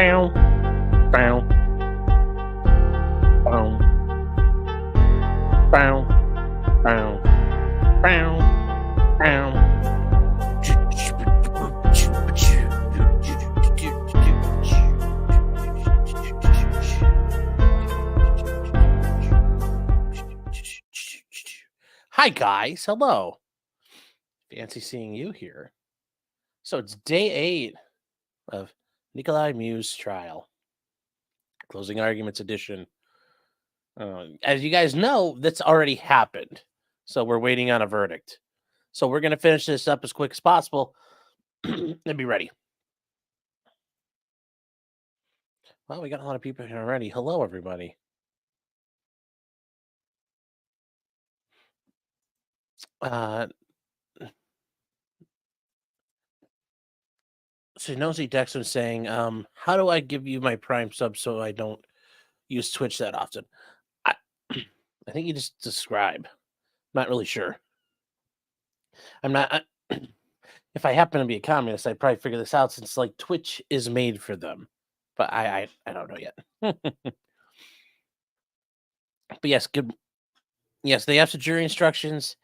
Bow, bow, bow, bow, bow, bow, bow. Hi guys, hello. Fancy seeing you here. So it's day 8 of Nicolae Miu's trial. Closing arguments edition. As you guys know, that's already happened. So we're waiting on a verdict. So we're going to finish this up as quick as possible and be ready. Well, we got a lot of people here already. Hello, everybody. So Nosy Dexter saying, how do I give you my Prime sub so I don't use Twitch that often? I think you just describe. Not really sure. I'm not. If I happen to be a communist, I'd probably figure this out since like Twitch is made for them. But I don't know yet. But yes, good. Yes, they have some jury instructions,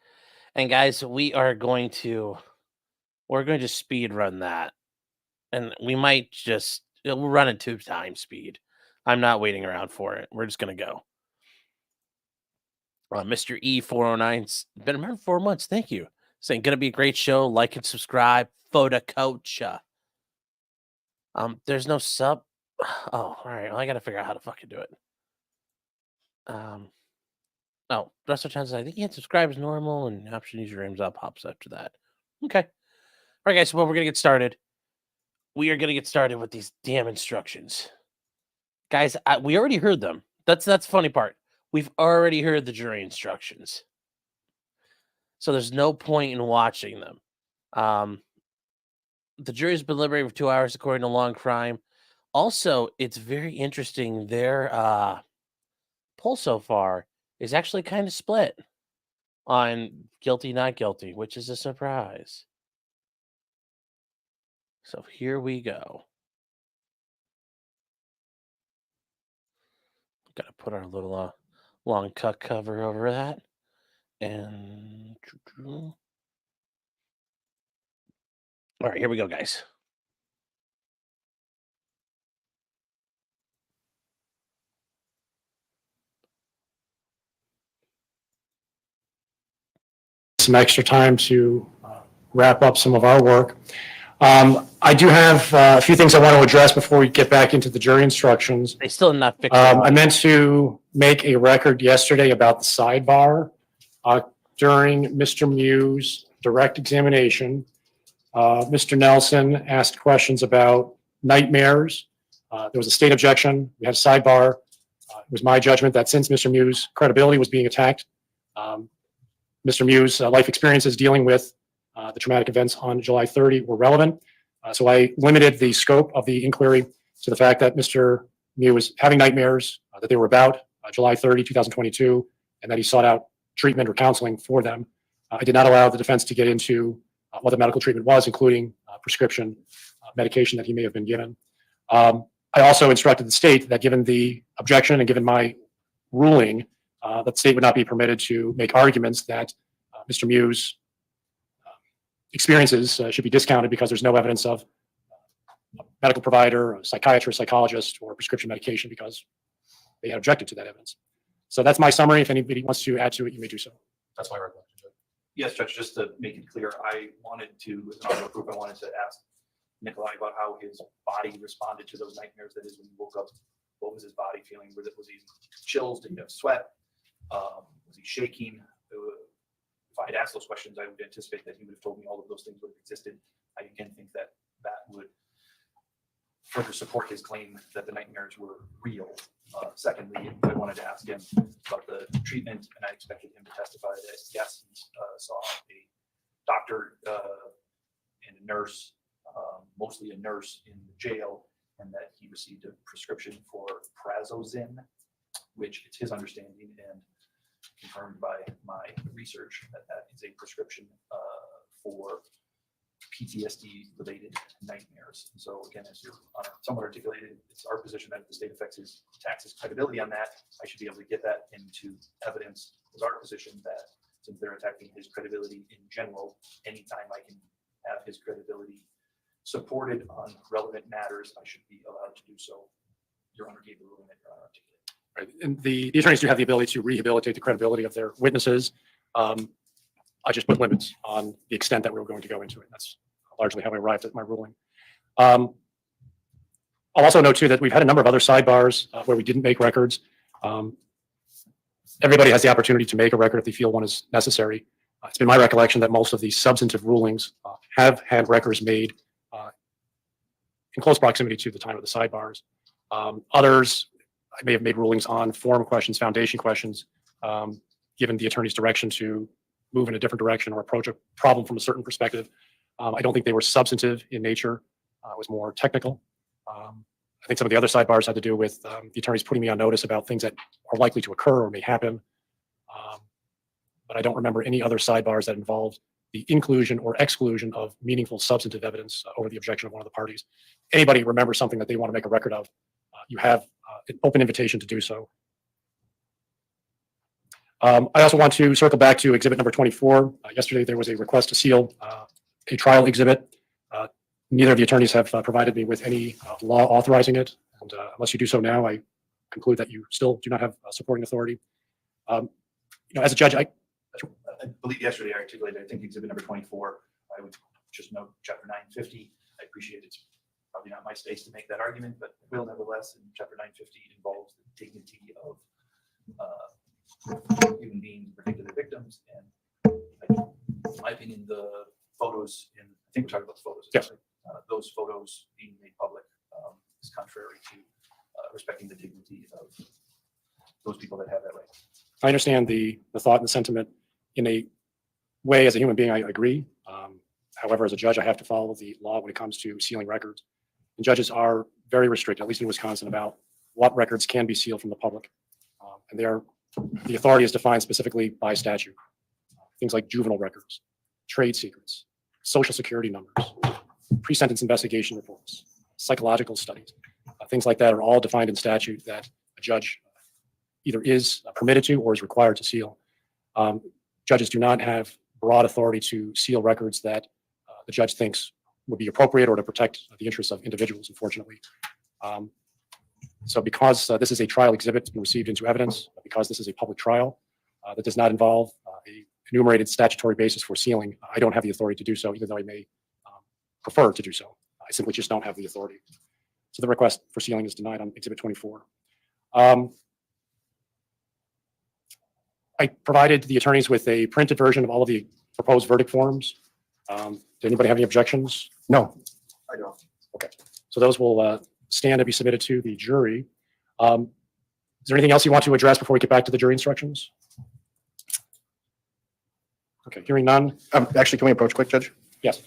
and guys, we're going to speed run that, and we might just we'll run it 2 times speed. I'm not waiting around for it. We're just gonna go. Mr. E409's been a member for 4 months. Thank you. Saying gonna be a great show. Like and subscribe. Photo coach. There's no sub. Oh, all right. Well, I gotta figure out how to fucking do it. Oh, Russell Johnson, I think you can subscribe as normal and option use your names up pops after that. Okay. All right, guys. Well, we're gonna get started. We are gonna get started with these damn instructions, guys. We already heard them. That's the funny part. We've already heard the jury instructions, so there's no point in watching them. The jury's been deliberating for 2 hours according to law and crime. Also, it's very interesting. Their poll so far is actually kind of split on guilty, not guilty, which is a surprise. So here we go. Got to put our little long cut cover over that. And all right, here we go, guys. Some extra time to wrap up some of our work. I do have a few things I want to address before we get back into the jury instructions. They still not fixed. I meant to make a record yesterday about the sidebar during Mr. Miu's direct examination. Mr. Nelson asked questions about nightmares. There was a state objection. We had a sidebar. It was my judgment that since Mr. Miu's credibility was being attacked, Mr. Miu's life experiences dealing with the traumatic events on July 30 were relevant. So I limited the scope of the inquiry to the fact that Mr. Miu was having nightmares, that they were about July 30, 2022, and that he sought out treatment or counseling for them. I did not allow the defense to get into what the medical treatment was, including prescription medication that he may have been given. I also instructed the state that given the objection and given my ruling, that the state would not be permitted to make arguments that Mr. Miu's experiences should be discounted because there's no evidence of a medical provider, a psychiatrist, psychologist, or prescription medication because they had objected to that evidence. So that's my summary. If anybody wants to add to it, you may do so. That's my recollection, Judge. Yes, Judge, just to make it clear, I wanted to, as an audio proof, I wanted to ask Nicolae about how his body responded to those nightmares. That is, when he woke up, what was his body feeling? Was he chills? Did he have sweat? Was he shaking? If I had asked those questions, I would anticipate that he would have told me all of those things would have existed. I again think that that would further support his claim that the nightmares were real. Secondly, I wanted to ask him about the treatment, and I expected him to testify that yes, he saw a doctor and a nurse, mostly a nurse in the jail, and that he received a prescription for Prazosin, which it's his understanding and confirmed by my research that that is a prescription for PTSD-related nightmares. And so again, as you're somewhat articulated, it's our position that if the state affects his taxes credibility on that, I should be able to get that into evidence. It's our position that since they're attacking his credibility in general, anytime I can have his credibility supported on relevant matters, I should be allowed to do so. Your Honor gave the ruling that Your Honor articulated. Right. And the attorneys do have the ability to rehabilitate the credibility of their witnesses. I just put limits on the extent that we were going to go into it. That's largely how I arrived at my ruling. I'll also note too that we've had a number of other sidebars where we didn't make records. Everybody has the opportunity to make a record if they feel one is necessary. It's been my recollection that most of the substantive rulings have had records made in close proximity to the time of the sidebars. Others, I may have made rulings on form questions, foundation questions, given the attorney's direction to move in a different direction or approach a problem from a certain perspective. I don't think they were substantive in nature. It was more technical. I think some of the other sidebars had to do with the attorneys putting me on notice about things that are likely to occur or may happen. But I don't remember any other sidebars that involved the inclusion or exclusion of meaningful substantive evidence over the objection of one of the parties. Anybody remembers something that they want to make a record of, you have an open invitation to do so. I also want to circle back to exhibit number 24. Yesterday, there was a request to seal a trial exhibit. Neither of the attorneys have provided me with any law authorizing it. And unless you do so now, I conclude that you still do not have supporting authority. As a judge, I believe yesterday I articulated, I think exhibit number 24, I would just note chapter 950. I appreciate it's probably not my space to make that argument, but will nevertheless, in chapter 950 involves the dignity of human beings, particular victims. And in my opinion, the photos I think we're talking about the photos. Yes. Those photos being made public is contrary to respecting the dignity of those people that have that right. I understand the thought and the sentiment. In a way, as a human being, I agree. However, as a judge, I have to follow the law when it comes to sealing records. And judges are very restricted, at least in Wisconsin, about what records can be sealed from the public. And the authority is defined specifically by statute. Things like juvenile records, trade secrets, social security numbers, pre-sentence investigation reports, psychological studies. Things like that are all defined in statute that a judge either is permitted to or is required to seal. Judges do not have broad authority to seal records that the judge thinks would be appropriate or to protect the interests of individuals, unfortunately. So because this is a trial exhibit, it's been received into evidence, because this is a public trial that does not involve a enumerated statutory basis for sealing, I don't have the authority to do so, even though I may prefer to do so. I simply just don't have the authority. So the request for sealing is denied on exhibit 24. I provided the attorneys with a printed version of all of the proposed verdict forms. Did anybody have any objections? No. I don't. Okay. So those will stand to be submitted to the jury. Is there anything else you want to address before we get back to the jury instructions? Okay, hearing none. Actually, can we approach quick, Judge? Yes.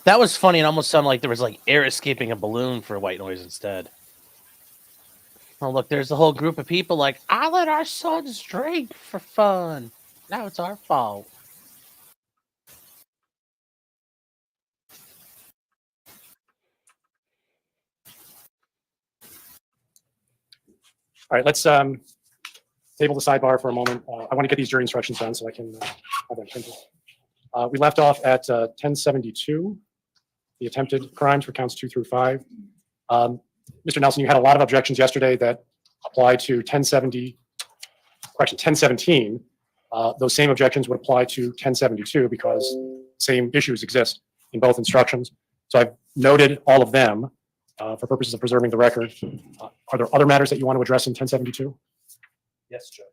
That was funny. It almost sounded like there was like air escaping a balloon for white noise instead. Oh, look, there's a whole group of people like, I let our sons drink for fun. Now it's our fault. All right, let's table the sidebar for a moment. I want to get these jury instructions done so I can have them printed. We left off at 1072, the attempted crimes for counts 2 through 5. Mr. Nelson, you had a lot of objections yesterday that apply to 1017. Those same objections would apply to 1072 because same issues exist in both instructions. So I've noted all of them for purposes of preserving the record. Are there other matters that you want to address in 1072? Yes, Judge.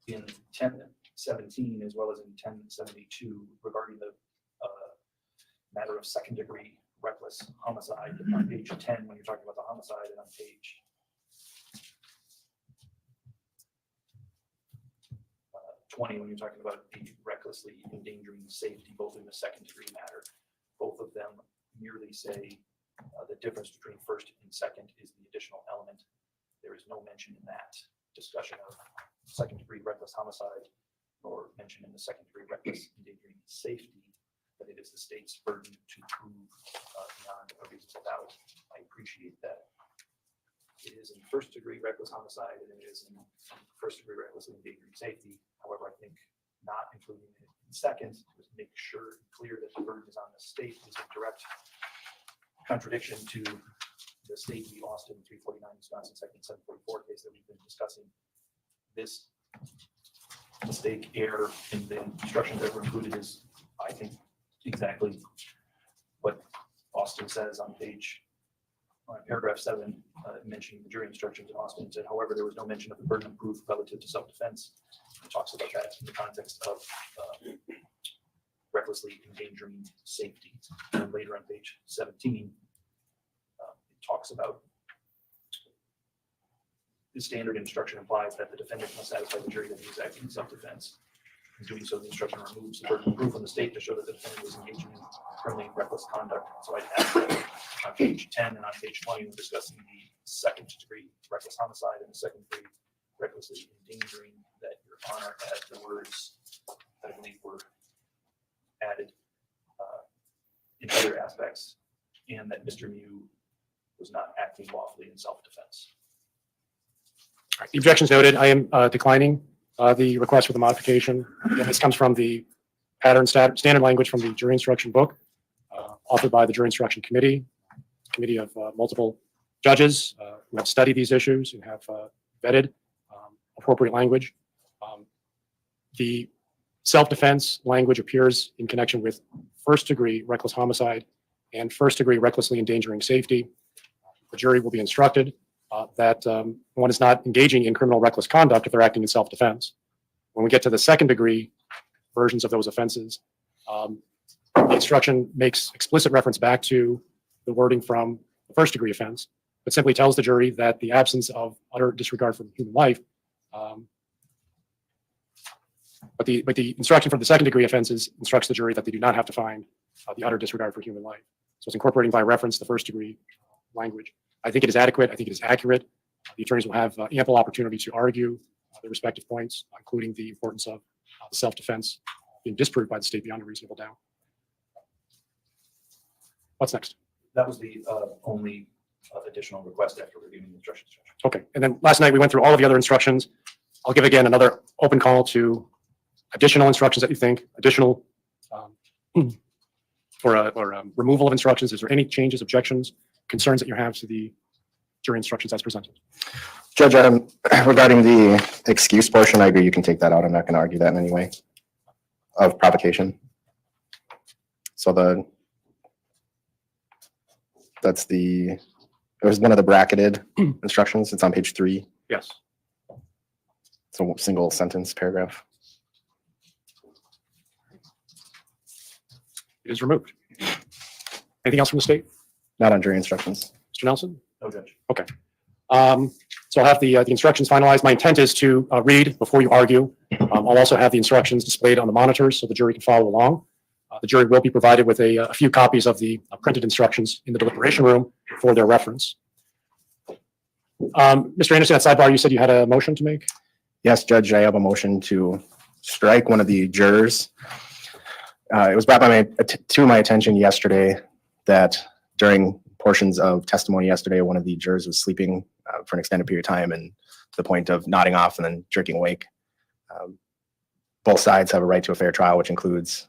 In 1017, as well as in 1072, regarding the matter of second-degree reckless homicide on page 10, when you're talking about the homicide, and on page 20, when you're talking about the recklessly endangering safety, both in the second degree matter, both of them merely say the difference between first and second is the additional element. There is no mention in that discussion of second degree reckless homicide, or mention in the second degree reckless endangering safety that it is the state's burden to prove beyond a reasonable doubt. I appreciate that it is in first degree reckless homicide and it is in first degree reckless endangering safety. However, I think not including it in second was make sure and clear that the burden is on the state is a direct contradiction to the state v. Austin 349 Wisconsin second 744 case that we've been discussing. This mistake, error in the instructions that were included is, I think, exactly what Austin says on paragraph 7, mentioning the jury instructions in Austin. Said, however, there was no mention of the burden of proof relative to self-defense. It talks about that in the context of recklessly endangering safety. And later on page 17, it talks about the standard instruction implies that the defendant must satisfy the jury that he is acting in self-defense. In doing so, the instruction removes the burden of proof on the state to show that the defendant was engaging in criminally reckless conduct. So I add that on page 10 and on page 20, we're discussing the second degree reckless homicide and the second degree recklessly endangering, that Your Honor had the words that I believe were added in other aspects, and that Mr. Miu was not acting lawfully in self-defense. The objections noted. I am declining the request for the modification. Again, this comes from the pattern standard language from the jury instruction book, authored by the jury instruction committee of multiple judges who have studied these issues and have vetted appropriate language. The self-defense language appears in connection with first degree reckless homicide and first degree recklessly endangering safety. The jury will be instructed that one is not engaging in criminal reckless conduct if they're acting in self-defense. When we get to the second degree versions of those offenses, the instruction makes explicit reference back to the wording from the first degree offense, but simply tells the jury that the absence of utter disregard for human life, but the instruction for the second degree offenses instructs the jury that they do not have to find the utter disregard for human life. So it's incorporating by reference the first degree language. I think it is adequate. I think it is accurate. The attorneys will have ample opportunity to argue the respective points, including the importance of the self-defense being disproved by the state beyond a reasonable doubt. What's next? That was the only additional request after reviewing the instructions. Okay. And then last night we went through all of the other instructions. I'll give again another open call to additional instructions that you think, additional or removal of instructions. Is there any changes, objections, concerns that you have to the jury instructions as presented? Judge, regarding the excuse portion, I agree you can take that out. I'm not going to argue that in any way of provocation. So it was one of the bracketed instructions. It's on page 3. Yes. It's a single sentence paragraph. It is removed. Anything else from the state? Not on jury instructions. Mr. Nelson? No, Judge. Okay. So I'll have the instructions finalized. My intent is to read before you argue. I'll also have the instructions displayed on the monitors so the jury can follow along. The jury will be provided with a few copies of the printed instructions in the deliberation room for their reference. Mr. Anderson, at sidebar, you said you had a motion to make? Yes, Judge, I have a motion to strike one of the jurors. It was brought to my attention yesterday that during portions of testimony yesterday, one of the jurors was sleeping for an extended period of time, and to the point of nodding off and then jerking awake. Both sides have a right to a fair trial, which includes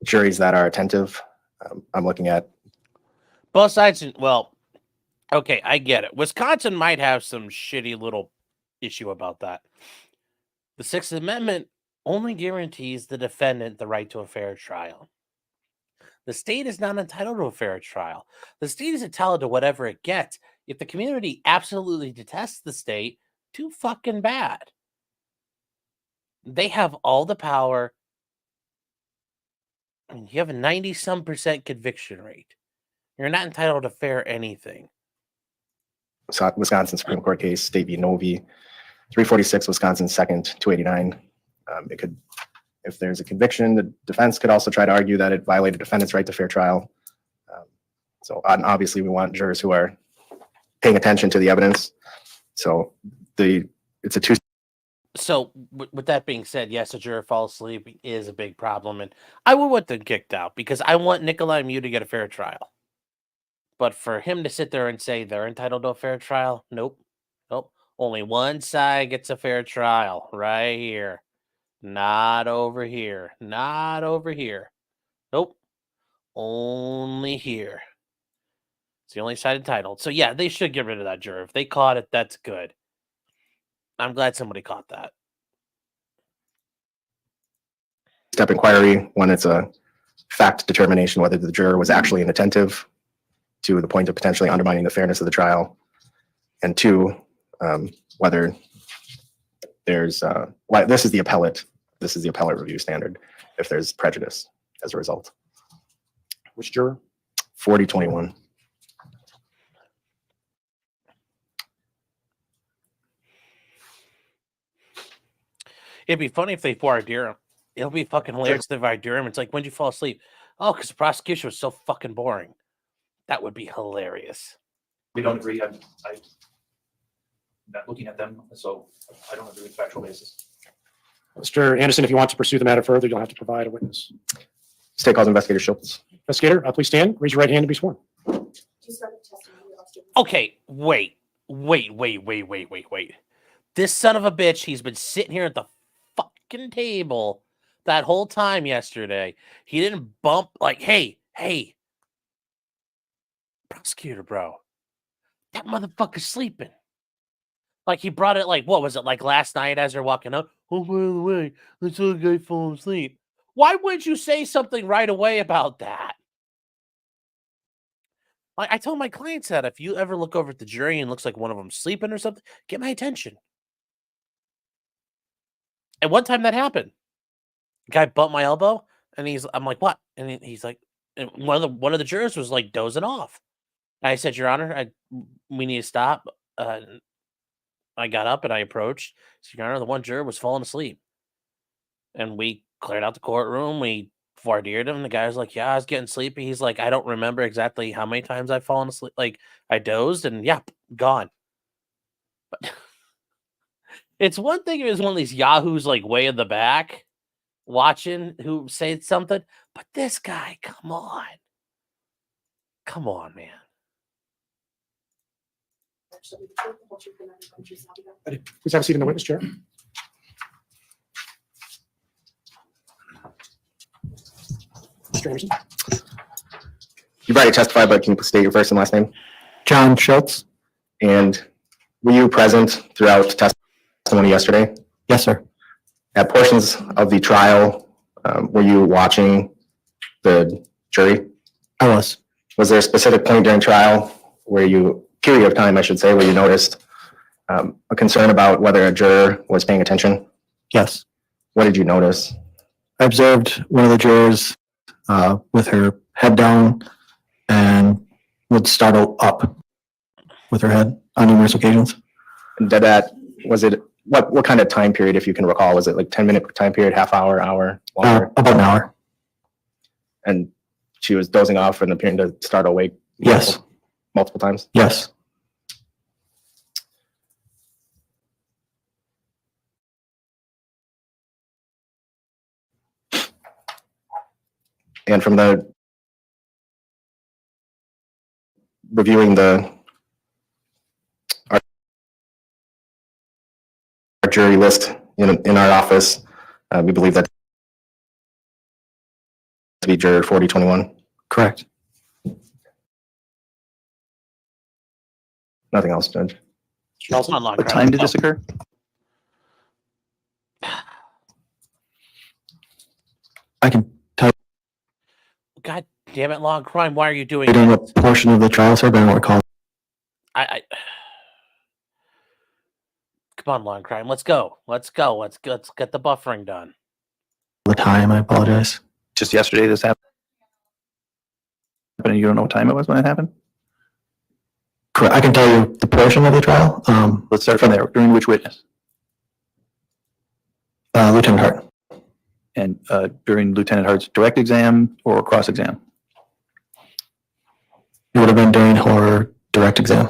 juries that are attentive. I'm looking at both sides. Well, okay, I get it. Wisconsin might have some shitty little issue about that. The Sixth Amendment only guarantees the defendant the right to a fair trial. The state is not entitled to a fair trial. The state is entitled to whatever it gets. If the community absolutely detests the state, too fucking bad. They have all the power. I mean, you have a 90-some% conviction rate. You're not entitled to fair anything. Wisconsin Supreme Court case, State v. Novi, 346, Wisconsin 2nd, 289. It could, if there's a conviction, the defense could also try to argue that it violated defendant's right to fair trial. So obviously we want jurors who are paying attention to the evidence. So it's a two. So with that being said, yes, a juror falls asleep is a big problem, and I would want them kicked out because I want Nicolae Miu to get a fair trial. But for him to sit there and say they're entitled to a fair trial, nope, nope. Only one side gets a fair trial right here, not over here, not over here. Nope, only here. It's the only side entitled. So yeah, they should get rid of that juror. If they caught it, that's good. I'm glad somebody caught that. Step inquiry when it's a fact determination whether the juror was actually inattentive to the point of potentially undermining the fairness of the trial, and two, whether there's this is the appellate review standard if there's prejudice as a result. Which juror? 4021. It'd be funny if they voir dire him. It'll be fucking hilarious if they voir dire him. It's like, when'd you fall asleep? Oh, because the prosecution was so fucking boring. That would be hilarious. We don't agree. I'm not looking at them, so I don't agree with factual basis. Mr. Anderson, if you want to pursue the matter further, you'll have to provide a witness. State calls Investigator Schultz. Investigator, please stand. Raise your right hand to be sworn. Okay, wait. This son of a bitch, he's been sitting here at the fucking table that whole time yesterday. He didn't bump like, hey, prosecutor, bro. That motherfucker's sleeping. Like he brought it like, what was it, like last night as they're walking up? Oh, by the way, I saw a guy fall asleep. Why wouldn't you say something right away about that? Like I told my clients that if you ever look over at the jury and it looks like one of them sleeping or something, get my attention. And one time that happened. The guy bumped my elbow, and I'm like, what? And he's like, and one of the jurors was like dozing off. I said, Your Honor, we need to stop. I got up and I approached. So, Your Honor, the one juror was falling asleep. And we cleared out the courtroom. We voir dired him. The guy was like, yeah, I was getting sleepy. He's like, I don't remember exactly how many times I've fallen asleep. Like, I dozed and, yeah, gone. But it's one thing if it was one of these yahoos, like, way in the back watching who said something. But this guy, come on. Come on, man. Please have a seat in the witness chair. Mr. Anderson. You've already testified, but can you state your first and last name? John Schultz. And were you present throughout testimony yesterday? Yes, sir. At portions of the trial, were you watching the jury? I was. Was there a specific point during trial period of time, I should say, where you noticed a concern about whether a juror was paying attention? Yes. What did you notice? I observed one of the jurors with her head down and would startle up with her head on numerous occasions. And what kind of time period, if you can recall? Was it like 10-minute time period, half hour, hour, longer? About an hour. And she was dozing off and appearing to startle awake? Yes. Multiple times? Yes. And from the reviewing our jury list in our office, we believe that to be juror 4021. Correct. Nothing else, Judge. It's not long. What time did this occur? I can tell you God damn it, long crime. Why are you doing during a that? portion of the trial, sir, but I don't recall I come on, long crime. Let's go. Let's get the buffering done. the time. I apologize. Just yesterday this happened? And you don't know what time it was when it happened? Correct. I can tell you the portion of the trial. Let's start from there. During which witness? Lieutenant Hart. And during Lieutenant Hart's direct exam or cross exam? It would have been during her direct exam.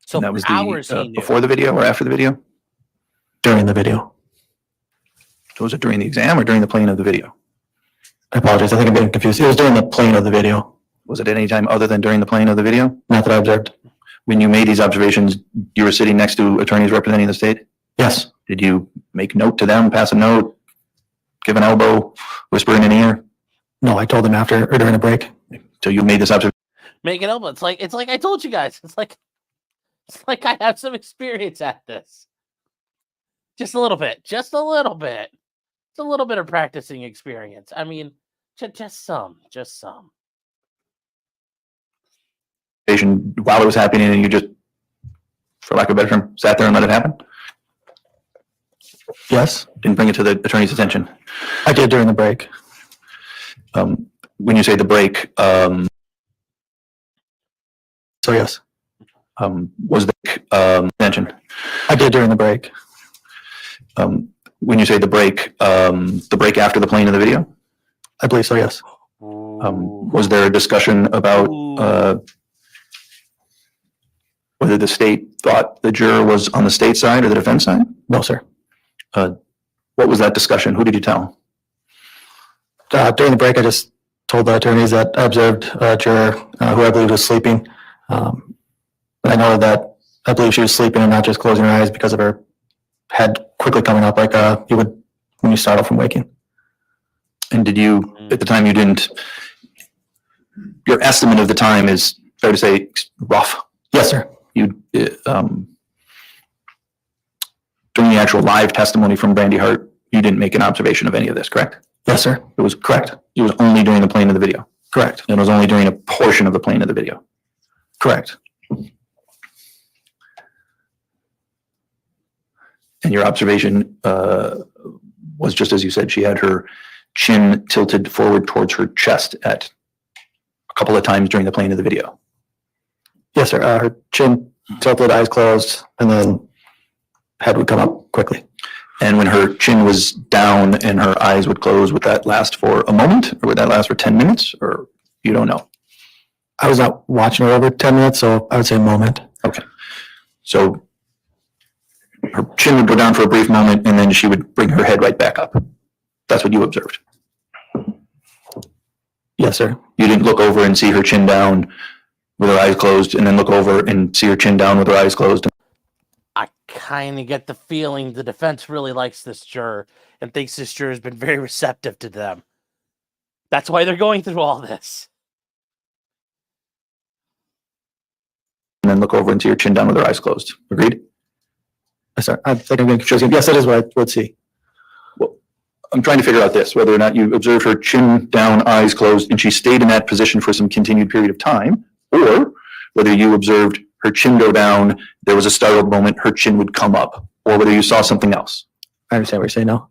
So And that for was hours the he knew. before the video or after the video? During the video. So was it during the exam or during the playing of the video? I apologize. I think I'm getting confused. It was during the playing of the video. Was it at any time other than during the playing of the video? Not that I observed. When you made these observations, you were sitting next to attorneys representing the state? Yes. Did you make note to them, pass a note, give an elbow, whisper in an ear? No, I told them after or during a break. So you made this observation. Make it elbow. It's like I told you guys. It's like I have some experience at this. Just a little bit. Just a little bit. It's a little bit of practicing experience. I mean, just some. Just some. While it was happening and you just, for lack of a better term, sat there and let it happen? Yes, Didn't bring it to the attorney's attention? I did during the break. When you say the break, So yes, was the attention? I did during the break. When you say the break after the playing of the video, I believe so, yes. was there a discussion about whether the state thought the juror was on the state side or the defense side? No, sir. What was that discussion? Who did you tell? During the break, I just told the attorneys that I observed a juror who I believe was sleeping. But I know that I believe she was sleeping and not just closing her eyes because of her head quickly coming up like you would when you startle from waking. And did you, at the time you didn't, your estimate of the time is fair to say rough? Yes, sir. You, during the actual live testimony from Brandy Hart, you didn't make an observation of any of this, correct? Yes, sir. It was correct. It was only during the playing of the video. Correct. It was only during a portion of the playing of the video. Correct. And your observation was just as you said, she had her chin tilted forward towards her chest at a couple of times during the playing of the video. Yes, sir. Her chin tilted, eyes closed, and then head would come up quickly. And when her chin was down and her eyes would close, would that last for a moment or would that last for 10 minutes or you don't know? I was not watching her over 10 minutes, so I would say a moment. Okay. So her chin would go down for a brief moment and then she would bring her head right back up. That's what you observed. Yes, sir. You didn't look over and see her chin down with her eyes closed and then look over and see her chin down with her eyes closed. I kind of get the feeling the defense really likes this juror and thinks this juror has been very receptive to them. That's why they're going through all this. And then look over and see her chin down with her eyes closed. Agreed? Yes, sir. I think I'm getting confused. Yes, that is what I would see. Well, I'm trying to figure out this, whether or not you observed her chin down, eyes closed, and she stayed in that position for some continued period of time, or whether you observed her chin go down, there was a startled moment, her chin would come up, or whether you saw something else. I understand what you're saying now.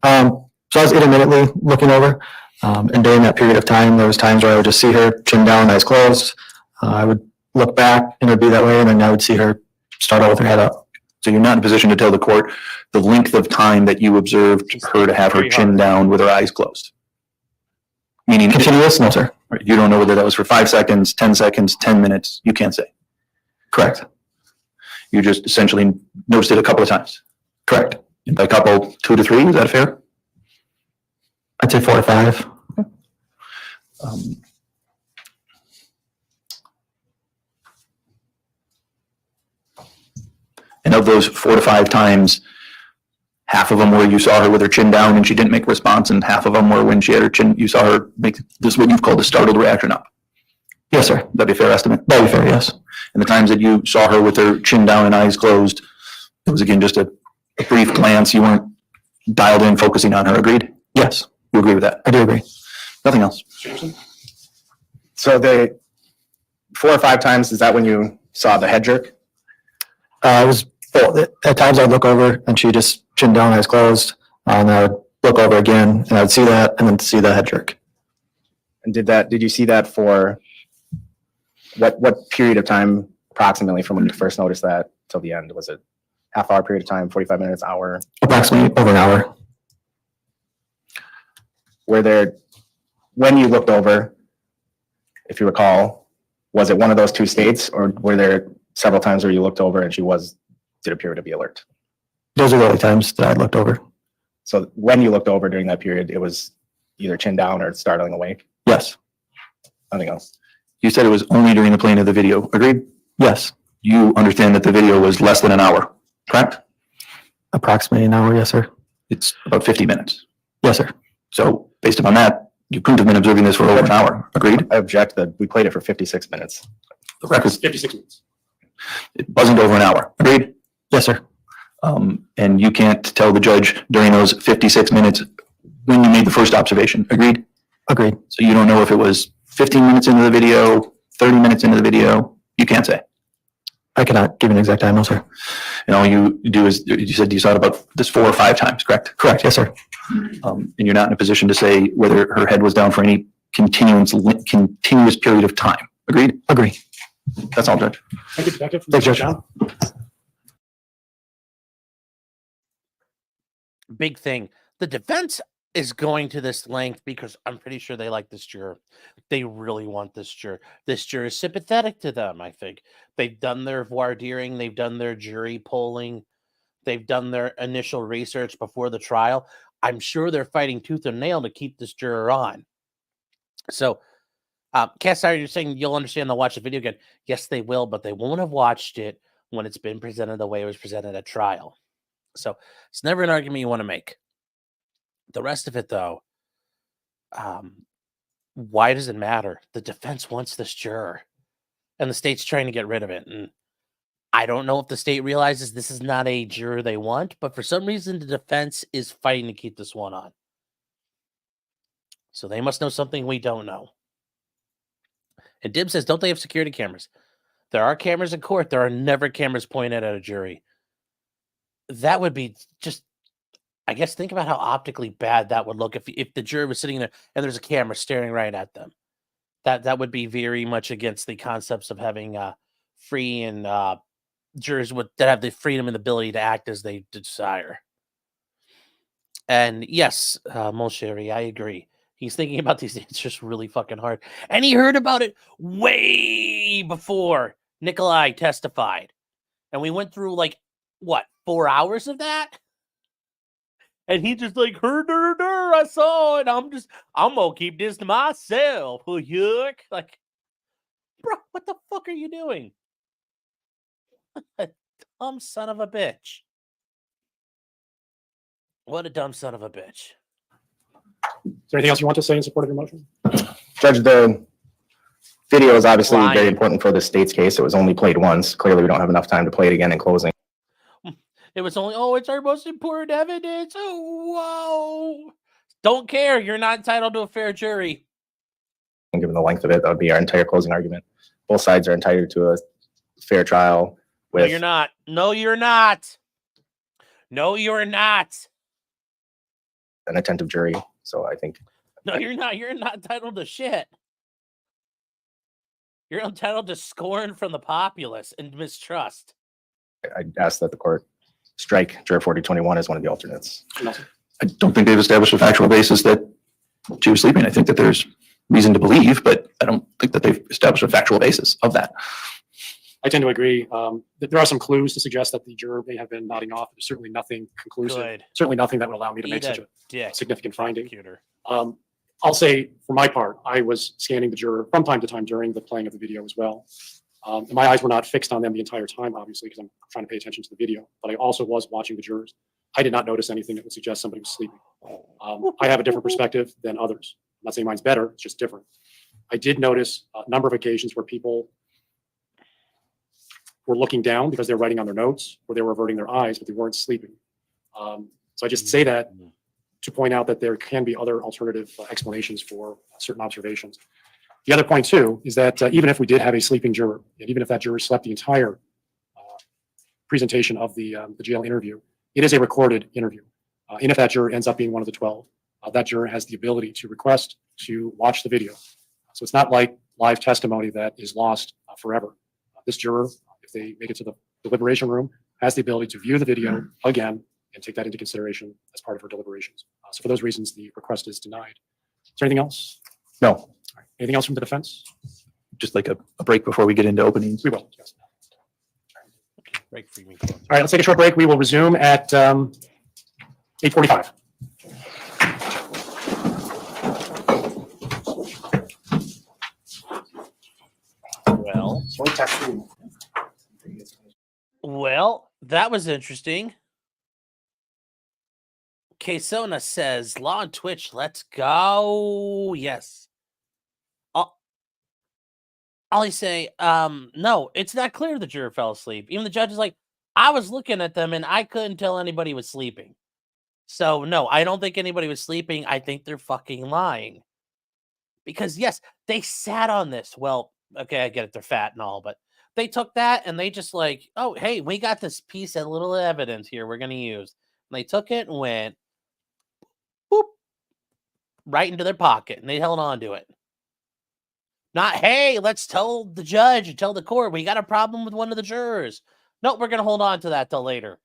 So I was intermittently looking over, and during that period of time, there was times where I would just see her chin down, eyes closed. I would look back, and it would be that way, and then I would see her startle with her head up. So you're not in a position to tell the court the length of time that you observed her to have her chin down with her eyes closed. Meaning, Continuous? No, sir. you don't know whether that was for 5 seconds, 10 seconds, 10 minutes. You can't say. Correct. You just essentially noticed it a couple of times. Correct. And by couple, 2 to 3, is that fair? I'd say 4 to 5. And of those 4 to 5 times, half of them were you saw her with her chin down and she didn't make a response, and half of them were when she had her chin, you saw her make this, what you've called a startled reaction up. Yes, sir. That'd be a fair estimate. That'd be fair, yes. And the times that you saw her with her chin down and eyes closed, it was again just a brief glance. You weren't dialed in, focusing on her. Agreed? Yes, You agree with that? I do agree. Nothing else? So the 4 or 5 times, is that when you saw the head jerk? It was at times I'd look over and she just chin down, eyes closed, and I would look over again and I'd see that and then see the head jerk. And did you see that for what period of time approximately from when you first noticed that till the end? Was it half hour period of time, 45 minutes, hour? Approximately over an hour. when you looked over, if you recall, was it one of those two states, or were there several times where you looked over and she did appear to be alert? Those are the only times that I looked over. So when you looked over during that period, it was either chin down or startling awake? Yes. Nothing else? You said it was only during the playing of the video. Agreed? Yes. You understand that the video was less than an hour, correct? Approximately an hour. Yes, sir. It's about 50 minutes. Yes, sir. So based upon that, you couldn't have been observing this for over an hour. Agreed? I object that we played it for 56 minutes. The record, 56 minutes. it wasn't over an hour. Agreed? Yes, sir. And you can't tell the judge during those 56 minutes when you made the first observation. Agreed? Agreed. So you don't know if it was 15 minutes into the video, 30 minutes into the video. You can't say. I cannot give an exact time, no, sir. And all you do is, you said you saw it about this 4 or 5 times, correct? Correct. Yes, sir. And you're not in a position to say whether her head was down for any continuous period of time. Agreed? Agree. That's all, Judge. Thank you, Detective. Thanks, Judge. John? Big thing. The defense is going to this length because I'm pretty sure they like this juror. They really want this juror. This juror is sympathetic to them, I think. They've done their voir direing. They've done their jury polling. They've done their initial research before the trial. I'm sure they're fighting tooth and nail to keep this juror on. So, Cass, you're saying you'll understand they'll watch the video again. Yes, they will, but they won't have watched it when it's been presented the way it was presented at trial. So it's never an argument you want to make. The rest of it, though, why does it matter? The defense wants this juror, and the state's trying to get rid of it. And I don't know if the state realizes this is not a juror they want, but for some reason, the defense is fighting to keep this one on. So they must know something we don't know. And Dib says, don't they have security cameras? There are cameras in court. There are never cameras pointed at a jury. That would be just, I guess, think about how optically bad that would look if the jury was sitting there and there's a camera staring right at them. That would be very much against the concepts of having free and jurors that have the freedom and ability to act as they desire. And yes, Molsheri, I agree. He's thinking about these answers really fucking hard. And he heard about it way before Nicolae testified. And we went through, like, what, 4 hours of that? And he just like, I saw it. I'm going to keep this to myself. Yuck. Like, bro, what the fuck are you doing? What a dumb son of a bitch. What a dumb son of a bitch. Is there anything else you want to say in support of your motion? Judge, the video is obviously Lying. very important for the state's case. It was only played once. Clearly, we don't have enough time to play it again in closing. It was only, it's our most important evidence. Oh, whoa. Don't care. You're not entitled to a fair jury. And given the length of it, that would be our entire closing argument. Both sides are entitled to a fair trial No, with you're not. No, you're not. No, you're not. an attentive jury. So I think No, you're not. You're not entitled to shit. You're entitled to scorn from the populace and mistrust. I ask that the court strike juror 4021 as one of the alternates. I don't think they've established a factual basis that she was sleeping. I think that there's reason to believe, but I don't think that they've established a factual basis of that. I tend to agree. That there are some clues to suggest that the juror may have been nodding off. There's certainly nothing conclusive. Good. Certainly nothing that would allow me to make Eat such a a dick, significant finding. prosecutor. I'll say, for my part, I was scanning the juror from time to time during the playing of the video as well. And my eyes were not fixed on them the entire time, obviously, because I'm trying to pay attention to the video. But I also was watching the jurors. I did not notice anything that would suggest somebody was sleeping. I have a different perspective than others. I'm not saying mine's better, it's just different. I did notice a number of occasions where people were looking down because they were writing on their notes, or they were averting their eyes, but they weren't sleeping. So I just say that to point out that there can be other alternative explanations for certain observations. The other point, too, is that even if we did have a sleeping juror, and even if that juror slept the entire presentation of the jail interview, it is a recorded interview. And if that juror ends up being one of the 12, that juror has the ability to request to watch the video. So it's not like live testimony that is lost forever. This juror, if they make it to the deliberation room, has the ability to view the video again and take that into consideration as part of her deliberations. So for those reasons, the request is denied. there anything else? No. All right. Anything else from the defense? Just like a break before we get into openings. We will. Yes. Break for me. All right, let's take a short break. We will resume at 8:45. Well, that was interesting. Quesona says, law on Twitch, let's go. Yes. Ollie say, no, it's not clear the juror fell asleep. Even the judge is like, I was looking at them and I couldn't tell anybody was sleeping. So, no, I don't think anybody was sleeping. I think they're fucking lying. Because, yes, they sat on this. Well, okay, I get it. They're fat and all, but they took that and they just like, oh, hey, we got this piece of little evidence here we're going to use. And they took it and went, boop, right into their pocket. And they held on to it. Not, hey, let's tell the judge and tell the court we got a problem with one of the jurors. No, we're going to hold on to that till later.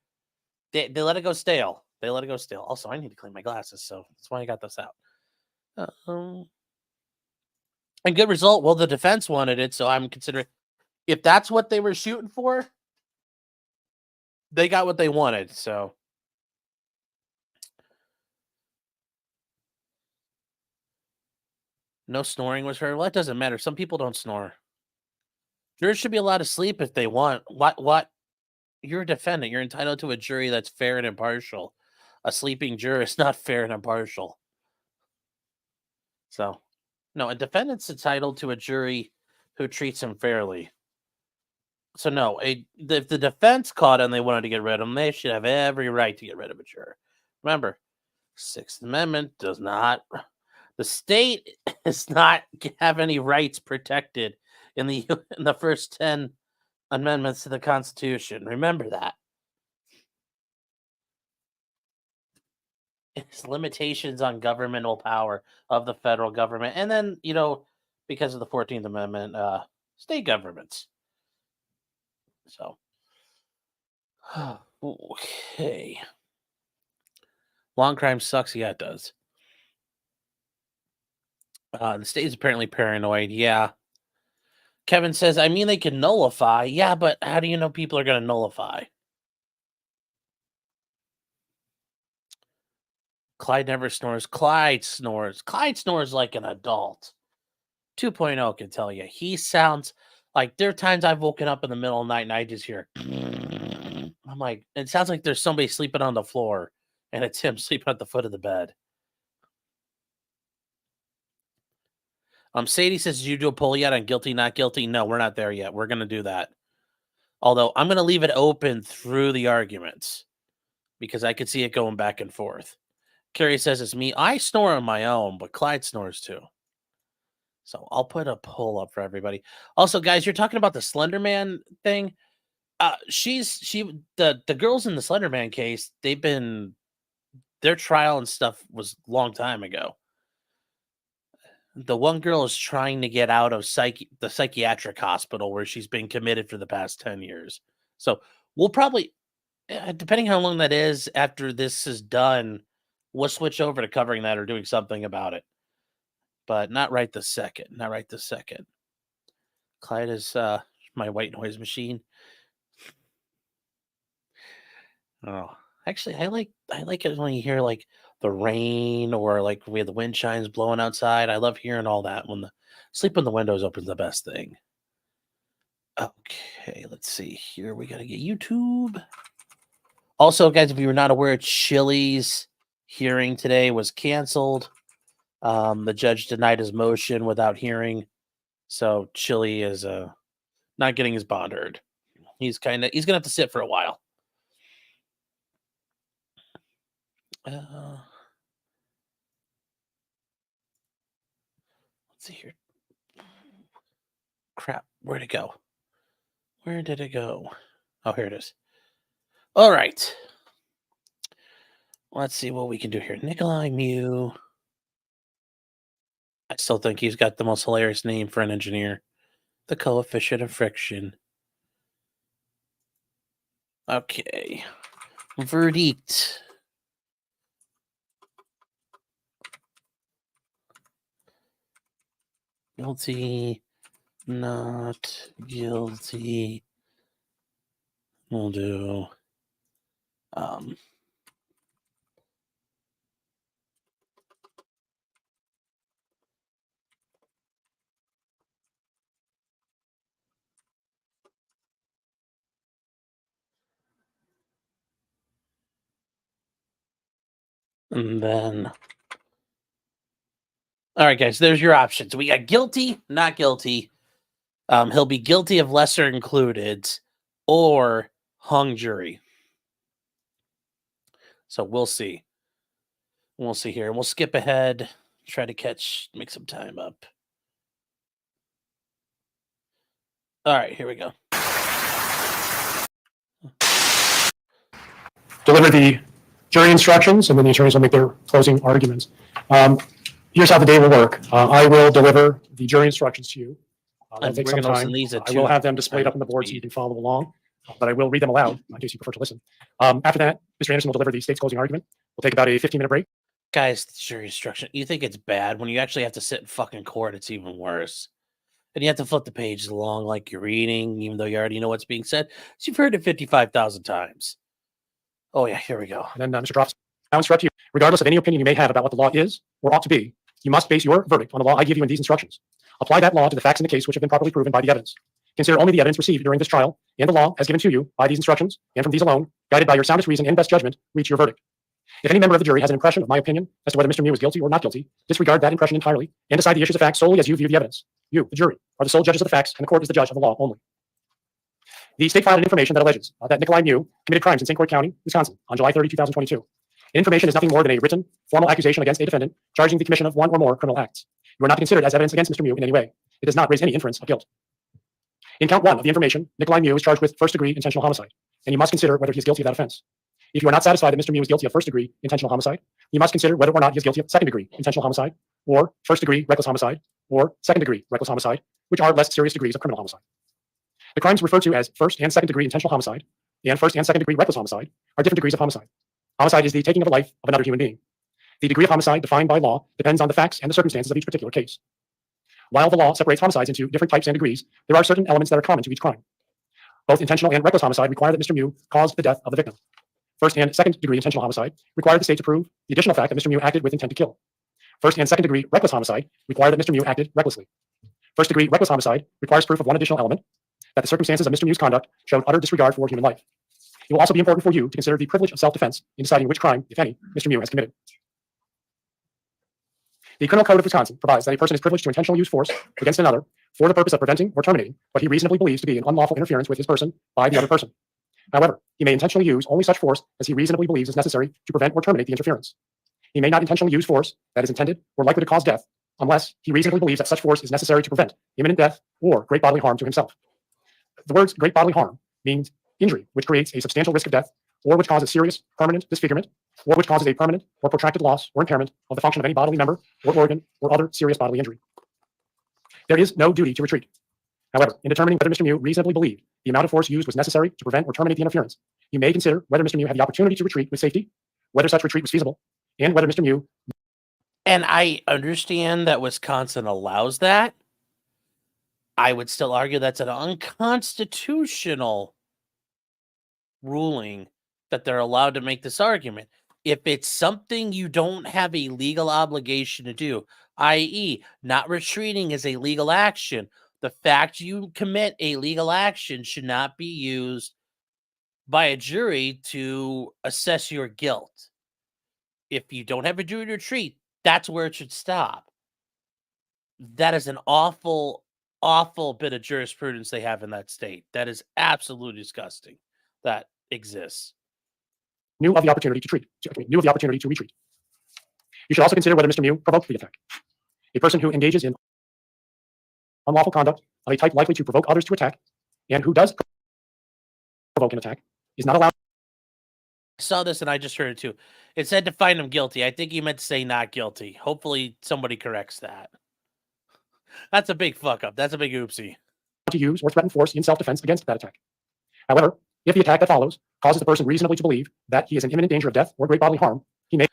They let it go stale. They let it go stale. Also, I need to clean my glasses, so that's why I got this out. And good result. Well, the defense wanted it, so I'm considering if that's what they were shooting for, they got what they wanted. So no snoring was heard. Well, it doesn't matter. Some people don't snore. Jurors should be allowed to sleep if they want. What? You're a defendant. You're entitled to a jury that's fair and impartial. A sleeping juror is not fair and impartial. So, no, a defendant's entitled to a jury who treats him fairly. So, no, if the defense caught and they wanted to get rid of him, they should have every right to get rid of a juror. Remember, Sixth Amendment does not... The state does not have any rights protected in the first 10 amendments to the Constitution. Remember that. It's limitations on governmental power of the federal government. And then, because of the 14th Amendment, state governments. So, okay. Long crime sucks. Yeah, it does. The state is apparently paranoid. Yeah. Kevin says, I mean, they can nullify. Yeah, but how do you know people are going to nullify? Clyde never snores. Clyde snores. Clyde snores like an adult. 2.0 can tell you. He sounds like there are times I've woken up in the middle of the night and I just hear. I'm like, it sounds like there's somebody sleeping on the floor and it's him sleeping at the foot of the bed. Sadie says, did you do a poll yet on guilty, not guilty? No, we're not there yet. We're going to do that. Although I'm going to leave it open through the arguments because I could see it going back and forth. Carrie says it's me. I snore on my own, but Clyde snores too. So I'll put a poll up for everybody. Also, guys, you're talking about the Slender Man thing. The girls in the Slender Man case, their trial and stuff was a long time ago. The one girl is trying to get out of the psychiatric hospital where she's been committed for the past 10 years. So we'll probably, depending how long that is after this is done, we'll switch over to covering that or doing something about it. But not right this second. Not right this second. Clyde is my white noise machine. Oh, actually, I like it when you hear like the rain or like we have the wind chimes blowing outside. I love hearing all that when the sleep in the windows open the best thing. Okay, let's see here. We got to get YouTube. Also, guys, if you were not aware, Chili's hearing today was canceled. The judge denied his motion without hearing. So Chili is not getting his bond heard. He's going to have to sit for a while. Let's see here. Crap, where'd it go? Where did it go? Oh, here it is. All right. Let's see what we can do here. Nicolae Miu. I still think he's got the most hilarious name for an engineer. The coefficient of friction. Okay. Verdict. Guilty, not guilty. We'll do and then all right, guys, there's your options. We got guilty, not guilty. He'll be guilty of lesser included or hung jury. So we'll see. We'll see here. We'll skip ahead, try to make some time up. All right, here we go. Deliver the jury instructions, and then the attorneys will make their closing arguments. Here's how the day will work. I will deliver the jury instructions to you. That'll And take we're some gonna time. listen to these at I will 2 have them displayed up on the board so you can follow along, but I will read them aloud in case you prefer to listen. After that, Mr. Anderson will deliver the state's closing argument. We'll take about a 15-minute break. Guys, the jury instruction. You think it's bad when you actually have to sit in fucking court? It's even worse. And you have to flip the pages along like you're reading, even though you already know what's being said. So you've heard it 55,000 times. Oh yeah, here we go. And then Mr. Drops, I instruct you, regardless of any opinion you may have about what the law is or ought to be, you must base your verdict on the law I give you in these instructions. Apply that law to the facts in the case which have been properly proven by the evidence. Consider only the evidence received during this trial and the law as given to you by these instructions, and from these alone, guided by your soundest reason and best judgment, reach your verdict. If any member of the jury has an impression of my opinion as to whether Mr. Miu is guilty or not guilty, disregard that impression entirely and decide the issues of fact solely as you view the evidence. You, the jury, are the sole judges of the facts, and the court is the judge of the law only. The state filed an information that alleges that Nicolae Miu committed crimes in St. Croix County, Wisconsin, on July 30, 2022. Information is nothing more than a written, formal accusation against a defendant charging the commission of one or more criminal acts. You are not considered as evidence against Mr. Miu in any way. It does not raise any inference of guilt. In count 1 of the information, Nicolae Miu is charged with first-degree intentional homicide, and you must consider whether he is guilty of that offense. If you are not satisfied that Mr. Miu is guilty of first-degree intentional homicide, you must consider whether or not he is guilty of second-degree intentional homicide, or first-degree reckless homicide, or second-degree reckless homicide, which are less serious degrees of criminal homicide. The crimes referred to as first and second-degree intentional homicide and first and second-degree reckless homicide are different degrees of homicide. Homicide is the taking of the life of another human being. The degree of homicide defined by law depends on the facts and the circumstances of each particular case. While the law separates homicides into different types and degrees, there are certain elements that are common to each crime. Both intentional and reckless homicide require that Mr. Miu caused the death of the victim. First and second-degree intentional homicide require the state to prove the additional fact that Mr. Miu acted with intent to kill. First and second-degree reckless homicide require that Mr. Miu acted recklessly. First-degree reckless homicide requires proof of one additional element, that the circumstances of Mr. Miu's conduct showed utter disregard for human life. It will also be important for you to consider the privilege of self-defense in deciding which crime, if any, Mr. Miu has committed. The Criminal Code of Wisconsin provides that a person is privileged to intentionally use force against another for the purpose of preventing or terminating what he reasonably believes to be an unlawful interference with his person by the other person. However, he may intentionally use only such force as he reasonably believes is necessary to prevent or terminate the interference. He may not intentionally use force that is intended or likely to cause death unless he reasonably believes that such force is necessary to prevent imminent death or great bodily harm to himself. The words great bodily harm means injury, which creates a substantial risk of death, or which causes serious, permanent disfigurement, or which causes a permanent or protracted loss or impairment of the function of any bodily member or organ or other serious bodily injury. There is no duty to retreat. However, in determining whether Mr. Miu reasonably believed the amount of force used was necessary to prevent or terminate the interference, you may consider whether Mr. Miu had the opportunity to retreat with safety, whether such retreat was feasible, and whether Mr. Miu. And I understand that Wisconsin allows that. I would still argue that's an unconstitutional ruling that they're allowed to make this argument. If it's something you don't have a legal obligation to do, i.e., not retreating is a legal action, the fact you commit a legal action should not be used by a jury to assess your guilt. If you don't have a jury to retreat, that's where it should stop. That is an awful bit of jurisprudence they have in that state. That is absolutely disgusting. That exists. Knew of the opportunity to retreat. You should also consider whether Mr. Miu provoked the attack. A person who engages in unlawful conduct of a type likely to provoke others to attack, and who does provoke an attack, is not allowed. I saw this and I just heard it too. It said to find him guilty. I think you meant to say not guilty. Hopefully somebody corrects that. That's a big fuck up. That's a big oopsie. To use or threaten force in self-defense against that attack. However, if the attack that follows causes the person reasonably to believe that he is in imminent danger of death or great bodily harm, he may.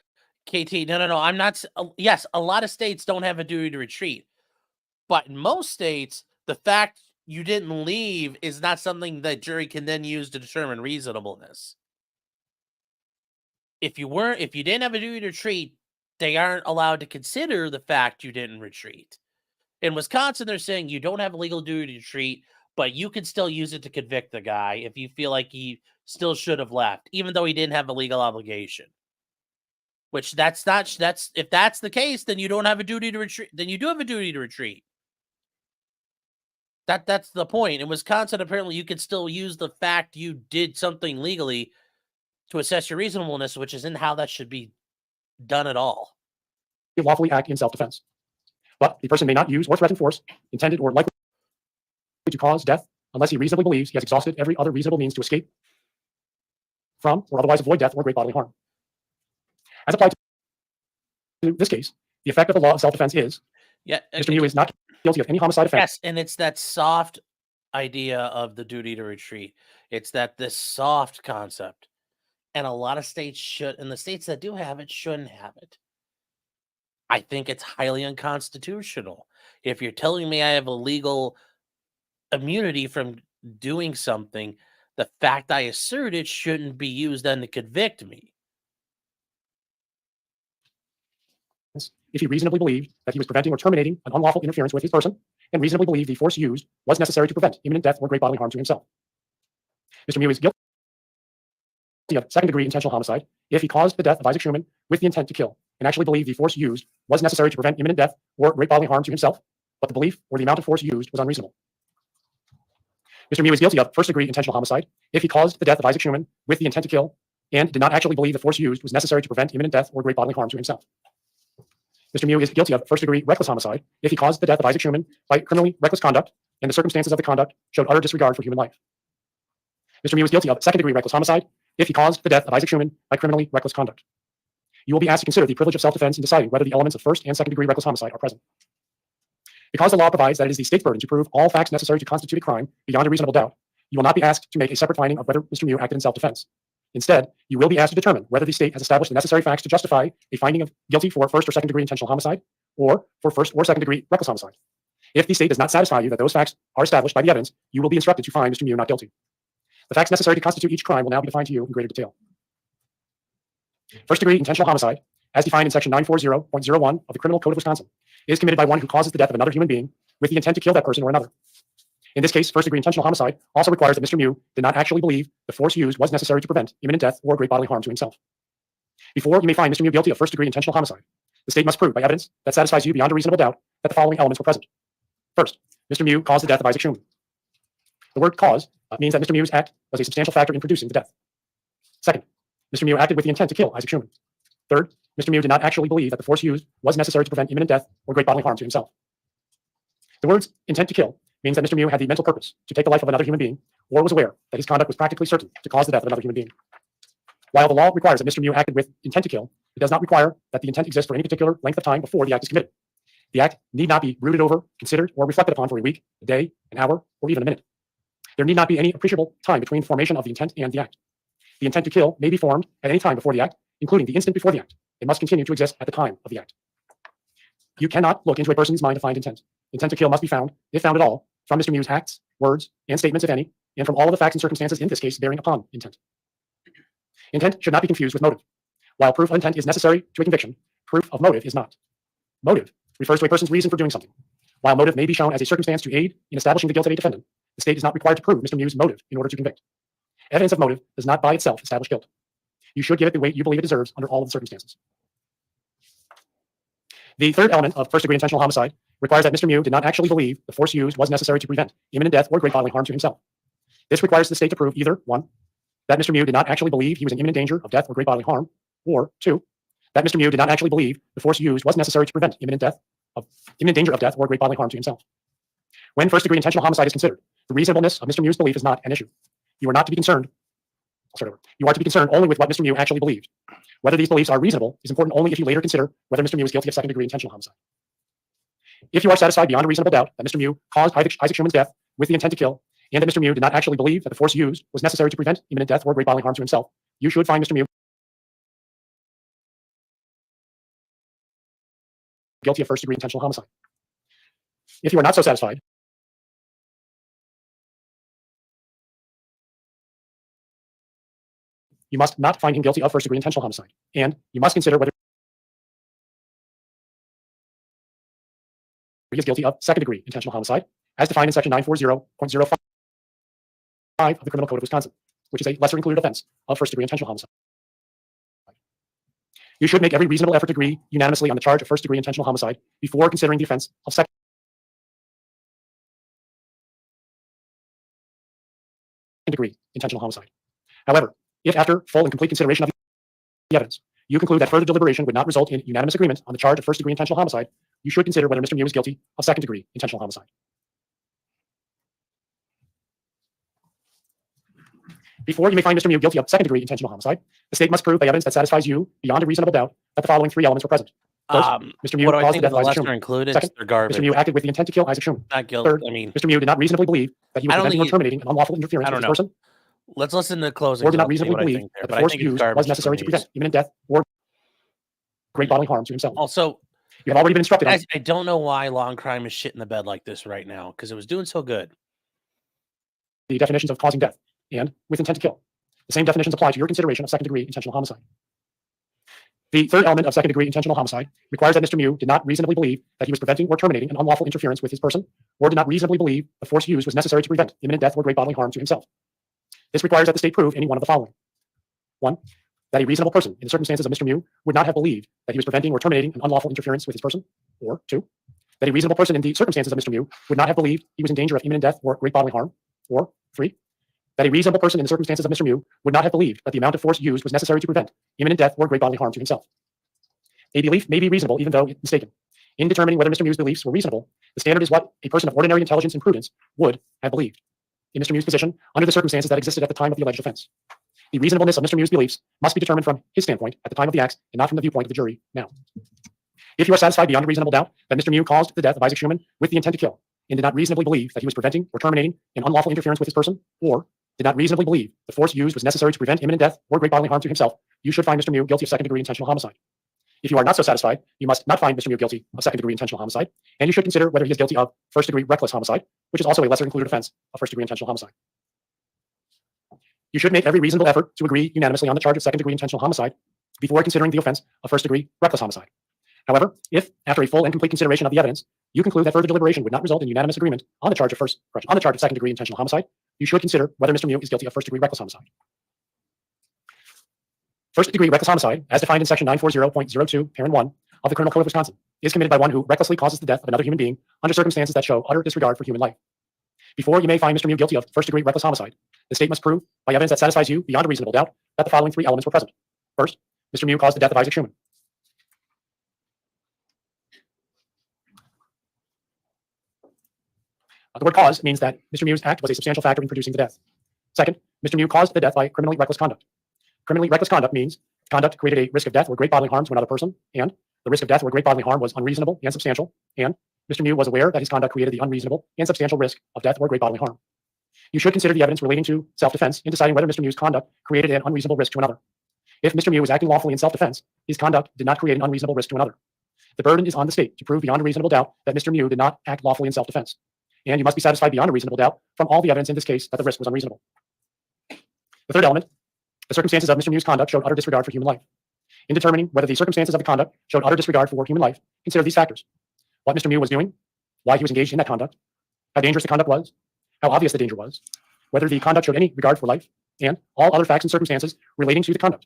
KT, no. I'm not. Yes, a lot of states don't have a duty to retreat. But in most states, the fact you didn't leave is not something that jury can then use to determine reasonableness. If you didn't have a duty to retreat, they aren't allowed to consider the fact you didn't retreat. In Wisconsin, they're saying you don't have a legal duty to retreat, but you can still use it to convict the guy if you feel like he still should have left, even though he didn't have a legal obligation. Which if that's the case, then you don't have a duty to retreat. Then you do have a duty to retreat. That's the point. In Wisconsin, apparently, you can still use the fact you did something legally to assess your reasonableness, which isn't how that should be done at all. lawfully act in self-defense. But the person may not use or threaten force intended or likely to cause death unless he reasonably believes he has exhausted every other reasonable means to escape from or otherwise avoid death or great bodily harm. As applied to this case, the effect of the law of self-defense is Mr. Miu is not guilty of any homicide offense. Yes, and it's that soft idea of the duty to retreat. It's this soft concept. And a lot of states should, and the states that do have it shouldn't have it. I think it's highly unconstitutional. If you're telling me I have a legal immunity from doing something, the fact I assert it shouldn't be used then to convict me. If he reasonably believed that he was preventing or terminating an unlawful interference with his person, and reasonably believed the force used was necessary to prevent imminent death or great bodily harm to himself. Mr. Miu is guilty of second-degree intentional homicide if he caused the death of Issac Schuman with the intent to kill, and actually believed the force used was necessary to prevent imminent death or great bodily harm to himself, but the belief or the amount of force used was unreasonable. Mr. Miu is guilty of first-degree intentional homicide if he caused the death of Issac Schuman with the intent to kill, and did not actually believe the force used was necessary to prevent imminent death or great bodily harm to himself. Mr. Miu is guilty of first-degree reckless homicide if he caused the death of Issac Schuman by criminally reckless conduct, and the circumstances of the conduct showed utter disregard for human life. Mr. Miu is guilty of second-degree reckless homicide if he caused the death of Issac Schuman by criminally reckless conduct. You will be asked to consider the privilege of self-defense in deciding whether the elements of first and second-degree reckless homicide are present. Because the law provides that it is the state's burden to prove all facts necessary to constitute a crime beyond a reasonable doubt, you will not be asked to make a separate finding of whether Mr. Miu acted in self-defense. Instead, you will be asked to determine whether the state has established the necessary facts to justify a finding of guilty for first or second-degree intentional homicide, or for first or second-degree reckless homicide. If the state does not satisfy you that those facts are established by the evidence, you will be instructed to find Mr. Miu not guilty. The facts necessary to constitute each crime will now be defined to you in greater detail. First-degree intentional homicide, as defined in Section 940.01 of the Criminal Code of Wisconsin, is committed by one who causes the death of another human being with the intent to kill that person or another. In this case, first-degree intentional homicide also requires that Mr. Miu did not actually believe the force used was necessary to prevent imminent death or great bodily harm to himself. Before you may find Mr. Miu guilty of first-degree intentional homicide, the state must prove by evidence that satisfies you beyond a reasonable doubt that the following elements were present. First, Mr. Miu caused the death of Issac Schuman. The word cause means that Mr. Miu's act was a substantial factor in producing the death. Second, Mr. Miu acted with the intent to kill Issac Schuman. Third, Mr. Miu did not actually believe that the force used was necessary to prevent imminent death or great bodily harm to himself. The words intent to kill means that Mr. Miu had the mental purpose to take the life of another human being, or was aware that his conduct was practically certain to cause the death of another human being. While the law requires that Mr. Miu acted with intent to kill, it does not require that the intent exists for any particular length of time before the act is committed. The act need not be brooded over, considered, or reflected upon for a week, a day, an hour, or even a minute. There need not be any appreciable time between the formation of the intent and the act. The intent to kill may be formed at any time before the act, including the instant before the act. It must continue to exist at the time of the act. You cannot look into a person's mind to find intent. Intent to kill must be found, if found at all, from Mr. Miu's acts, words, and statements, if any, and from all of the facts and circumstances in this case bearing upon intent. Intent should not be confused with motive. While proof of intent is necessary to a conviction, proof of motive is not. Motive refers to a person's reason for doing something. While motive may be shown as a circumstance to aid in establishing the guilt of a defendant, the state is not required to prove Mr. Miu's motive in order to convict. Evidence of motive does not by itself establish guilt. You should give it the weight you believe it deserves under all of the circumstances. The third element of first-degree intentional homicide requires that Mr. Miu did not actually believe the force used was necessary to prevent imminent death or great bodily harm to himself. This requires the state to prove either, 1, that Mr. Miu did not actually believe he was in imminent danger of death or great bodily harm, or 2, that Mr. Miu did not actually believe the force used was necessary to prevent imminent danger of death or great bodily harm to himself. When first-degree intentional homicide is considered, the reasonableness of Mr. Miu's belief is not an issue. You are not to be concerned. You are to be concerned only with what Mr. Miu actually believed. Whether these beliefs are reasonable is important only if you later consider whether Mr. Miu is guilty of second-degree intentional homicide. If you are satisfied beyond a reasonable doubt that Mr. Miu caused Issac Schuman's death with the intent to kill, and that Mr. Miu did not actually believe that the force used was necessary to prevent imminent death or great bodily harm to himself, you should find Mr. Miu guilty of first-degree intentional homicide. If you are not so satisfied, you must not find him guilty of first-degree intentional homicide, and you must consider whether he is guilty of second-degree intentional homicide, as defined in Section 940.05 of the Criminal Code of Wisconsin, which is a lesser-included offense of first-degree intentional homicide. You should make every reasonable effort to agree unanimously on the charge of first-degree intentional homicide before considering the offense of second-degree intentional homicide. However, if after full and complete consideration of the evidence, you conclude that further deliberation would not result in unanimous agreement on the charge of first-degree intentional homicide, you should consider whether Mr. Miu is guilty of second-degree intentional homicide. Before you may find Mr. Miu guilty of second-degree intentional homicide, the state must prove by evidence that satisfies you beyond a reasonable doubt that the following three elements were present. First, Mr. Miu What do I caused the think death of the of Issac lesser Schuman. included? Second, They're garbage. Mr. Miu acted with the intent to kill Issac Schuman. Not guilty. Third, I mean, Mr. Miu did not reasonably believe that he was I don't preventing or think terminating an unlawful interference I with don't his know. person, let's listen to the closing. or did not I'll see reasonably what I believe think there, that but the I force think it's used garbage was from necessary to these. prevent imminent death or great bodily harm to himself. Also, You have already been instructed on guys, I don't know why long crime is shit in the bed like this right now because it was doing so good. the definitions of causing death and with intent to kill. The same definitions apply to your consideration of second-degree intentional homicide. The third element of second-degree intentional homicide requires that Mr. Miu did not reasonably believe that he was preventing or terminating an unlawful interference with his person, or did not reasonably believe the force used was necessary to prevent imminent death or great bodily harm to himself. This requires that the state prove any one of the following. 1, that a reasonable person in the circumstances of Mr. Miu would not have believed that he was preventing or terminating an unlawful interference with his person, or 2, that a reasonable person in the circumstances of Mr. Miu would not have believed he was in danger of imminent death or great bodily harm, or 3, that a reasonable person in the circumstances of Mr. Miu would not have believed that the amount of force used was necessary to prevent imminent death or great bodily harm to himself. A belief may be reasonable even though mistaken. In determining whether Mr. Miu's beliefs were reasonable, the standard is what a person of ordinary intelligence and prudence would have believed in Mr. Miu's position under the circumstances that existed at the time of the alleged offense. The reasonableness of Mr. Miu's beliefs must be determined from his standpoint at the time of the acts and not from the viewpoint of the jury now. If you are satisfied beyond a reasonable doubt that Mr. Miu caused the death of Issac Schuman with the intent to kill, and did not reasonably believe that he was preventing or terminating an unlawful interference with his person, or did not reasonably believe the force used was necessary to prevent imminent death or great bodily harm to himself, you should find Mr. Miu guilty of second-degree intentional homicide. If you are not so satisfied, you must not find Mr. Miu guilty of second-degree intentional homicide, and you should consider whether he is guilty of first-degree reckless homicide, which is also a lesser-included offense of first-degree intentional homicide. You should make every reasonable effort to agree unanimously on the charge of second-degree intentional homicide before considering the offense of first-degree reckless homicide. However, if, after a full and complete consideration of the evidence, you conclude that further deliberation would not result in unanimous agreement on the charge of second-degree intentional homicide, you should consider whether Mr. Miu is guilty of first-degree reckless homicide. First-degree reckless homicide, as defined in Section 940.02, Parent 1 of the Criminal Code of Wisconsin, is committed by one who recklessly causes the death of another human being under circumstances that show utter disregard for human life. Before you may find Mr. Miu guilty of first-degree reckless homicide, the state must prove, by evidence that satisfies you beyond a reasonable doubt, that the following three elements were present. First, Mr. Miu caused the death of Issac Schuman. The word cause means that Mr. Miu's act was a substantial factor in producing the death. Second, Mr. Miu caused the death by criminally reckless conduct. Criminally reckless conduct means conduct created a risk of death or great bodily harm to another person, and the risk of death or great bodily harm was unreasonable and substantial, and Mr. Miu was aware that his conduct created the unreasonable and substantial risk of death or great bodily harm. You should consider the evidence relating to self-defense in deciding whether Mr. Miu's conduct created an unreasonable risk to another. If Mr. Miu was acting lawfully in self-defense, his conduct did not create an unreasonable risk to another. The burden is on the state to prove beyond a reasonable doubt that Mr. Miu did not act lawfully in self-defense, and you must be satisfied beyond a reasonable doubt from all the evidence in this case that the risk was unreasonable. The third element, the circumstances of Mr. Miu's conduct showed utter disregard for human life. In determining whether the circumstances of the conduct showed utter disregard for human life, consider these factors: what Mr. Miu was doing, why he was engaged in that conduct, how dangerous the conduct was, how obvious the danger was, whether the conduct showed any regard for life, and all other facts and circumstances relating to the conduct.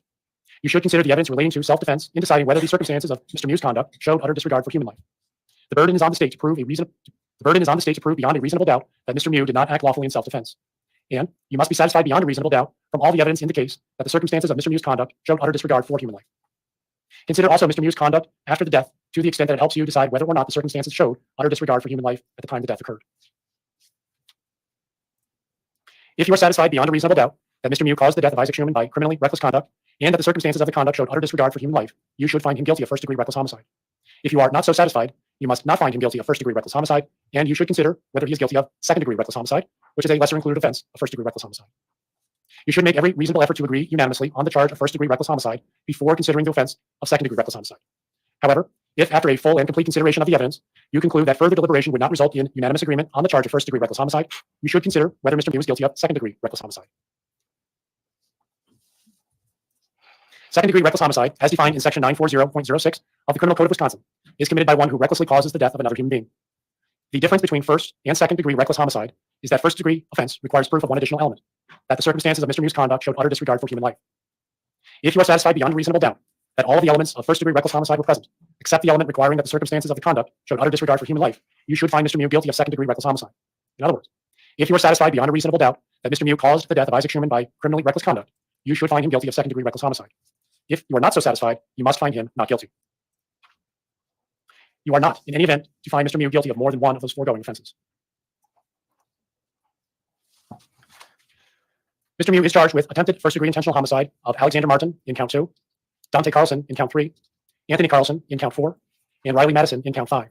You should consider the evidence relating to self-defense in deciding whether the circumstances of Mr. Miu's conduct showed utter disregard for human life. The burden is on the state to prove beyond a reasonable doubt that Mr. Miu did not act lawfully in self-defense. And you must be satisfied beyond a reasonable doubt from all the evidence in the case that the circumstances of Mr. Miu's conduct showed utter disregard for human life. Consider also Mr. Miu's conduct after the death to the extent that it helps you decide whether or not the circumstances showed utter disregard for human life at the time the death occurred. If you are satisfied beyond a reasonable doubt that Mr. Miu caused the death of Issac Schuman by criminally reckless conduct, and that the circumstances of the conduct showed utter disregard for human life, you should find him guilty of first-degree reckless homicide. If you are not so satisfied, you must not find him guilty of first-degree reckless homicide, and you should consider whether he is guilty of second-degree reckless homicide, which is a lesser-included offense of first-degree reckless homicide. You should make every reasonable effort to agree unanimously on the charge of first-degree reckless homicide before considering the offense of second-degree reckless homicide. However, If, after a full and complete consideration of the evidence, you conclude that further deliberation would not result in unanimous agreement on the charge of first-degree reckless homicide, you should consider whether Mr. Miu is guilty of second-degree reckless homicide. Second-degree reckless homicide, as defined in Section 940.06 of the Criminal Code of Wisconsin, is committed by one who recklessly causes the death of another human being. The difference between first and second-degree reckless homicide is that first-degree offense requires proof of one additional element, that the circumstances of Mr. Miu's conduct showed utter disregard for human life. If you are satisfied beyond reasonable doubt that all of the elements of first-degree reckless homicide were present, except the element requiring that the circumstances of the conduct showed utter disregard for human life, you should find Mr. Miu guilty of second-degree reckless homicide. In other words, if you are satisfied beyond a reasonable doubt that Mr. Miu caused the death of Issac Schuman by criminally reckless conduct, you should find him guilty of second-degree reckless homicide. If you are not so satisfied, you must find him not guilty. You are not, in any event, to find Mr. Miu guilty of more than one of those foregoing offenses. Mr. Miu is charged with attempted first-degree intentional homicide of Alexander Martin in count 2, Dante Carlson in count 3, Anthony Carlson in count 4, and Riley Madison in count 5.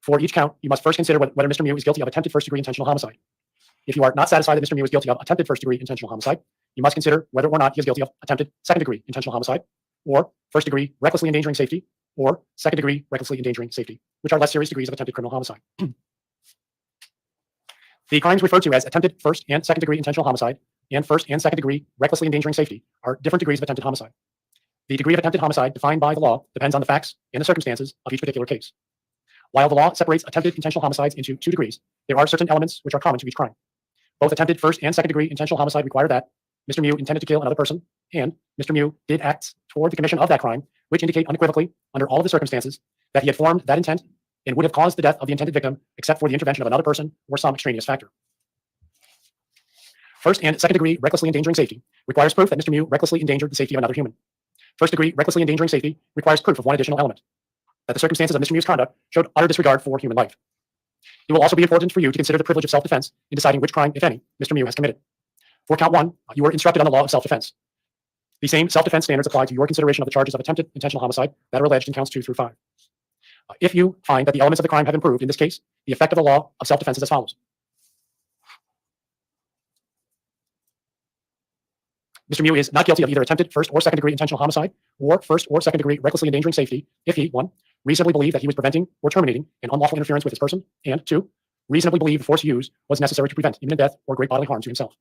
For each count, you must first consider whether Mr. Miu is guilty of attempted first-degree intentional homicide. If you are not satisfied that Mr. Miu is guilty of attempted first-degree intentional homicide, you must consider whether or not he is guilty of attempted second-degree intentional homicide, or first-degree recklessly endangering safety, or second-degree recklessly endangering safety, which are less serious degrees of attempted criminal homicide. The crimes referred to as attempted first and second-degree intentional homicide and first and second-degree recklessly endangering safety are different degrees of attempted homicide. The degree of attempted homicide defined by the law depends on the facts and the circumstances of each particular case. While the law separates attempted intentional homicides into 2 degrees, there are certain elements which are common to each crime. Both attempted first and second-degree intentional homicide require that Mr. Miu intended to kill another person, and Mr. Miu did acts toward the commission of that crime, which indicate unequivocally, under all of the circumstances, that he had formed that intent and would have caused the death of the intended victim, except for the intervention of another person or some extraneous factor. First and second-degree recklessly endangering safety requires proof that Mr. Miu recklessly endangered the safety of another human. First-degree recklessly endangering safety requires proof of one additional element, that the circumstances of Mr. Miu's conduct showed utter disregard for human life. It will also be important for you to consider the privilege of self-defense in deciding which crime, if any, Mr. Miu has committed. For count 1, you were instructed on the law of self-defense. The same self-defense standards apply to your consideration of the charges of attempted intentional homicide that are alleged in counts 2 through 5. If you find that the elements of the crime have improved in this case, the effect of the law of self-defense is as follows. Mr. Miu is not guilty of either attempted first or second-degree intentional homicide or first or second-degree recklessly endangering safety if he, 1, reasonably believed that he was preventing or terminating an unlawful interference with his person, and 2, reasonably believed the force used was necessary to prevent imminent death or great bodily harm to himself.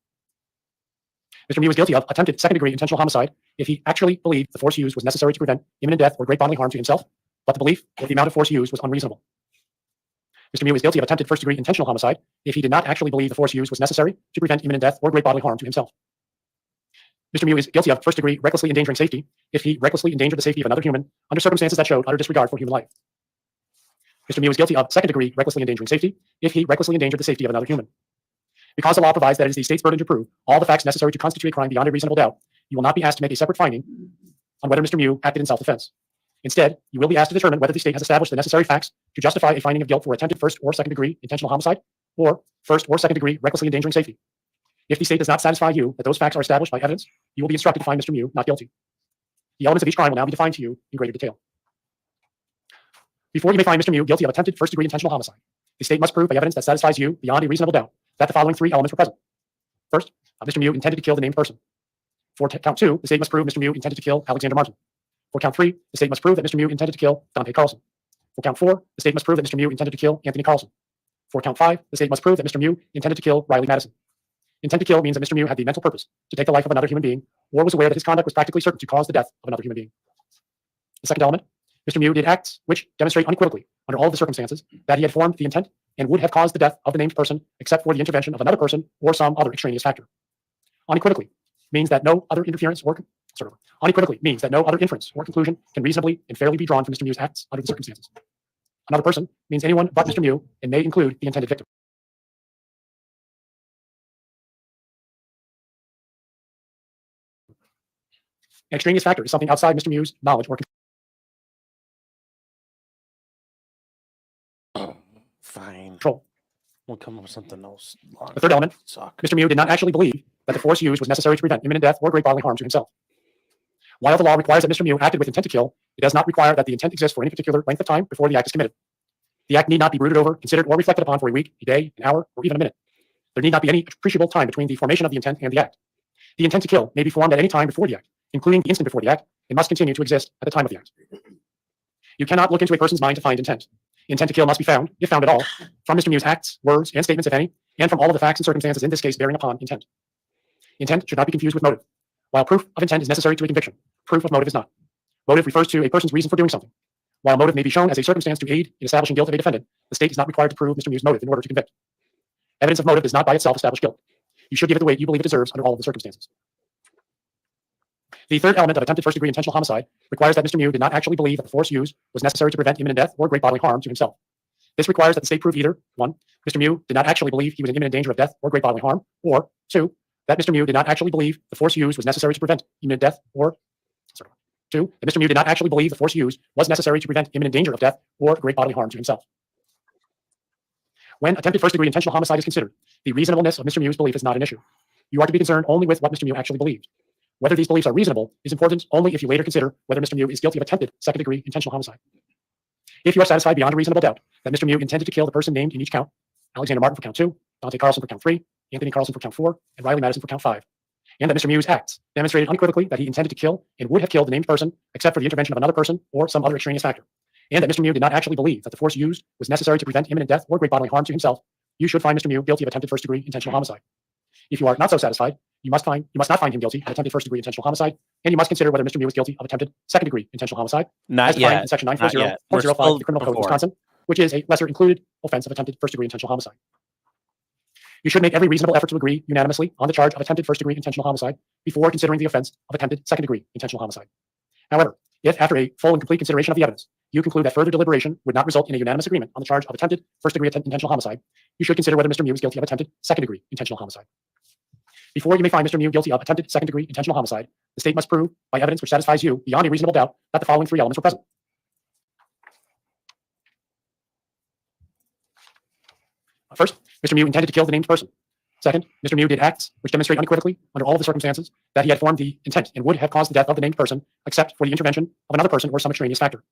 Mr. Miu is guilty of attempted second-degree intentional homicide if he actually believed the force used was necessary to prevent imminent death or great bodily harm to himself, but the belief that the amount of force used was unreasonable. Mr. Miu is guilty of attempted first-degree intentional homicide if he did not actually believe the force used was necessary to prevent imminent death or great bodily harm to himself. Mr. Miu is guilty of first-degree recklessly endangering safety if he recklessly endangered the safety of another human under circumstances that showed utter disregard for human life. Mr. Miu is guilty of second-degree recklessly endangering safety if he recklessly endangered the safety of another human. Because the law provides that it is the state's burden to prove all the facts necessary to constitute a crime beyond a reasonable doubt, you will not be asked to make a separate finding on whether Mr. Miu acted in self-defense. Instead, you will be asked to determine whether the state has established the necessary facts to justify a finding of guilt for attempted first or second-degree intentional homicide or first or second-degree recklessly endangering safety. If the state does not satisfy you that those facts are established by evidence, you will be instructed to find Mr. Miu not guilty. The elements of each crime will now be defined to you in greater detail. Before you may find Mr. Miu guilty of attempted first-degree intentional homicide, the state must prove by evidence that satisfies you beyond a reasonable doubt that the following 3 elements were present. First, Mr. Miu intended to kill the named person. For count 2, the state must prove Mr. Miu intended to kill Alexander Martin. For count 3, the state must prove that Mr. Miu intended to kill Dante Carlson. For count 4, the state must prove that Mr. Miu intended to kill Anthony Carlson. For count 5, the state must prove that Mr. Miu intended to kill Riley Madison. Intent to kill means that Mr. Miu had the mental purpose to take the life of another human being or was aware that his conduct was practically certain to cause the death of another human being. The second element, Mr. Miu did acts which demonstrate unequivocally, under all of the circumstances, that he had formed the intent and would have caused the death of the named person except for the intervention of another person or some other extraneous factor. Unequivocally means that no other inference or conclusion can reasonably and fairly be drawn from Mr. Miu's acts under the circumstances. Another person means anyone but Mr. Miu and may include the intended victim. An extraneous factor is something outside Mr. Miu's knowledge or control. We'll come up with something else. The third element, Suck. Mr. Miu did not actually believe that the force used was necessary to prevent imminent death or great bodily harm to himself. While the law requires that Mr. Miu acted with intent to kill, it does not require that the intent exists for any particular length of time before the act is committed. The act need not be brooded over, considered, or reflected upon for a week, a day, an hour, or even a minute. There need not be any appreciable time between the formation of the intent and the act. The intent to kill may be formed at any time before the act, including the instant before the act, and must continue to exist at the time of the act. You cannot look into a person's mind to find intent. Intent to kill must be found, if found at all, from Mr. Miu's acts, words, and statements, if any, and from all of the facts and circumstances in this case bearing upon intent. Intent should not be confused with motive. While proof of intent is necessary to a conviction, proof of motive is not. Motive refers to a person's reason for doing something. While motive may be shown as a circumstance to aid in establishing guilt of a defendant, the state is not required to prove Mr. Miu's motive in order to convict. Evidence of motive does not by itself establish guilt. You should give it the weight you believe it deserves under all of the circumstances. The third element of attempted first-degree intentional homicide requires that Mr. Miu did not actually believe that the force used was necessary to prevent imminent death or great bodily harm to himself. This requires that the state prove either, 1, Mr. Miu did not actually believe he was in imminent danger of death or great bodily harm, or 2, that Mr. Miu did not actually believe the force used was necessary to prevent imminent death or 2, that Mr. Miu did not actually believe the force used was necessary to prevent imminent danger of death or great bodily harm to himself. When attempted first-degree intentional homicide is considered, the reasonableness of Mr. Miu's belief is not an issue. You are to be concerned only with what Mr. Miu actually believed. Whether these beliefs are reasonable is important only if you later consider whether Mr. Miu is guilty of attempted second-degree intentional homicide. If you are satisfied beyond a reasonable doubt that Mr. Miu intended to kill the person named in each count, Alexander Martin for count 2, Dante Carlson for count 3, Anthony Carlson for count 4, and Riley Madison for count 5, and that Mr. Miu's acts demonstrated unequivocally that he intended to kill and would have killed the named person except for the intervention of another person or some other extraneous factor, and that Mr. Miu did not actually believe that the force used was necessary to prevent imminent death or great bodily harm to himself, you should find Mr. Miu guilty of attempted first-degree intentional homicide. If you are not so satisfied, you must not find him guilty of attempted first-degree intentional homicide, and you must consider whether Mr. Miu was guilty of attempted second-degree intentional homicide, Not as defined yet. in Section Not yet. We're 940.05 still of the Criminal Code of before. Wisconsin, which is a lesser-included offense of attempted first-degree intentional homicide. You should make every reasonable effort to agree unanimously on the charge of attempted first-degree intentional homicide before considering the offense of attempted second-degree intentional homicide. However, if after a full and complete consideration of the evidence, you conclude that further deliberation would not result in a unanimous agreement on the charge of attempted first-degree intentional homicide, you should consider whether Mr. Miu is guilty of attempted second-degree intentional homicide. Before you may find Mr. Miu guilty of attempted second-degree intentional homicide, the state must prove, by evidence which satisfies you beyond a reasonable doubt, that the following three elements were present. First, Mr. Miu intended to kill the named person. Second, Mr. Miu did acts which demonstrate unequivocally, under all of the circumstances, that he had formed the intent and would have caused the death of the named person, except for the intervention of another person or some extraneous factor.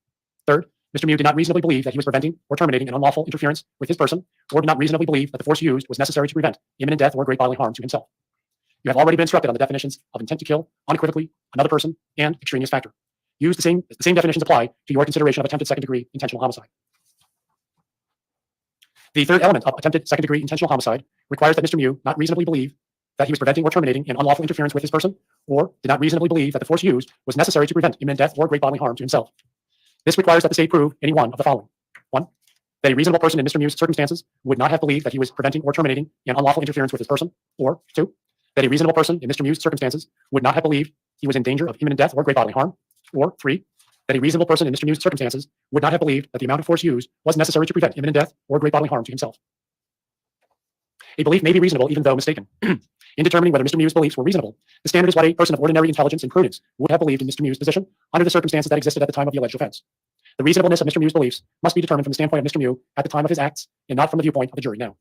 Third, Mr. Miu did not reasonably believe that he was preventing or terminating an unlawful interference with his person, or did not reasonably believe that the force used was necessary to prevent imminent death or great bodily harm to himself. You have already been instructed on the definitions of intent to kill, unequivocally, another person, and extraneous factor. Use the same definitions apply to your consideration of attempted second-degree intentional homicide. The third element of attempted second-degree intentional homicide requires that Mr. Miu not reasonably believe that he was preventing or terminating an unlawful interference with his person, or did not reasonably believe that the force used was necessary to prevent imminent death or great bodily harm to himself. This requires that the state prove any one of the following. 1, that a reasonable person in Mr. Miu's circumstances would not have believed that he was preventing or terminating an unlawful interference with his person, or 2, that a reasonable person in Mr. Miu's circumstances would not have believed he was in danger of imminent death or great bodily harm, or 3, that a reasonable person in Mr. Miu's circumstances would not have believed that the amount of force used was necessary to prevent imminent death or great bodily harm to himself. A belief may be reasonable even though mistaken. In determining whether Mr. Miu's beliefs were reasonable, the standard is what a person of ordinary intelligence and prudence would have believed in Mr. Miu's position under the circumstances that existed at the time of the alleged offense. The reasonableness of Mr. Miu's beliefs must be determined from the standpoint of Mr. Miu at the time of his acts and not from the viewpoint of the jury now.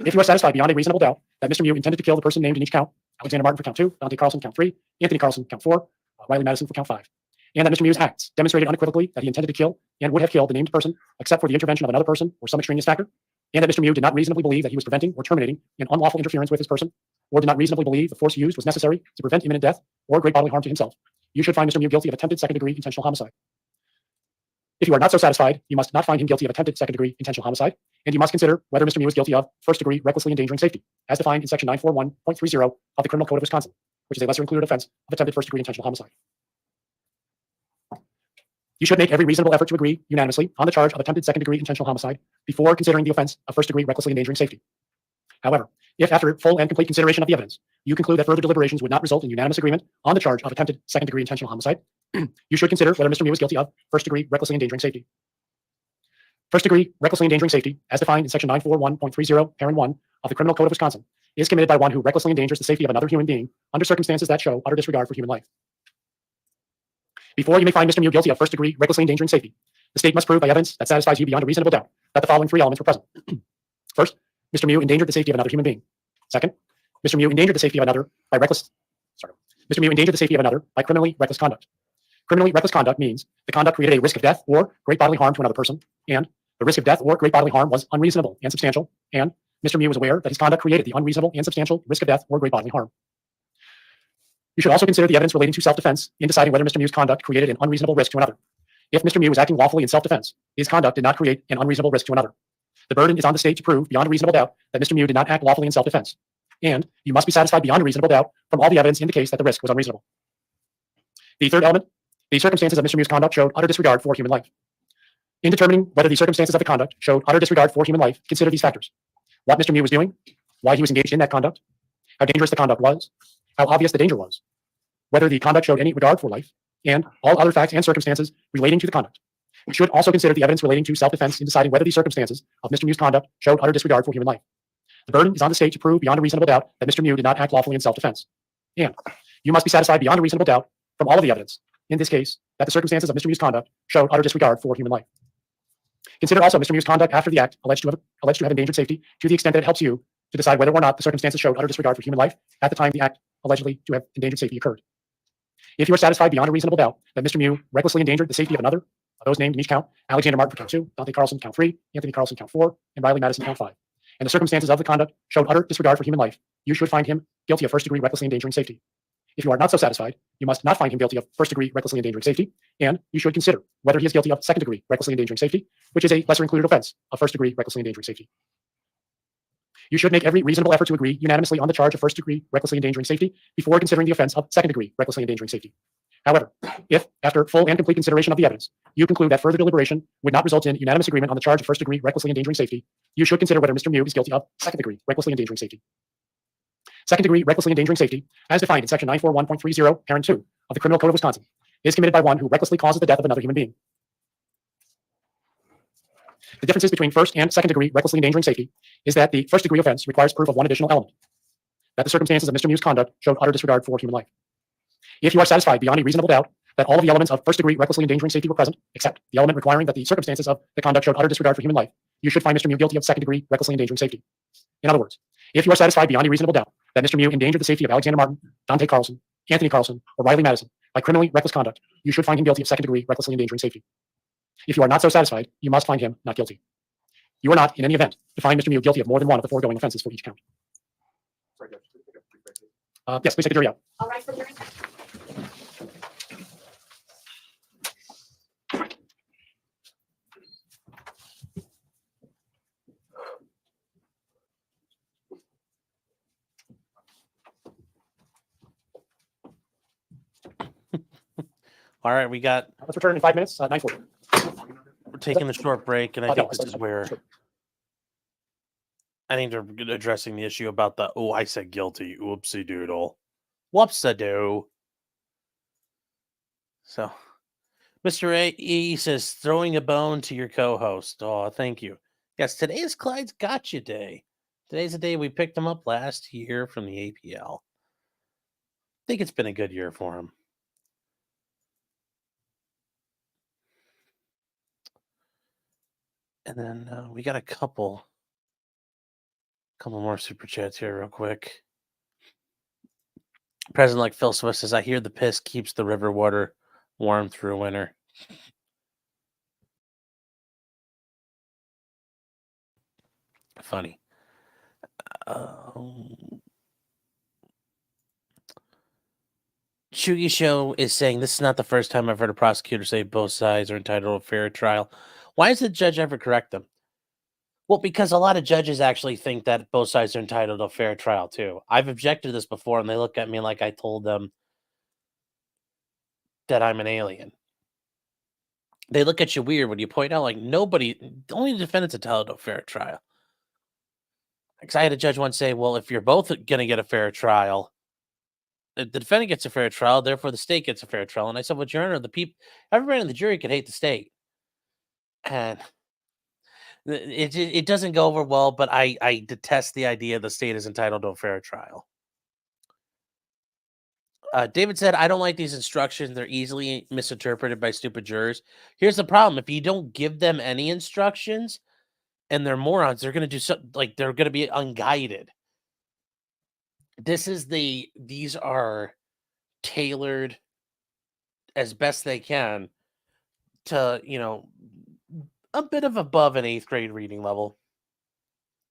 If you are satisfied beyond a reasonable doubt that Mr. Miu intended to kill the person named in each count, Alexander Martin for count 2, Dante Carlson count 3, Anthony Carlson count 4, Riley Madison for count 5, and that Mr. Miu's acts demonstrated unequivocally that he intended to kill and would have killed the named person except for the intervention of another person or some extraneous factor, and that Mr. Miu did not reasonably believe that he was preventing or terminating an unlawful interference with his person, or did not reasonably believe the force used was necessary to prevent imminent death or great bodily harm to himself, you should find Mr. Miu guilty of attempted second-degree intentional homicide. If you are not so satisfied, you must not find him guilty of attempted second-degree intentional homicide, and you must consider whether Mr. Miu is guilty of first-degree recklessly endangering safety, as defined in Section 941.30 of the Criminal Code of Wisconsin, which is a lesser-included offense of attempted first-degree intentional homicide. You should make every reasonable effort to agree unanimously on the charge of attempted second-degree intentional homicide before considering the offense of first-degree recklessly endangering safety. However, if after full and complete consideration of the evidence, you conclude that further deliberations would not result in unanimous agreement on the charge of attempted second-degree intentional homicide, you should consider whether Mr. Miu is guilty of first-degree recklessly endangering safety. First-degree recklessly endangering safety, as defined in Section 941.30, Parent 1 of the Criminal Code of Wisconsin, is committed by one who recklessly endangers the safety of another human being under circumstances that show utter disregard for human life. Before you may find Mr. Miu guilty of first-degree recklessly endangering safety, the state must prove by evidence that satisfies you beyond a reasonable doubt that the following three elements were present. First, Mr. Miu endangered the safety of another human being. Second, Mr. Miu endangered the safety of another by criminally reckless conduct. Criminally reckless conduct means the conduct created a risk of death or great bodily harm to another person, and the risk of death or great bodily harm was unreasonable and substantial, and Mr. Miu was aware that his conduct created the unreasonable and substantial risk of death or great bodily harm. You should also consider the evidence relating to self-defense in deciding whether Mr. Miu's conduct created an unreasonable risk to another. If Mr. Miu was acting lawfully in self-defense, his conduct did not create an unreasonable risk to another. The burden is on the state to prove beyond a reasonable doubt that Mr. Miu did not act lawfully in self-defense, and you must be satisfied beyond a reasonable doubt from all the evidence in the case that the risk was unreasonable. The third element, the circumstances of Mr. Miu's conduct showed utter disregard for human life. In determining whether the circumstances of the conduct showed utter disregard for human life, consider these factors: what Mr. Miu was doing, why he was engaged in that conduct, how dangerous the conduct was, how obvious the danger was, whether the conduct showed any regard for life, and all other facts and circumstances relating to the conduct. We should also consider the evidence relating to self-defense in deciding whether the circumstances of Mr. Miu's conduct showed utter disregard for human life. The burden is on the state to prove beyond a reasonable doubt that Mr. Miu did not act lawfully in self-defense. And you must be satisfied beyond a reasonable doubt from all of the evidence, in this case, that the circumstances of Mr. Miu's conduct showed utter disregard for human life. Consider also Mr. Miu's conduct after the act alleged to have endangered safety to the extent that it helps you to decide whether or not the circumstances showed utter disregard for human life at the time the act allegedly to have endangered safety occurred. If you are satisfied beyond a reasonable doubt that Mr. Miu recklessly endangered the safety of another, those named in each count, Alexander Martin for count 2, Dante Carlson count 3, Anthony Carlson count 4, and Riley Madison count 5, and the circumstances of the conduct showed utter disregard for human life, you should find him guilty of first-degree recklessly endangering safety. If you are not so satisfied, you must not find him guilty of first-degree recklessly endangering safety, and you should consider whether he is guilty of second-degree recklessly endangering safety, which is a lesser-included offense of first-degree recklessly endangering safety. You should make every reasonable effort to agree unanimously on the charge of first-degree recklessly endangering safety before considering the offense of second-degree recklessly endangering safety. However, if, after full and complete consideration of the evidence, you conclude that further deliberation would not result in unanimous agreement on the charge of first-degree recklessly endangering safety, you should consider whether Mr. Miu is guilty of second-degree recklessly endangering safety. Second-degree recklessly endangering safety, as defined in Section 941.30, Parent 2 of the Criminal Code of Wisconsin, is committed by one who recklessly causes the death of another human being. The differences between first and second-degree recklessly endangering safety is that the first-degree offense requires proof of one additional element, that the circumstances of Mr. Miu's conduct showed utter disregard for human life. If you are satisfied beyond a reasonable doubt that all of the elements of first-degree recklessly endangering safety were present, except the element requiring that the circumstances of the conduct showed utter disregard for human life, you should find Mr. Miu guilty of second-degree recklessly endangering safety. In other words, if you are satisfied beyond a reasonable doubt that Mr. Miu endangered the safety of Alexander Martin, Dante Carlson, Anthony Carlson, or Riley Madison by criminally reckless conduct, you should find him guilty of second-degree recklessly endangering safety. If you are not so satisfied, you must find him not guilty. You are not, in any event, to find Mr. Miu guilty of more than one of the foregoing offenses for each count. Yes, please take a jury out. All right, for jury. All right, we got. Let's return in 5 minutes, 9:40. We're taking a short break, and I think this is where I think they're addressing the issue about the I said guilty, oopsie doodle, whoops-a-doo. So, Mr. A says throwing a bone to your co-host. Oh, thank you. Yes, today is Clyde's Gotcha Day. Today's the day we picked him up last year from the APL. I think it's been a good year for him. And then we got a couple more super chats here real quick. President-elect Phil Swift says, I hear the piss keeps the river water warm through winter. Funny. Shugi Show is saying, this is not the first time I've heard a prosecutor say both sides are entitled to a fair trial. Why does the judge ever correct them? Well, because a lot of judges actually think that both sides are entitled to a fair trial, too. I've objected to this before, and they look at me like I told them that I'm an alien. They look at you weird when you point out, like, only the defendant's entitled to a fair trial. Because I had a judge once say, well, if you're both going to get a fair trial, the defendant gets a fair trial, therefore the state gets a fair trial. And I said, well, Your Honor, everybody in the jury could hate the state. And it doesn't go over well, but I detest the idea the state is entitled to a fair trial. David said, I don't like these instructions. They're easily misinterpreted by stupid jurors. Here's the problem. If you don't give them any instructions and they're morons, they're going to do something like they're going to be unguided. These are tailored as best they can to, a bit of above an 8th grade reading level.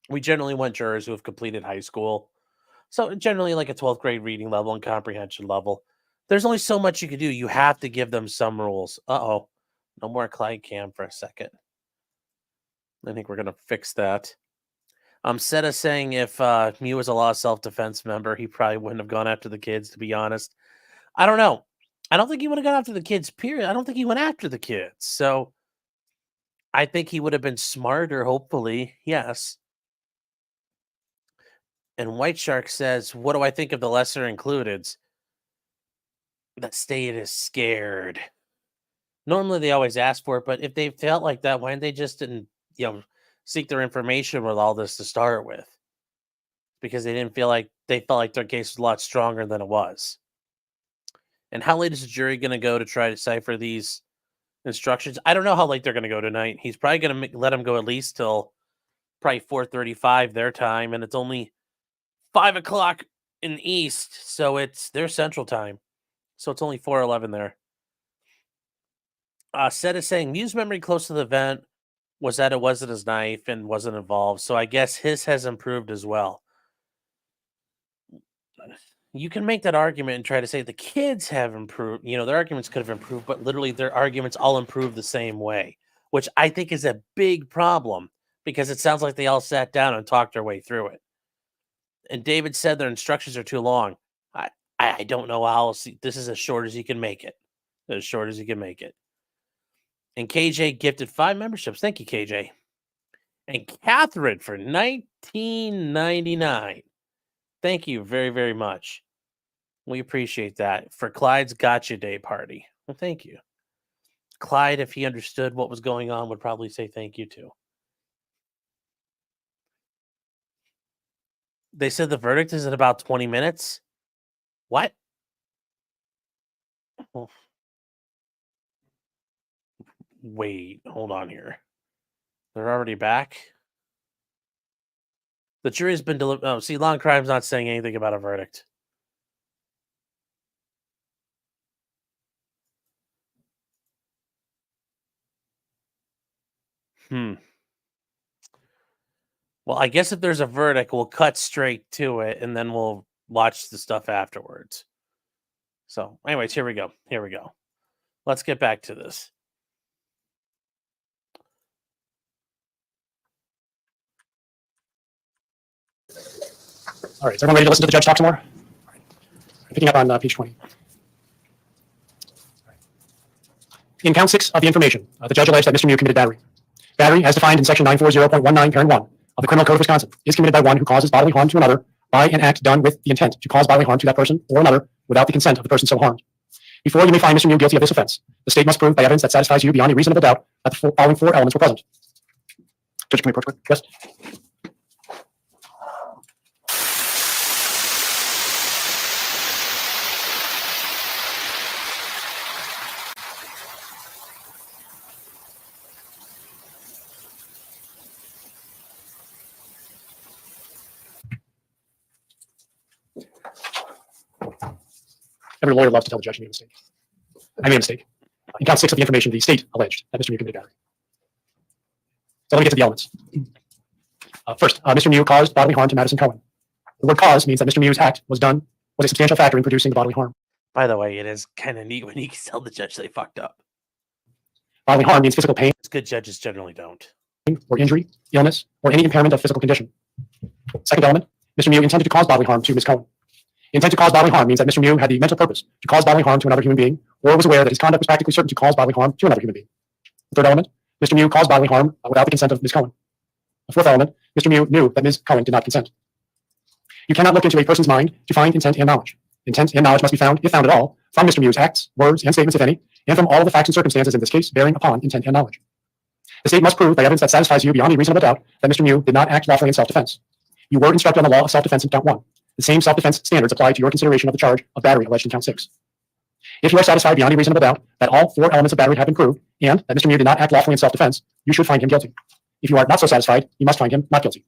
We generally want jurors who have completed high school. So generally like a 12th grade reading level and comprehension level. There's only so much you can do. You have to give them some rules. Uh-oh. No more Clyde Cam for a second. I think we're going to fix that. Seta saying if Miu was a law self-defense member, he probably wouldn't have gone after the kids, to be honest. I don't know. I don't think he would have gone after the kids, period. I don't think he went after the kids. So I think he would have been smarter, hopefully. Yes. And White Shark says, what do I think of the lesser includeds? That state is scared. Normally they always ask for it, but if they felt like that, why they just didn't, seek their information with all this to start with? Because they felt like their case was a lot stronger than it was. And how late is the jury going to go to try to decipher these instructions? I don't know how late they're going to go tonight. He's probably going to let them go at least till probably 4:35 their time, and it's only 5 o'clock in the East, so it's their Central Time. So it's only 4:11 there. Seth is saying Miu's memory close to the event was that it wasn't his knife and wasn't involved. So I guess his has improved as well. You can make that argument and try to say the kids have improved. Their arguments could have improved, but literally their arguments all improve the same way, which I think is a big problem because it sounds like they all sat down and talked their way through it. And David said their instructions are too long. I don't know how else. This is as short as you can make it. As short as you can make it. And KJ gifted 5 memberships. Thank you, KJ. And Catherine for $19.99. Thank you very, very much. We appreciate that. For Clyde's Gotcha Day party. Well, thank you. Clyde, if he understood what was going on, would probably say thank you too. They said the verdict is in about 20 minutes. What? Oh. Wait, hold on here. They're already back? The jury's been delivered. Oh, see, Long Crime's not saying anything about a verdict. Well, I guess if there's a verdict, we'll cut straight to it, and then we'll watch the stuff afterwards. So, anyways, here we go. Let's get back to this. All right, is everyone ready to listen to the judge talk some more? Picking up on page 20. In count 6 of the information, the judge alleged that Mr. Miu committed battery. Battery, as defined in section 940.19, parent 1 of the Criminal Code of Wisconsin, is committed by one who causes bodily harm to another by an act done with the intent to cause bodily harm to that person or another without the consent of the person so harmed. Before you may find Mr. Miu guilty of this offense, the state must prove by evidence that satisfies you beyond a reasonable doubt that the following 4 elements were present. Judge, can we approach quick? Yes. Every lawyer loves to tell the judge he made a mistake. I made a mistake. In count 6 of the information, the state alleged that Mr. Miu committed battery. So let me get to the elements. First, Mr. Miu caused bodily harm to Madison Cohen. The word cause means that Mr. Miu's act was a substantial factor in producing the bodily harm. By the way, it is kind of neat when you can tell the judge they fucked up. Bodily harm means physical pain. Good judges generally don't. Or injury, illness, or any impairment of physical condition. Second element, Mr. Miu intended to cause bodily harm to Ms. Cohen. Intent to cause bodily harm means that Mr. Miu had the mental purpose to cause bodily harm to another human being, or was aware that his conduct was practically certain to cause bodily harm to another human being. The third element, Mr. Miu caused bodily harm without the consent of Ms. Cohen. The fourth element, Mr. Miu knew that Ms. Cohen did not consent. You cannot look into a person's mind to find intent and knowledge. Intent and knowledge must be found, if found at all, from Mr. Miu's acts, words, and statements, if any, and from all of the facts and circumstances in this case bearing upon intent and knowledge. The state must prove by evidence that satisfies you beyond a reasonable doubt that Mr. Miu did not act lawfully in self-defense. You were instructed on the law of self-defense in count 1. The same self-defense standards apply to your consideration of the charge of battery alleged in count 6. If you are satisfied beyond a reasonable doubt that all 4 elements of battery have been proved and that Mr. Miu did not act lawfully in self-defense, you should find him guilty. If you are not so satisfied, you must find him not guilty.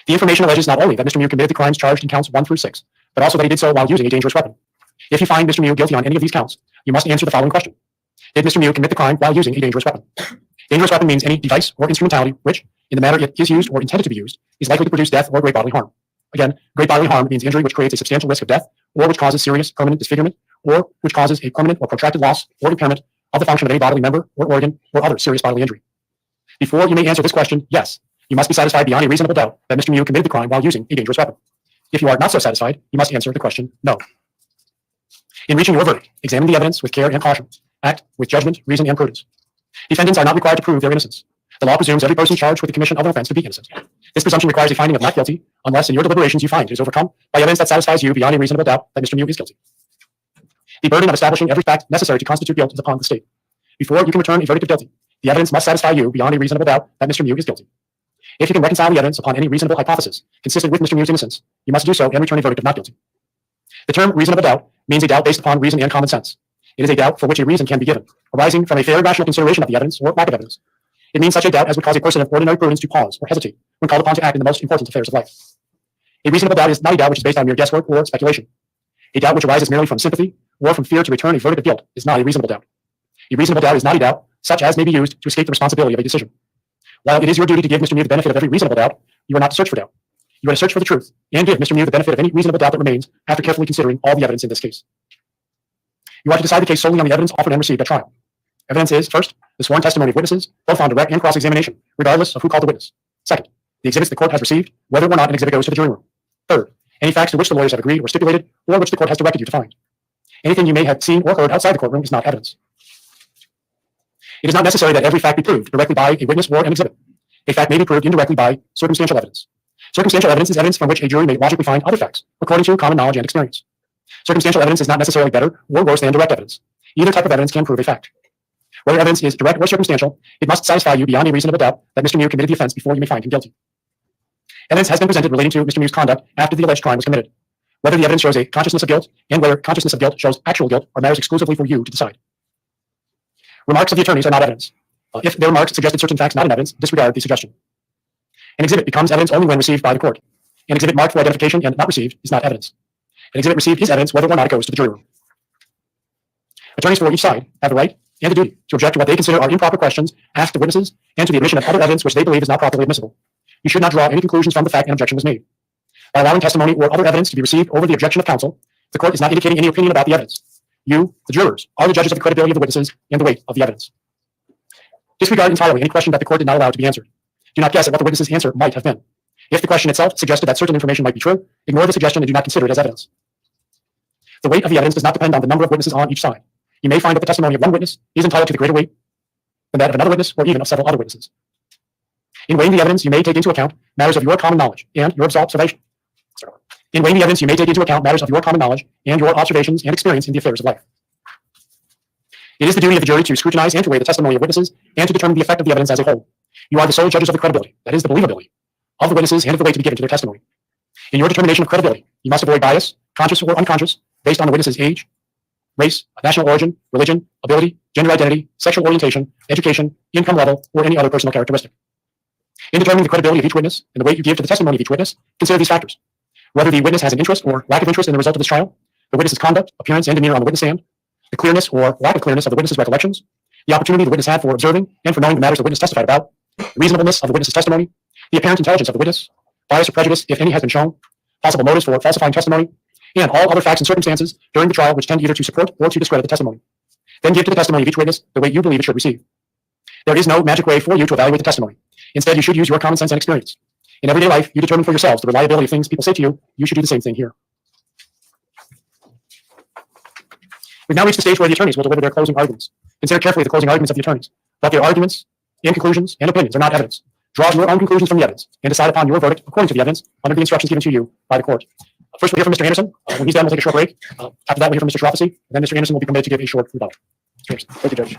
The information alleges not only that Mr. Miu committed the crimes charged in counts 1 through 6, but also that he did so while using a dangerous weapon. If you find Mr. Miu guilty on any of these counts, you must answer the following question. Did Mr. Miu commit the crime while using a dangerous weapon? Dangerous weapon means any device or instrumentality which, in the manner it is used or intended to be used is likely to produce death or great bodily harm. Again, great bodily harm means injury which creates a substantial risk of death or which causes serious permanent disfigurement or which causes a permanent or protracted loss or impairment of the function of any bodily member or organ or other serious bodily injury. Before you may answer this question, yes, you must be satisfied beyond a reasonable doubt that Mr. Miu committed the crime while using a dangerous weapon. If you are not so satisfied, you must answer the question no. In reaching your verdict, examine the evidence with care and caution. Act with judgment, reason, and prudence. Defendants are not required to prove their innocence. The law presumes every person charged with the commission of an offense to be innocent. This presumption requires a finding of not guilty unless in your deliberations you find it is overcome by evidence that satisfies you beyond a reasonable doubt that Mr. Miu is guilty. The burden of establishing every fact necessary to constitute guilt is upon the state. Before you can return a verdict of guilty, the evidence must satisfy you beyond a reasonable doubt that Mr. Miu is guilty. If you can reconcile the evidence upon any reasonable hypothesis consistent with Mr. Miu's innocence, you must do so and return a verdict of not guilty. The term reasonable doubt means a doubt based upon reason and common sense. It is a doubt for which a reason can be given, arising from a fair rational consideration of the evidence or lack of evidence. It means such a doubt as would cause a person of ordinary prudence to pause or hesitate when called upon to act in the most important affairs of life. A reasonable doubt is not a doubt which is based on mere guesswork or speculation. A doubt which arises merely from sympathy or from fear to return a verdict of guilt is not a reasonable doubt. A reasonable doubt is not a doubt such as may be used to escape the responsibility of a decision. While it is your duty to give Mr. Miu the benefit of every reasonable doubt, you are not to search for doubt. You are to search for the truth and give Mr. Miu the benefit of any reasonable doubt that remains after carefully considering all the evidence in this case. You are to decide the case solely on the evidence offered and received at trial. Evidence is, first, the sworn testimony of witnesses, both on direct and cross-examination, regardless of who called the witness. Second, the exhibits the court has received, whether or not an exhibit goes to the jury room. Third, any facts to which the lawyers have agreed or stipulated, or which the court has directed you to find. Anything you may have seen or heard outside the courtroom is not evidence. It is not necessary that every fact be proved directly by a witness or an exhibit. A fact may be proved indirectly by circumstantial evidence. Circumstantial evidence is evidence from which a jury may logically find other facts, according to common knowledge and experience. Circumstantial evidence is not necessarily better or worse than direct evidence. Either type of evidence can prove a fact. Whether evidence is direct or circumstantial, it must satisfy you beyond a reasonable doubt that Mr. Miu committed the offense before you may find him guilty. Evidence has been presented relating to Mr. Miu's conduct after the alleged crime was committed. Whether the evidence shows a consciousness of guilt and whether consciousness of guilt shows actual guilt are matters exclusively for you to decide. Remarks of the attorneys are not evidence. If their remarks suggested certain facts not in evidence, disregard the suggestion. An exhibit becomes evidence only when received by the court. An exhibit marked for identification and not received is not evidence. An exhibit received is evidence whether or not it goes to the jury room. Attorneys for each side have the right and the duty to object to what they consider are improper questions asked of witnesses and to the admission of other evidence which they believe is not properly admissible. You should not draw any conclusions from the fact an objection was made. By allowing testimony or other evidence to be received over the objection of counsel, the court is not indicating any opinion about the evidence. You, the jurors, are the judges of the credibility of the witnesses and the weight of the evidence. Disregard entirely any question that the court did not allow to be answered. Do not guess at what the witness's answer might have been. If the question itself suggested that certain information might be true, ignore the suggestion and do not consider it as evidence. The weight of the evidence does not depend on the number of witnesses on each side. You may find that the testimony of one witness is entitled to the greater weight than that of another witness or even of several other witnesses. In weighing the evidence, you may take into account matters of your common knowledge and your observation. In weighing the evidence, you may take into account matters of your common knowledge and your observations and experience in the affairs of life. It is the duty of the jury to scrutinize and to weigh the testimony of witnesses and to determine the effect of the evidence as a whole. You are the sole judges of the credibility, that is, the believability, of the witnesses and of the weight to be given to their testimony. In your determination of credibility, you must avoid bias, conscious or unconscious, based on the witness's age, race, national origin, religion, ability, gender identity, sexual orientation, education, income level, or any other personal characteristic. In determining the credibility of each witness and the weight you give to the testimony of each witness, consider these factors. Whether the witness has an interest or lack of interest in the result of this trial, the witness's conduct, appearance, and demeanor on the witness stand, the clearness or lack of clearness of the witness's recollections, the opportunity the witness had for observing and for knowing the matters the witness testified about, the reasonableness of the witness's testimony, the apparent intelligence of the witness, bias or prejudice, if any has been shown, possible motives for falsifying testimony, and all other facts and circumstances during the trial which tend either to support or to discredit the testimony. Then give to the testimony of each witness the weight you believe it should receive. There is no magic way for you to evaluate the testimony. Instead, you should use your common sense and experience. In everyday life, you determine for yourselves the reliability of things people say to you. You should do the same thing here. We've now reached the stage where the attorneys will deliver their closing arguments. Consider carefully the closing arguments of the attorneys. But their arguments and conclusions and opinions are not evidence. Draw your own conclusions from the evidence and decide upon your verdict according to the evidence under the instructions given to you by the court. First, we'll hear from Mr. Anderson. When he's done, we'll take a short break. After that, we'll hear from Mr. Trofasi. And then Mr. Anderson will be permitted to give a short rebuttal. Mr. Anderson. Thank you, Judge.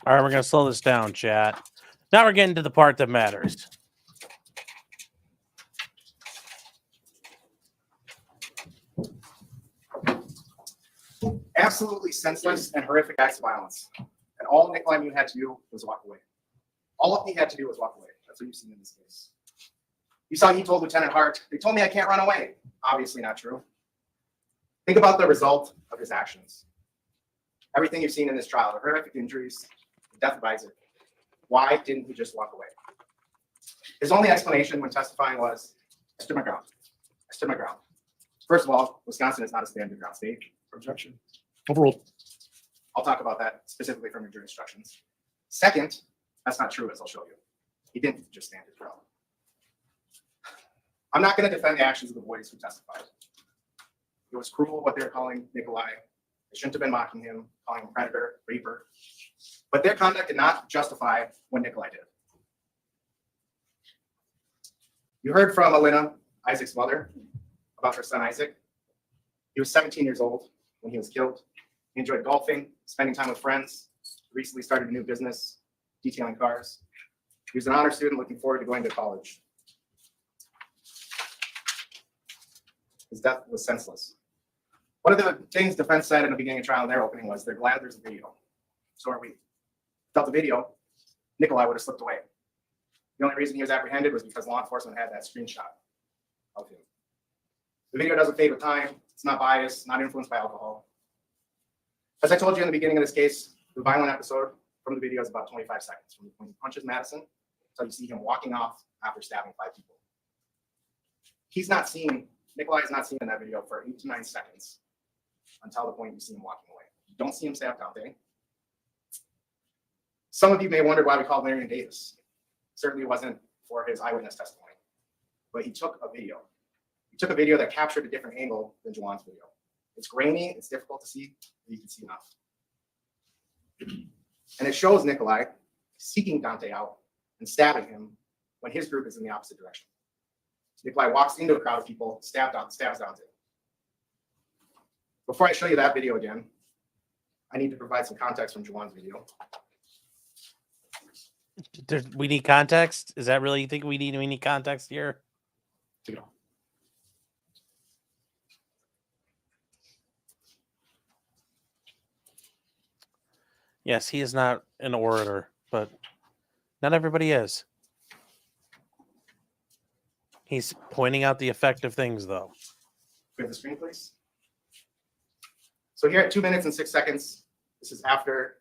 All right, we're going to slow this down, chat. Now we're getting to the part that matters. Absolutely senseless and horrific acts of violence. And all Nicolae Miu had to do was walk away. All he had to do was walk away. That's what you've seen in this case. You saw he told Lieutenant Hart, "They told me I can't run away." Obviously not true. Think about the result of his actions. Everything you've seen in this trial, the horrific injuries, the death of Isaac. Why didn't he just walk away? His only explanation when testifying was, I stood my ground. I stood my ground. First of all, Wisconsin is not a stand your ground state. Objection. Overruled. I'll talk about that specifically from your jury instructions. Second, that's not true, as I'll show you. He didn't just stand his ground. I'm not going to defend the actions of the boys who testified. It was cruel what they were calling Nicolae. They shouldn't have been mocking him, calling him predator, raper. But their conduct did not justify what Nicolae did. You heard from Alina, Isaac's mother, about her son Isaac. He was 17 years old when he was killed. He enjoyed golfing, spending time with friends. He recently started a new business, detailing cars. He was an honor student looking forward to going to college. His death was senseless. One of the things defense said in the beginning of trial in their opening was they're glad there's a video. So are we. Without the video, Nicolae would have slipped away. The only reason he was apprehended was because law enforcement had that screenshot of him. The video doesn't fade with time. It's not biased, not influenced by alcohol. As I told you in the beginning of this case, the violent episode from the video is about 25 seconds, from when he punches Madison until you see him walking off after stabbing 5 people. Nicolae is not seen in that video for 8 to 9 seconds until the point you see him walking away. You don't see him stab Dante. Some of you may wonder why we called Marion Davis. Certainly wasn't for his eyewitness testimony, but he took a video. He took a video that captured a different angle than Juwan's video. It's grainy, it's difficult to see, but you can see enough. And it shows Nicolae seeking Dante out and stabbing him when his group is in the opposite direction. Nicolae walks into a crowd of people, stabs Dante. Before I show you that video again, I need to provide some context from Juwan's video. We need context. Is that really you think we need context here? Take it off. Yes, he is not an orator, but not everybody is. He's pointing out the effective things, though. Go to the screen, please. So here at 2 minutes and 6 seconds, this is after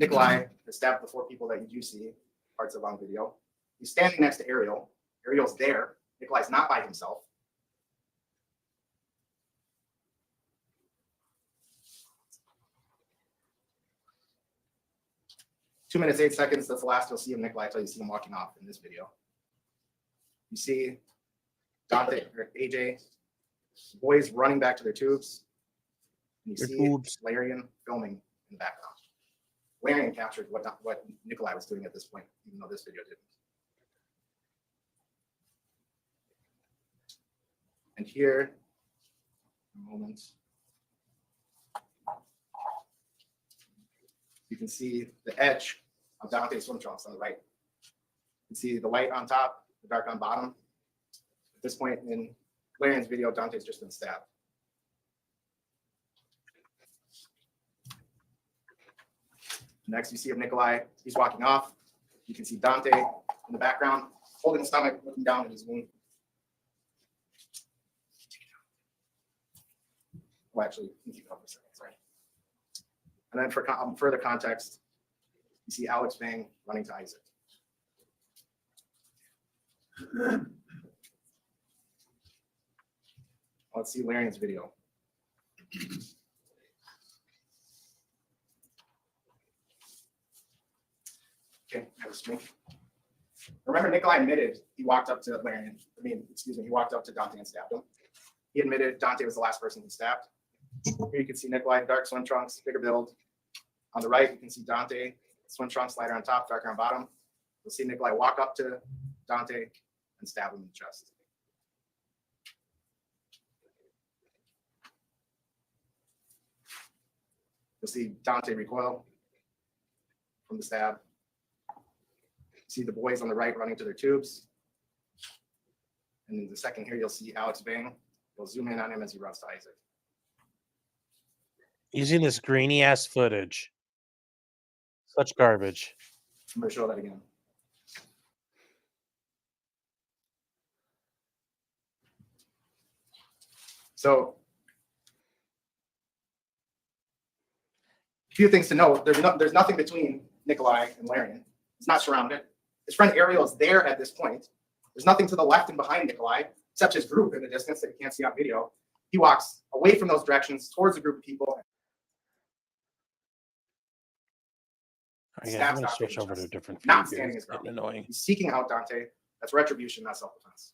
Nicolae has stabbed the 4 people that you do see parts of on video. He's standing next to Ariel. Ariel's there. Nicolae's not by himself. Two minutes, 8 seconds. That's the last you'll see of Nicolae until you see him walking off in this video. You see Dante or AJ, boys running back to their tubes. And you see Larian filming in the background. Larian captured what Nicolae was doing at this point, even though this video didn't. And here, a moment, you can see the edge of Dante's swim trunks on the right. You can see the light on top, the dark on bottom. At this point in Larian's video, Dante's just been stabbed. Next, you see of Nicolae, he's walking off. You can see Dante in the background, holding his stomach, looking down at his wound. Well, actually, keep it up for a second, sorry. And then for further context, you see Alex Vang running to Isaac. Let's see Larian's video. Okay, that was me. Remember, Nicolae admitted he walked up to Larian. He walked up to Dante and stabbed him. He admitted Dante was the last person he stabbed. Here you can see Nicolae in dark swim trunks, bigger build. On the right, you can see Dante, swim trunks, lighter on top, darker on bottom. You'll see Nicolae walk up to Dante and stab him in the chest. You'll see Dante recoil from the stab. See the boys on the right running to their tubes. And in the second here, you'll see Alex Vang. We'll zoom in on him as he runs to Isaac. Using this grainy ass footage. Such garbage. I'm going to show that again. So few things to note. There's nothing between Nicolae and Larian. He's not surrounded. His friend Ariel is there at this point. There's nothing to the left and behind Nicolae, except his group in the distance that you can't see on video. He walks away from those directions towards a group of people. All right, guys, I'm Stabs going to Dante switch in the over to a chest. different view. Not here. standing his It's getting ground. annoying. He's seeking out Dante. That's retribution, not self-defense.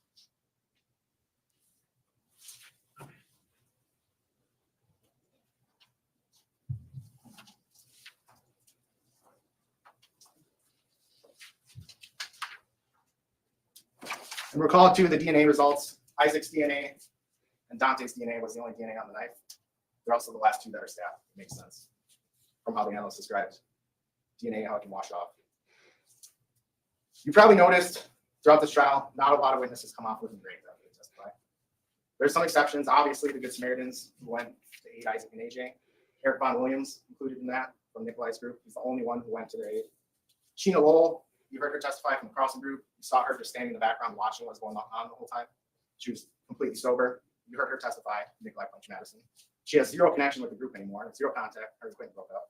And recall too the DNA results. Isaac's DNA and Dante's DNA was the only DNA on the knife. They're also the last two that are stabbed. It makes sense from how the analyst described DNA, how it can wash off. You probably noticed throughout this trial, not a lot of witnesses come off looking great after they testify. There's some exceptions. Obviously, the Good Samaritans who went to aid Isaac and AJ. Eric Von Williams included in that from Nicolae's group. He's the only one who went to their aid. Sheena Lowell, you heard her testify from the crossing group. You saw her just standing in the background watching what was going on the whole time. She was completely sober. You heard her testify, Nicolae Punch Madison. She has zero connection with the group anymore, zero contact. Her acquaintance broke up.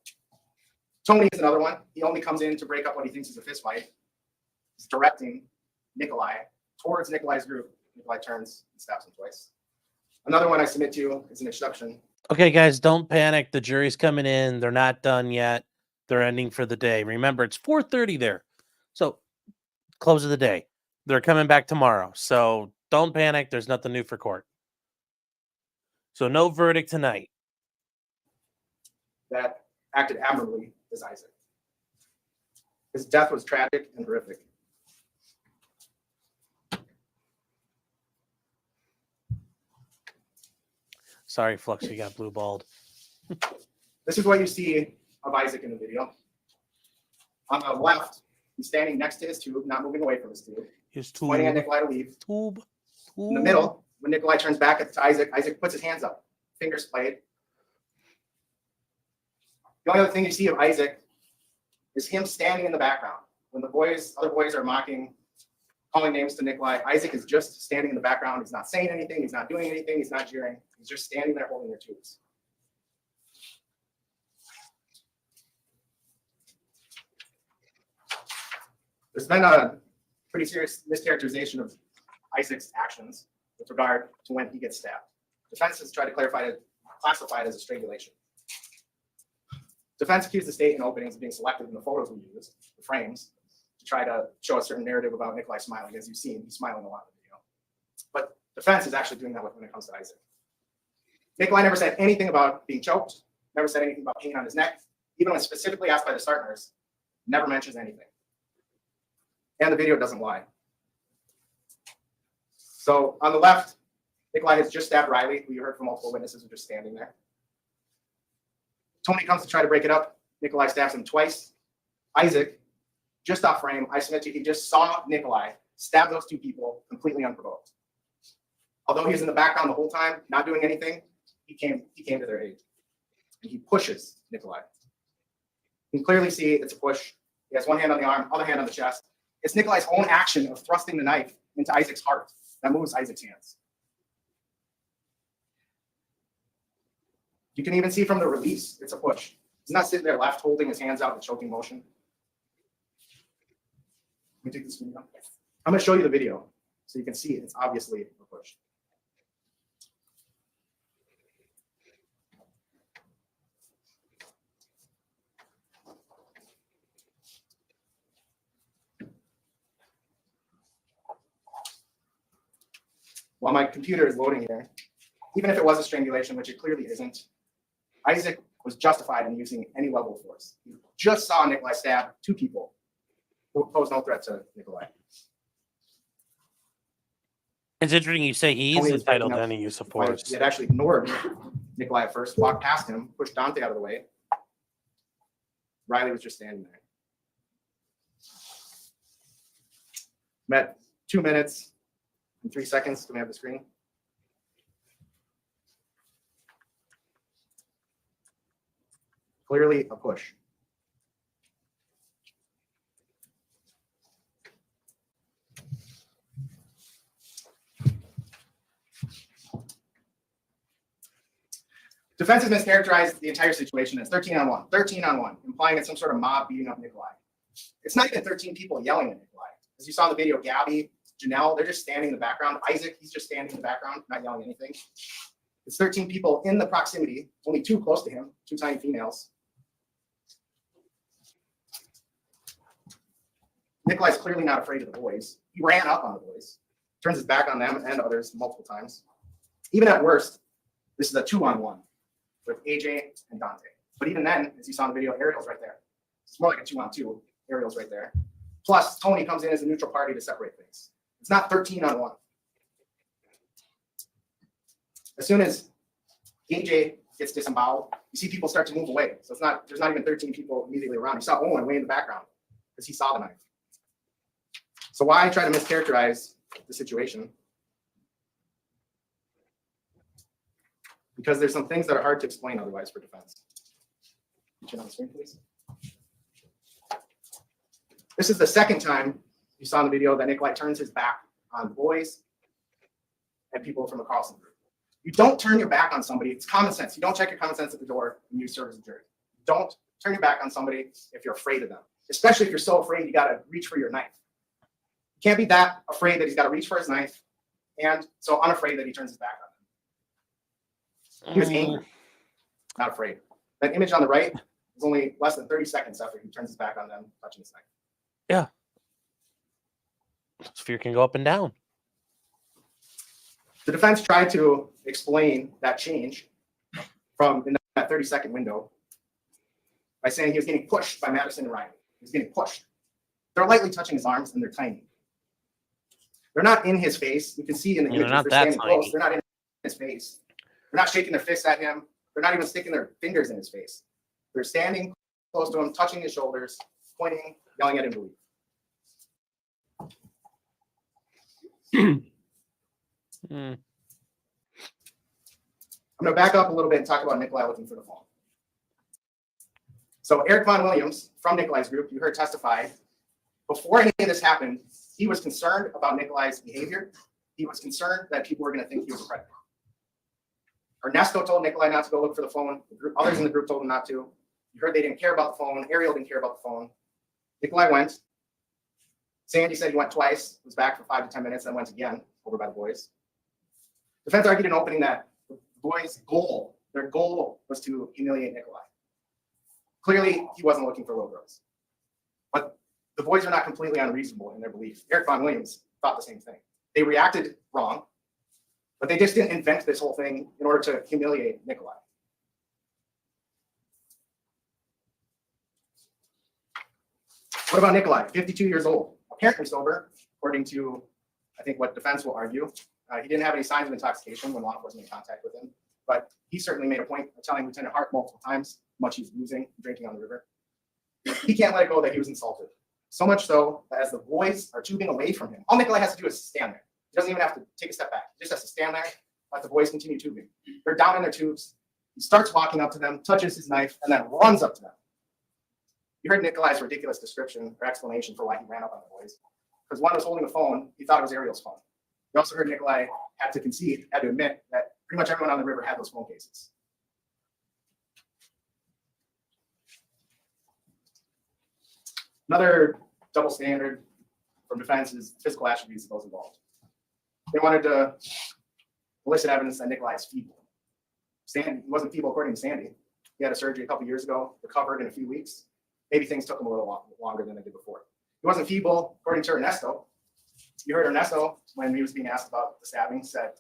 Tony is another one. He only comes in to break up what he thinks is a fist fight. He's directing Nicolae towards Nicolae's group. Nicolae turns and stabs him twice. Another one I submit to you is an exception. Okay, guys, don't panic. The jury's coming in. They're not done yet. They're ending for the day. Remember, it's 4:30 there. So, close of the day. They're coming back tomorrow. So, don't panic. There's nothing new for court. So, no verdict tonight. That acted admirably is Isaac. His death was tragic and horrific. Sorry, Flux, you got blue balled. This is what you see of Isaac in the video. On the left, he's standing next to his tube, not moving away from his tube, His pointing at tube. Nicolae to leave. Tube. In the middle, when Nicolae turns back to Isaac, Isaac puts his hands up, fingers splayed. The only other thing you see of Isaac is him standing in the background. When the other boys are mocking, calling names to Nicolae, Isaac is just standing in the background. He's not saying anything. He's not doing anything. He's not jeering. He's just standing there holding their tubes. There's been a pretty serious mischaracterization of Isaac's actions with regard to when he gets stabbed. Defense has tried to classify it as a strangulation. Defense accused the state in openings of being selective in the photos we use, the frames, to try to show a certain narrative about Nicolae smiling. As you've seen, he's smiling a lot in the video. But defense is actually doing that when it comes to Isaac. Nicolae never said anything about being choked, never said anything about pain on his neck, even when specifically asked by the SART nurse, never mentions anything. And the video doesn't lie. So on the left, Nicolae has just stabbed Riley, who you heard from multiple witnesses who are just standing there. Tony comes to try to break it up. Nicolae stabs him twice. Isaac, just off frame, I submit to you, he just saw Nicolae stab those two people completely unprovoked. Although he was in the background the whole time, not doing anything, he came to their aid. And he pushes Nicolae. You can clearly see it's a push. He has one hand on the arm, other hand on the chest. It's Nicolae's own action of thrusting the knife into Isaac's heart that moves Isaac's hands. You can even see from the release, it's a push. He's not sitting there left holding his hands out in choking motion. Let me take this video. I'm going to show you the video so you can see it's obviously a push. While my computer is loading here, even if it was a strangulation, which it clearly isn't, Isaac was justified in using any level of force. He just saw Nicolae stab two people who posed no threat to Nicolae. It's interesting you say he's Tony was entitled to backing up any use of the fight. force. He had actually ignored Nicolae at first, walked past him, pushed Dante out of the way. Riley was just standing there. Met 2 minutes and 3 seconds. Do we have the screen? Clearly a push. defense has mischaracterized the entire situation as 13 on 1, 13 on 1, implying it's some sort of mob beating up Nicolae. It's not even 13 people yelling at Nicolae. As you saw in the video, Gabby, Janelle, they're just standing in the background. Isaac, he's just standing in the background, not yelling anything. It's 13 people in the proximity, only 2 close to him, 2 tiny females. Nicolae's clearly not afraid of the boys. He ran up on the boys, turns his back on them and others multiple times. Even at worst, this is a 2-on-1 with AJ and Dante. But even then, as you saw in the video, Ariel's right there. It's more like a 2-on-2. Ariel's right there. Plus, Tony comes in as a neutral party to separate things. It's not 13 on 1. As soon as AJ gets disemboweled, you see people start to move away. So there's not even 13 people immediately around. You saw Owen way in the background because he saw the knife. So why try to mischaracterize the situation? Because there's some things that are hard to explain otherwise for defense. Turn on the screen, please. This is the second time you saw in the video that Nicolae turns his back on the boys and people from the Carlson group. You don't turn your back on somebody. It's common sense. You don't check your common sense at the door when you serve as a jury. Don't turn your back on somebody if you're afraid of them, especially if you're so afraid you got to reach for your knife. You can't be that afraid that he's got to reach for his knife and so unafraid that he turns his back on them. He was angry, not afraid. That image on the right is only less than 30 seconds after he turns his back on them, touching his knife. Yeah. Fear can go up and down. The defense tried to explain that change from in that 30-second window by saying he was getting pushed by Madison and Ryan. He was getting pushed. They're lightly touching his arms and they're tiny. They're not in his face. You can see in the images they're standing close. They're not in his face. They're not shaking their fists at him. They're not even sticking their fingers in his face. They're standing close to him, touching his shoulders, pointing, yelling at him to leave. I'm going to back up a little bit and talk about Nicolae looking for the phone. So Eric Von Williams from Nicolae's group, you heard testify, before any of this happened, he was concerned about Nicolae's behavior. He was concerned that people were going to think he was a predator. Ernesto told Nicolae not to go look for the phone. Others in the group told him not to. You heard they didn't care about the phone. Ariel didn't care about the phone. Nicolae went. Sandy said he went twice, was back for 5 to 10 minutes, then went again over by the boys. Defense argued in opening that the boys' goal, their goal was to humiliate Nicolae. Clearly, he wasn't looking for little girls. But the boys are not completely unreasonable in their belief. Eric Von Williams thought the same thing. They reacted wrong, but they just didn't invent this whole thing in order to humiliate Nicolae. What about Nicolae? 52 years old, apparently sober, according to, I think, what defense will argue. He didn't have any signs of intoxication when law enforcement made contact with him, but he certainly made a point of telling Lieutenant Hart multiple times how much he was losing, drinking on the river. He can't let it go that he was insulted. So much so that as the boys are tubing away from him, all Nicolae has to do is stand there. He doesn't even have to take a step back. He just has to stand there, let the boys continue tubing. They're down in their tubes. He starts walking up to them, touches his knife, and then runs up to them. You heard Nicolae's ridiculous description or explanation for why he ran up on the boys. Because one was holding a phone, he thought it was Ariel's phone. You also heard Nicolae had to concede, had to admit that pretty much everyone on the river had those phone cases. Another double standard from defense is physical attributes of those involved. They wanted to elicit evidence that Nicolae is feeble. Sandy, he wasn't feeble according to Sandy. He had a surgery a couple years ago, recovered in a few weeks. Maybe things took him a little longer than they did before. He wasn't feeble according to Ernesto. You heard Ernesto, when he was being asked about the stabbing, said,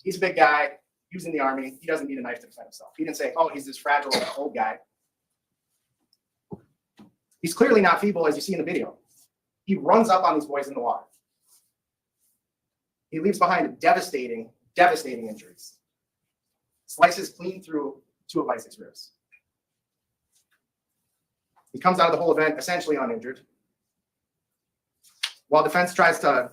he's a big guy, he was in the army, he doesn't need a knife to defend himself. He didn't say, oh, he's this fragile old guy. He's clearly not feeble, as you see in the video. He runs up on these boys in the water. He leaves behind devastating injuries. Slices clean through 2 of Isaac's ribs. He comes out of the whole event essentially uninjured. While defense tries to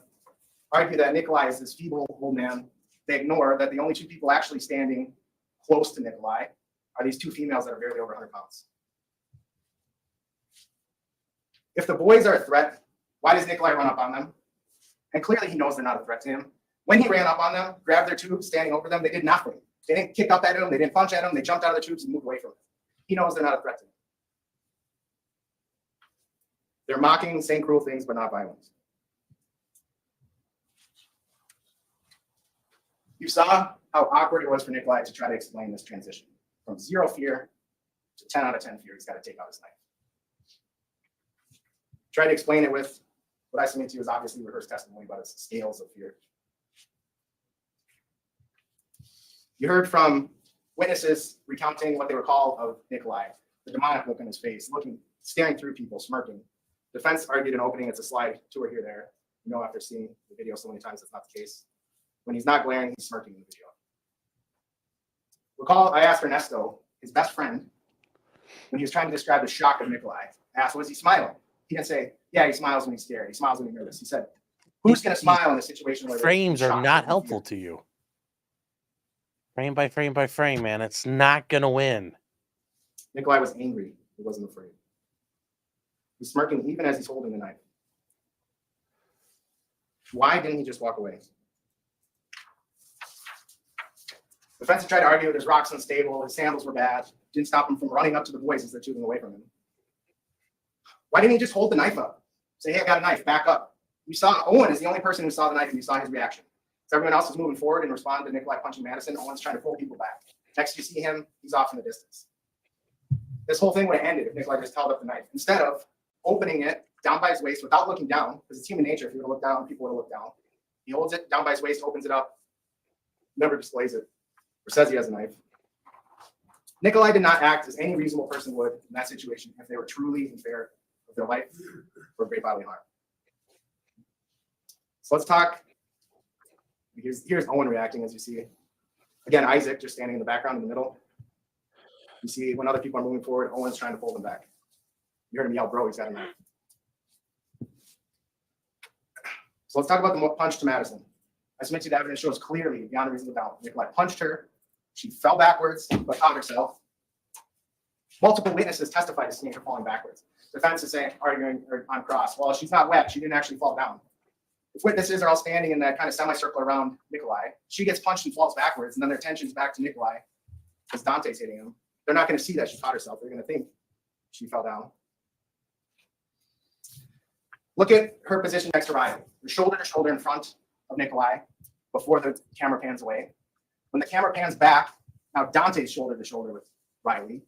argue that Nicolae is this feeble old man, they ignore that the only 2 people actually standing close to Nicolae are these 2 females that are barely over 100 pounds. If the boys are a threat, why does Nicolae run up on them? And clearly he knows they're not a threat to him. When he ran up on them, grabbed their tube, standing over them, they did nothing. They didn't kick up at him. They didn't punch at him. They jumped out of the troops and moved away from him. He knows they're not a threat to him. They're mocking, saying cruel things, but not violent. You saw how awkward it was for Nicolae to try to explain this transition from 0 fear to 10 out of 10 fear. He's got to take out his knife. Try to explain it with what I submit to you is obviously rehearsed testimony about its scales of fear. You heard from witnesses recounting what they recall of Nicolae, the demonic look on his face, staring through people, smirking. Defense argued an opening. It's a slide to or here there. You know, after seeing the video so many times, that's not the case. When he's not glaring, he's smirking in the video. Recall, I asked Ernesto, his best friend, when he was trying to describe the shock of Nicolae, I asked, was he smiling? He didn't say, yeah, he smiles when he's scared. He smiles when he's nervous. He said, who's going to smile in a situation where Frames are shocked not and helpful fear? to you. Frame by frame by frame, man. It's not going to win. Nicolae was angry. He wasn't afraid. He's smirking even as he's holding the knife. Why didn't he just walk away? The defense tried to argue there's rocks unstable, his sandals were bad, didn't stop him from running up to the boys as they're shooting away from him. Why didn't he just hold the knife up? Say, hey, I got a knife, back up. You saw Owen is the only person who saw the knife and you saw his reaction. So everyone else is moving forward and responding to Nicolae punching Madison. Owen's trying to pull people back. Next you see him, he's off in the distance. This whole thing would have ended if Nicolae just held up the knife. Instead of opening it down by his waist without looking down, because it's human nature, if he would have looked down, people would have looked down. He holds it down by his waist, opens it up, never displays it, or says he has a knife. Nicolae did not act as any reasonable person would in that situation if they were truly in fear of their life or great bodily harm. So let's talk. Here's Owen reacting, as you see. Again, Isaac just standing in the background in the middle. You see when other people are moving forward, Owen's trying to pull them back. You heard him yell, bro, he's got a knife. So let's talk about the punch to Madison. I submit to you the evidence shows clearly, beyond a reasonable doubt, Nicolae punched her. She fell backwards, but caught herself. Multiple witnesses testified to seeing her falling backwards. Defense is saying, arguing on cross, well, she's not wet. She didn't actually fall down. If witnesses are all standing in that kind of semicircle around Nicolae, she gets punched and falls backwards, and then their attention's back to Nicolae because Dante's hitting him. They're not going to see that she caught herself. They're going to think she fell down. Look at her position next to Riley. Her shoulder to shoulder in front of Nicolae before the camera pans away. When the camera pans back, now Dante's shoulder to shoulder with Riley,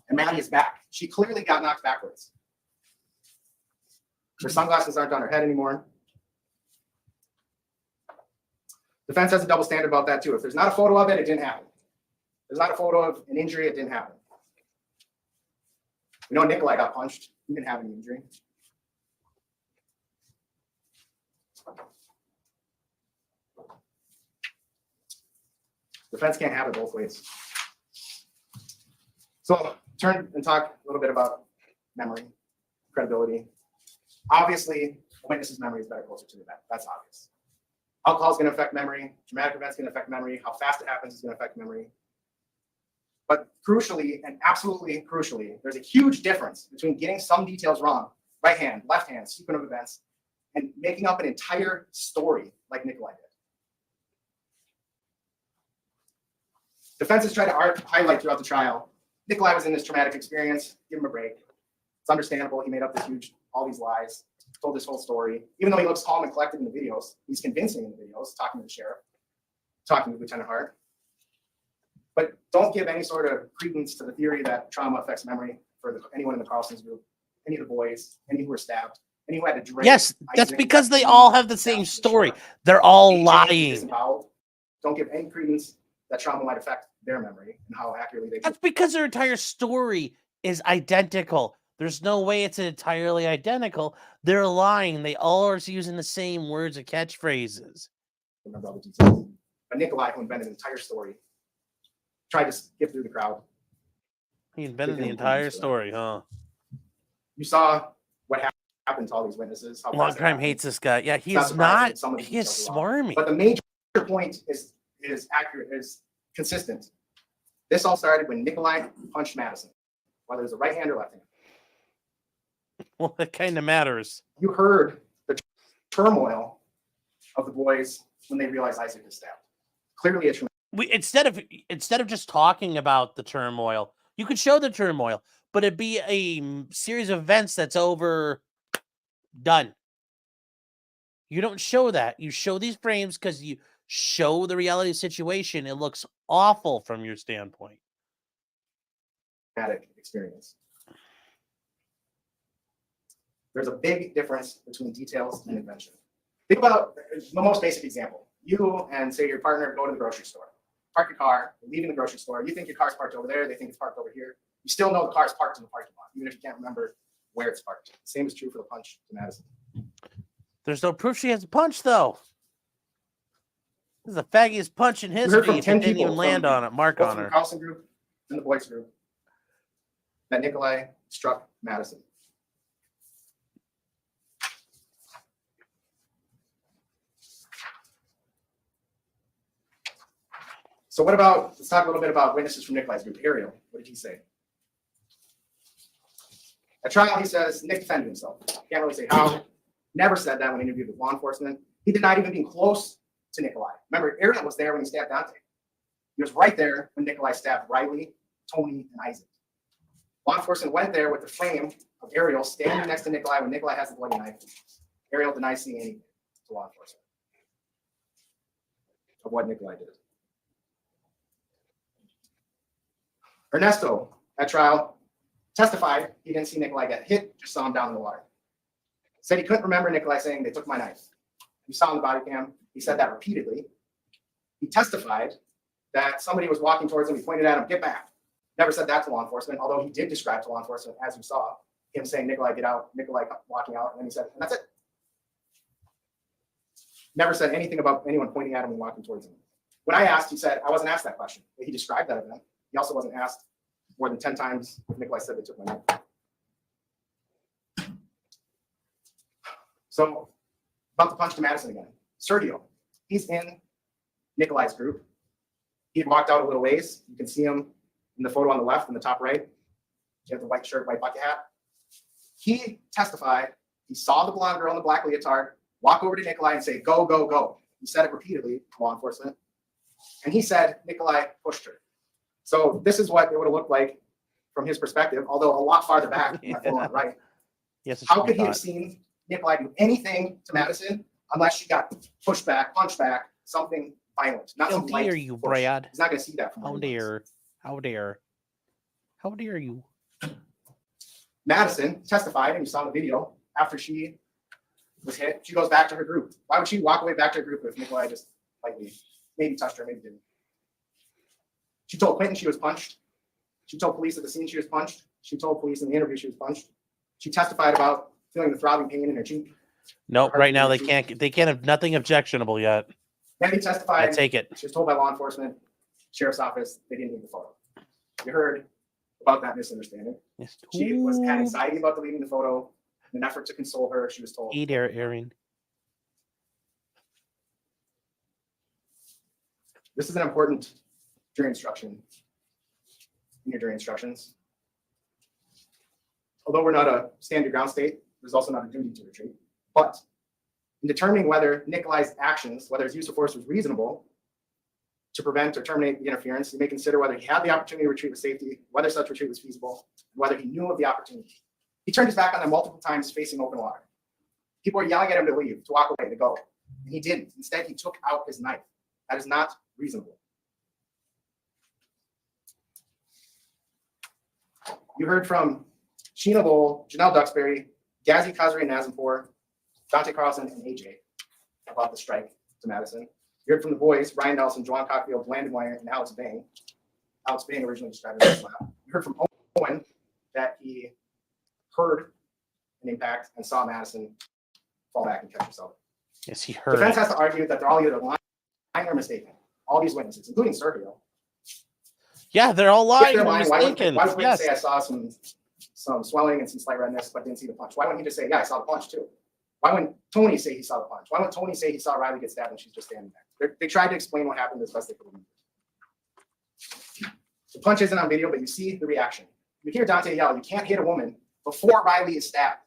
and Maddie is back. She clearly got knocked backwards. Her sunglasses aren't on her head anymore. Defense has a double standard about that too. If there's not a photo of it, it didn't happen. If there's not a photo of an injury, it didn't happen. We know Nicolae got punched. He didn't have any injury. Defense can't have it both ways. So turn and talk a little bit about memory, credibility. Obviously, a witness's memory is better closer to the event. That's obvious. Alcohol is going to affect memory. Dramatic events going to affect memory. How fast it happens is going to affect memory. But crucially, and absolutely crucially, there's a huge difference between getting some details wrong, right hand, left hand, sequence of events, and making up an entire story like Nicolae did. Defense has tried to highlight throughout the trial, Nicolae was in this traumatic experience, give him a break. It's understandable, he made up all these lies, told this whole story. Even though he looks calm and collected in the videos, he's convincing in the videos, talking to the sheriff, talking to Lieutenant Hart. But don't give any sort of credence to the theory that trauma affects memory for anyone in the Carlson's group, any of the boys, any who were stabbed, any who had to drink. Yes, that's because they all have the same story. They're all lying. Don't give any credence that trauma might affect their memory and how accurately they. That's because their entire story is identical. There's no way it's entirely identical. They're lying. They all are using the same words and catchphrases. Remember all the details. But Nicolae, who invented the entire story, tried to skip through the crowd. He invented the entire story, huh? You saw what happened to all these witnesses. Long Crime hates this guy. Yeah, he is not. He is smarmy. But the major point is accurate, is consistent. This all started when Nicolae punched Madison, whether it was a right hand or left hand. Well, that kind of matters. You heard the turmoil of the boys when they realized Isaac was stabbed. Clearly a traumatic instead of just talking about the turmoil, you could show the turmoil, but it'd be a series of events that's over, done. You don't show that. You show these frames because you show the reality of the situation. It looks awful from your standpoint. Traumatic experience. There's a big difference between details and invention. Think about the most basic example. You and say your partner go to the grocery store, park your car, leaving the grocery store. You think your car's parked over there. They think it's parked over here. You still know the car's parked in the parking lot, even if you can't remember where it's parked. Same is true for the punch to Madison. There's no proof she has a punch, though. This is the faggiest punch in We heard history. from If 10 it didn't people even land from on it, mark both on from the her. Carlson group and the boys group that Nicolae struck Madison. So what about, let's talk a little bit about witnesses from Nicolae's group. Ariel, what did he say? At trial, he says Nick defended himself. Can't really say how. Never said that when he interviewed with law enforcement. He denied even being close to Nicolae. Remember, Ariel was there when he stabbed Dante. He was right there when Nicolae stabbed Riley, Tony, and Isaac. Law enforcement went there with the frame of Ariel standing next to Nicolae when Nicolae has the bloody knife. Ariel denies seeing anything to law enforcement of what Nicolae did. Ernesto, at trial, testified he didn't see Nicolae get hit, just saw him down in the water. Said he couldn't remember Nicolae saying they took my knife. You saw on the body cam, he said that repeatedly. He testified that somebody was walking towards him, he pointed at him, get back. Never said that to law enforcement, although he did describe to law enforcement, as you saw, him saying, Nicolae, get out, Nicolae walking out, and then he said, and that's it. Never said anything about anyone pointing at him and walking towards him. When I asked, he said, I wasn't asked that question. He described that event. He also wasn't asked more than 10 times if Nicolae said they took my knife. So, about the punch to Madison again. Sergio, he's in Nicolae's group. He had walked out a little ways. You can see him in the photo on the left, in the top right. He has the white shirt, white bucket hat. He testified he saw the blonde girl in the black leotard walk over to Nicolae and say, go, go, go. He said it repeatedly to law enforcement. And he said Nicolae pushed her. So this is what it would have looked like from his perspective, although a lot farther back in that photo on the right. Yes, How could he have seen Nicolae do anything to Madison unless she got pushed back, punched back, something violent? Not How some light dare you, push. Brad? He's not going to see that from How where he was. dare? How dare? How dare you? Madison testified, and you saw in the video, after she was hit, she goes back to her group. Why would she walk away back to her group if Nicolae just lightly maybe touched her, maybe didn't? She told Quentin she was punched. She told police at the scene she was punched. She told police in the interview she was punched. She testified about feeling the throbbing pain in her cheek. Nope. Right now they can't. They can't have nothing objectionable yet. Then he I testified. take it. She was told by law enforcement, sheriff's office, they didn't need the photo. You heard about that misunderstanding. Yes. She had anxiety about deleting the photo. In an effort to console her, she was told. Hey there, Aaron. This is an important jury instruction in your jury instructions. Although we're not a stand your ground state, there's also not a duty to retreat. But in determining whether Nicolae's actions, whether his use of force was reasonable to prevent or terminate the interference, you may consider whether he had the opportunity to retreat with safety, whether such retreat was feasible, and whether he knew of the opportunity. He turned his back on them multiple times facing open water. People were yelling at him to leave, to walk away, to go. And he didn't. Instead, he took out his knife. That is not reasonable. You heard from Sheena Lowell, Janelle Duxbury, Ghazi Khazri Nazimpour, Dante Carlson, and AJ about the strike to Madison. You heard from the boys, Ryan Nelson, Juan Cockfield, Landon Wire, and Alex Bang. Alex Bang originally described it as slap. You heard from Owen that he heard an impact and saw Madison fall back and catch herself. Yes, he heard. Defense It. has to argue that they're all either lying or mistaken. All these witnesses, including Sergio. Yeah, they're all If lying. they're Or lying, mistaken. why would Yes. say I saw some swelling and some slight redness, but didn't see the punch? Why wouldn't he just say, yeah, I saw the punch too? Why wouldn't Tony say he saw the punch? Why wouldn't Tony say he saw Riley get stabbed and she's just standing there? They tried to explain what happened as best they could. The punch isn't on video, but you see the reaction. You hear Dante yell, you can't hit a woman before Riley is stabbed.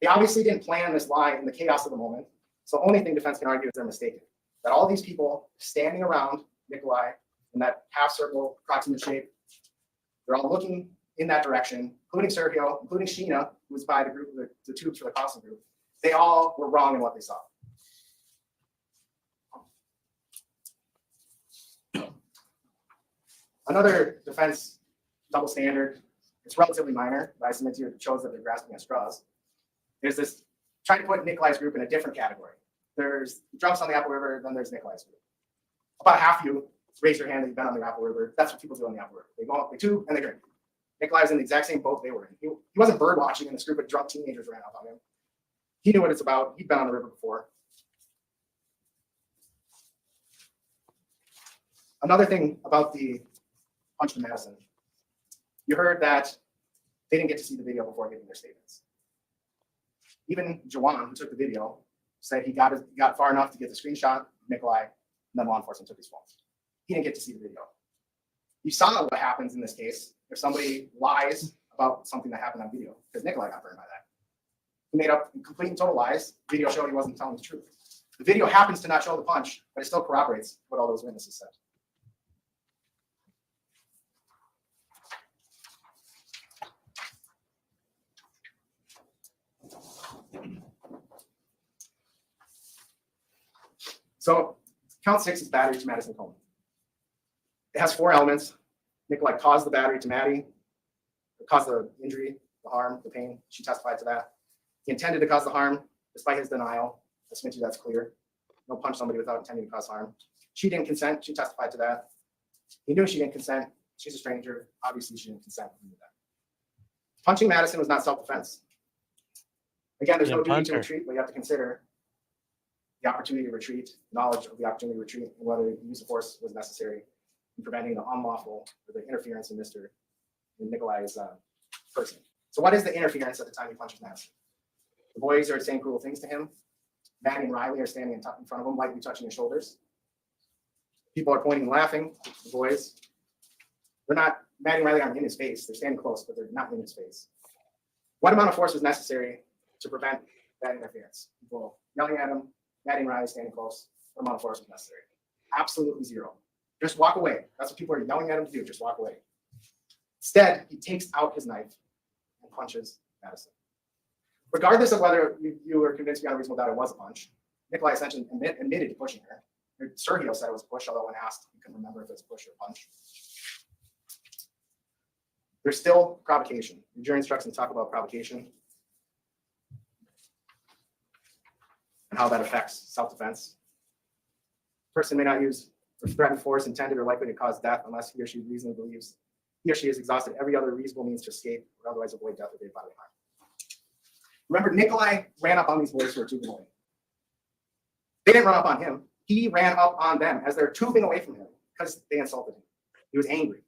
They obviously didn't plan this lie in the chaos of the moment. So the only thing defense can argue is they're mistaken. that all these people standing around Nicolae in that half circle approximate shape, they're all looking in that direction, including Sergio, including Sheena, who was by the group, the tubes for the Costin group. They all were wrong in what they saw. Another defense double standard, it's relatively minor, but I submit to you it shows that they're grasping at straws. There's this, trying to put Nicolae's group in a different category. There's drunks on the Apple River, then there's Nicolae's group. About half of you raise your hand that you've been on the Apple River. That's what people do on the Apple River. They go up, they tube, and they drink. Nicolae was in the exact same boat they were in. He wasn't bird watching, and this group of drunk teenagers ran up on him. He knew what it's about. He'd been on the river before. Another thing about the punch to Madison, you heard that they didn't get to see the video before giving their statements. Even Jawan, who took the video, said he got far enough to get the screenshot of Nicolae, and then law enforcement took his phone. He didn't get to see the video. You saw what happens in this case if somebody lies about something that happened on video, because Nicolae got burned by that. He made up complete and total lies. Video showed he wasn't telling the truth. The video happens to not show the punch, but it still corroborates what all those witnesses said. So count 6 is battery to Madison Coleman. It has 4 elements. Nicolae caused the battery to Maddie, caused the injury, the harm, the pain. She testified to that. He intended to cause the harm, despite his denial. I submit to you that's clear. No punch somebody without intending to cause harm. She didn't consent. She testified to that. He knew she didn't consent. She's a stranger. Obviously, she didn't consent. He knew that. Punching Madison was not self-defense. Again, there's no duty to retreat, but you have to consider the opportunity to retreat, knowledge of the opportunity to retreat, and whether the use of force was necessary in preventing the unlawful or the interference in Nicolae's person. So what is the interference at the time he punches Madison? The boys are saying cruel things to him. Maddie and Riley are standing in front of him, lightly touching his shoulders. People are pointing and laughing. The boys, they're not, Maddie and Riley aren't in his face. They're standing close, but they're not in his face. What amount of force was necessary to prevent that interference? People yelling at him, Maddie and Riley standing close. What amount of force was necessary? Absolutely zero. Just walk away. That's what people are yelling at him to do. Just walk away. Instead, he takes out his knife and punches Madison. Regardless of whether you were convinced beyond a reasonable doubt it was a punch, Nicolae essentially admitted to pushing her. Sergio said it was a push, although when asked, he couldn't remember if it was a push or a punch. There's still provocation. The jury instructions talk about provocation and how that affects self-defense. Person may not use or threaten force intended or likely to cause death unless he or she reasonably believes he or she has exhausted every other reasonable means to escape or otherwise avoid death or great bodily harm. Remember, Nicolae ran up on these boys who were tubing away. They didn't run up on him. He ran up on them as they're tubing away from him because they insulted him. He was angry.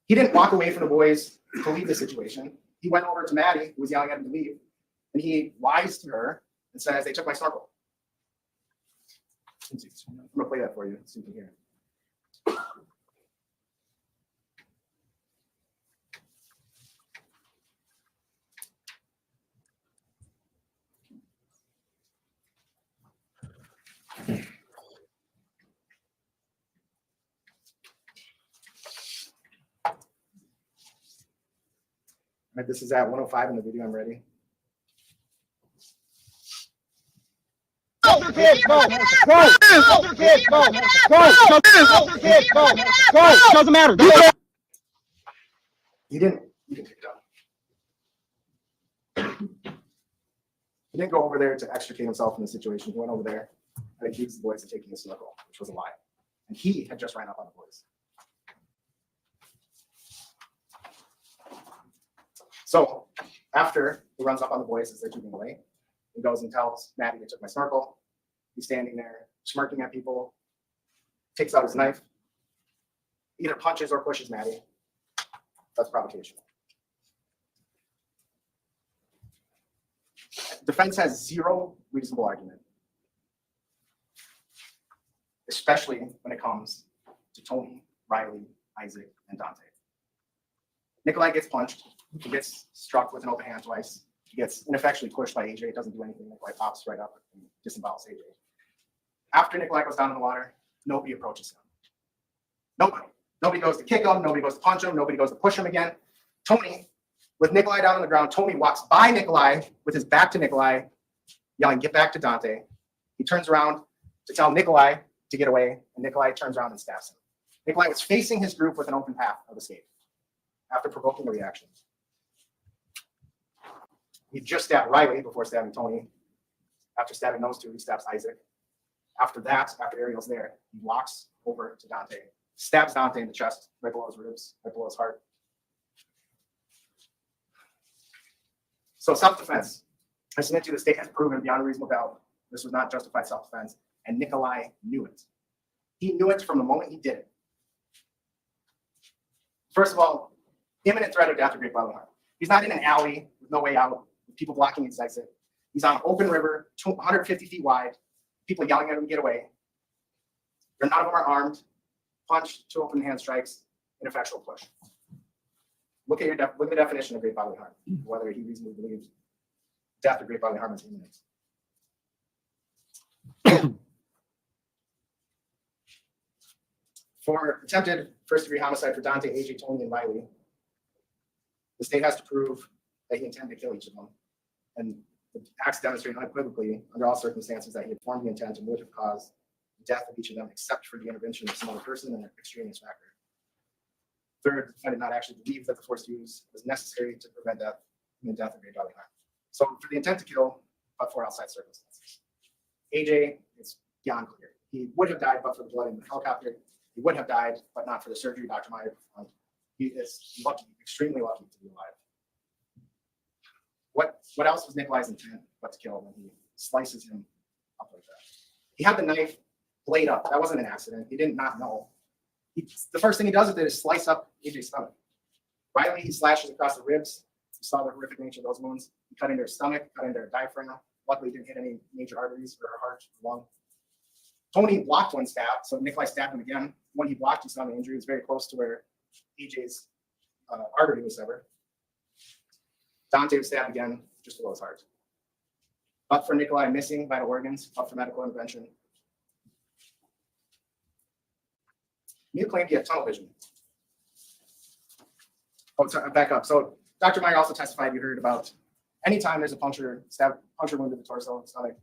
He didn't walk away from the boys to leave the situation. He went over to Maddie, who was yelling at him to leave, and he lies to her and says, "They took my snorkel." I'm gonna play that for you so you can hear it. All right, this is at 105 in the video. I'm ready. Older kid, go, go, older kid, go, go, older kid, go, go, doesn't matter. You didn't pick it up. He didn't go over there to extricate himself from the situation. He went over there and accused the boys of taking a snorkel, which was a lie. And he had just ran up on the boys. So after he runs up on the boys as they're tubing away, he goes and tells Maddie, "They took my snorkel." He's standing there smirking at people, takes out his knife, either punches or pushes Maddie. That's provocation. Defense has zero reasonable argument, especially when it comes to Tony, Riley, Isaac, and Dante. Nicolae gets punched. He gets struck with an open hand twice. He gets ineffectually pushed by AJ. It doesn't do anything. Nicolae pops right up and disembowels AJ. After Nicolae goes down in the water, nobody approaches him. Nobody. Nobody goes to kick him. Nobody goes to punch him. Nobody goes to push him again. Tony, with Nicolae down on the ground, Tony walks by Nicolae with his back to Nicolae, yelling, "Get back to Dante." He turns around to tell Nicolae to get away, and Nicolae turns around and stabs him. Nicolae was facing his group with an open path of escape after provoking a reaction. He just stabbed Riley before stabbing Tony. After stabbing those two, he stabs Isaac. After that, after Ariel's there, he walks over to Dante, stabs Dante in the chest, right below his ribs, right below his heart. So self-defense. I submit to you, the state has proven beyond a reasonable doubt this was not justified self-defense, and Nicolae knew it. He knew it from the moment he did it. First of all, imminent threat of death or great bodily harm. He's not in an alley with no way out, with people blocking his exit. He's on an open river, 150 feet wide, people yelling at him to get away. None of them are armed. Punch, 2 open hand strikes, ineffectual push. Look at look at the definition of great bodily harm, whether he reasonably believes death or great bodily harm is imminent. For attempted first-degree homicide for Dante, AJ, Tony, and Riley, the state has to prove that he intended to kill each of them. And the acts demonstrate unequivocally, under all circumstances, that he had formed the intent and would have caused the death of each of them, except for the intervention of some other person and an extraneous factor. Third, the defendant not actually believed that the force used was necessary to prevent death and the death of great bodily harm. So for the intent to kill, but for outside circumstances. AJ is beyond clear. He would have died but for the blood in the helicopter. He would have died, but not for the surgery Dr. Meyer performed. He is lucky, extremely lucky to be alive. What else was Nicolae's intent but to kill when he slices him up like that? He had the knife blade up. That wasn't an accident. He did not know. The first thing he does with it is slice up AJ's stomach. Riley, he slashes across the ribs. You saw the horrific nature of those wounds. He cut into her stomach, cut into her diaphragm. Luckily, he didn't hit any major arteries or her heart or lung. Tony blocked one stab, so Nicolae stabbed him again. When he blocked, he saw the injury. It was very close to where AJ's artery was severed. Dante was stabbed again, just below his heart. But for Nicolae missing vital organs, but for medical intervention. Miu claimed he had tunnel vision. Oh, sorry, back up. So Dr. Meyer also testified, you heard about anytime there's a puncture wound to the torso, stomach,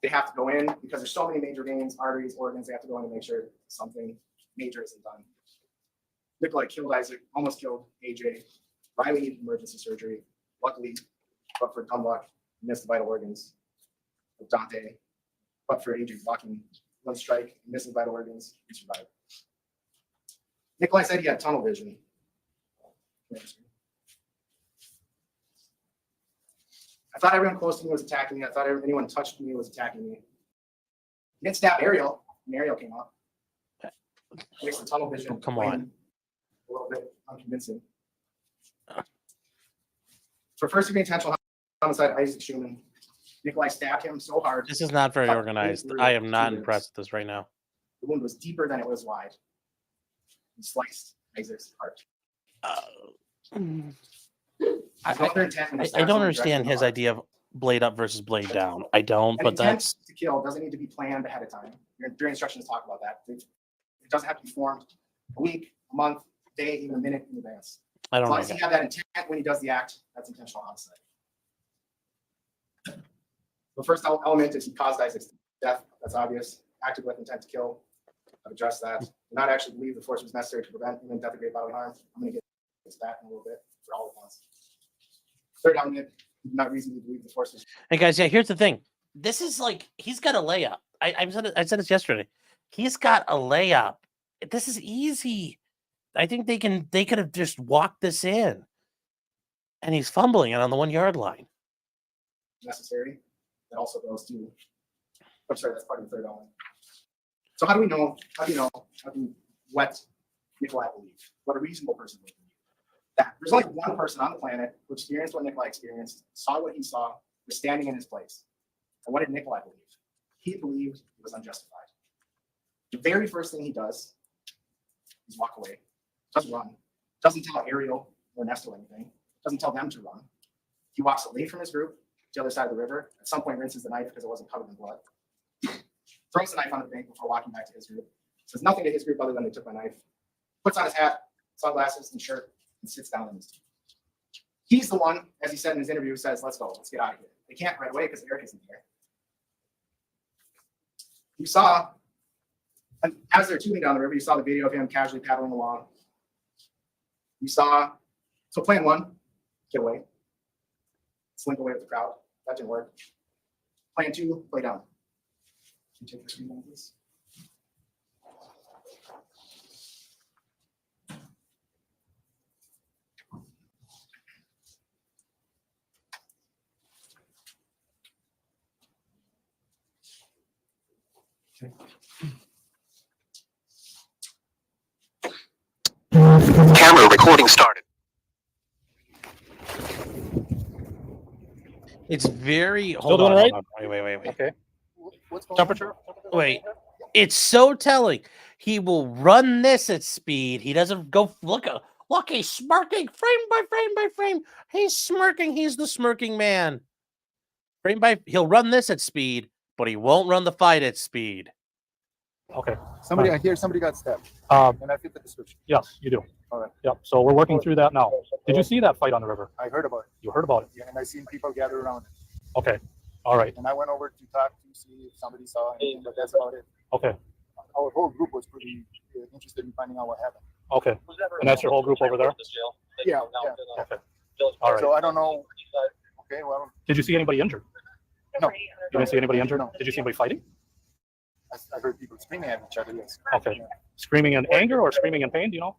they have to go in because there's so many major veins, arteries, organs, they have to go in to make sure something major isn't done. Nicolae killed Isaac, almost killed AJ. Riley needed emergency surgery. Luckily, but for dumb luck, he missed the vital organs of Dante. But for AJ blocking one strike, missing vital organs, he survived. Nicolae said he had tunnel vision. I thought everyone close to me was attacking me. I thought anyone touched me was attacking me. He didn't stab Ariel, and Ariel came up. Makes the tunnel vision. Oh, come on. A little bit unconvincing. For first-degree intentional homicide, Issac Schuman, Nicolae stabbed him so hard. This is not very organized. I am not impressed with this right now. The wound was deeper than it was wide. He sliced Isaac's heart. I don't understand his idea of blade up versus blade down. I don't, but that's to kill doesn't need to be planned ahead of time. Your instructions talk about that. It doesn't have to be formed a week, a month, a day, even a minute in advance. I don't As long know. as he had that intent when he does the act, that's intentional homicide. The first element is he caused Isaac's death. That's obvious. Acted with intent to kill. I've addressed that. Did not actually believe the force was necessary to prevent even death or great bodily harm. I'm going to get this back in a little bit for all at once. Third element, did not reasonably believe the force was. And guys, yeah, here's the thing. This is like he's got a layup. I said this yesterday. He's got a layup. This is easy. I think they could have just walked this in. And he's fumbling it on the 1 yard line. Necessary. That also goes to. I'm sorry, that's part of the third element. So how do we know? How do you know? What Nicolae believed? What a reasonable person would believe? That there's only one person on the planet who experienced what Nicolae experienced, saw what he saw, was standing in his place. And what did Nicolae believe? He believed it was unjustified. The very first thing he does is walk away. Doesn't run. Doesn't tell Ariel or Nestor anything. Doesn't tell them to run. He walks away from his group to the other side of the river. At some point, rinses the knife because it wasn't covered in blood. throws the knife on the bank before walking back to his group. Says nothing to his group other than they took my knife. Puts on his hat, sunglasses, and shirt, and sits down in his seat. He's the one, as he said in his interview, who says, let's go, let's get out of here. They can't right away because Eric isn't there. You saw, and as they're tubing down the river, you saw the video of him casually paddling along. You saw, so plan one, get away. Slink away with the crowd. That didn't work. Plan two, play down. Can you take the screen down, please? Camera recording started. It's very. Still Hold doing on, right? hold on. Wait. Okay. What's going Temperature? Wait. It's so telling. He will run this at speed. He doesn't go. Look, he's smirking frame by frame by frame. He's smirking. He's the smirking man. Frame by. He'll run this at speed, but he won't run the fight at speed. Okay. Somebody, I hear somebody got stabbed, and I fit the description. Yes, you do. All right. Yep. So we're working through that now. Did you see that fight on the river? I heard about it. You heard about it. Yeah, and I seen people gather around it. Okay. All right. And I went over to talk to see if somebody saw anything, but that's about it. Okay. Our whole group was pretty interested in finding out what happened. Okay. And that's your whole group over there? Yeah. Okay. All right. So I don't know. Okay, well, Did you see anybody injured? No. You didn't see anybody injured? No. Did you see anybody fighting? I heard people screaming at each other. Yes. Okay. Screaming in anger or screaming in pain? Do you know?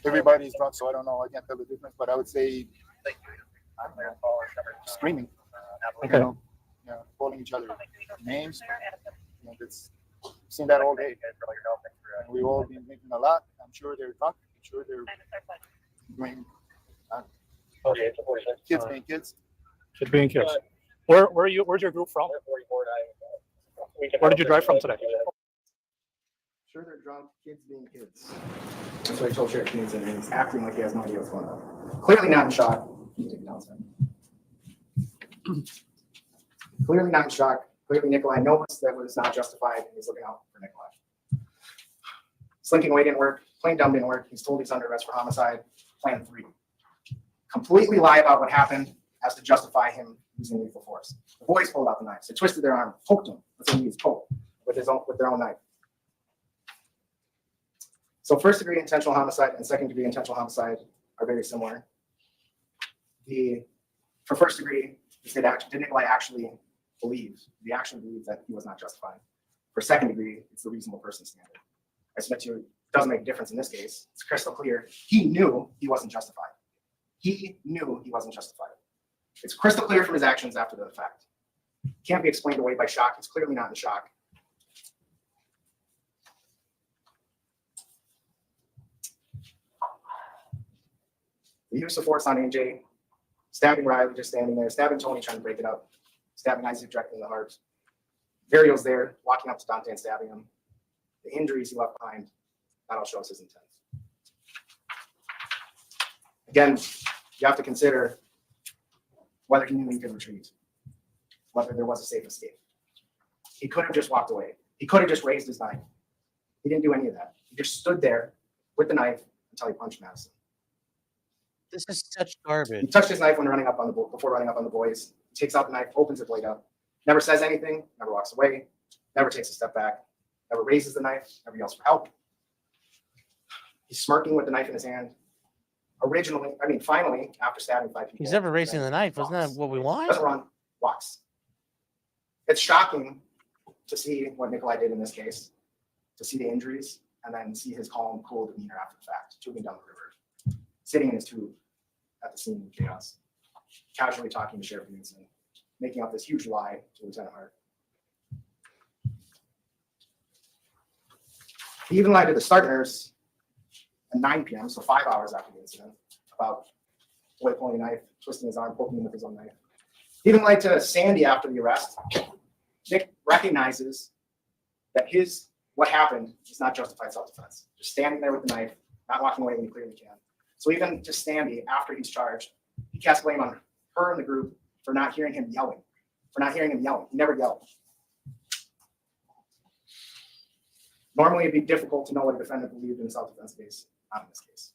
Everybody's drunk, so I don't know. I can't tell the difference, but I would say I don't know, screaming. Okay. You know, yeah, calling each other names. You know, it's seen that all day. And we've all been drinking a lot. I'm sure they're drunk. I'm sure they're doing kids being kids. Kids being kids. Where are you? Where's your group from? Where did you drive from today? Sure, they're drunk, kids being kids. That's what I told Sheriff Keenan, and he's acting like he has no idea what's going on. Clearly not in shock. Clearly not in shock. Clearly Nicolae knows that was not justified, and he's looking out for Nicolae. Slinking away didn't work. Plain dumb didn't work. He's told he's under arrest for homicide. Plan 3. Completely lie about what happened as to justify him using lethal force. The boys pulled out the knives. They twisted their arm, poked him. That's what he used, poke with their own knife. So first degree intentional homicide and second degree intentional homicide are very similar. For first degree, did Nicolae actually believe? Did he actually believe that he was not justified? For second degree, it's the reasonable person standard. I submit to you, it doesn't make a difference in this case. It's crystal clear. He knew he wasn't justified. He knew he wasn't justified. It's crystal clear from his actions after the fact. Can't be explained away by shock. He's clearly not in shock. The use of force on AJ, stabbing Riley just standing there, stabbing Tony trying to break it up, stabbing Isaac directly in the heart. Varial's there, walking up to Dante and stabbing him. The injuries he left behind, that all shows his intent. Again, you have to consider whether he knew he could retreat, whether there was a safe escape. He could have just walked away. He could have just raised his knife. He didn't do any of that. He just stood there with the knife until he punched Madison. This is such garbage. He touched his knife when running up on before running up on the boys. He takes out the knife, opens the blade up, never says anything, never walks away, never takes a step back, never raises the knife, never yells for help. He's smirking with the knife in his hand. Finally, after stabbing 5 people. He's never raising the knife. Isn't that what we want? Doesn't run, walks. It's shocking to see what Nicolae did in this case, to see the injuries, and then see his calm, cool demeanor after the fact, tubing down the river, sitting in his tube at the scene of chaos, casually talking to Sheriff Newsom, making up this huge lie to Lieutenant Hart. He even lied to the start nurse at 9 p.m., so 5 hours after the incident, about boy pulling a knife, twisting his arm, poking him with his own knife. He even lied to Sandy after the arrest. Nick recognizes that what happened is not justified self-defense. Just standing there with the knife, not walking away when he clearly can. So even to Sandy, after he's charged, he casts blame on her and the group for not hearing him yelling. He never yelled. Normally, it'd be difficult to know what a defendant believed in a self-defense case, not in this case.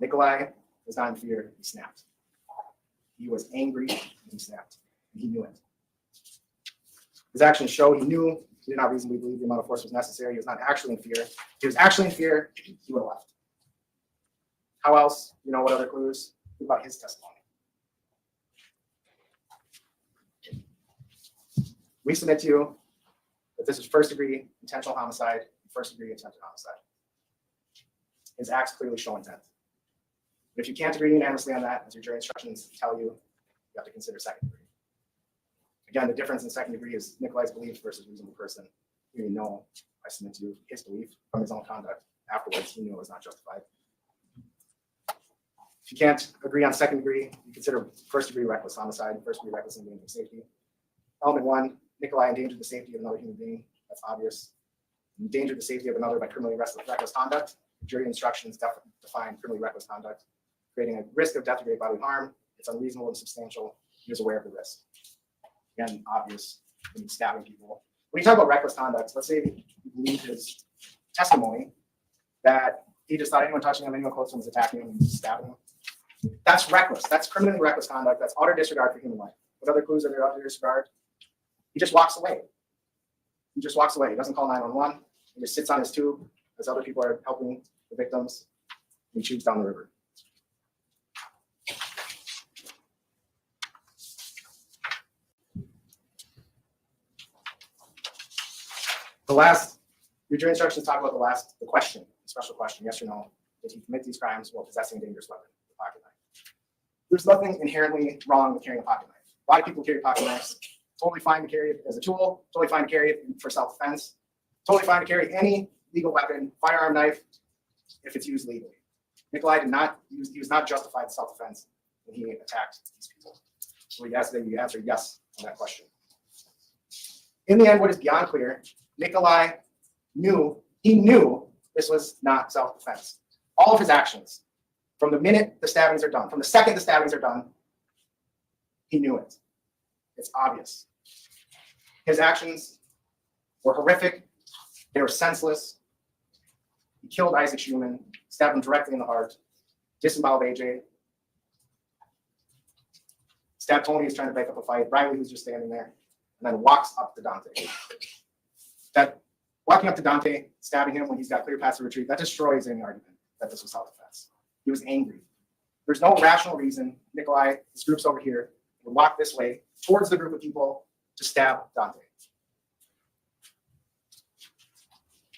Nicolae was not in fear, he snapped. He was angry, and he snapped, and he knew it. His actions show he knew he did not reasonably believe the amount of force was necessary. He was not actually in fear. If he was actually in fear, he would have left. How else? You know, what other clues? Think about his testimony. We submit to you that this is first-degree intentional homicide, first-degree attempted homicide. His acts clearly show intent. But if you can't agree unanimously on that, as your jury instructions tell you, you have to consider second degree. Again, the difference in second degree is Nicolae's belief versus reasonable person. You know, I submit to you his belief from his own conduct. Afterwards, he knew it was not justified. If you can't agree on second degree, you consider first-degree reckless homicide, first-degree reckless endanger of safety. Element 1, Nicolae endangered the safety of another human being. That's obvious. Endangered the safety of another by criminally reckless conduct. Jury instructions define criminally reckless conduct, creating a risk of death or great bodily harm. It's unreasonable and substantial. He was aware of the risk. Again, obvious when he's stabbing people. When you talk about reckless conduct, let's say you believe his testimony that he just thought anyone touching him, anyone close to him was attacking him and stabbing him. That's reckless. That's criminally reckless conduct. That's utter disregard for human life. What other clues are there utter disregard? He just walks away. He just walks away. He doesn't call 911. He just sits on his tube as other people are helping the victims. And he shoots down the river. Your jury instructions talk about the question, the special question, yes or no. Did he commit these crimes while possessing a dangerous weapon, a pocket knife? There's nothing inherently wrong with carrying a pocket knife. A lot of people carry pocket knives. Totally fine to carry it as a tool, totally fine to carry it for self-defense, totally fine to carry any legal weapon, firearm, knife, if it's used legally. Nicolae he was not justified in self-defense when he attacked these people. So we ask that you answer yes on that question. In the end, what is beyond clear, Nicolae knew this was not self-defense. All of his actions, from the minute the stabbings are done, from the second the stabbings are done, he knew it. It's obvious. His actions were horrific. They were senseless. He killed Issac Schuman, stabbed him directly in the heart, disemboweled AJ, stabbed Tony who's trying to break up a fight, Riley who's just standing there, and then walks up to Dante. That walking up to Dante, stabbing him when he's got clear paths to retreat, that destroys any argument that this was self-defense. He was angry. There's no rational reason Nicolae, this group's over here, would walk this way towards the group of people to stab Dante.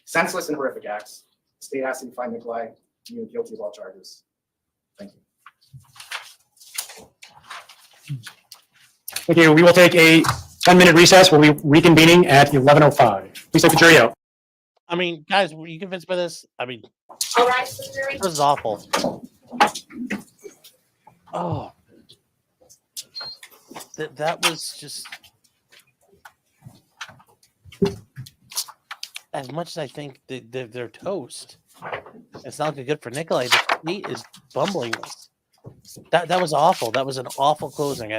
Senseless and horrific acts. The state has to find Nicolae guilty of all charges. Thank you. Thank you. We will take a 10-minute recess. We'll be reconvening at 11:05. Please take the jury out. I mean, guys, were you convinced by this? I mean, All right, so jury. this is awful. Oh, that was just as much as I think they're toast. It's not good for Nicolae. The state is bumbling this. That was awful. That was an awful closing.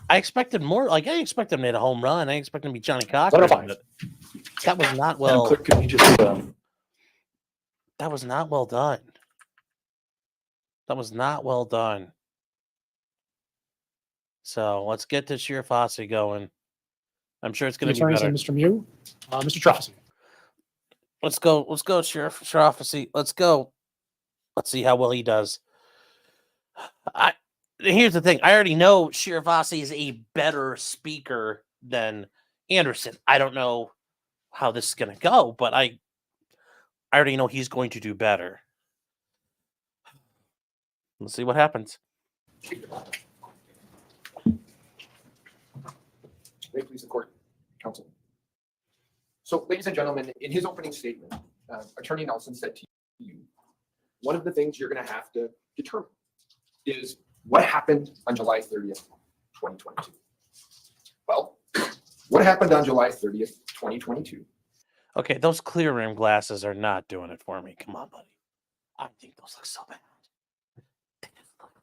I expected more. Like I expected him to hit a home run. I expected him to be Johnny Cochran. 11:05. That was not Madam well. Clerk, could you just, That was not well done. That was not well done. So let's get to Sheriff Fossey going. I'm sure it's going to be Attorneys better. and Mr. Miu. Mr. Trofsky. Let's go, Sheriff Fossey. Let's go. Let's see how well he does. Here's the thing. I already know Sheriff Fossey is a better speaker than Anderson. I don't know how this is going to go, but I already know he's going to do better. Let's see what happens. May it please the court, counsel. So, ladies and gentlemen, in his opening statement, Attorney Nelson said to you, one of the things you're going to have to determine is what happened on July 30th, 2022. Well, what happened on July 30th, 2022? Okay, those clear rim glasses are not doing it for me. Come on, buddy. I think those look so bad.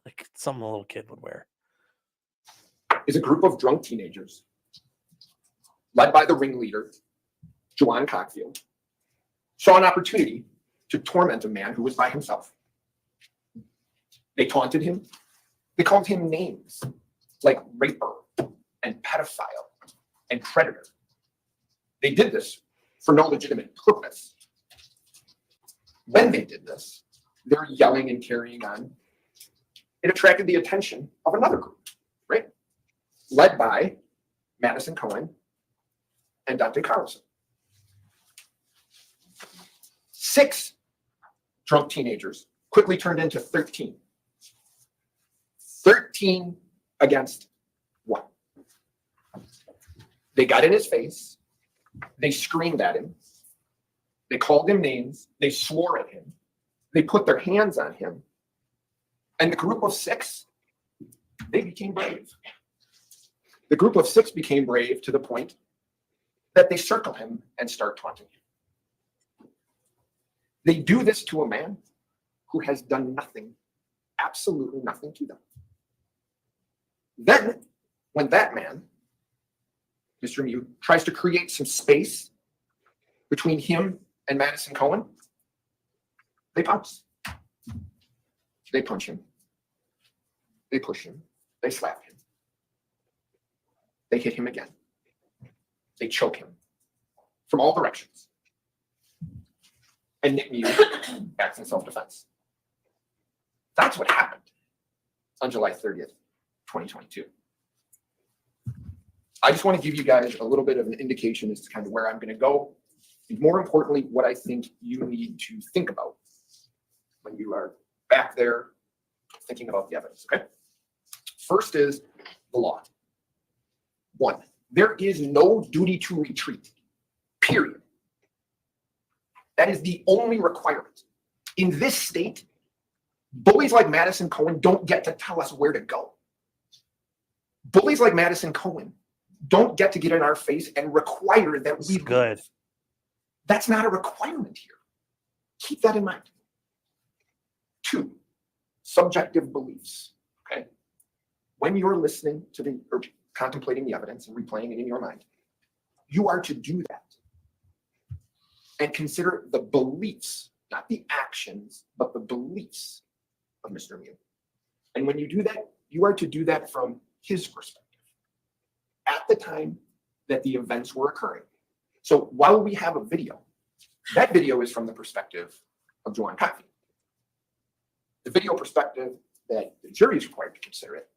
Like something a little kid would wear. Is a group of drunk teenagers led by the ringleader, Juan Cockfield, saw an opportunity to torment a man who was by himself. They taunted him. They called him names like raper and pedophile and predator. They did this for no legitimate purpose. When they did this, they're yelling and carrying on. It attracted the attention of another group, right? Led by Madison Cohen and Dante Carlson. 6 drunk teenagers quickly turned into 13. 13 against 1. They got in his face. They screamed at him. They called him names. They swore at him. They put their hands on him. And the group of 6, they became brave. The group of 6 became brave to the point that they circle him and start taunting him. They do this to a man who has done nothing, absolutely nothing to them. Then, when that man, Mr. Miu, tries to create some space between him and Madison Cohen, they pounce. They punch him. They push him. They slap him. They hit him again. They choke him from all directions. And Nick Miu acts in self-defense. That's what happened on July 30th, 2022. I just want to give you guys a little bit of an indication as to kind of where I'm going to go, and more importantly, what I think you need to think about when you are back there thinking about the evidence, okay? First is the law. 1, there is no duty to retreat, period. That is the only requirement. In this state, bullies like Madison Cohen don't get to tell us where to go. Bullies like Madison Cohen don't get to get in our face and require that we leave. Good. That's not a requirement here. Keep that in mind. 2, subjective beliefs, okay? When you're listening to the, or contemplating the evidence and replaying it in your mind, you are to do that and consider the beliefs, not the actions, but the beliefs of Mr. Miu. And when you do that, you are to do that from his perspective at the time that the events were occurring. So while we have a video, that video is from the perspective of Juan Cockfield. The video perspective that the jury is required to consider it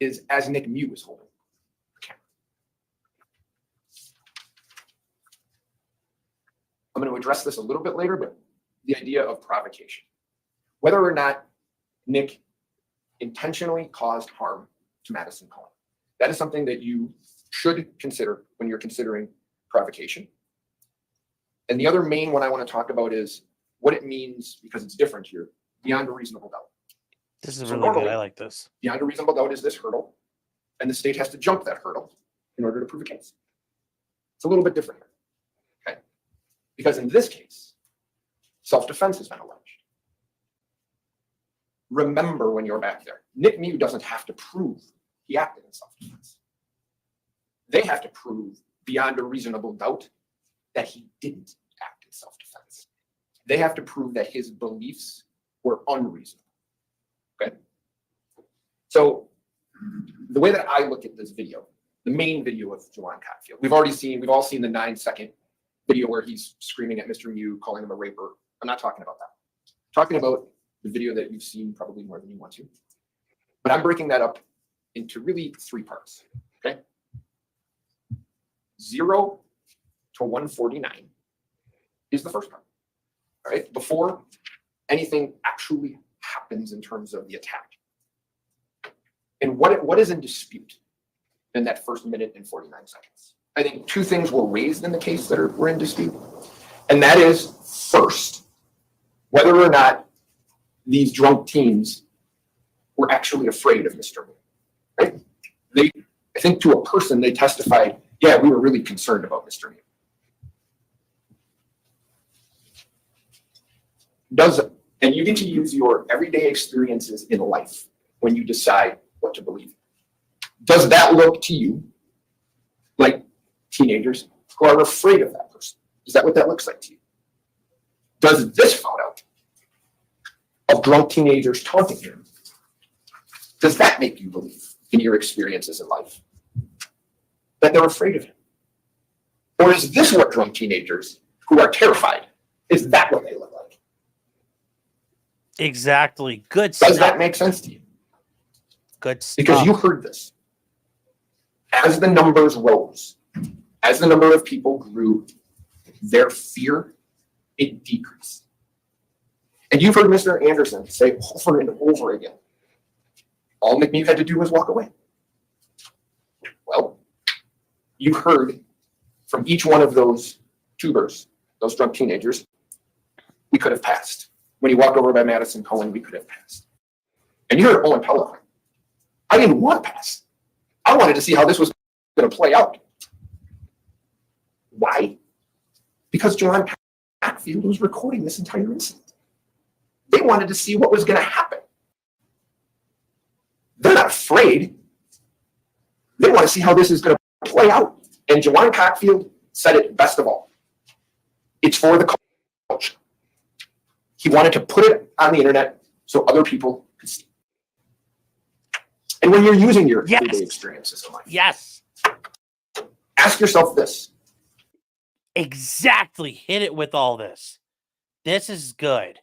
is as Nick Miu is holding the camera. I'm going to address this a little bit later, but the idea of provocation. Whether or not Nick intentionally caused harm to Madison Cohen. That is something that you should consider when you're considering provocation. And the other main one I want to talk about is what it means, because it's different here, beyond a reasonable doubt. This is So really good. normally, I like this. beyond a reasonable doubt is this hurdle, and the state has to jump that hurdle in order to prove a case. It's a little bit different here, okay? Because in this case, self-defense has been alleged. Remember when you're back there, Nick Miu doesn't have to prove he acted in self-defense. They have to prove beyond a reasonable doubt that he didn't act in self-defense. They have to prove that his beliefs were unreasonable. Okay? So the way that I look at this video, the main video of Juan Cockfield, we've all seen the 9-second video where he's screaming at Mr. Miu, calling him a raper. I'm not talking about that. I'm talking about the video that you've seen probably more than you want to. But I'm breaking that up into really 3 parts, okay? 0 to 149 is the first part, all right? Before anything actually happens in terms of the attack. And what is in dispute in that first minute and 49 seconds? I think 2 things were raised in the case that were in dispute. And that is, first, whether or not these drunk teens were actually afraid of Mr. Miu, right? I think to a person, they testified, yeah, we were really concerned about Mr. Miu. And you get to use your everyday experiences in life when you decide what to believe. Does that look to you like teenagers who are afraid of that person. Is that what that looks like to you? Does this photo of drunk teenagers taunting him, does that make you believe in your experiences in life that they're afraid of him? Or is this what drunk teenagers who are terrified, is that what they look like? Exactly. Good Does stuff. that make sense to you? Good stuff. Because you heard this. As the numbers rose, as the number of people grew, their fear, it decreased. And you've heard Mr. Anderson say over and over again, all McMew had to do was walk away. Well, you heard from each one of those tubers, those drunk teenagers, we could have passed. When he walked over by Madison Cohen, we could have passed. And you heard Owen Pellicott. I didn't want to pass. I wanted to see how this was going to play out. Why? Because John Hatfield was recording this entire incident. They wanted to see what was going to happen. They're not afraid. They want to see how this is going to play out. And Jawan Cockfield said it best of all. It's for the culture. He wanted to put it on the internet so other people could see. And when you're using your everyday experiences in life, Yes. ask yourself this. Exactly. Hit it with all this. This is good.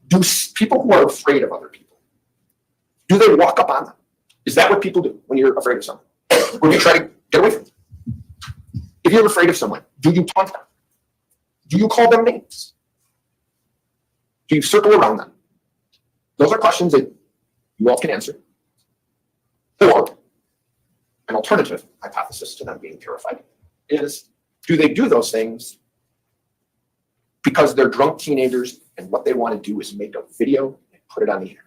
Do people who are afraid of other people, do they walk up on them? Is that what people do when you're afraid of someone? When you try to get away from them? If you're afraid of someone, do you taunt them? Do you call them names? Do you circle around them? Those are questions that you all can answer. Or an alternative hypothesis to them being terrified is, do they do those things because they're drunk teenagers and what they want to do is make a video and put it on the internet?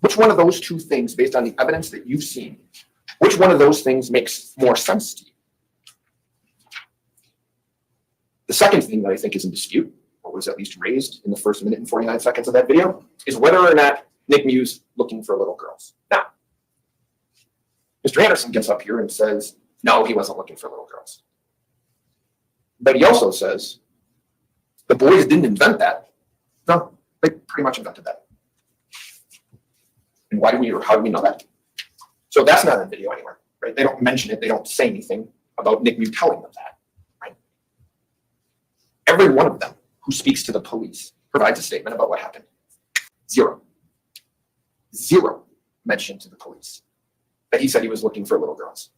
Which one of those two things, based on the evidence that you've seen, which one of those things makes more sense to you? The second thing that I think is in dispute, or was at least raised in the first minute and 49 seconds of that video, is whether or not Nick Miu's looking for little girls. Now, Mr. Anderson gets up here and says, no, he wasn't looking for little girls. But he also says, the boys didn't invent that. No, they pretty much invented that. And why do we, or how do we know that? So that's not in video anywhere, right? They don't mention it. They don't say anything about Nick Miu telling them that, right? Every one of them who speaks to the police provides a statement about what happened. Zero mention to the police that he said he was looking for little girls.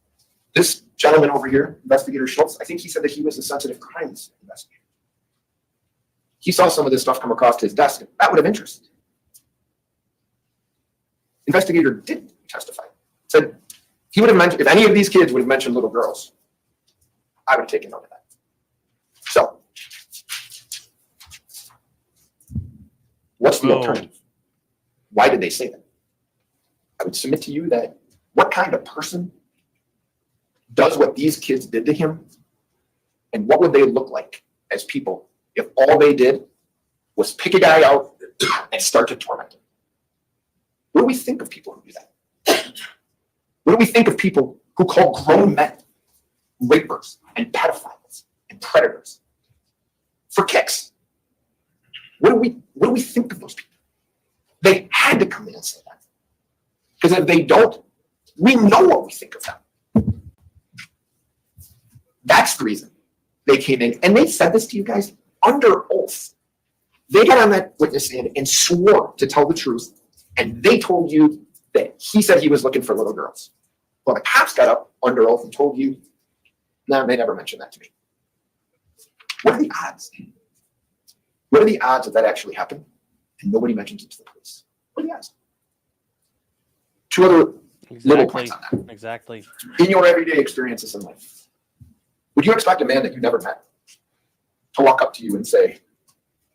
This gentleman over here, Investigator Schultz, I think he said that he was a sensitive crimes investigator. He saw some of this stuff come across his desk, and that would have interested him. Investigator did testify. Said he would have mentioned, if any of these kids would have mentioned little girls, I would have taken note of that. So, what's the alternative? Why did they say that? I would submit to you that what kind of person does what these kids did to him, and what would they look like as people if all they did was pick a guy out and start to torment him? What do we think of people who do that? What do we think of people who call grown men rapers and pedophiles and predators for kicks? What do we think of those people? They had to come in and say that. Because if they don't, we know what we think of them. That's the reason they came in. And they said this to you guys under oath. They got on that witness stand and swore to tell the truth. And they told you that he said he was looking for little girls. Well, the cops got up under oath and told you, no, they never mentioned that to me. What are the odds? What are the odds that that actually happened and nobody mentions it to the police? What are the odds? Two other little points on that. Exactly. In your everyday experiences in life, would you expect a man that you never met to walk up to you and say,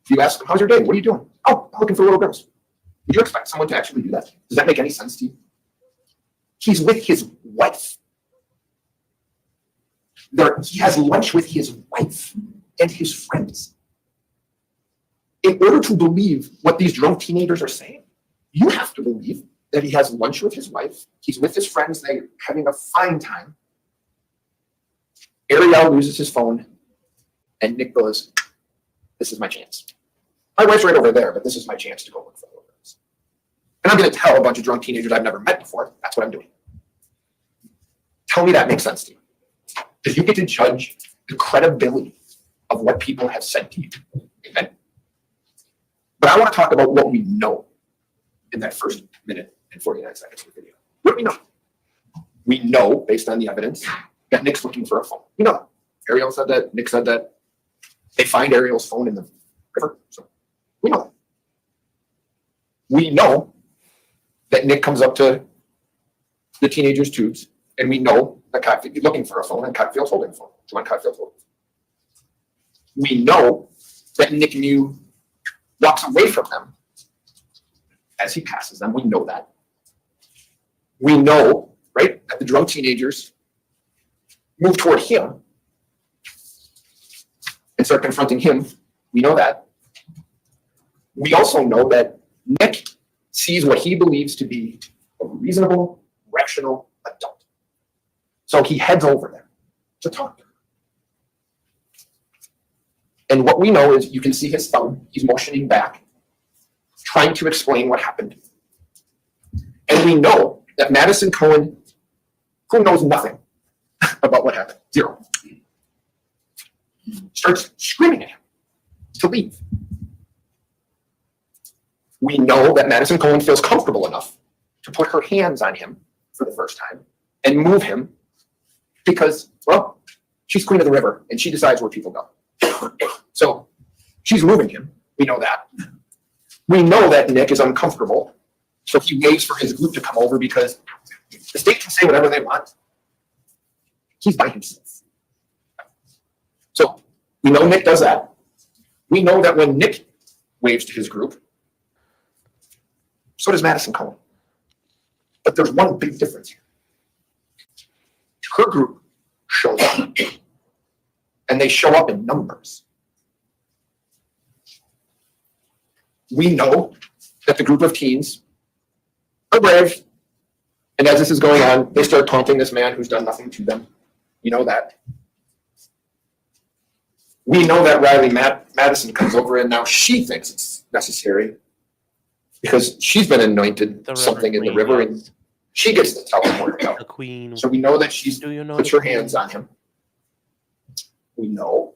you ask him, how's your day? What are you doing? Oh, I'm looking for little girls. Would you expect someone to actually do that? Does that make any sense to you? He's with his wife. He has lunch with his wife and his friends. In order to believe what these drunk teenagers are saying, you have to believe that he has lunch with his wife, he's with his friends, they're having a fine time, Ariel loses his phone, and Nick goes, "This is my chance. My wife's right over there, but this is my chance to go look for photos. And I'm going to tell a bunch of drunk teenagers I've never met before. That's what I'm doing." Tell me that makes sense to you. Because you get to judge the credibility of what people have said to you. Amen. But I want to talk about what we know in that first minute and 49 seconds of the video. What do we know? We know, based on the evidence, that Nick's looking for a phone. We know that. Ariel said that. Nick said that. They find Ariel's phone in the river. So we know that. We know that Nick comes up to the teenager's tubes, and we know that Cotfield's looking for a phone, and Cotfield's holding a phone. John Cotfield's holding a phone. We know that Nick Miu walks away from them as he passes them. We know that. We know, right, that the drunk teenagers move toward him and start confronting him. We know that. We also know that Nick sees what he believes to be a reasonable, rational adult. So he heads over there to talk to her. And what we know is you can see his thumb. He's motioning back, trying to explain what happened. And we know that Madison Cohen, who knows nothing about what happened, zero, starts screaming at him to leave. We know that Madison Cohen feels comfortable enough to put her hands on him for the first time and move him because, well, she's queen of the river and she decides where people go. So she's moving him. We know that. We know that Nick is uncomfortable, so he waits for his group to come over because the state can say whatever they want. He's by himself. So we know Nick does that. We know that when Nick waves to his group, so does Madison Cohen. But there's one big difference here. Her group shows up, and they show up in numbers. We know that the group of teens are brave, and as this is going on, they start taunting this man who's done nothing to them. We know that. We know that Riley Madison comes over, and now she thinks it's necessary because she's been anointed something in the river, and she gets to tell him where to go. The queen. So we know that she puts her hands on him. We know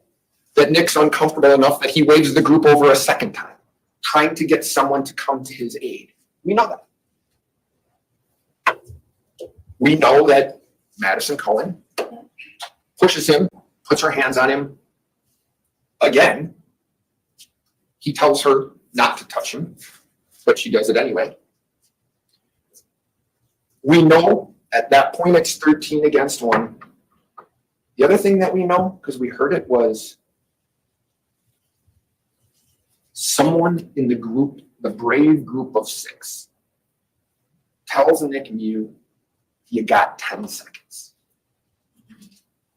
that Nick's uncomfortable enough that he waves the group over a second time, trying to get someone to come to his aid. We know that. We know that Madison Cohen pushes him, puts her hands on him. Again, he tells her not to touch him, but she does it anyway. We know at that point it's 13 against 1. The other thing that we know, because we heard it, was someone in the group, the brave group of 6, tells Nick Miu, "You got 10 seconds.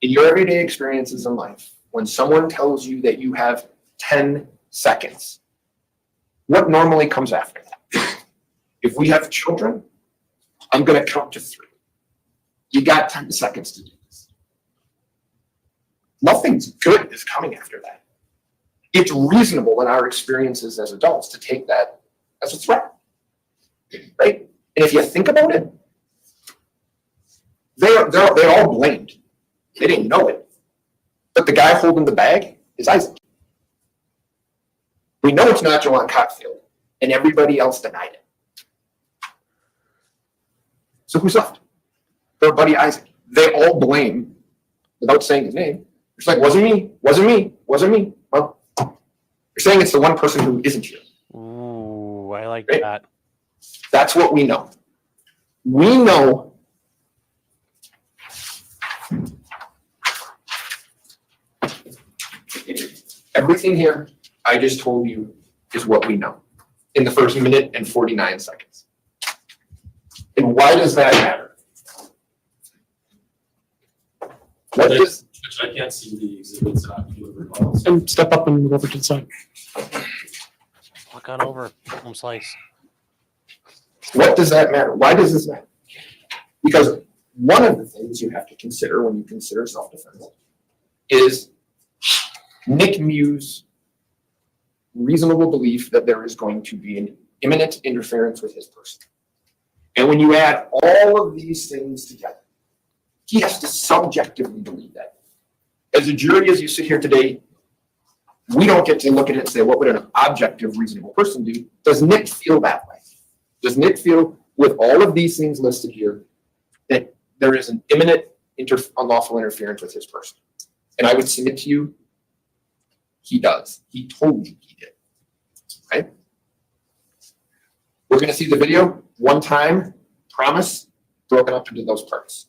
In your everyday experiences in life, when someone tells you that you have 10 seconds, what normally comes after that? If we have children, I'm going to count to 3. You got 10 seconds to do this. Nothing's good is coming after that. It's reasonable in our experiences as adults to take that as a threat, right? And if you think about it, they're all blamed. They didn't know it. But the guy holding the bag is Issac. We know it's not Joanne Cotfield, and everybody else denied it. So who's left? Their buddy Issac. They all blame, without saying his name. It's like, wasn't me, wasn't me, wasn't me. Well, you're saying it's the one person who isn't here. Ooh, I like Right? that. That's what we know. We know everything here I just told you is what we know in the first minute and 49 seconds. And why does that matter? What does I can't see the exhibits on delivered models. And step up and move over to the side. Walk on over. Home slice. What does that matter? Why does this matter? Because one of the things you have to consider when you consider self-defense is Nick Miu's reasonable belief that there is going to be an imminent interference with his person. And when you add all of these things together, he has to subjectively believe that. As a jury, as you sit here today, we don't get to look at it and say, what would an objective, reasonable person do? Does Nick feel that way? Does Nick feel, with all of these things listed here, that there is an imminent unlawful interference with his person? And I would submit to you, he does. He told you he did. Right? We're going to see the video one time, promise, broken up into those parts.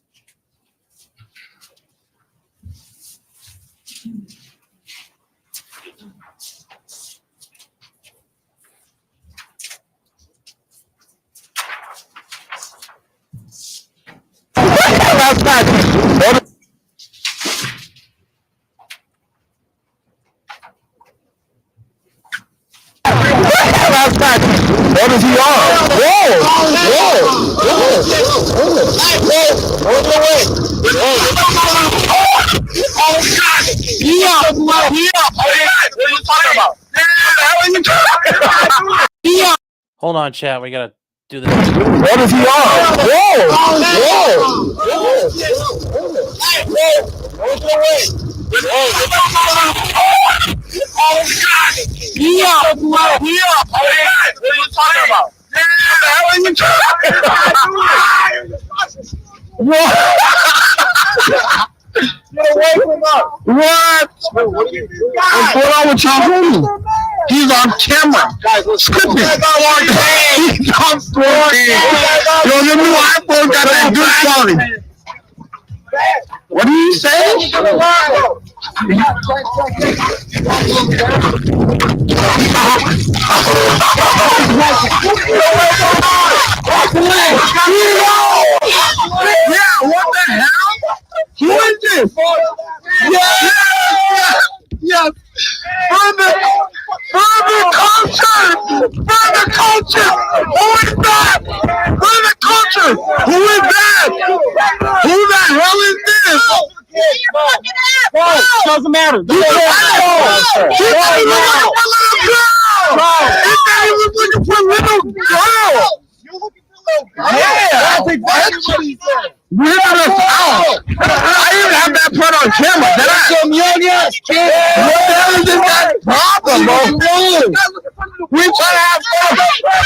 What is he on? Whoa! Hold on, chat. We gotta do this. What is he on? What? What's going on with your homie? He's on camera. Guys, let's skip it. He's on story. Yo, the new iPhone got that good quality. What did he say? Yeah, what the hell? Who is this? Yes. Further culture. Who is that? Further culture. Who is that? Who the hell is this? Doesn't matter. He was looking for a little girl. Yeah, That's exactly what he said. we're us out. I didn't have that part on camera, did I? Some young ass kid. What the hell is this guy's problem, bro? We trying to have fun.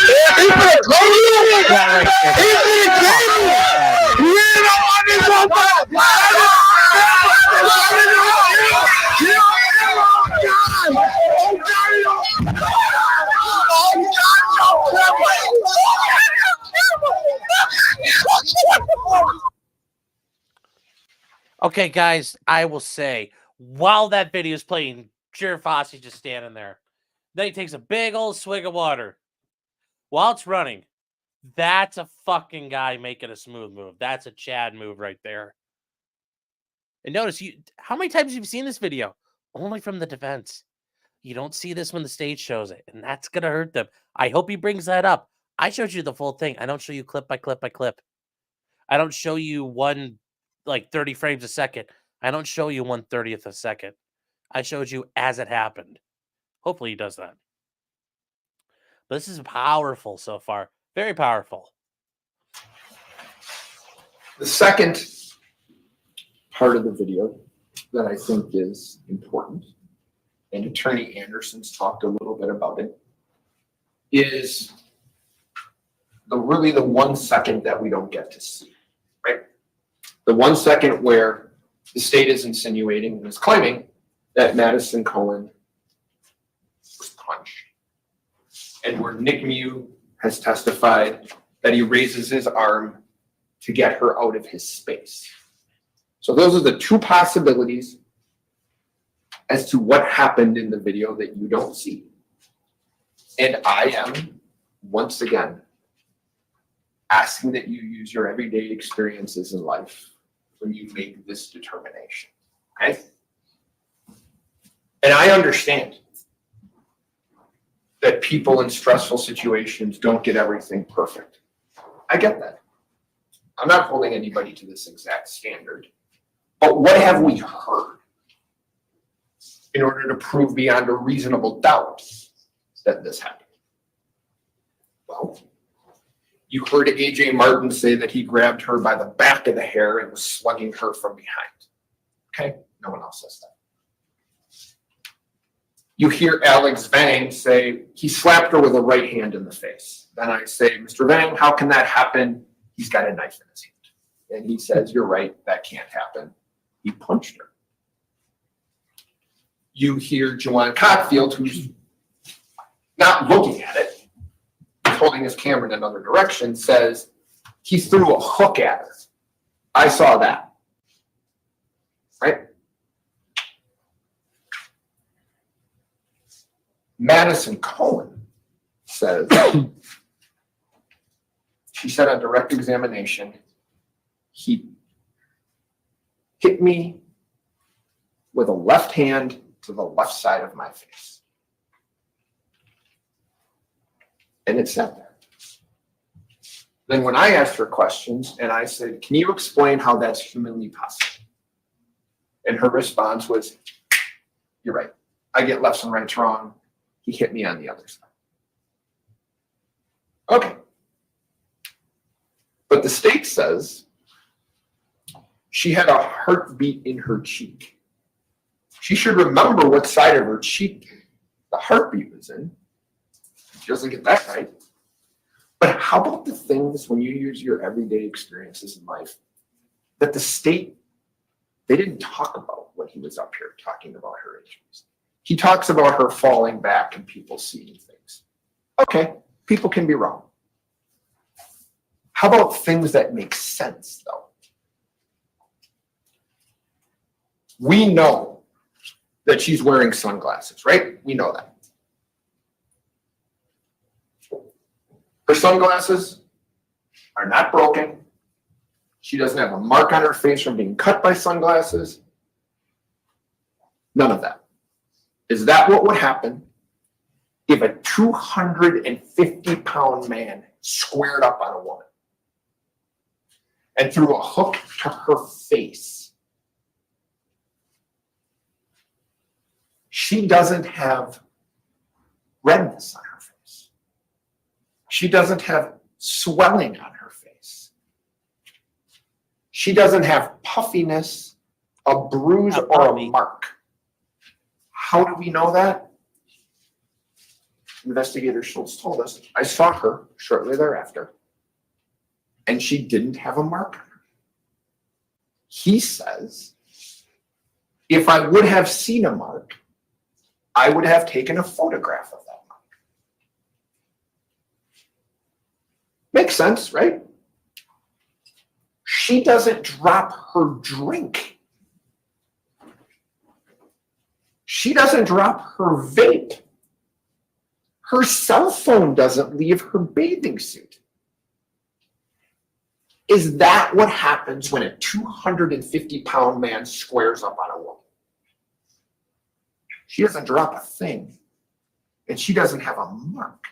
He's gonna close you. He's gonna kill you. We don't want this one. Okay, guys, I will say, while that video is playing, Juror Fosse's just standing there. Then he takes a big old swig of water. While it's running, that's a fucking guy making a smooth move. That's a Chad move right there. And notice, how many times have you seen this video? Only from the defense. You don't see this when the stage shows it, and that's going to hurt them. I hope he brings that up. I showed you the full thing. I don't show you clip by clip by clip. I don't show you 30 frames a second. I don't show you 1/30th a second. I showed you as it happened. Hopefully he does that. But this is powerful so far. Very powerful. The second part of the video that I think is important, and Attorney Anderson's talked a little bit about it, is the 1 second that we don't get to see, right? The 1 second where the state is insinuating and is claiming that Madison Cohen was punched. And where Nick Miu has testified that he raises his arm to get her out of his space. So those are the two possibilities as to what happened in the video that you don't see. And I am, once again, asking that you use your everyday experiences in life when you make this determination, okay? And I understand that people in stressful situations don't get everything perfect. I get that. I'm not holding anybody to this exact standard. But what have we heard? in order to prove beyond a reasonable doubt that this happened? Well, you heard AJ Martin say that he grabbed her by the back of the hair and was slugging her from behind. Okay, no one else says that. You hear Alex Vang say he slapped her with a right hand in the face. Then I say, Mr. Vang, how can that happen? He's got a knife in his hand. And he says, you're right, that can't happen. He punched her. You hear Joanne Cockfield, who's not looking at it, holding his camera in another direction, says he threw a hook at her. I saw that. Right? Madison Cohen says, she said on direct examination, he hit me with a left hand to the left side of my face. And it said that. Then when I asked her questions and I said, can you explain how that's humanly possible? And her response was, you're right. I get lefts and rights wrong. He hit me on the other side. Okay. But the state says she had a heartbeat in her cheek. She should remember what side of her cheek the heartbeat was in. She doesn't get that right. But how about the things when you use your everyday experiences in life that the state, they didn't talk about when he was up here talking about her issues. He talks about her falling back and people seeing things. Okay, people can be wrong. How about things that make sense, though? We know that she's wearing sunglasses, right? We know that. Her sunglasses are not broken. She doesn't have a mark on her face from being cut by sunglasses. None of that. Is that what would happen if a 250-pound man squared up on a woman and threw a hook to her face? She doesn't have redness on her face. She doesn't have swelling on her face. She doesn't have puffiness, a bruise, or a mark. How do we know that? Investigator Schultz told us, I saw her shortly thereafter, and she didn't have a mark on her. He says, if I would have seen a mark, I would have taken a photograph of that mark. Makes sense, right? She doesn't drop her drink. She doesn't drop her vape. Her cell phone doesn't leave her bathing suit. Is that what happens when a 250-pound man squares up on a woman? She doesn't drop a thing, and she doesn't have a mark.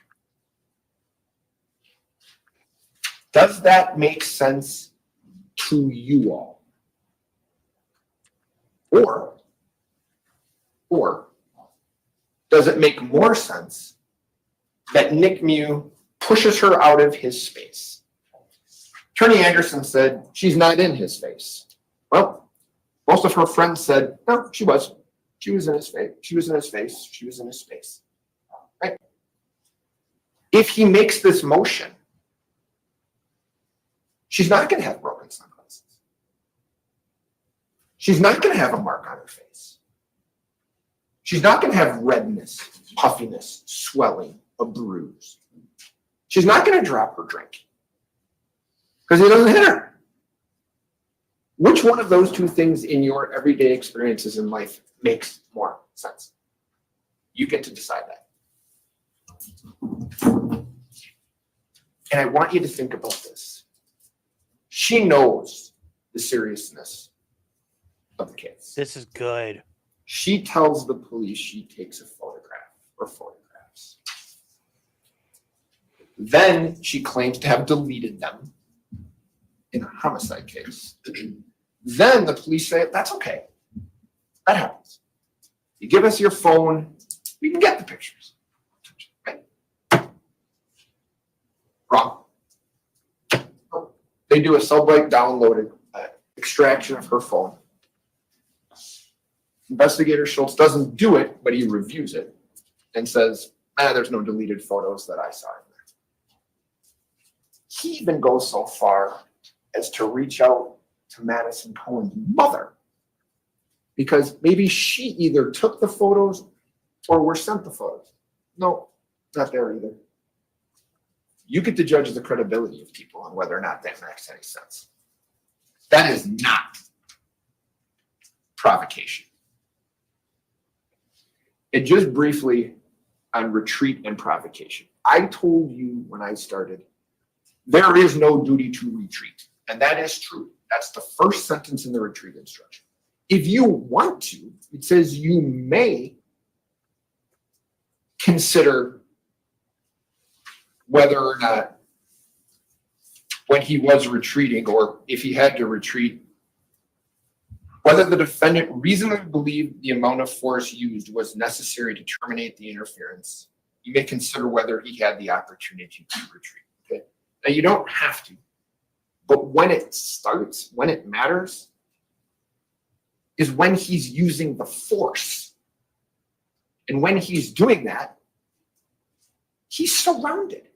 Does that make sense to you all? Or does it make more sense that Nick Miu pushes her out of his space? Attorney Anderson said she's not in his face. Well, most of her friends said, no, she was. She was in his face. She was in his face. She was in his space. Right? If he makes this motion, she's not going to have broken sunglasses. She's not going to have a mark on her face. She's not going to have redness, puffiness, swelling, a bruise. She's not going to drop her drink because he doesn't hit her. Which one of those two things in your everyday experiences in life makes more sense? You get to decide that. And I want you to think about this. She knows the seriousness of the case. This is good. She tells the police she takes a photograph or photographs. Then she claims to have deleted them in a homicide case. Then the police say, that's okay. That happens. You give us your phone, we can get the pictures. Right? Wrong. They do a sublight downloaded extraction of her phone. Investigator Schultz doesn't do it, but he reviews it and says, there's no deleted photos that I saw in there. He even goes so far as to reach out to Madison Cohen's mother, because maybe she either took the photos or were sent the photos. No, not there either. You get to judge the credibility of people and whether or not that makes any sense. That is not provocation. And just briefly on retreat and provocation. I told you when I started, there is no duty to retreat. And that is true. That's the first sentence in the retreat instruction. If you want to, it says you may consider whether or not when he was retreating, or if he had to retreat, whether the defendant reasonably believed the amount of force used was necessary to terminate the interference. You may consider whether he had the opportunity to retreat. Okay? Now, you don't have to, but when it starts, when it matters, is when he's using the force. And when he's doing that, he's surrounded.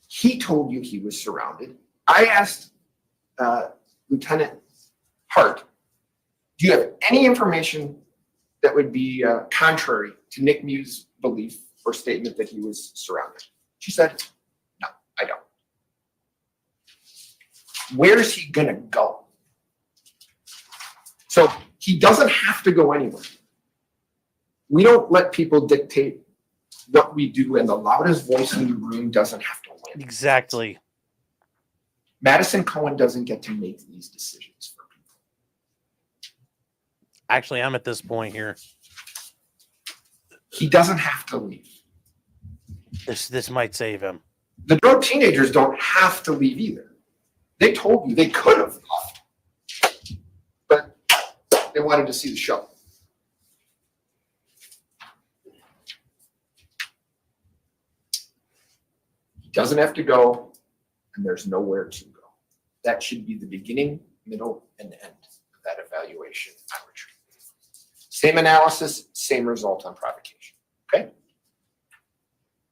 He told you he was surrounded. I asked Lieutenant Hart, do you have any information that would be contrary to Nick Miu's belief or statement that he was surrounded? She said, no, I don't. Where's he gonna go? So he doesn't have to go anywhere. We don't let people dictate what we do, and the loudest voice in the room doesn't have to win. Exactly. Madison Cohen doesn't get to make these decisions for people. Actually, I'm at this point here. He doesn't have to leave. This might save him. The drug teenagers don't have to leave either. They told you they could have left, but they wanted to see the show. He doesn't have to go, and there's nowhere to go. That should be the beginning, middle, and end of that evaluation on retreat. Same analysis, same result on provocation. Okay?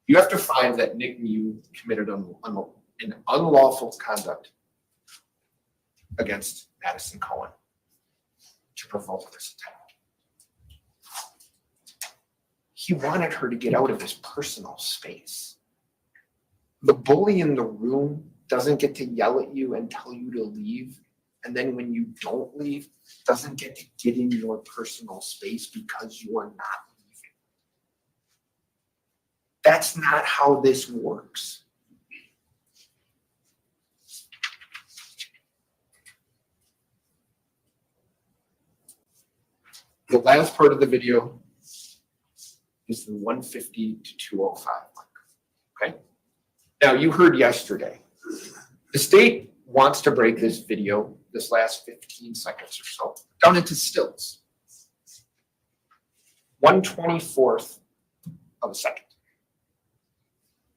You have to find that Nick Miu committed an unlawful conduct against Madison Cohen to provoke this attack. He wanted her to get out of his personal space. The bully in the room doesn't get to yell at you and tell you to leave. And then when you don't leave, doesn't get to get in your personal space because you are not leaving. That's not how this works. The last part of the video is the 150 to 205 mark. Okay? Now, you heard yesterday, the state wants to break this video, this last 15 seconds or so, down into stills. 1/24th of a second.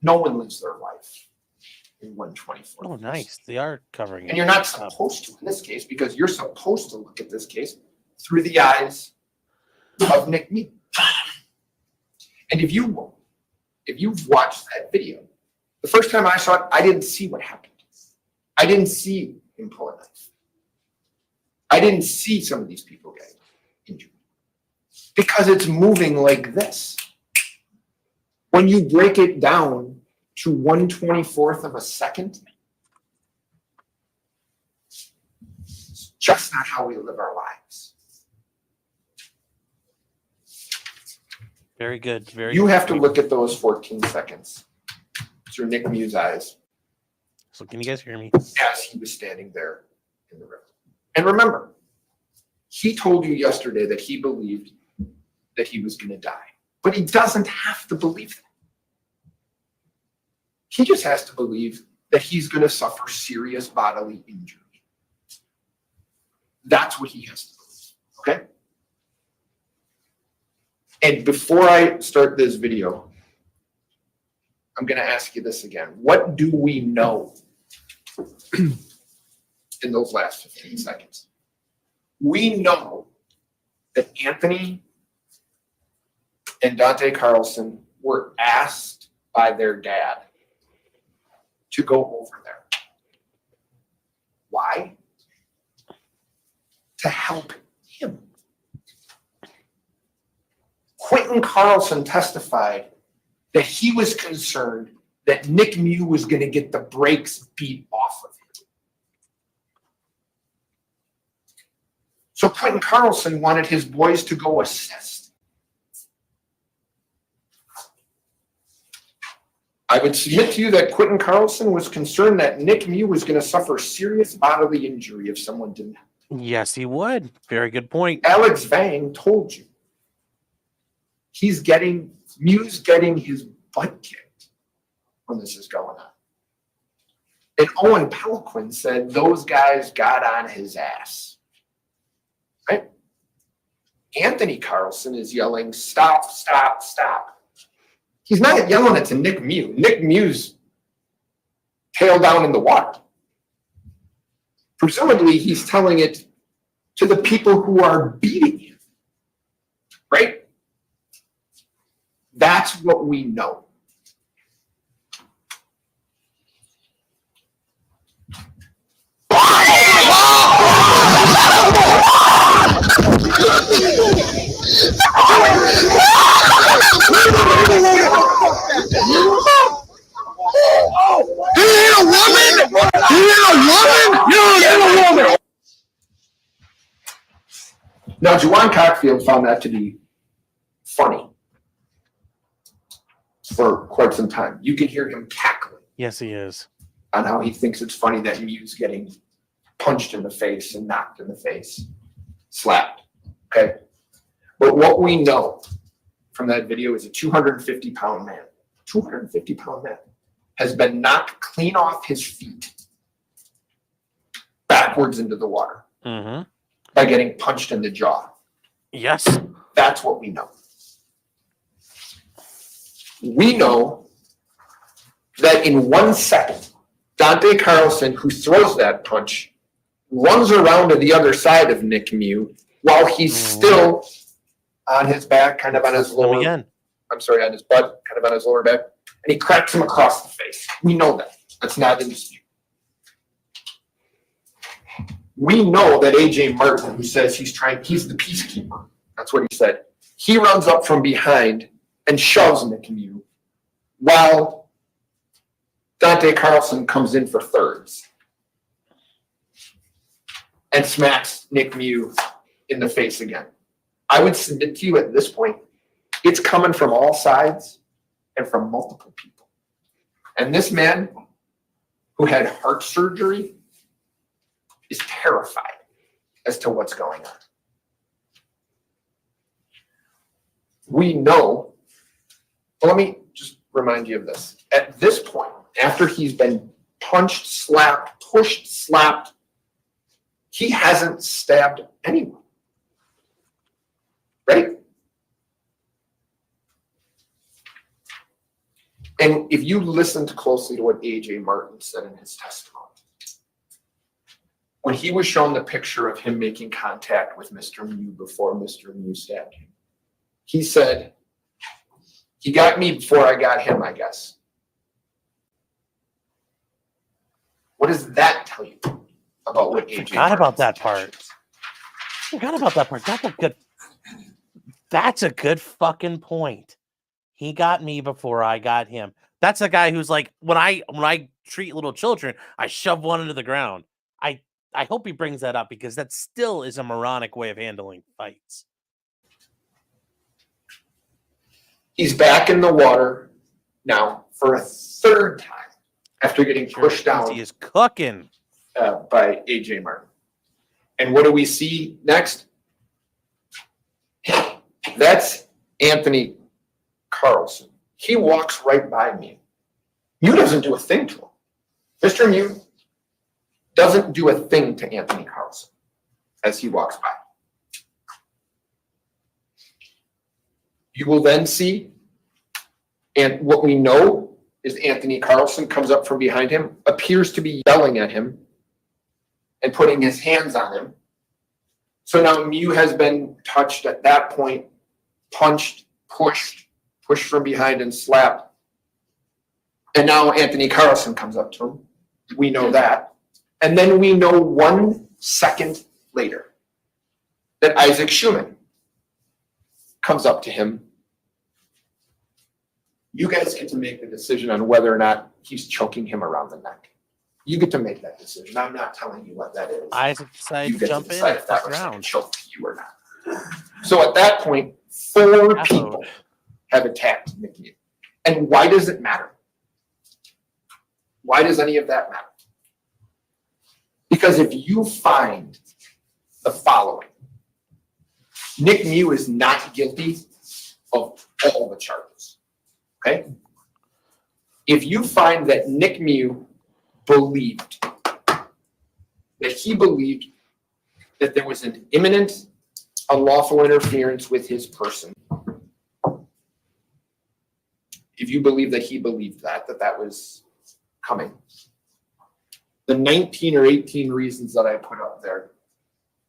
No one lives their life in 1/24th. Oh, nice. They are covering it. And you're not supposed to in this case, because you're supposed to look at this case through the eyes of Nick Miu. And if you've watched that video, the first time I saw it, I didn't see what happened. I didn't see him pull a knife. I didn't see some of these people getting injured because it's moving like this. When you break it down to 1/24th of a second, it's just not how we live our lives. Very good. Very You good. have to look at those 14 seconds through Nick Miu's eyes So can you guys hear me? as he was standing there in the river. And remember, he told you yesterday that he believed that he was going to die, but he doesn't have to believe that. He just has to believe that he's going to suffer serious bodily injury. That's what he has to believe, okay? And before I start this video, I'm going to ask you this again. What do we know in those last 15 seconds? We know that Anthony and Dante Carlson were asked by their dad to go over there. Why? To help him. Quentin Carlson testified that he was concerned that Nick Miu was going to get the brakes beat off of him. So Quentin Carlson wanted his boys to go assist. I would submit to you that Quentin Carlson was concerned that Nick Miu was going to suffer serious bodily injury if someone didn't. Yes, he would. Very good point. Alex Vang told you Miu's getting his butt kicked when this is going on. And Owen Peliquin said those guys got on his ass. Right? Anthony Carlson is yelling, stop, stop, stop. He's not yelling it to Nick Miu. Nick Miu's tail down in the water. Presumably, he's telling it to the people who are beating him. Right? That's what we know. Now, Juwan Cockfield found that to be funny for quite some time. You can hear him cackling Yes, he is. on how he thinks it's funny that Miu's getting punched in the face and knocked in the face, slapped. Okay. But what we know from that video is a 250-pound man, 250-pound man, has been knocked clean off his feet backwards into the water Mm-hmm. by getting punched in the jaw. Yes. That's what we know. We know that in 1 second, Dante Carlson, who throws that punch, runs around to the other side of Nick Miu while he's still on his back, kind of on his lower, Again. I'm sorry, on his butt, kind of on his lower back, and he cracks him across the face. We know that. That's not in dispute. We know that AJ Martin, who says he's the peacekeeper. That's what he said. He runs up from behind and shoves Nick Miu while Dante Carlson comes in for thirds and smacks Nick Miu in the face again. I would submit to you at this point, it's coming from all sides and from multiple people. And this man who had heart surgery is terrified as to what's going on. We know, well, let me just remind you of this. At this point, after he's been punched, slapped, pushed, slapped, he hasn't stabbed anyone. Right? And if you listened closely to what AJ Martin said in his testimony, when he was shown the picture of him making contact with Mr. Miu before Mr. Miu stabbed him, he said, he got me before I got him, I guess. What does that tell you about what AJ Forgot about Martin that said? part. Forgot about that part. That's a good fucking point. He got me before I got him. That's a guy who's like, when I treat little children, I shove one into the ground. I hope he brings that up because that still is a moronic way of handling fights. He's back in the water now for a third time after getting pushed down He is cooking. by AJ Martin. And what do we see next? That's Anthony Carlson. He walks right by me. Miu doesn't do a thing to him. Mr. Miu doesn't do a thing to Anthony Carlson as he walks by. You will then see, and what we know is Anthony Carlson comes up from behind him, appears to be yelling at him and putting his hands on him. So now Miu has been touched at that point, punched, pushed from behind and slapped. And now Anthony Carlson comes up to him. We know that. And then we know 1 second later that Issac Schuman comes up to him. You guys get to make the decision on whether or not he's choking him around the neck. You get to make that decision. I'm not telling you what that is. Isaac decided You to get to jump in decide and if that fuck looks like a around. choke to you or not. So at that point, 4 Ouch. people have attacked Nick Miu. And why does it matter? Why does any of that matter? Because if you find the following, Nick Miu is not guilty of all the charges, okay? If you find that Nick Miu believed that there was an imminent unlawful interference with his person, if you believe that he believed that was coming, the 19 or 18 reasons that I put up there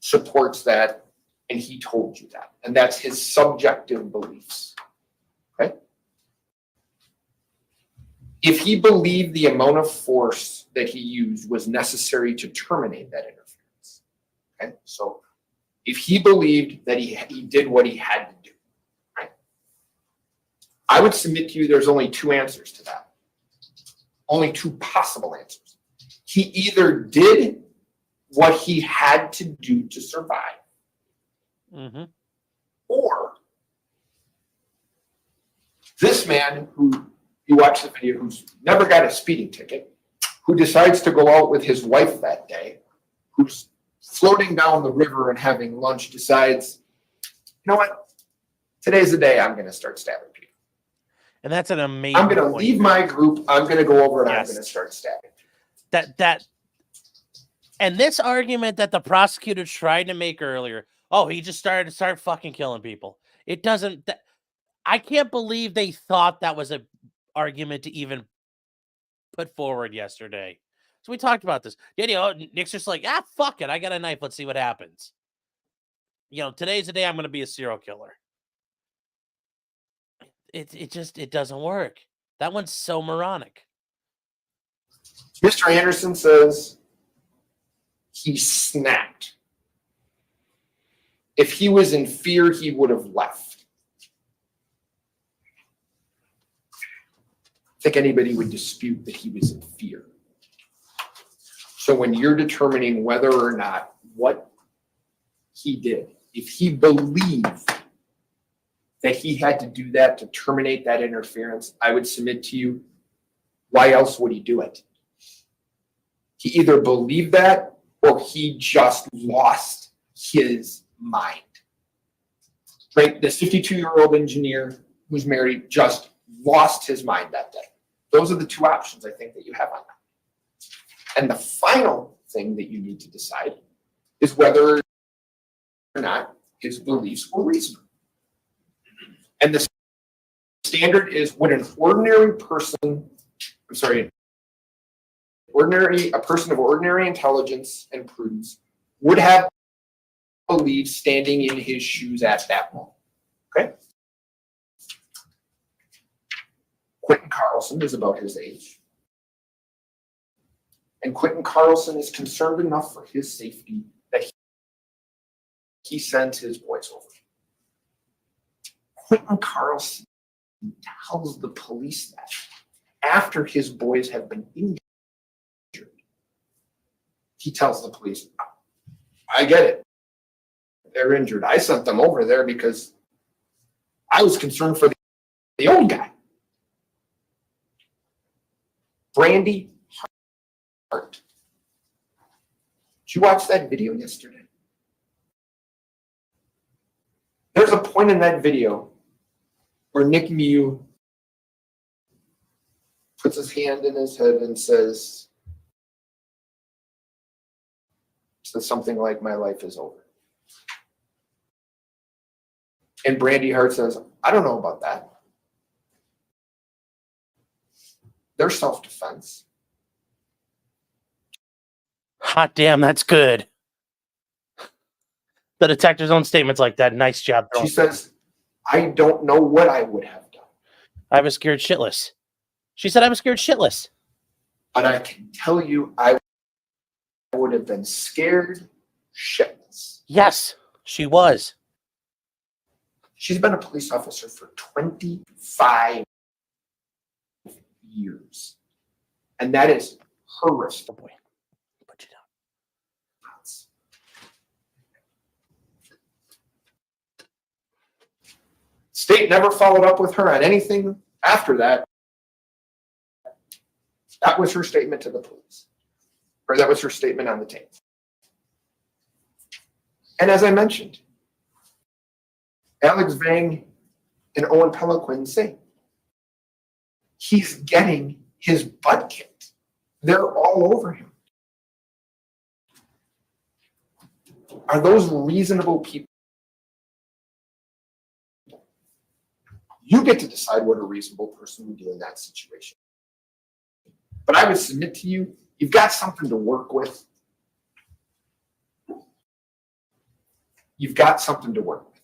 supports that, and he told you that, and that's his subjective beliefs, okay? If he believed the amount of force that he used was necessary to terminate that interference, okay? So if he believed that he did what he had to do, right? I would submit to you there's only 2 answers to that. Only 2 possible answers. He either did what he had to do to survive, or this man who you watch the video, who's never got a speeding ticket, who decides to go out with his wife that day, who's floating down the river and having lunch, decides, you know what, today's the day I'm going to start stabbing people. And that's an amazing I'm going to point. leave my group, I'm going to go over and I'm Yes. going to start stabbing. And this argument that the prosecutor tried to make earlier, oh, he just started fucking killing people. It doesn't. I can't believe they thought that was an argument to even put forward yesterday. So we talked about this. Nick's just like, fuck it, I got a knife. Let's see what happens. Today's the day I'm going to be a serial killer. It doesn't work. That one's so moronic. Mr. Anderson says he snapped. If he was in fear, he would have left. I think anybody would dispute that he was in fear. So when you're determining whether or not what he did, if he believed that he had to do that to terminate that interference, I would submit to you, why else would he do it? He either believed that or he just lost his mind. Right? This 52-year-old engineer who's married just lost his mind that day. Those are the 2 options I think that you have on that. And the final thing that you need to decide is whether or not his beliefs were reasonable. And the standard is, would a person of ordinary intelligence and prudence would have believed standing in his shoes at that moment. Okay? Quentin Carlson is about his age. And Quentin Carlson is concerned enough for his safety that he sends his boys over. Quentin Carlson tells the police that after his boys have been injured. He tells the police, I get it. They're injured. I sent them over there because I was concerned for the old guy. Brandy Hart. Did you watch that video yesterday? There's a point in that video where Nick Miu puts his hand in his head and says something like, my life is over. And Brandy Hart says, I don't know about that. They're self-defense. Hot damn, that's good. The detective's own statements like that. Nice job. She says, I don't know what I would have done. I was scared shitless. She said I was scared shitless. But I can tell you, I would have been scared shitless. Yes, she was. She's been a police officer for 25 years. And that is her risk. Oh boy. Put you down. State never followed up with her on anything after that. That was her statement to the police. Or that was her statement on the tape. And as I mentioned, Alex Vang and Owen Peloquin say he's getting his butt kicked. They're all over him. Are those reasonable people? You get to decide what a reasonable person would do in that situation. But I would submit to you, you've got something to work with. You've got something to work with.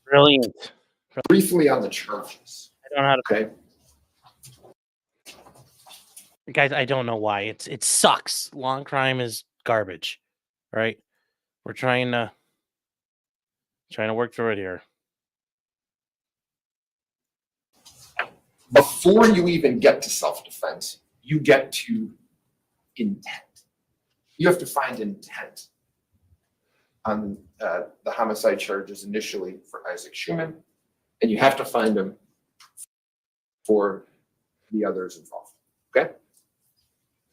Brilliant. Briefly on the charges. I don't know how to. Okay. Guys, I don't know why. It sucks. Long crime is garbage. Right? We're trying to work through it here. Before you even get to self-defense, you get to intent. You have to find intent on the homicide charges initially for Issac Schuman, and you have to find them for the others involved, okay?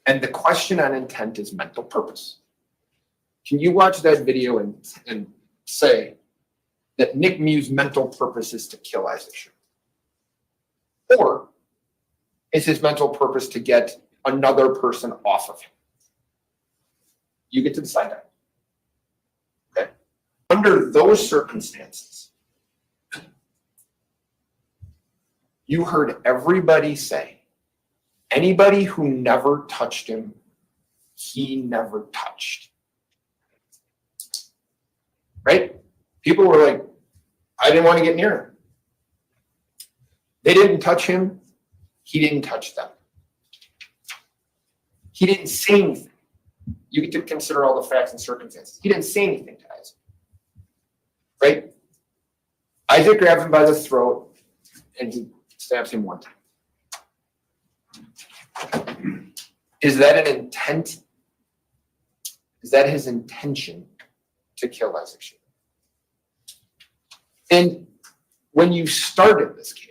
And the question on intent is mental purpose. Can you watch that video and say that Nick Miu's mental purpose is to kill Issac Schuman? Or is his mental purpose to get another person off of him? You get to decide that. Okay? Under those circumstances, you heard everybody say, anybody who never touched him, he never touched. Right? People were like, I didn't want to get near him. They didn't touch him. He didn't touch them. He didn't say anything. You get to consider all the facts and circumstances. He didn't say anything to Issac. Right? Issac grabs him by the throat and he stabs him one time. Is that an intent? Is that his intention to kill Issac Schuman? And when you started this case,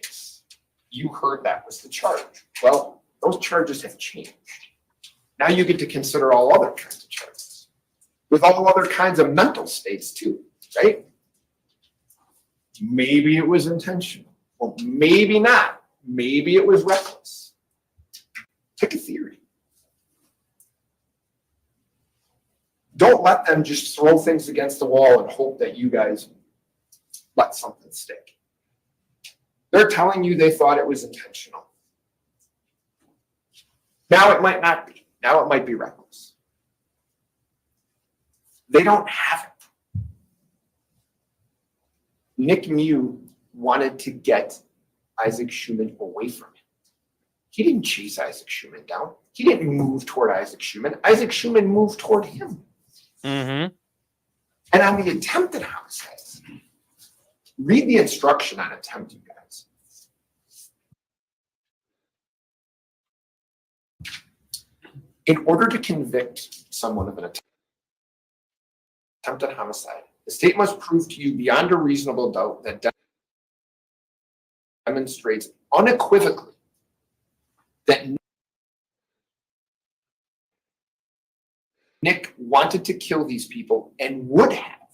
you heard that was the charge. Well, those charges have changed. Now you get to consider all other kinds of charges with all other kinds of mental states too, right? Maybe it was intentional. Well, maybe not. Maybe it was reckless. Pick a theory. Don't let them just throw things against the wall and hope that you guys let something stick. They're telling you they thought it was intentional. Now it might not be. Now it might be reckless. They don't have it. Nick Miu wanted to get Issac Schuman away from him. He didn't chase Issac Schuman down. He didn't move toward Issac Schuman. Issac Schuman moved toward him. Mm-hmm. And on the attempted homicides, read the instruction on attempt, you guys. In order to convict someone of an attempted homicide, the state must prove to you beyond a reasonable doubt that demonstrates unequivocally that Nick wanted to kill these people and would have,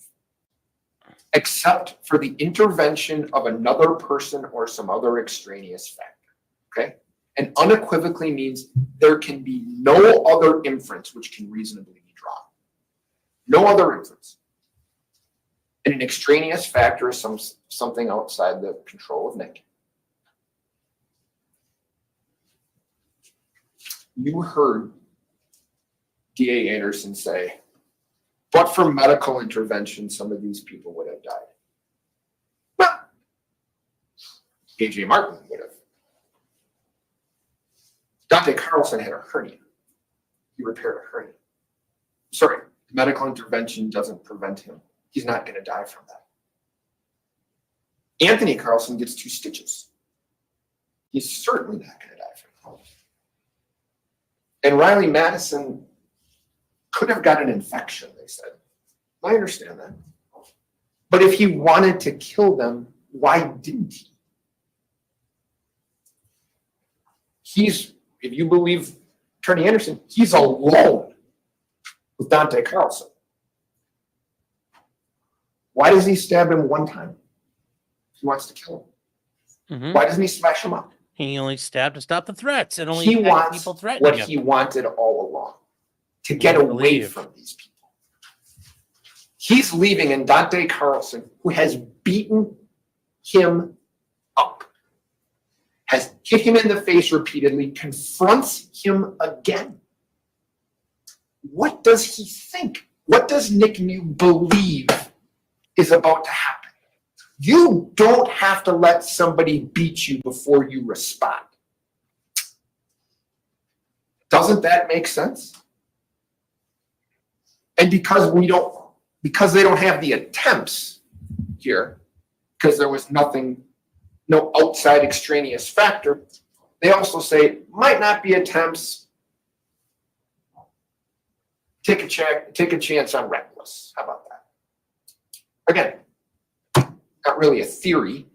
except for the intervention of another person or some other extraneous factor, okay? And unequivocally means there can be no other inference which can reasonably be drawn. No other inference. And an extraneous factor is something outside the control of Nick. You heard DA Anderson say, but for medical intervention, some of these people would have died. Well, AJ Martin would have. Dante Carlson had a hernia. He repaired a hernia. Sorry, medical intervention doesn't prevent him. He's not going to die from that. Anthony Carlson gets 2 stitches. He's certainly not going to die from that. And Riley Madison could have got an infection, they said. I understand that. But if he wanted to kill them, why didn't he? He's, if you believe Attorney Anderson, he's alone with Dante Carlson. Why does he stab him one time? He wants to kill him. Mhm. Why doesn't he smash him up? He only stabbed to stop the threats, and only He had wants people threatening what him. he wanted all along, to get I away believe. from these people. He's leaving, and Dante Carlson, who has beaten him up, has hit him in the face repeatedly, confronts him again. What does he think? What does Nick Miu believe is about to happen? You don't have to let somebody beat you before you respond. Doesn't that make sense? And because they don't have the attempts here, because there was no outside extraneous factor, they also say might not be attempts. Take a chance on reckless. How about that? Again, not really a theory,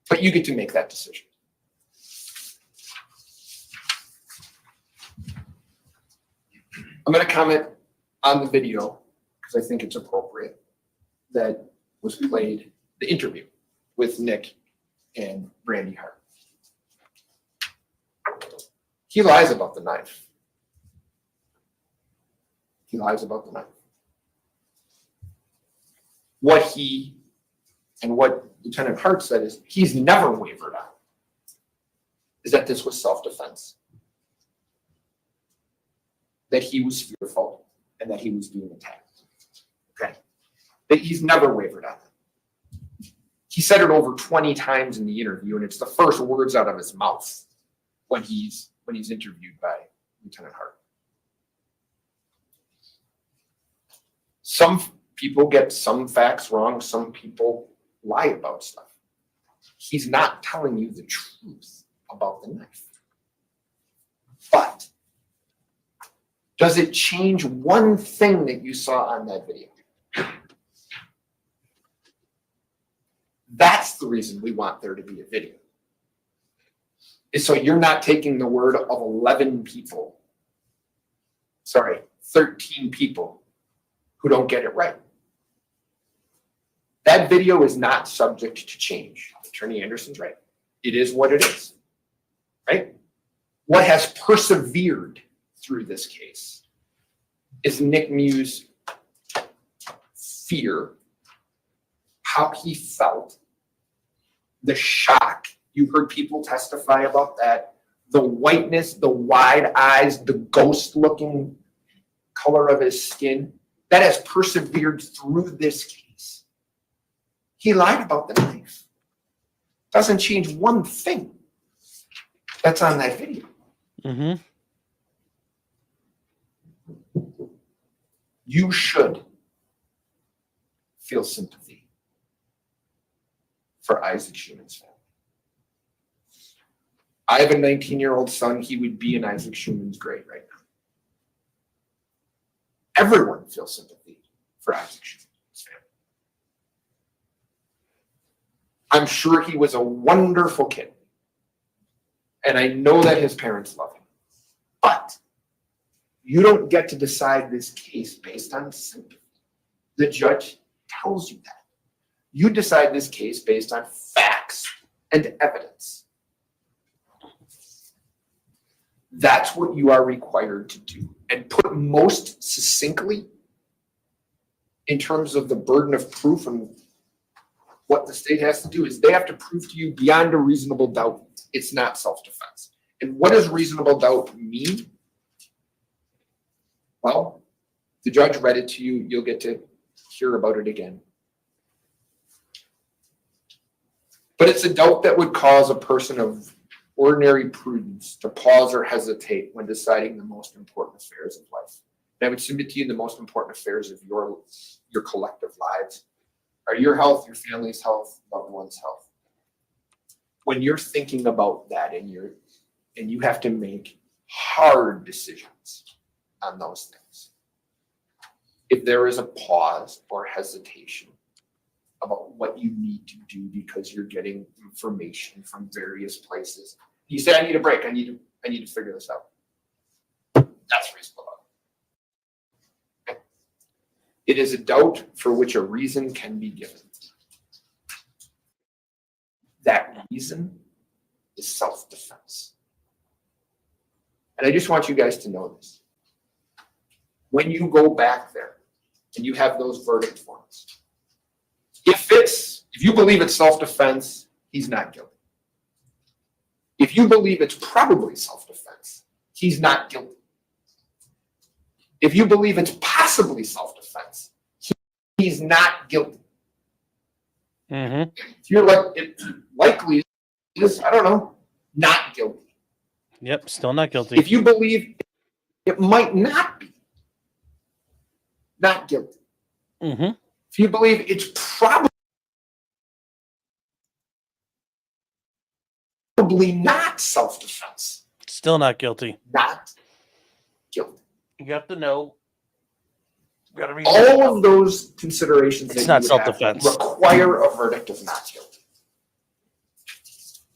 but you get to make that decision. I'm going to comment on the video because I think it's appropriate that was played, the interview with Nick and Brandy Hart. He lies about the knife. He lies about the knife. What Lieutenant Hart said is he's never wavered on is that this was self-defense, that he was fearful and that he was being attacked. Okay, that he's never wavered on it. He said it over 20 times in the interview, and it's the first words out of his mouth when he's interviewed by Lieutenant Hart. Some people get some facts wrong. Some people lie about stuff. He's not telling you the truth about the knife. But does it change one thing that you saw on that video? That's the reason we want there to be a video. Is so you're not taking the word of 13 people who don't get it right. That video is not subject to change. Attorney Anderson's right. It is what it is, right? What has persevered through this case is Nick Miu's fear, how he felt, the shock. You heard people testify about that, the whiteness, the wide eyes, the ghost-looking color of his skin, that has persevered through this case. He lied about the knife. Doesn't change one thing that's on that video. Mm-hmm. You should feel sympathy for Issac Schuman's family. I have a 19-year-old son. He would be in Issac Schuman's grave right now. Everyone feels sympathy for Issac Schuman's family. I'm sure he was a wonderful kid. And I know that his parents love him. But you don't get to decide this case based on sympathy. The judge tells you that. You decide this case based on facts and evidence. That's what you are required to do. And put most succinctly, in terms of the burden of proof and what the state has to do is they have to prove to you beyond a reasonable doubt it's not self-defense. And what does reasonable doubt mean? Well, the judge read it to you. You'll get to hear about it again. But it's a doubt that would cause a person of ordinary prudence to pause or hesitate when deciding the most important affairs of life. And I would submit to you the most important affairs of your collective lives are your health, your family's health, loved one's health. When you're thinking about that and you have to make hard decisions on those things, if there is a pause or hesitation about what you need to do because you're getting information from various places, you say, I need a break. I need to figure this out. That's reasonable. Okay. It is a doubt for which a reason can be given. That reason is self-defense. And I just want you guys to know this. When you go back there and you have those verdict forms, if you believe it's self-defense, he's not guilty. If you believe it's probably self-defense, he's not guilty. If you believe it's possibly self-defense, he's not guilty. Mm-hmm. If you're like, it likely is, I don't know, not guilty. Yep, still not guilty. If you believe it might not be, not guilty. Mm-hmm. If you believe it's probably not self-defense, Still not guilty. not guilty. You have to know. You gotta read All of those considerations It's that not you would have self-defense. require a verdict of not guilty.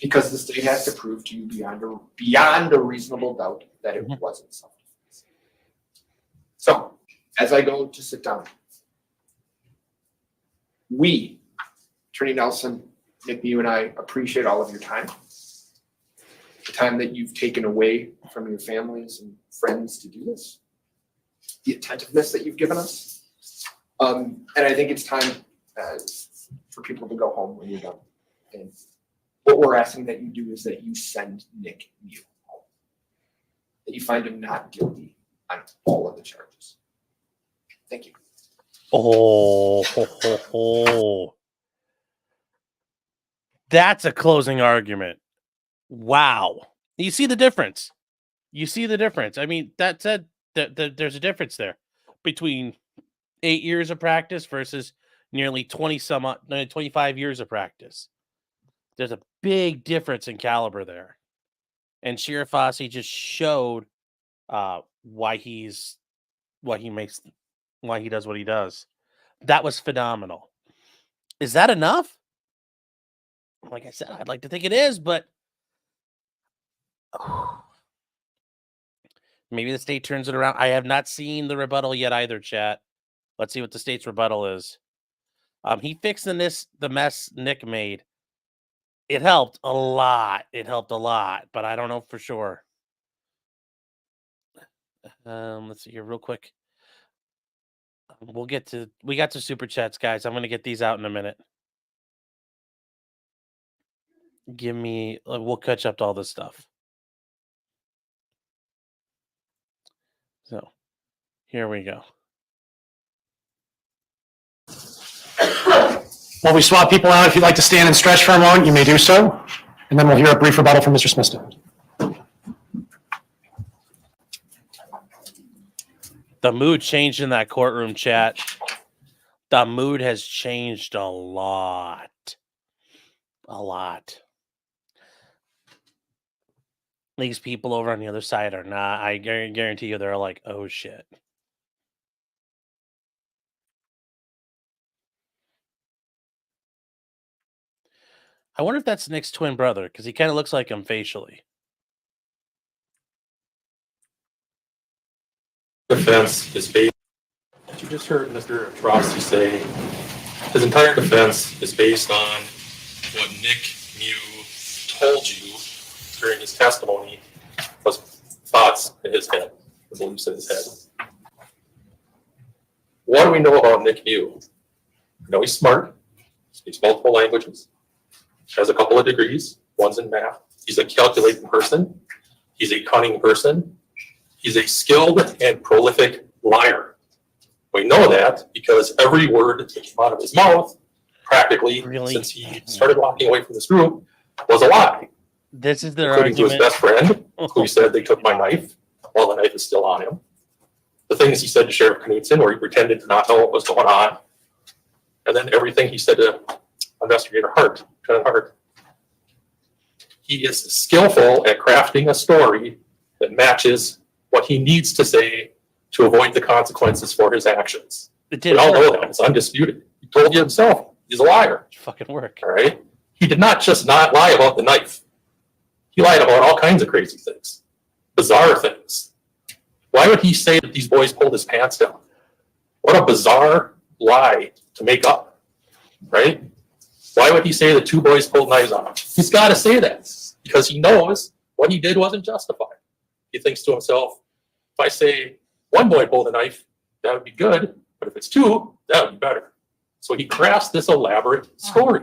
Because the state has to prove to you beyond a reasonable doubt that it wasn't self-defense. So, as I go to sit down, we, Attorney Nelson, Nick Miu, and I appreciate all of your time. The time that you've taken away from your families and friends to do this. The attentiveness that you've given us. And I think it's time for people to go home when you're done. And what we're asking that you do is that you send Nick Miu home. That you find him not guilty on all of the charges. Thank you. Oh, ho, ho, ho. That's a closing argument. Wow. You see the difference. You see the difference. I mean, that said, there's a difference there between 8 years of practice versus nearly 25 years of practice. There's a big difference in caliber there. And Sheriff Fossey just showed why he does what he does. That was phenomenal. Is that enough? Like I said, I'd like to think it is, but maybe the state turns it around. I have not seen the rebuttal yet either, chat. Let's see what the state's rebuttal is. He fixed the mess Nick made. It helped a lot. But I don't know for sure. Let's see here real quick. We got to super chats, guys. I'm going to get these out in a minute. We'll catch up to all this stuff. So, here we go. While we swap people out, if you'd like to stand and stretch for a moment, you may do so. And then we'll hear a brief rebuttal from Mr. Smithson. The mood changed in that courtroom, chat. The mood has changed a lot. A lot. These people over on the other side are not. I guarantee you they're like, oh, shit. I wonder if that's Nick's twin brother, because he kind of looks like him facially. Defense is based. You just heard Mr. Rossi say his entire defense is based on what Nick Miu told you during his testimony was thoughts in his head, the beliefs in his head. What do we know about Nick Miu? We know he's smart, speaks multiple languages, has a couple of degrees, one's in math. He's a calculating person. He's a cunning person. He's a skilled and prolific liar. We know that because every word that came out of his mouth, practically, Really? since he started walking away from this group, was a lie. This is their Including to his argument. best friend, who said they took my knife while the knife is still on him. The things he said to Sheriff Knudsen, where he pretended to not know what was going on. And then everything he said to Investigator Hart, Lieutenant Hart. He is skillful at crafting a story that matches what he needs to say to avoid the consequences for his actions. It We didn't all know work. that. It's undisputed. He told you himself. He's a liar. It fucking work. All right. He did not just not lie about the knife. He lied about all kinds of crazy things, bizarre things. Why would he say that these boys pulled his pants down? What a bizarre lie to make up, right? Why would he say that two boys pulled knives on him? He's got to say that because he knows what he did wasn't justified. He thinks to himself, if I say one boy pulled a knife, that would be good, but if it's two, that would be better. So he crafts this elaborate story.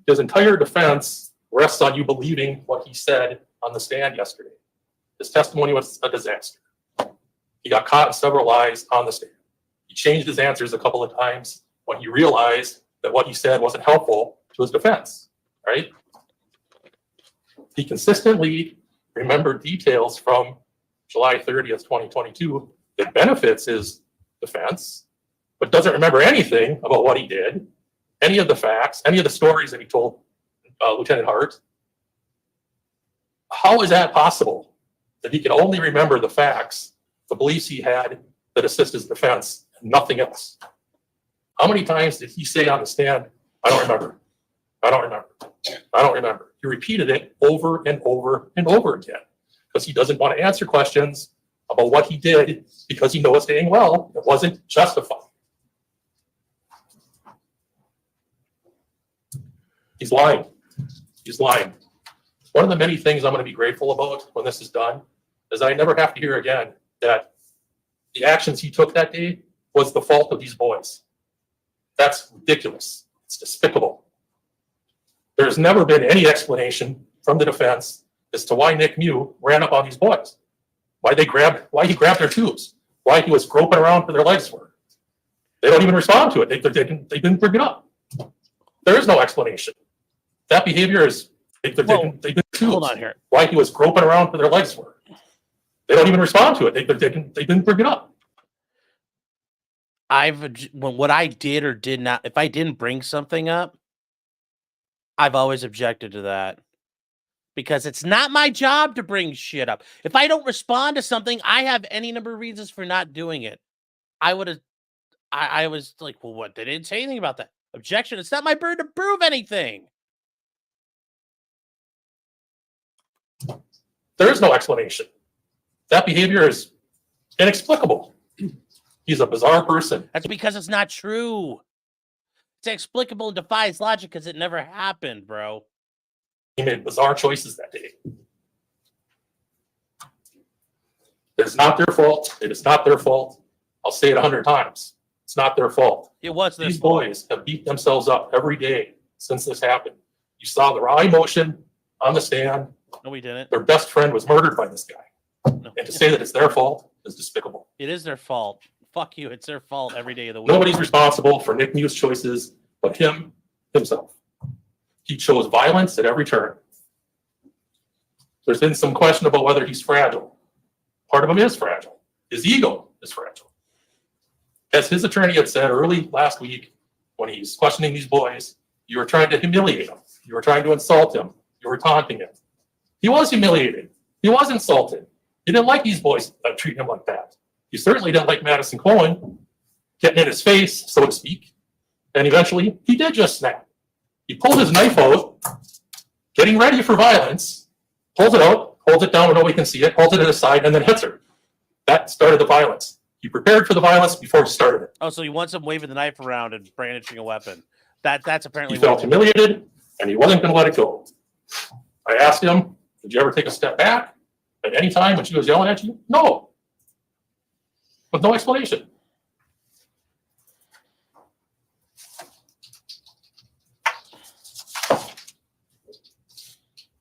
His entire defense rests on you believing what he said on the stand yesterday. His testimony was a disaster. He got caught in several lies on the stand. He changed his answers a couple of times when he realized that what he said wasn't helpful to his defense, right? He consistently remembered details from July 30th, 2022 that benefits his defense, but doesn't remember anything about what he did, any of the facts, any of the stories that he told Lieutenant Hart. How is that possible that he can only remember the facts, the beliefs he had that assist his defense, and nothing else? How many times did he say on the stand, I don't remember, I don't remember, I don't remember? He repeated it over and over and over again because he doesn't want to answer questions about what he did because he knows dang well it wasn't justified. He's lying. He's lying. One of the many things I'm going to be grateful about when this is done is I never have to hear again that the actions he took that day was the fault of these boys. That's ridiculous. It's despicable. There's never been any explanation from the defense as to why Nick Miu ran up on these boys, why he grabbed their tubes, why he was groping around for their legs were. They don't even respond to it. They didn't bring it up. There is no explanation. That behavior is, they've been Hold on here. why he was groping around for their legs were. They don't even respond to it. They didn't bring it up. What I did or did not, if I didn't bring something up, I've always objected to that because it's not my job to bring shit up. If I don't respond to something, I have any number of reasons for not doing it. I was like, well, what? They didn't say anything about that. Objection. It's not my burden to prove anything. There is no explanation. That behavior is inexplicable. He's a bizarre person. That's because it's not true. It's inexplicable and defies logic because it never happened, bro. He made bizarre choices that day. It is not their fault. It is not their fault. I'll say it 100 times. It's not their fault. It was their These fault. boys have beat themselves up every day since this happened. You saw the raw emotion on the stand. No, we didn't. Their best friend was murdered by this guy. No. And to say that it's their fault is despicable. It is their fault. Fuck you. It's their fault every day of the week. Nobody's responsible for Nick Miu's choices but himself. He chose violence at every turn. There's been some question about whether he's fragile. Part of him is fragile. His ego is fragile. As his attorney had said early last week, when he's questioning these boys, you were trying to humiliate him. You were trying to insult him. You were taunting him. He was humiliated. He was insulted. He didn't like these boys treating him like that. He certainly didn't like Madison Cohen getting in his face, so to speak. And eventually, he did just snap. He pulled his knife out, getting ready for violence, pulls it out, holds it down where nobody can see it, holds it at his side, and then hits her. That started the violence. He prepared for the violence before he started it. Oh, so he wants him waving the knife around and brandishing a weapon. That's apparently He felt humiliated, and he wasn't going to let it go. I asked him, did you ever take a step back at any time when she was yelling at you? No. with no explanation.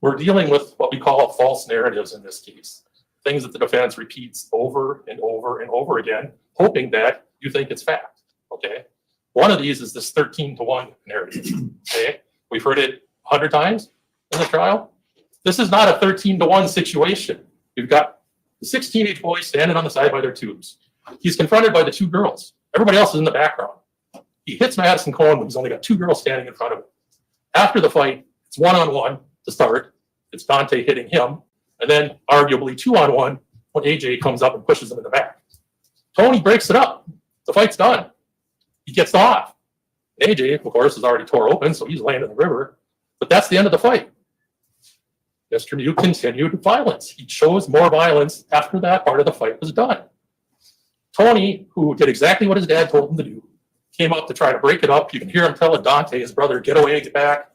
We're dealing with what we call false narratives in this case. Things that the defense repeats over and over and over again, hoping that you think it's fact, okay? One of these is this 13-to-1 narrative, okay? We've heard it 100 times in the trial. This is not a 13-to-1 situation. We've got the 6 teenage boys standing on the side by their tubes. He's confronted by the 2 girls. Everybody else is in the background. He hits Madison Cohen when he's only got 2 girls standing in front of him. After the fight, it's 1-on-1 to start. It's Dante hitting him, and then arguably 2-on-1 when AJ comes up and pushes him in the back. Tony breaks it up. The fight's done. He gets off. AJ, of course, is already tore open, so he's laying in the river. But that's the end of the fight. Mr. Miu continued violence. He chose more violence after that part of the fight was done. Tony, who did exactly what his dad told him to do, came up to try to break it up. You can hear him telling Dante, his brother, get away, get back.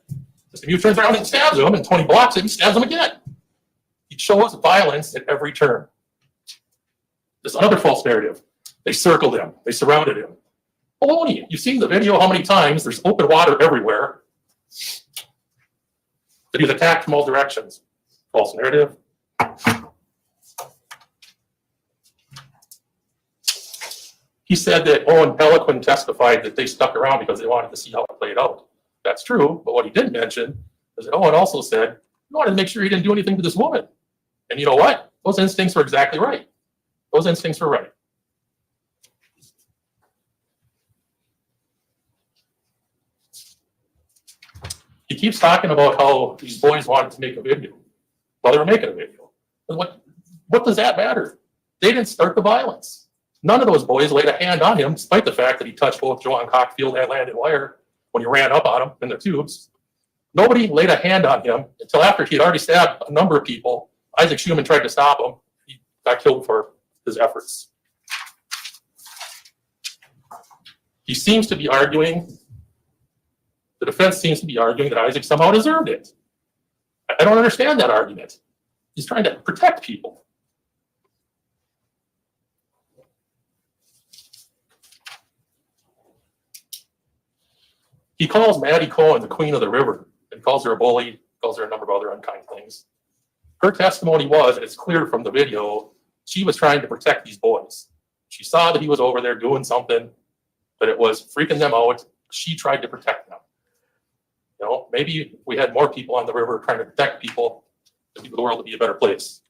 Mr. Miu turns around and stabs him, and Tony blocks it and stabs him again. He chose violence at every turn. There's another false narrative. They circled him. They surrounded him. Baloney. You've seen the video how many times. There's open water everywhere. That he was attacked from all directions. False narrative. He said that Owen Peliquin testified that they stuck around because they wanted to see how it played out. That's true, but what he didn't mention is that Owen also said he wanted to make sure he didn't do anything to this woman. And you know what? Those instincts were exactly right. Those instincts were right. He keeps talking about how these boys wanted to make a video. Well, they were making a video. And what does that matter? They didn't start the violence. None of those boys laid a hand on him, despite the fact that he touched both Joanne Cockfield and Landon Wire when he ran up on him in the tubes. Nobody laid a hand on him until after he had already stabbed a number of people. Issac Schuman tried to stop him. He got killed for his efforts. He seems to be arguing, the defense seems to be arguing that Issac somehow deserved it. I don't understand that argument. He's trying to protect people. He calls Maddie Cohen the queen of the river and calls her a bully, calls her a number of other unkind things. Her testimony was, and it's clear from the video, she was trying to protect these boys. She saw that he was over there doing something, but it was freaking them out. She tried to protect them. You know, maybe if we had more people on the river trying to protect people, the world would be a better place.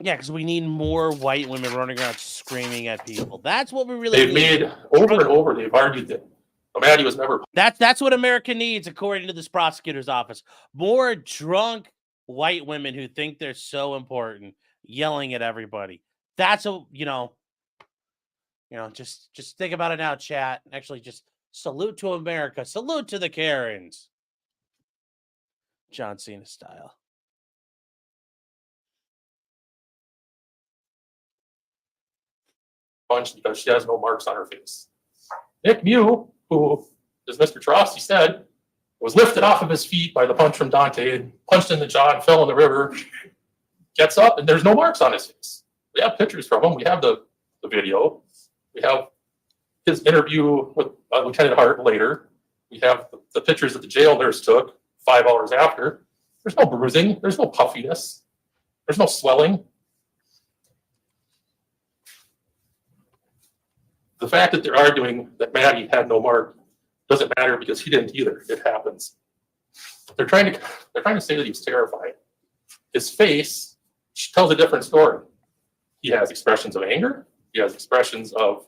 Yeah, because we need more white women running around screaming at people. That's what we really They've need. made, over and over, they've argued that Maddie was never. That's what America needs, according to this prosecutor's office. More drunk white women who think they're so important, yelling at everybody. That's a just think about it now, chat. Actually, just salute to America. Salute to the Karens. John Cena style. Punch because she has no marks on her face. Nick Miu, who, as Mr. Trosty said, was lifted off of his feet by the punch from Dante and punched in the jaw and fell in the river, gets up and there's no marks on his face. We have pictures from him. We have the video. We have his interview with Lieutenant Hart later. We have the pictures that the jail nurse took 5 hours after. There's no bruising. There's no puffiness. There's no swelling. The fact that they're arguing that Maddie had no mark doesn't matter because he didn't either. It happens. They're trying to say that he was terrified. His face tells a different story. He has expressions of anger. He has expressions of,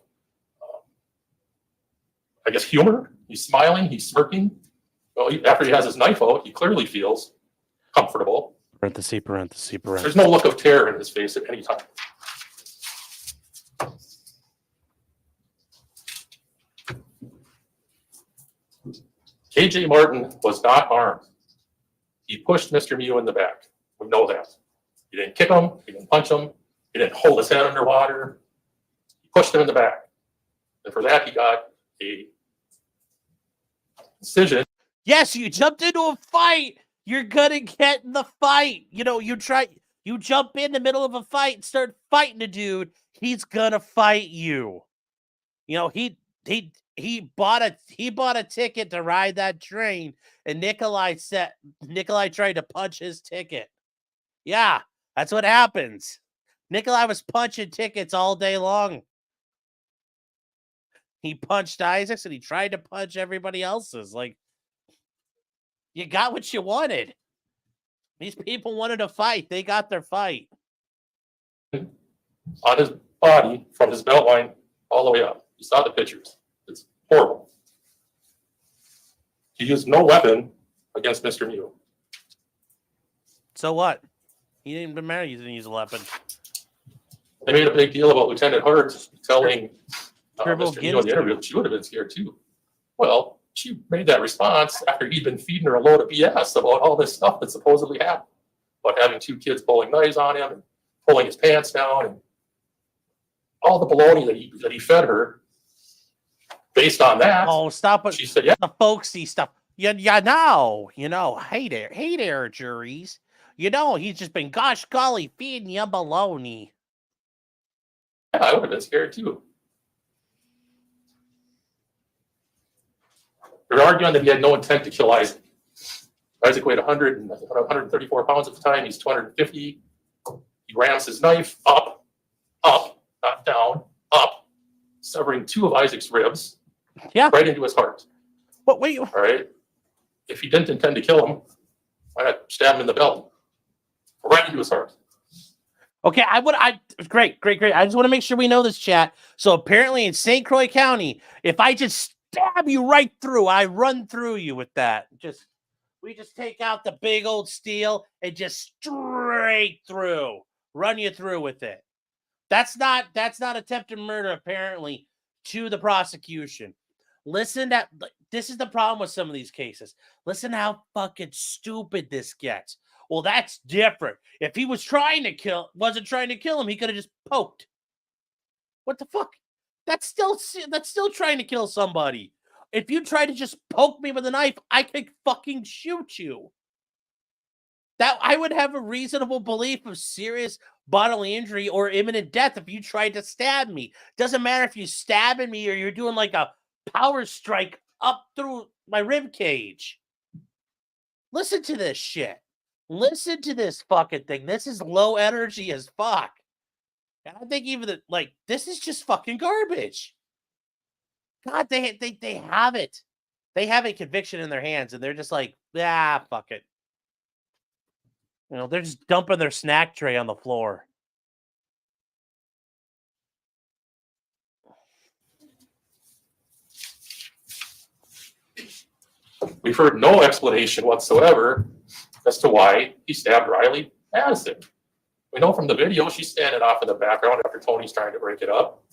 I guess, humor. He's smiling. He's smirking. Well, after he has his knife out, he clearly feels comfortable. Parenthesis. There's no look of terror in his face at any time. KJ Martin was not armed. He pushed Mr. Miu in the back. We know that. He didn't kick him. He didn't punch him. He didn't hold his head underwater. He pushed him in the back. And for that, he got a decision. Yes, you jumped into a fight. You're gonna get in the fight. You know, you try. You jump in the middle of a fight and start fighting a dude, he's gonna fight you. You know, he bought a ticket to ride that train, and Nicolae tried to punch his ticket. Yeah, that's what happens. Nicolae was punching tickets all day long. He punched Isaacs and he tried to punch everybody else's. Like, you got what you wanted. These people wanted a fight. They got their fight. On his body, from his belt line all the way up. You saw the pictures. It's horrible. He used no weapon against Mr. Miu. So what? He didn't even matter. He didn't use a weapon. They made a big deal about Lieutenant Hart telling Turbo Mr. Miu in the interview she would have been scared too. Well, she made that response after he'd been feeding her a load of BS about all this stuff that supposedly happened. About having 2 kids pulling knives on him and pulling his pants down and all the baloney that he fed her. Based on that, Oh, stop it. she said, yeah, The folksy stuff. Hey there, juries. He's just been, gosh golly, feeding you baloney. I would have been scared too. They're arguing that he had no intent to kill Isaac. Isaac weighed 134 pounds at the time. He's 250. He rams his knife up, not down, up, severing 2 of Isaac's ribs. Yeah. Right into his heart. But wait. All right. If he didn't intend to kill him, why not stab him in the belly? Right into his heart. Okay, great. I just want to make sure we know this, chat. So apparently in St. Croix County, if I just stab you right through, I run through you with that. We just take out the big old steel and just straight through, run you through with it. That's not attempted murder, apparently, to the prosecution. This is the problem with some of these cases. Listen how fucking stupid this gets. Well, that's different. If he wasn't trying to kill him, he could have just poked. What the fuck? That's still trying to kill somebody. If you try to just poke me with a knife, I could fucking shoot you. That I would have a reasonable belief of serious bodily injury or imminent death if you tried to stab me. Doesn't matter if you're stabbing me or you're doing like a power strike up through my rib cage. Listen to this shit. Listen to this fucking thing. This is low energy as fuck. And I think even this is just fucking garbage. God, they have it. They have a conviction in their hands, and they're just like, fuck it. They're just dumping their snack tray on the floor. We've heard no explanation whatsoever as to why he stabbed Riley Madison. We know from the video she's standing off in the background after Tony's trying to break it up.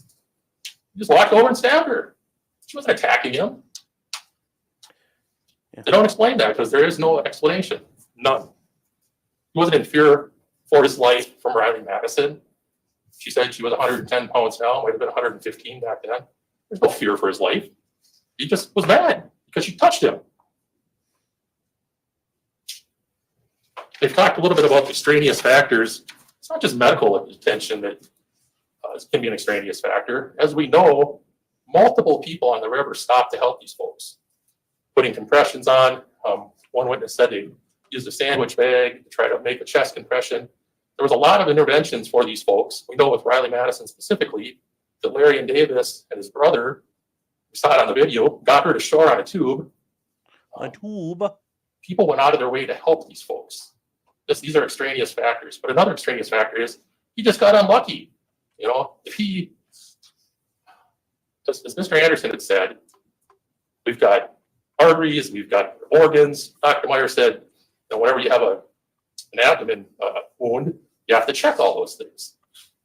He just walked over and stabbed her. She wasn't attacking him. Yeah. They don't explain that because there is no explanation. None. He wasn't in fear for his life from Riley Madison. She said she was 110 pounds now, might have been 115 back then. There's no fear for his life. He just was mad because she touched him. They've talked a little bit about extraneous factors. It's not just medical attention that can be an extraneous factor. As we know, multiple people on the river stopped to help these folks, putting compressions on. One witness said they used a sandwich bag to try to make a chest compression. There was a lot of interventions for these folks. We know with Riley Madison specifically that Larry and Davis and his brother, we saw it on the video, got her to shore on a tube. People went out of their way to help these folks. These are extraneous factors. But another extraneous factor is he just got unlucky. If he, as Mr. Anderson had said, we've got arteries, we've got organs. Dr. Meyer said, whenever you have an abdomen wound, you have to check all those things.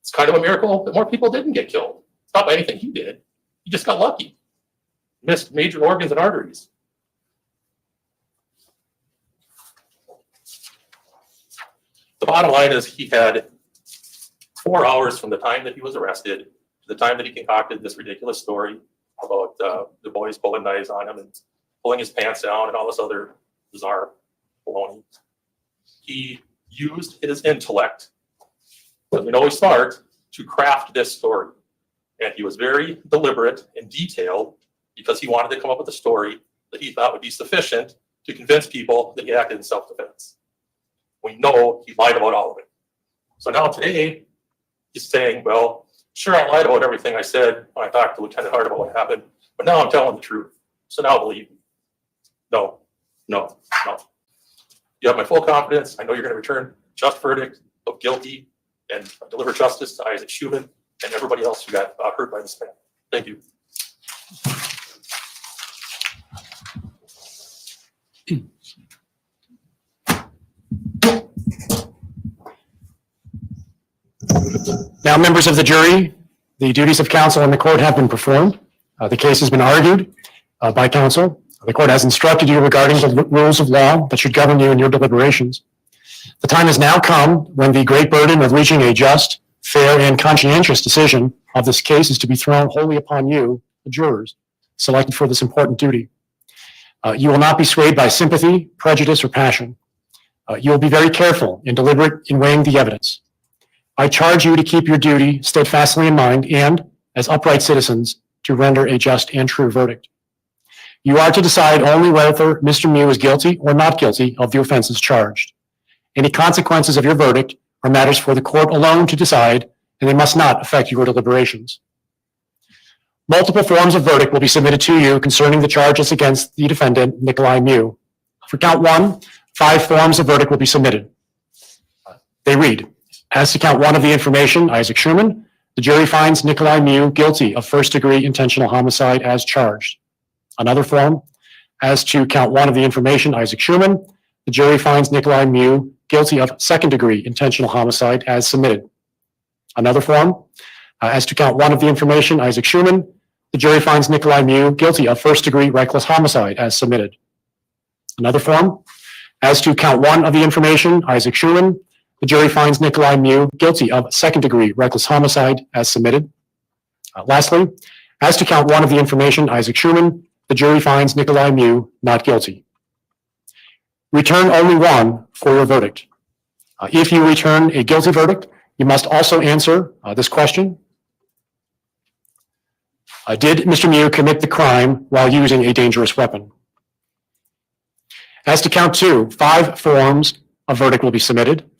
It's kind of a miracle that more people didn't get killed. It's not by anything he did. He just got lucky. Missed major organs and arteries. The bottom line is he had 4 hours from the time that he was arrested to the time that he concocted this ridiculous story about the boys pulling knives on him and pulling his pants down and all this other bizarre baloney. He used his intellect, because we know he's smart, to craft this story. And he was very deliberate and detailed because he wanted to come up with a story that he thought would be sufficient to convince people that he acted in self-defense. We know he lied about all of it. So now today, he's saying, well, sure, I lied about everything I said when I talked to Lieutenant Hart about what happened, but now I'm telling the truth. So now believe me. No, no, no. You have my full confidence. I know you're going to return just verdict of guilty and deliver justice to Issac Schuman and everybody else who got hurt by this man. Thank you. Now, members of the jury, the duties of counsel in the court have been performed. The case has been argued by counsel. The court has instructed you regarding the rules of law that should govern you in your deliberations. The time has now come when the great burden of reaching a just, fair, and conscientious decision of this case is to be thrown wholly upon you, the jurors, selected for this important duty. You will not be swayed by sympathy, prejudice, or passion. You will be very careful and deliberate in weighing the evidence. I charge you to keep your duty steadfastly in mind and, as upright citizens, to render a just and true verdict. You are to decide only whether Mr. Miu is guilty or not guilty of the offenses charged. Any consequences of your verdict are matters for the court alone to decide, and they must not affect your deliberations. Multiple forms of verdict will be submitted to you concerning the charges against the defendant, Nicolae Miu. For count 1, 5 forms of verdict will be submitted. They read, as to count 1 of the information, Issac Schuman, the jury finds Nicolae Miu guilty of first-degree intentional homicide as charged. Another form, as to count 1 of the information, Issac Schuman, the jury finds Nicolae Miu guilty of second-degree intentional homicide as submitted. Another form, as to count 1 of the information, Issac Schuman, the jury finds Nicolae Miu guilty of first-degree reckless homicide as submitted. Another form, as to count 1 of the information, Issac Schuman, the jury finds Nicolae Miu guilty of second-degree reckless homicide as submitted. Lastly, as to count 1 of the information, Issac Schuman, the jury finds Nicolae Miu not guilty. Return only one for your verdict. If you return a guilty verdict, you must also answer this question. Did Mr. Miu commit the crime while using a dangerous weapon? As to count 2, 5 forms of verdict will be submitted.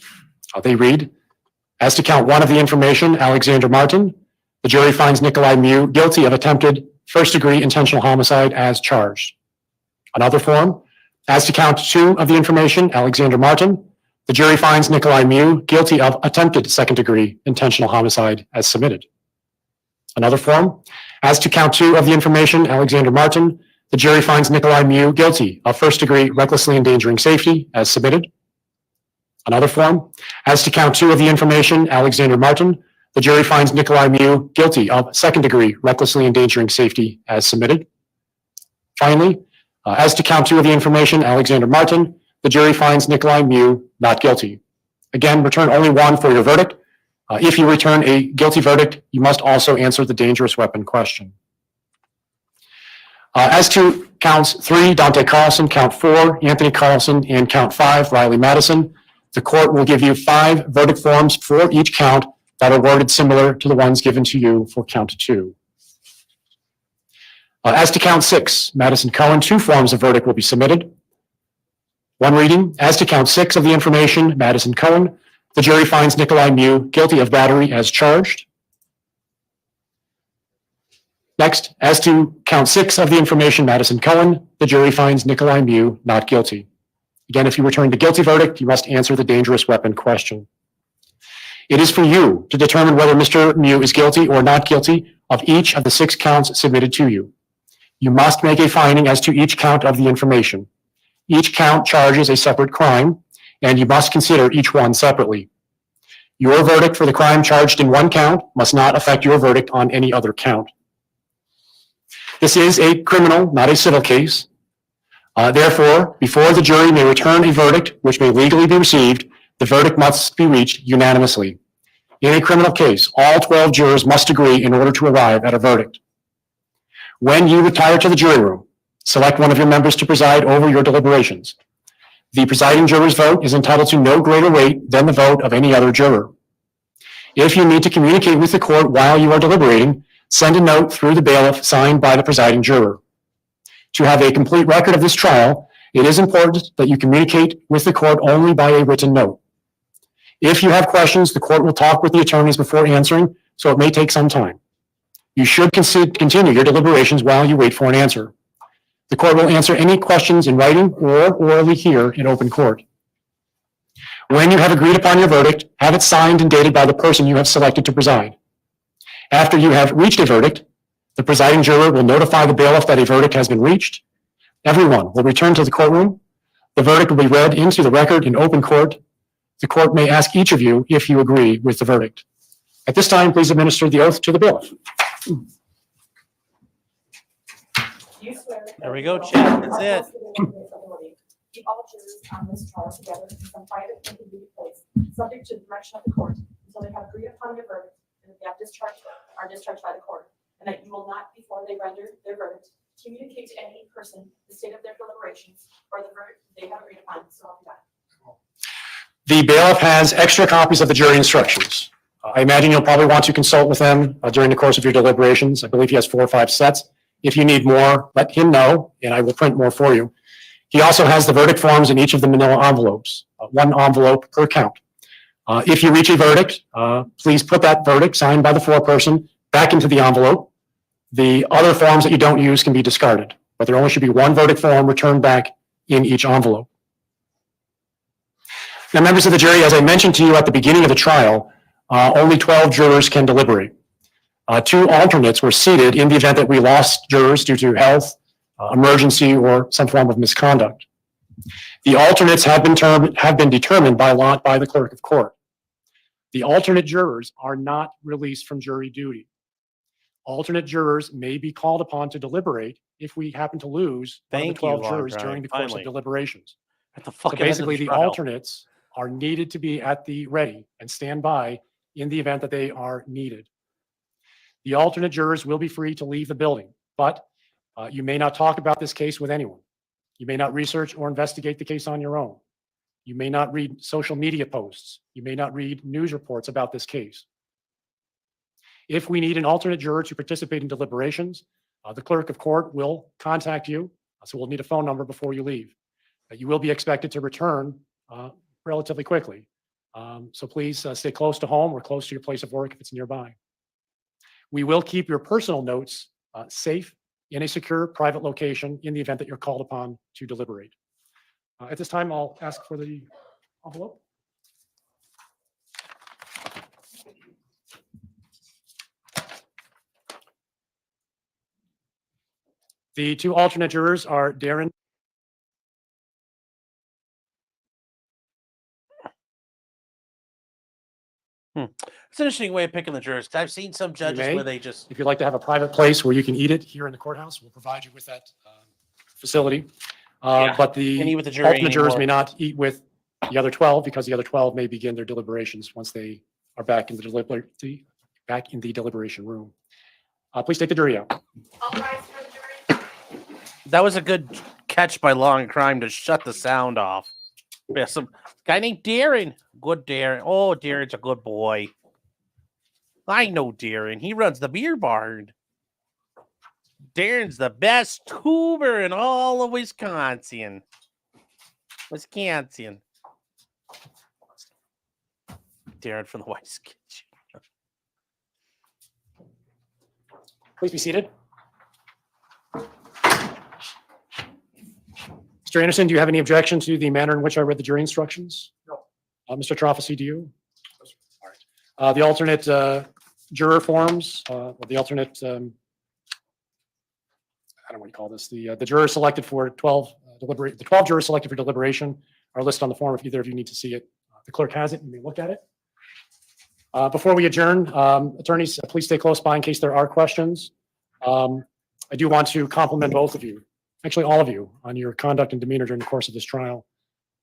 They read, as to count 1 of the information, Alexander Martin, the jury finds Nicolae Miu guilty of attempted first-degree intentional homicide as charged. Another form, as to count 2 of the information, Alexander Martin, the jury finds Nicolae Miu guilty of attempted second-degree intentional homicide as submitted. Another form, as to count 2 of the information, Alexander Martin, the jury finds Nicolae Miu guilty of first-degree recklessly endangering safety as submitted. Another form, as to count 2 of the information, Alexander Martin, the jury finds Nicolae Miu guilty of second-degree recklessly endangering safety as submitted. Finally, as to count 2 of the information, Alexander Martin, the jury finds Nicolae Miu not guilty. Again, return only one for your verdict. If you return a guilty verdict, you must also answer the dangerous weapon question. As to counts 3, Dante Carlson, count 4, Anthony Carlson, and count 5, Riley Madison, the court will give you 5 verdict forms for each count that are worded similar to the ones given to you for count 2. As to count 6, Madison Cohen, 2 forms of verdict will be submitted. One reading, as to count 6 of the information, Madison Cohen, the jury finds Nicolae Miu guilty of battery as charged. Next, as to count 6 of the information, Madison Cohen, the jury finds Nicolae Miu not guilty. Again, if you return the guilty verdict, you must answer the dangerous weapon question. It is for you to determine whether Mr. Miu is guilty or not guilty of each of the 6 counts submitted to you. You must make a finding as to each count of the information. Each count charges a separate crime, and you must consider each one separately. Your verdict for the crime charged in one count must not affect your verdict on any other count. This is a criminal, not a civil case. Therefore, before the jury may return a verdict which may legally be received, the verdict must be reached unanimously. In a criminal case, all 12 jurors must agree in order to arrive at a verdict. When you retire to the jury room, select one of your members to preside over your deliberations. The presiding juror's vote is entitled to no greater weight than the vote of any other juror. If you need to communicate with the court while you are deliberating, send a note through the bailiff signed by the presiding juror. To have a complete record of this trial, it is important that you communicate with the court only by a written note. If you have questions, the court will talk with the attorneys before answering, so it may take some time. You should continue your deliberations while you wait for an answer. The court will answer any questions in writing or orally here in open court. When you have agreed upon your verdict, have it signed and dated by the person you have selected to preside. After you have reached a verdict, the presiding juror will notify the bailiff that a verdict has been reached. Everyone will return to the courtroom. The verdict will be read into the record in open court. The court may ask each of you if you agree with the verdict. At this time, please administer the oath to the bailiff. There we go, Chad. That's it. Keep all jurors on this trial together in some private and convenient place, subject to the direction of the court, until they have agreed upon your verdict, and if they have discharged, are discharged by the court, and that you will not, before they render their verdict, communicate to any person the state of their deliberations or the verdict they have agreed upon. So help you God. The bailiff has extra copies of the jury instructions. I imagine you'll probably want to consult with them during the course of your deliberations. I believe he has 4 or 5 sets. If you need more, let him know, and I will print more for you. He also has the verdict forms in each of the manila envelopes, 1 envelope per count. If you reach a verdict, please put that verdict signed by the foreperson back into the envelope. The other forms that you don't use can be discarded, but there only should be 1 verdict form returned back in each envelope. Now, members of the jury, as I mentioned to you at the beginning of the trial, only 12 jurors can deliberate. 2 alternates were seated in the event that we lost jurors due to health, emergency, or some form of misconduct. The alternates have been determined by lot by the clerk of court. The alternate jurors are not released from jury duty. Alternate jurors may be called upon to deliberate if we happen to lose one of the 12 jurors during the course of deliberations. What the So fuck? basically, the alternates are needed to be at the ready and stand by in the event that they are needed. The alternate jurors will be free to leave the building, but you may not talk about this case with anyone. You may not research or investigate the case on your own. You may not read social media posts. You may not read news reports about this case. If we need an alternate juror to participate in deliberations, the clerk of court will contact you. So we'll need a phone number before you leave. You will be expected to return relatively quickly. So please stay close to home or close to your place of work if it's nearby. We will keep your personal notes safe in a secure private location in the event that you're called upon to deliberate. At this time, I'll ask for the envelope. The 2 alternate jurors are Darren. It's an interesting way of picking the jurors. I've seen some judges may. where they just If you'd like to have a private place where you can eat it here in the courthouse, we'll provide you with that facility. Yeah, But can't eat with the the jury alternate jurors anymore. may not eat with the other 12 because the other 12 may begin their deliberations once they are back in the deliberation room. Please take the jury out. All rise for the jury. that was a good catch by Law and Crime to shut the sound off. Yeah, some guy named Darren. Good Darren. Oh, Darren's a good boy. I know Darren. He runs the beer barn. Darren's the best tuber in all of Wisconsin. Darren from the Wife's Kitchen. Please be seated. Mr. Anderson, do you have any objection to the manner in which I read the jury instructions? No. Mr. Trofficy, do you? All right. The alternate juror forms, or the alternate, I don't know what you call this, the jurors selected for 12 the 12 jurors selected for deliberation are listed on the form if either of you need to see it. The clerk has it, you may look at it. Before we adjourn, attorneys, please stay close by in case there are questions. I do want to compliment both of you, actually all of you, on your conduct and demeanor during the course of this trial.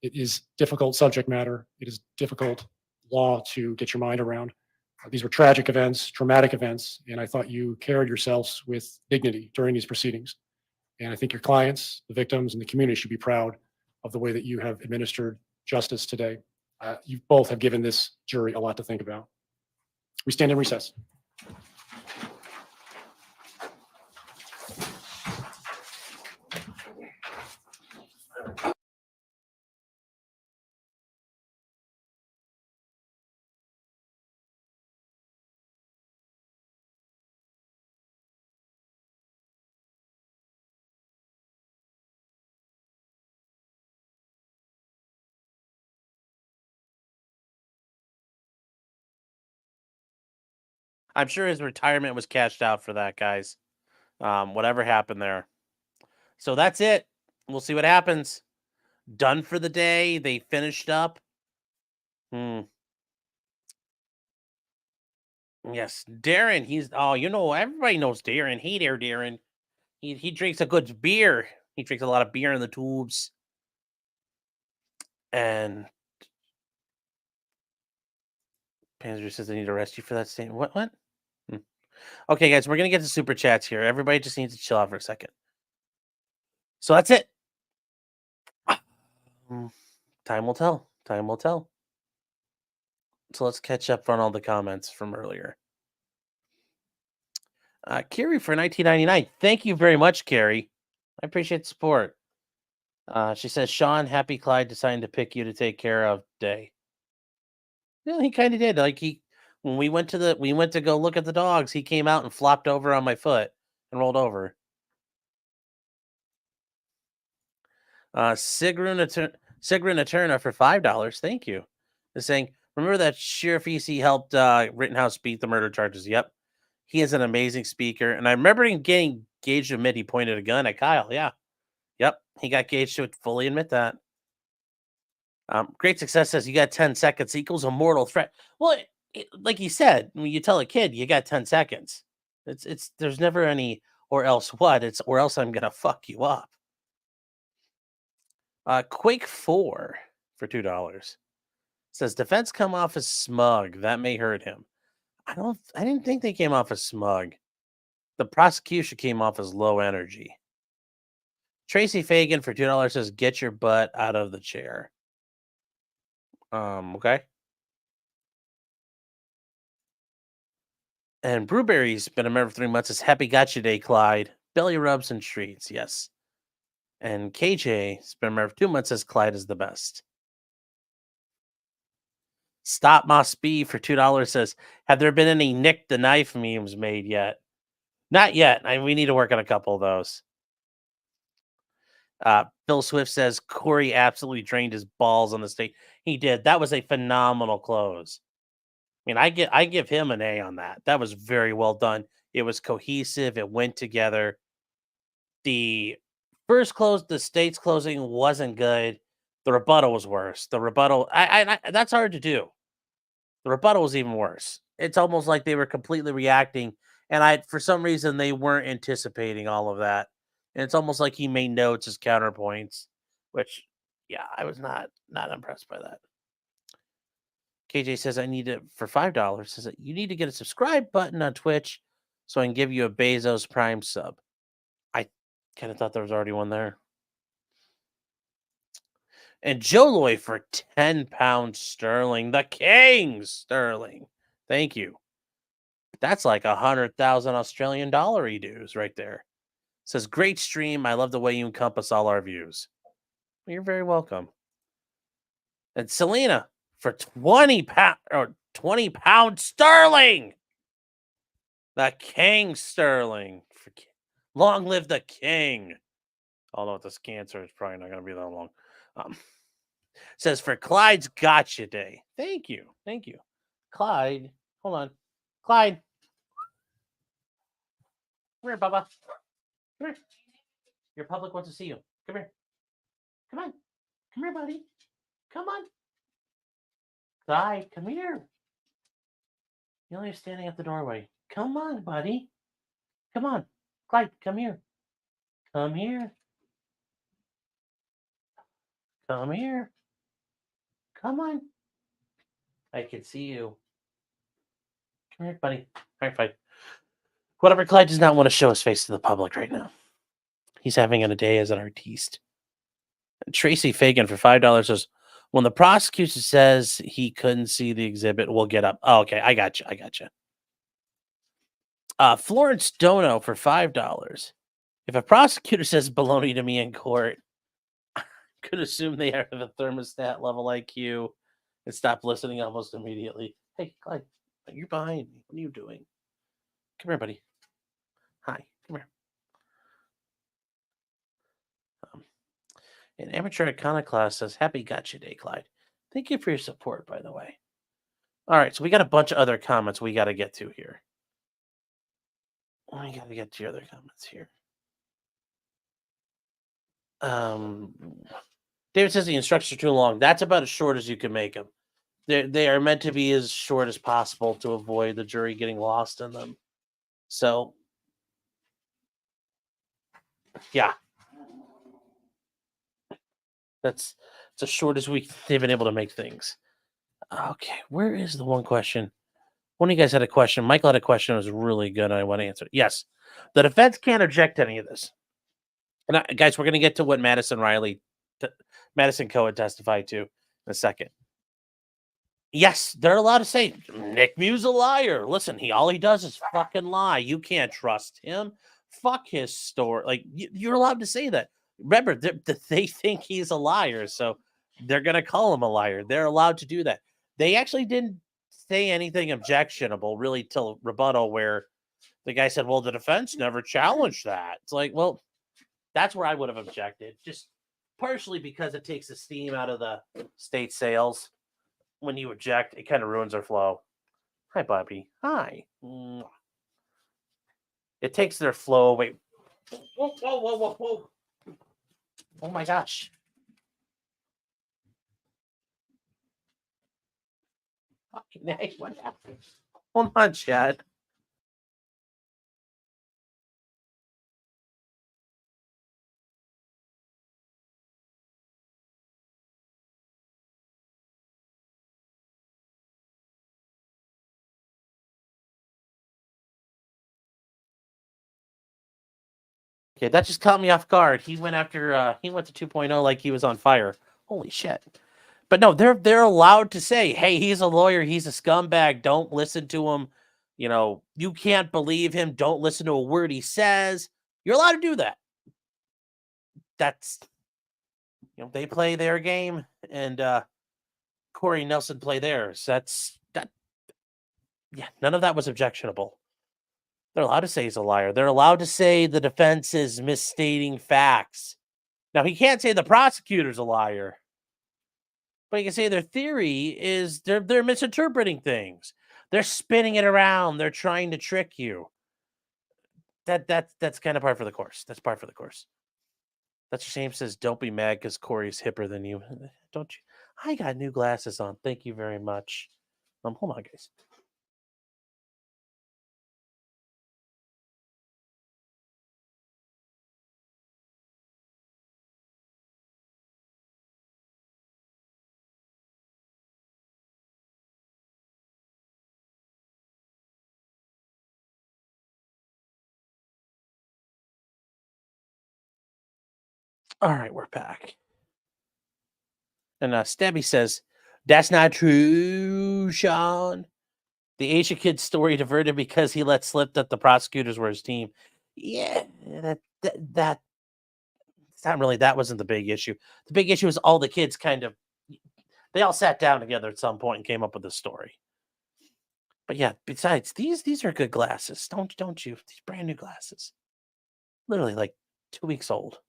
It is difficult subject matter. It is difficult law to get your mind around. These were tragic events, traumatic events, and I thought you carried yourselves with dignity during these proceedings. And I think your clients, the victims, and the community should be proud of the way that you have administered justice today. You both have given this jury a lot to think about. We stand in recess. I'm sure his retirement was cashed out for that, guys. Whatever happened there. So that's it. We'll see what happens. Done for the day. They finished up. Yes, Darren. Everybody knows Darren. Hey there, Darren. He drinks a good beer. He drinks a lot of beer in the tubes. And Panzer says I need to arrest you for that statement. What? Okay, guys, we're gonna get to super chats here. Everybody just needs to chill out for a second. So that's it. Time will tell. Time will tell. So let's catch up on all the comments from earlier. Carrie for 1999. Thank you very much, Carrie. I appreciate the support. She says, Sean, happy Clyde deciding to pick you to take care of Day. Yeah, he kind of did. Like when we went to go look at the dogs, he came out and flopped over on my foot and rolled over. Sigrun Eterna for $5. Thank you. Is saying, remember that Sheriff EC helped Rittenhouse beat the murder charges? Yep. He is an amazing speaker. And I remember him getting Gage to admit he pointed a gun at Kyle. Yeah. Yep. He got Gage to fully admit that. Great Success says you got 10 seconds equals a mortal threat. Well, like you said, when you tell a kid you got 10 seconds, there's never any or else what. It's or else I'm gonna fuck you up. Quake 4 for $2 says defense come off as smug. That may hurt him. I didn't think they came off as smug. The prosecution came off as low energy. Tracy Fagan for $2 says get your butt out of the chair. Okay. And Brewberry's been a member for 3 months. Says happy gotcha day, Clyde. Belly rubs and treats. Yes. And KJ's been a member for 2 months. Says Clyde is the best. Stop Moss B for $2 says, have there been any Nick the Knife memes made yet? Not yet. We need to work on a couple of those. Bill Swift says Corey absolutely drained his balls on the stage. He did. That was a phenomenal close. I mean, I give him an A on that. That was very well done. It was cohesive. It went together. The first close, the state's closing wasn't good. The rebuttal was worse. The rebuttal, that's hard to do. The rebuttal was even worse. It's almost like they were completely reacting, and for some reason they weren't anticipating all of that. And it's almost like he made notes as counterpoints, which, yeah, I was not impressed by that. KJ says I need it for $5. Says that you need to get a subscribe button on Twitch so I can give you a Bezos Prime sub. I kind of thought there was already one there. And Joe Loy for £10 sterling. The King sterling. Thank you. That's like 100,000 Australian dollar dues right there. Says great stream. I love the way you encompass all our views. Well, you're very welcome. And Selena for £20 sterling. The King sterling. Long live the King. Although with this cancer, it's probably not going to be that long. Says for Clyde's gotcha day. Thank you. Thank you. Clyde. Hold on. Clyde. Come here, Bubba. Come here. Your public wants to see you. Come here. Come on. Come here, buddy. Come on. Clyde, come here. You're only standing at the doorway. Come on, buddy. Come on. Clyde, come here. Come here. Come here. Come on. I can see you. Come here, buddy. All right, fine. Whatever, Clyde does not want to show his face to the public right now. He's having a day as an artiste. Tracy Fagan for $5 says, when the prosecution says he couldn't see the exhibit, we'll get up. Oh, okay. I got you. Florence Dono for $5. If a prosecutor says baloney to me in court, I could assume they have a thermostat level IQ and stop listening almost immediately. Hey, Clyde, you're behind me. What are you doing? Come here, buddy. Hi, come here. An amateur iconoclast says, happy gotcha day, Clyde. Thank you for your support, by the way. All right, so we got a bunch of other comments we got to get to here. We got to get to your other comments here. David says the instructions are too long. That's about as short as you can make them. They are meant to be as short as possible to avoid the jury getting lost in them. So, yeah. It's as short as they've been able to make things. Okay, where is the one question? One of you guys had a question. Michael had a question that was really good, and I want to answer it. Yes, the defense can't object to any of this. And guys, we're going to get to what Madison Cohen testified to in a second. Yes, they're allowed to say Nick Miu's a liar. Listen, all he does is fucking lie. You can't trust him. Fuck his story. Like you're allowed to say that. Remember, they think he's a liar, so they're gonna call him a liar. They're allowed to do that. They actually didn't say anything objectionable really till rebuttal, where the guy said, "Well, the defense never challenged that." It's like, well, that's where I would have objected, just partially because it takes the steam out of the state sales. When you object, it kind of ruins their flow. Hi, Bobby. Hi. It takes their flow away. Whoa. Oh my gosh. Fucking hey, what happened? Hold on, Chad. Okay, that just caught me off guard. He went after he went to 2.0 like he was on fire. Holy shit. But no, they're allowed to say, "Hey, he's a lawyer, he's a scumbag. Don't listen to him. You know, you can't believe him. Don't listen to a word he says." You're allowed to do that. That's they play their game and Corey Nelson play theirs. Yeah, none of that was objectionable. They're allowed to say he's a liar. They're allowed to say the defense is misstating facts. Now, he can't say the prosecutor's a liar, but he can say their theory is they're misinterpreting things. They're spinning it around. They're trying to trick you. That's kind of par for the course. That's par for the course. That's James says, don't be mad because Corey's hipper than you. Don't you? I got new glasses on. Thank you very much. Hold on, guys. All right, we're back. And Stabby says, that's not true, Sean. The Asia kid story diverted because he let slip that the prosecutors were his team. Yeah, that's not really, that wasn't the big issue. The big issue is all the kids they all sat down together at some point and came up with a story. But yeah, besides, these are good glasses. Don't you? These brand new glasses. Literally like 2 weeks old.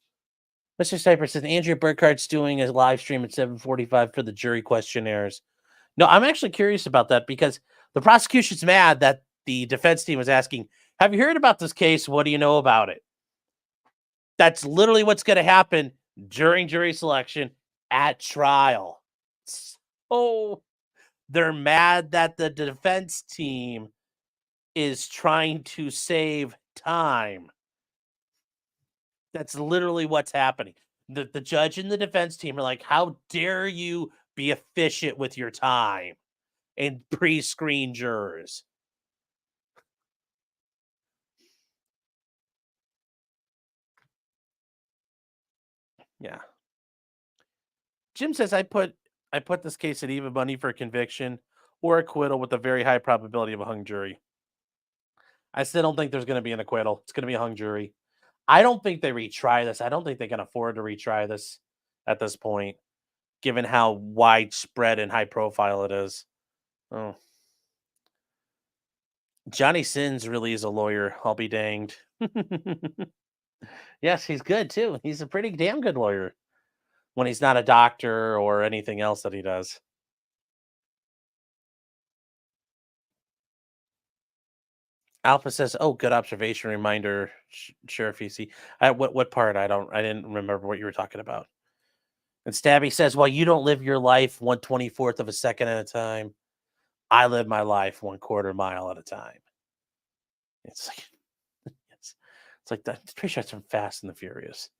Mr. Cypher says Andrea Burkhardt's doing a live stream at 7:45 for the jury questionnaires. No, I'm actually curious about that because the prosecution's mad that the defense team was asking, have you heard about this case? What do you know about it? That's literally what's going to happen during jury selection at trial. So they're mad that the defense team is trying to save time. That's literally what's happening. The judge and the defense team are like, how dare you be efficient with your time and pre-screen jurors? Yeah. Jim says I put this case at even money for conviction or acquittal with a very high probability of a hung jury. I still don't think there's going to be an acquittal. It's going to be a hung jury. I don't think they retry this. I don't think they can afford to retry this at this point, given how widespread and high profile it is. Oh. Johnny Sins really is a lawyer. I'll be danged. Yes, he's good too. He's a pretty damn good lawyer when he's not a doctor or anything else that he does. Alpha says, "Oh, good observation. Reminder, Sheriff EC. What part? I didn't remember what you were talking about." And Stabby says, "Well, you don't live your life 1/24th of a second at a time. I live my life 1/4 mile at a time." It's like, it's like that. I'm pretty sure it's from Fast and the Furious.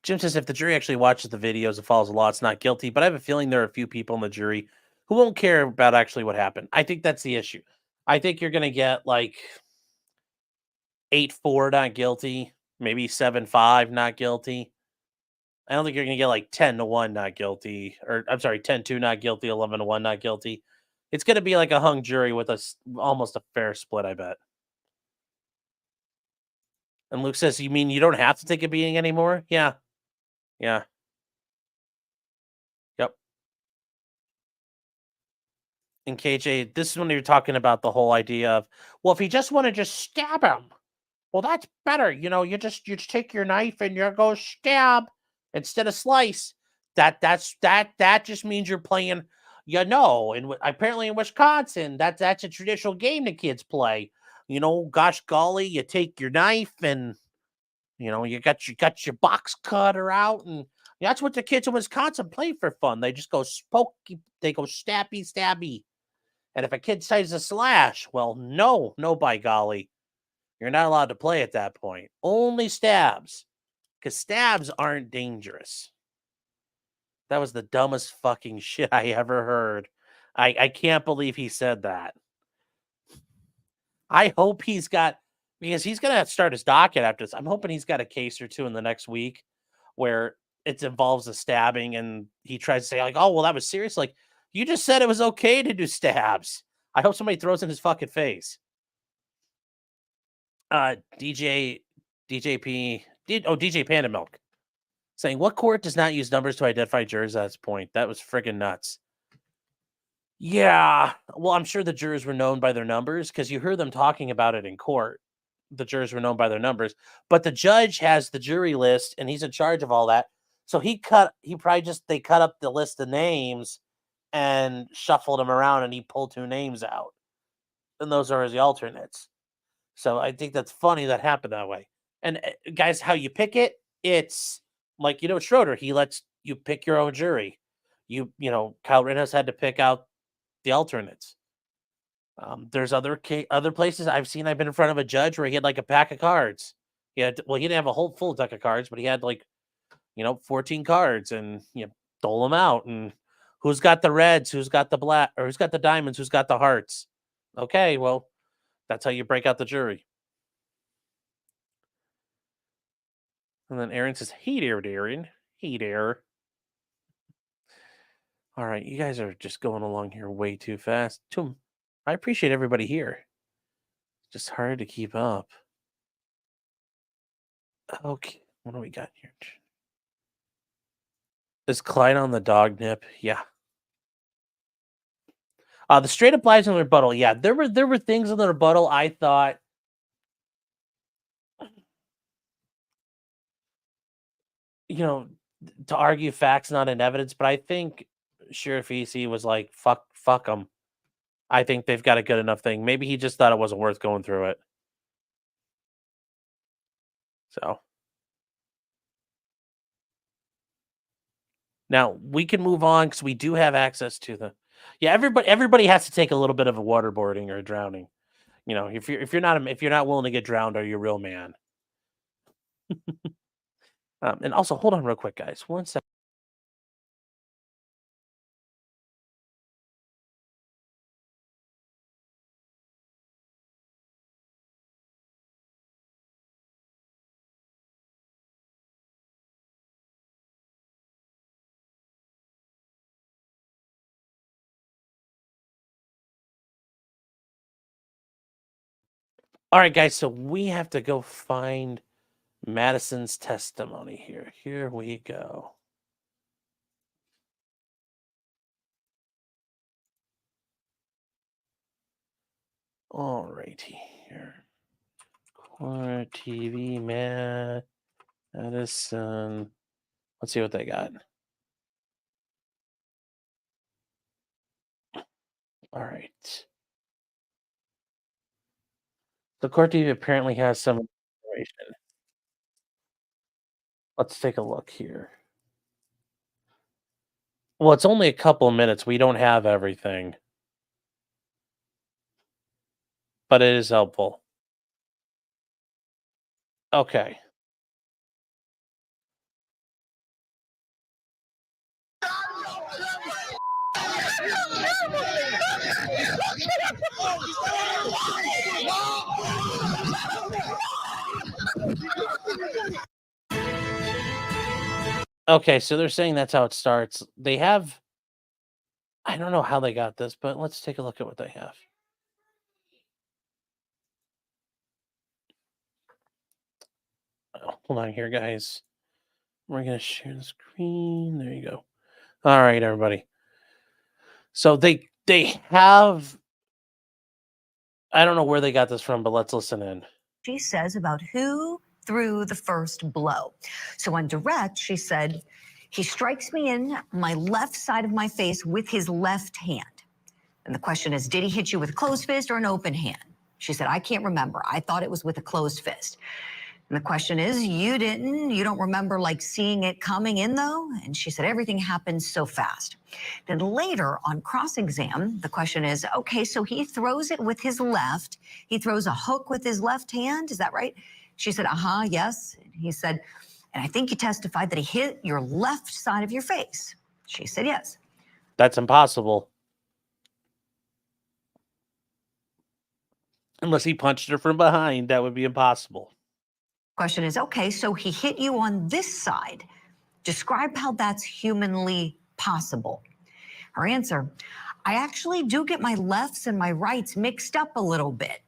Jim says, if the jury actually watches the videos and follows the law, it's not guilty. But I have a feeling there are a few people in the jury who won't care about actually what happened. I think that's the issue. I think you're going to get like 8-4 not guilty, maybe 7-5 not guilty. I don't think you're going to get like 10-1 not guilty, or I'm sorry, 10-2 not guilty, 11-1 not guilty. It's going to be like a hung jury with almost a fair split, I bet. And Luke says, you mean you don't have to take a beating anymore? Yeah. Yeah. Yep. And KJ, this is when you're talking about the whole idea of, well, if he just want to just stab him, well, that's better. You know, you just take your knife and you go stab instead of slice. That just means you're playing, and apparently in Wisconsin, that's a traditional game the kids play. You know, gosh golly, you take your knife and you got your box cutter out, and that's what the kids in Wisconsin play for fun. They just go they go stabby. And if a kid decides to slash, well, no, by golly. You're not allowed to play at that point. Only stabs. Because stabs aren't dangerous. That was the dumbest fucking shit I ever heard. I can't believe he said that. I hope because he's going to start his docket after this. I'm hoping he's got a case or two in the next week where it involves a stabbing and he tries to say, like, oh, well, that was serious. Like, you just said it was okay to do stabs. I hope somebody throws in his fucking face. DJ Panda Milk saying, what court does not use numbers to identify jurors at this point? That was friggin' nuts. Yeah, well, I'm sure the jurors were known by their numbers because you heard them talking about it in court. The jurors were known by their numbers, but the judge has the jury list and he's in charge of all that. So they cut up the list of names and shuffled them around and he pulled 2 names out. And those are the alternates. So I think that's funny that happened that way. And guys, how you pick it, it's like, Schroeder, he lets you pick your own jury. Kyle Rittenhouse had to pick out the alternates. There's other places I've been in front of a judge where he had like a pack of cards. He didn't have a whole full deck of cards, but he had 14 cards and dole them out. And who's got the reds, who's got the black, or who's got the diamonds, who's got the hearts. Okay, well, that's how you break out the jury. And then Aaron says, hey there, Darren. Hey there. All right, you guys are just going along here way too fast. I appreciate everybody here. It's just hard to keep up. Okay, what do we got here? Is Clyde on the dog nip? Yeah. The straight up lies in the rebuttal. Yeah, there were things in the rebuttal I thought to argue facts not in evidence, but I think Sheriff EC was like, fuck them. I think they've got a good enough thing. Maybe he just thought it wasn't worth going through it. So now we can move on because we do have access to the. Yeah, everybody has to take a little bit of a waterboarding or a drowning. If you're not willing to get drowned, are you a real man? And also, hold on real quick, guys. 1 second. All right, guys. So we have to go find Madison's testimony here. Here we go. All righty here. Court TV, Madison. Let's see what they got. All right. The court TV apparently has some information. Let's take a look here. Well, it's only a couple of minutes. We don't have everything, but it is helpful. Okay. Okay, so they're saying that's how it starts. They have, I don't know how they got this, but let's take a look at what they have. Hold on here, guys. We're going to share the screen. There you go. All right, everybody. So they have, I don't know where they got this from, but let's listen in. She says about who threw the first blow. So on direct, she said, he strikes me in my left side of my face with his left hand. And the question is, did he hit you with a closed fist or an open hand? She said, I can't remember. I thought it was with a closed fist. And the question is, you don't remember like seeing it coming in though? And she said, everything happened so fast. Then later on cross-exam, the question is, okay, so he throws it with his left. He throws a hook with his left hand. Is that right? She said, yes. He said, and I think you testified that he hit your left side of your face. She said, yes. That's impossible. Unless he punched her from behind, that would be impossible. Question is, okay, so he hit you on this side. Describe how that's humanly possible. Her answer, I actually do get my lefts and my rights mixed up a little bit.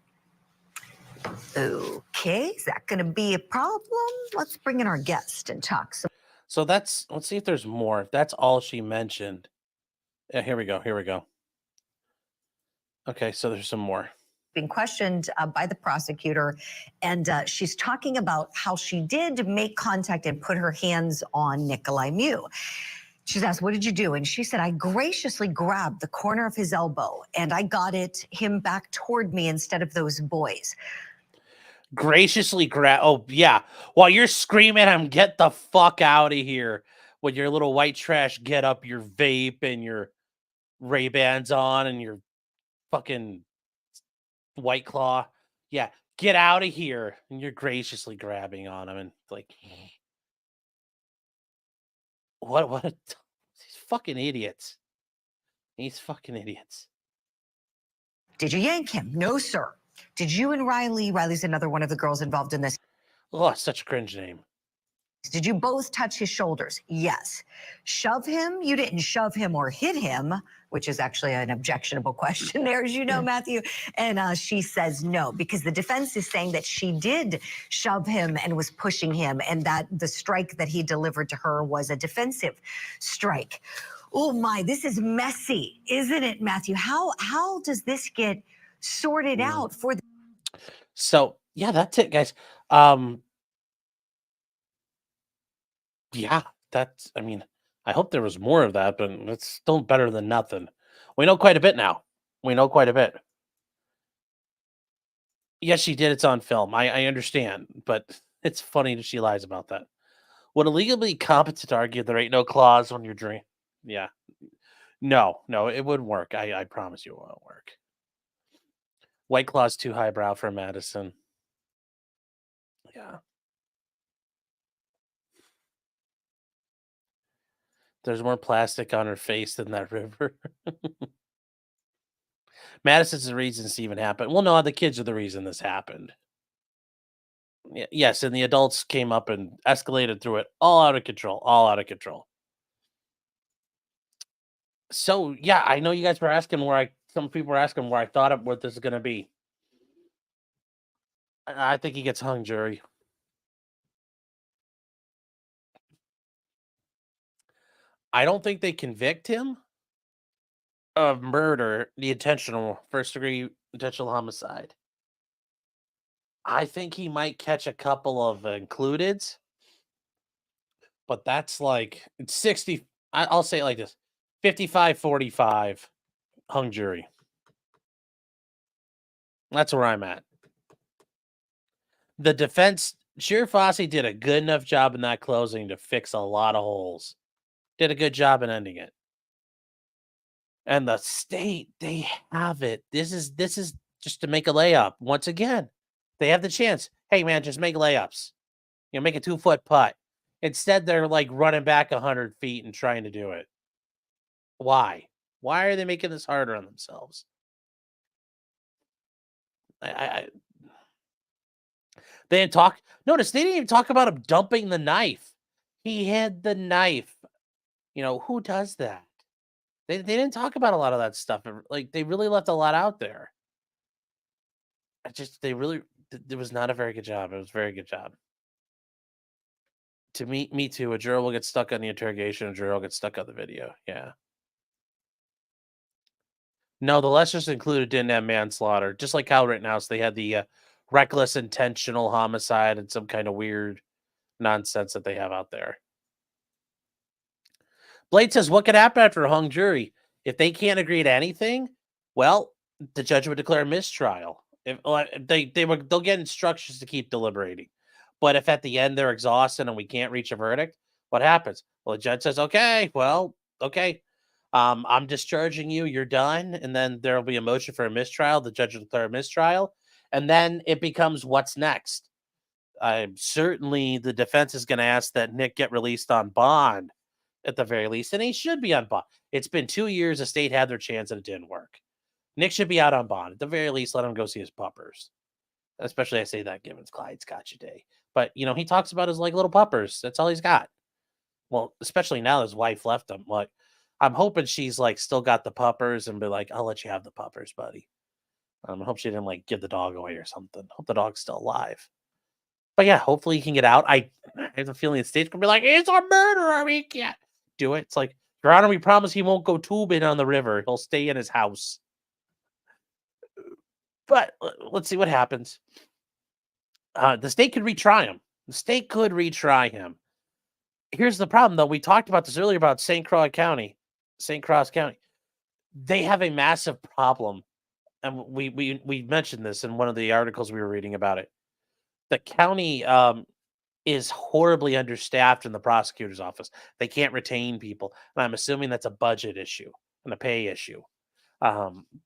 Okay, is that going to be a problem? Let's bring in our guest and talk some. So let's see if there's more. If that's all she mentioned. Yeah, here we go. Okay, so there's some more. Being questioned by the prosecutor, and she's talking about how she did make contact and put her hands on Nicolae Miu. She's asked, what did you do? And she said, I graciously grabbed the corner of his elbow and I got him back toward me instead of those boys. Graciously grab. Oh, yeah. While you're screaming, get the fuck out of here with your little white trash get up, your vape and your Ray-Bans on and your fucking White Claw. Yeah, get out of here. And you're graciously grabbing on him and like, what these fucking idiots. These fucking idiots. Did you yank him? No, sir. Did you and Riley's another one of the girls involved in this? Oh, such a cringe name. Did you both touch his shoulders? Yes. Shove him? You didn't shove him or hit him, which is actually an objectionable question there, as you know, Matthew. And she says no, because the defense is saying that she did shove him and was pushing him, and that the strike that he delivered to her was a defensive strike. Oh my, this is messy, isn't it, Matthew? How does this get sorted out for the— So yeah, that's it, guys. Yeah, that's, I mean, I hope there was more of that, but it's still better than nothing. We know quite a bit now. Yes, she did. It's on film. I understand, but it's funny that she lies about that. Would a legally competent argue there ain't no clause when you're drinking? Yeah. No, it wouldn't work. I promise you it won't work. White Claw's too highbrow for Madison. Yeah. There's more plastic on her face than that river. Madison's the reason this even happened. Well, no, the kids are the reason this happened. Yes, and the adults came up and escalated through it. All out of control. So, yeah, I know you guys were asking some people were asking where I thought of what this is going to be. I think he gets hung jury. I don't think they convict him of murder, the intentional first degree intentional homicide. I think he might catch a couple of includeds, but that's like it's 60. I'll say it like this 55-45 hung jury. That's where I'm at. The defense, Sheriff Fossey did a good enough job in that closing to fix a lot of holes. Did a good job in ending it. And the state, they have it. This is just to make a layup. Once again, they have the chance. Hey man, just make layups. Make a 2-foot putt. Instead, they're like running back 100 feet and trying to do it. Why? Why are they making this harder on themselves? They didn't talk. Notice they didn't even talk about him dumping the knife. He had the knife. Who does that? They didn't talk about a lot of that stuff. Like they really left a lot out there. It was not a very good job. It was a very good job. To me too. A juror will get stuck on the interrogation. A juror will get stuck on the video. Yeah. No, the lessers included didn't have manslaughter. Just like Kyle Rittenhouse, they had the reckless intentional homicide and some kind of weird nonsense that they have out there. Blade says, what could happen after a hung jury? If they can't agree to anything, well, the judge would declare a mistrial. They'll get instructions to keep deliberating. But if at the end they're exhausted and we can't reach a verdict, what happens? Well, the judge says, okay. I'm discharging you. You're done. And then there'll be a motion for a mistrial. The judge will declare a mistrial. And then it becomes what's next. Certainly the defense is going to ask that Nick get released on bond at the very least. And he should be on bond. It's been 2 years. The state had their chance and it didn't work. Nick should be out on bond. At the very least, let him go see his puppers. Especially I say that given it's Clyde's Gotcha Day. But, he talks about his little puppers. That's all he's got. Well, especially now his wife left him. Like, I'm hoping she's still got the puppers and be like, I'll let you have the puppers, buddy. I hope she didn't give the dog away or something. Hope the dog's still alive. But yeah, hopefully he can get out. I have a feeling the state's gonna be like, he's a murderer. We can't do it. It's like, Your Honor, we promise he won't go tubing on the river. He'll stay in his house. But let's see what happens. The state could retry him. Here's the problem, though. We talked about this earlier about St. Croix County. They have a massive problem. And we mentioned this in one of the articles we were reading about it. The county is horribly understaffed in the prosecutor's office. They can't retain people. And I'm assuming that's a budget issue and a pay issue.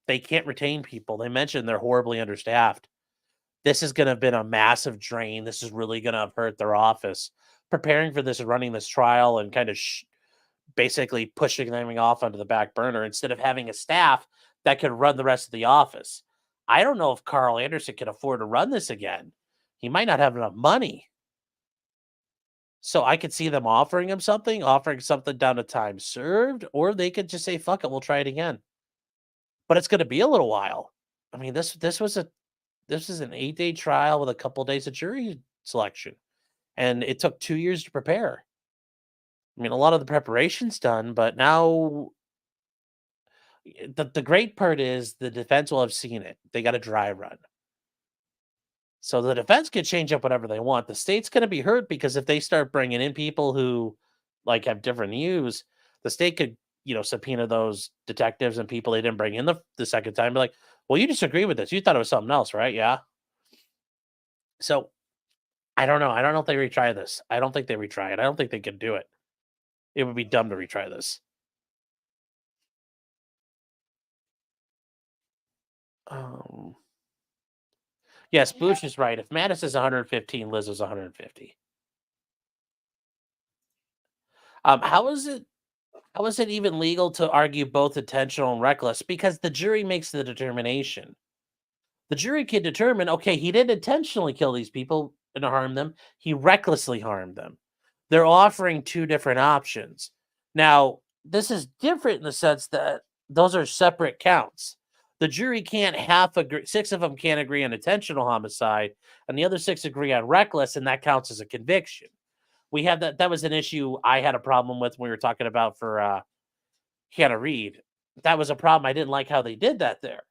They can't retain people. They mentioned they're horribly understaffed. This is going to have been a massive drain. This is really going to have hurt their office. Preparing for this and running this trial and kind of basically pushing them off onto the back burner instead of having a staff that could run the rest of the office. I don't know if Carl Anderson can afford to run this again. He might not have enough money. So I could see them offering something down to time served, or they could just say, fuck it, we'll try it again. But it's going to be a little while. I mean, this is an 8-day trial with a couple of days of jury selection. And it took 2 years to prepare. I mean, a lot of the preparation's done, but now the great part is the defense will have seen it. They got a dry run. So the defense could change up whatever they want. The state's going to be hurt because if they start bringing in people who have different views, the state could, subpoena those detectives and people they didn't bring in the second time. Be like, well, you disagree with this. You thought it was something else, right? Yeah. So I don't know. I don't know if they retry this. I don't think they retry it. I don't think they can do it. It would be dumb to retry this. Yes, Boosh is right. If Mattis is 115, Liz is 150. How is it even legal to argue both intentional and reckless? Because the jury makes the determination. The jury can determine, okay, he didn't intentionally kill these people and harm them. He recklessly harmed them. They're offering two different options. Now, this is different in the sense that those are separate counts. The jury can't half agree. 6 of them can't agree on intentional homicide, and the other 6 agree on reckless, and that counts as a conviction. We have that. That was an issue I had a problem with when we were talking about for Hannah Reed. That was a problem. I didn't like how they did that there,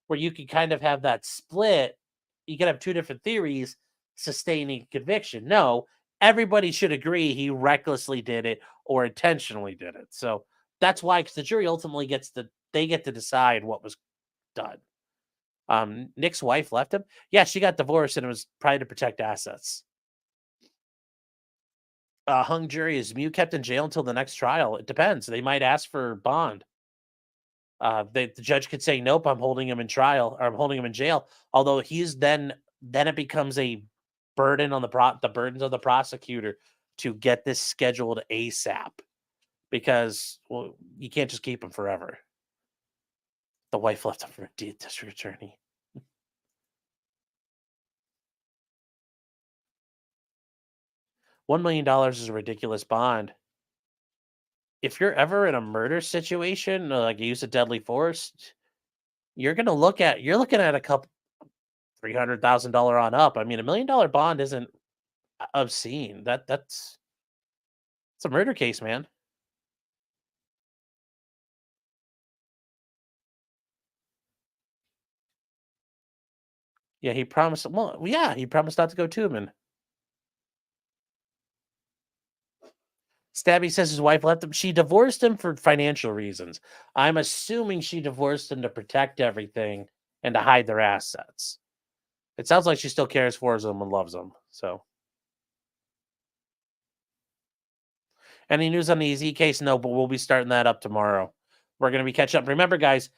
where you could kind of have that split. You could have 2 different theories sustaining conviction. No, everybody should agree he recklessly did it or intentionally did it. So that's why, because the jury ultimately get to decide what was done. Nick's wife left him. Yeah, she got divorced, and it was probably to protect assets. Hung jury, is Miu kept in jail until the next trial? It depends. They might ask for bond. The judge could say, "Nope, I'm holding him in trial, or I'm holding him in jail." Although he's then it becomes a burden on the burdens of the prosecutor to get this scheduled ASAP, because well, you can't just keep him forever. The wife left him for a district attorney. $1 million is a ridiculous bond. If you're ever in a murder situation, like use of deadly force, you're looking at a couple $300,000 on up. I mean, $1 million bond isn't obscene. That's it's a murder case, man. Yeah, he promised. Well, yeah, he promised not to go to him. Stabby says his wife left him. She divorced him for financial reasons. I'm assuming she divorced him to protect everything and to hide their assets. It sounds like she still cares for him and loves him. So, any news on the EZ case? No, but we'll be starting that up tomorrow. We're going to be catching up. Remember, guys,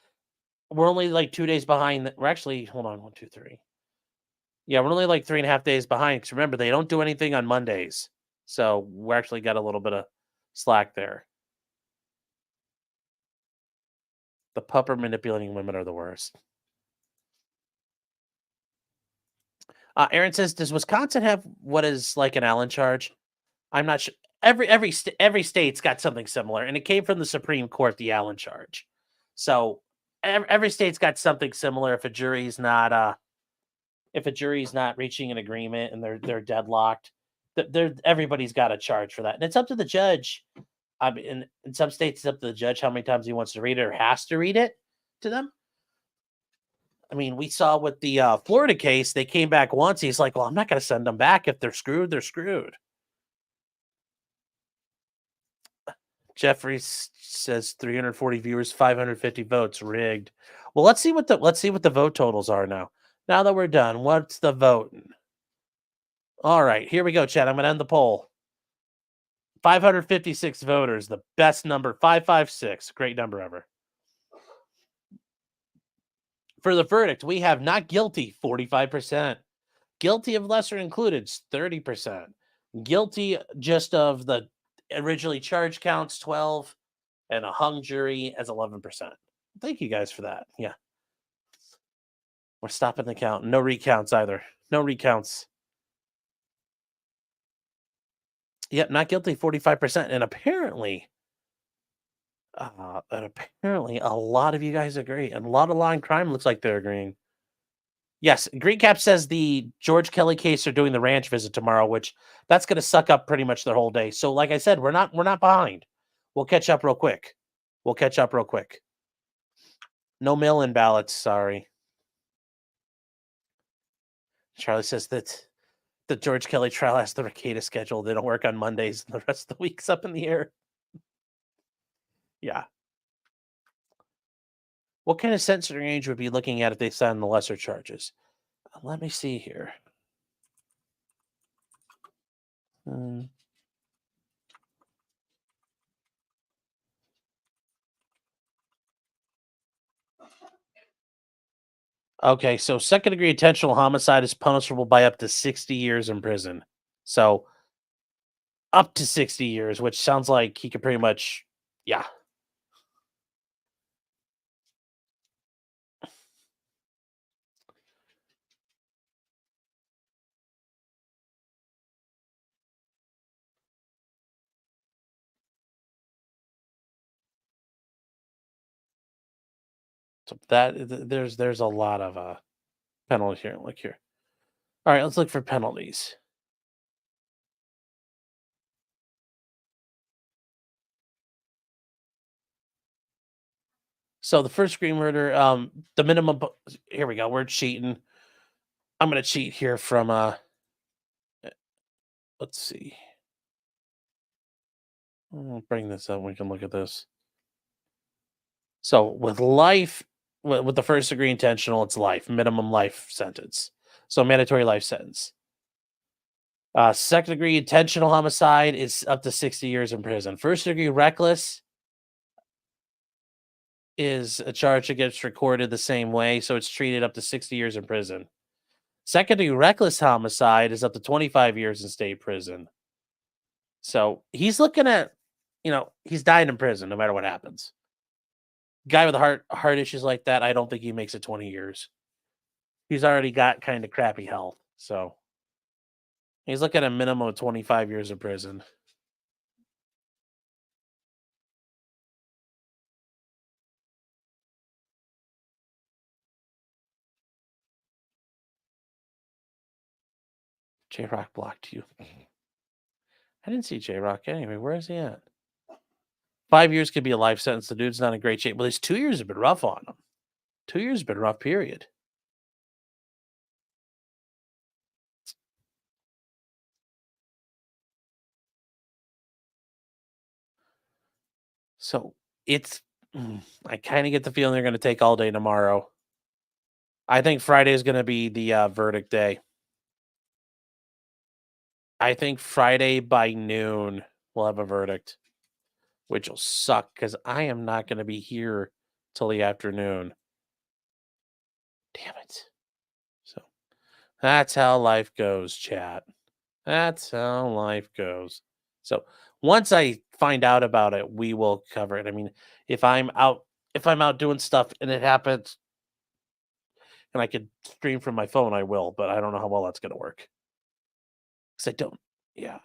we're only like 2 days behind. We're actually, hold on, 1, 2, 3. Yeah, we're only like 3.5 days behind. Because remember, they don't do anything on Mondays. So we actually got a little bit of slack there. The pupper manipulating women are the worst. Aaron says, does Wisconsin have what is like an Allen charge? I'm not sure. Every state's got something similar, and it came from the Supreme Court, the Allen charge. So every state's got something similar. If a jury's not reaching an agreement and they're deadlocked, everybody's got a charge for that, and it's up to the judge. I mean, in some states, it's up to the judge how many times he wants to read it or has to read it to them. I mean, we saw with the Florida case, they came back once. He's like, well, I'm not going to send them back. If they're screwed, they're screwed. Jeffrey says 340 viewers, 550 votes, rigged. Well, let's see what the vote totals are now. Now that we're done, what's the vote? All right, here we go, Chad. I'm going to end the poll. 556 voters, the best number, 556. Great number ever. For the verdict, we have not guilty, 45%. Guilty of lesser included, 30%. Guilty just of the originally charged counts, 12, and a hung jury as 11%. Thank you guys for that. Yeah. We're stopping the count. No recounts either. No recounts. Yep, not guilty, 45%. And apparently a lot of you guys agree. And a lot of law and crime looks like they're agreeing. Yes, Green Cap says the George Kelly case are doing the ranch visit tomorrow, which that's going to suck up pretty much their whole day. So, like I said, we're not behind. We'll catch up real quick. No mail-in ballots. Sorry. Charlie says that the George Kelly trial has the Ricada schedule. They don't work on Mondays, and the rest of the week's up in the air. Yeah. What kind of sentencing range would be looking at if they sign the lesser charges? Let me see here. Okay, so second-degree intentional homicide is punishable by up to 60 years in prison. So up to 60 years, which sounds like he could pretty much, yeah. So there's a lot of penalties here. Look here. All right, let's look for penalties. So the first degree murder, the minimum. Here we go. We're cheating. I'm gonna cheat here from let's see. I'll bring this up. We can look at this. So with life, with the first degree intentional, it's life, minimum life sentence. So mandatory life sentence. Second degree intentional homicide is up to 60 years in prison. First degree reckless is a charge that gets recorded the same way, so it's treated up to 60 years in prison. Second degree reckless homicide is up to 25 years in state prison. So he's looking at, he's dying in prison no matter what happens. Guy with heart issues like that, I don't think he makes it 20 years. He's already got kind of crappy health, so he's looking at a minimum of 25 years in prison. J-Rock blocked you. I didn't see J-Rock anyway. Where is he at? 5 years could be a life sentence. The dude's not in great shape. Well, these 2 years have been rough on him. 2 years have been rough, period. So it's, I kind of get the feeling they're going to take all day tomorrow. I think Friday is going to be the verdict day. I think Friday by noon we'll have a verdict, which will suck because I am not going to be here till the afternoon. Damn it. So that's how life goes, chat. That's how life goes. So once I find out about it, we will cover it. I mean, if I'm out doing stuff and it happens and I could stream from my phone, I will, but I don't know how well that's going to work. Because I don't, yeah.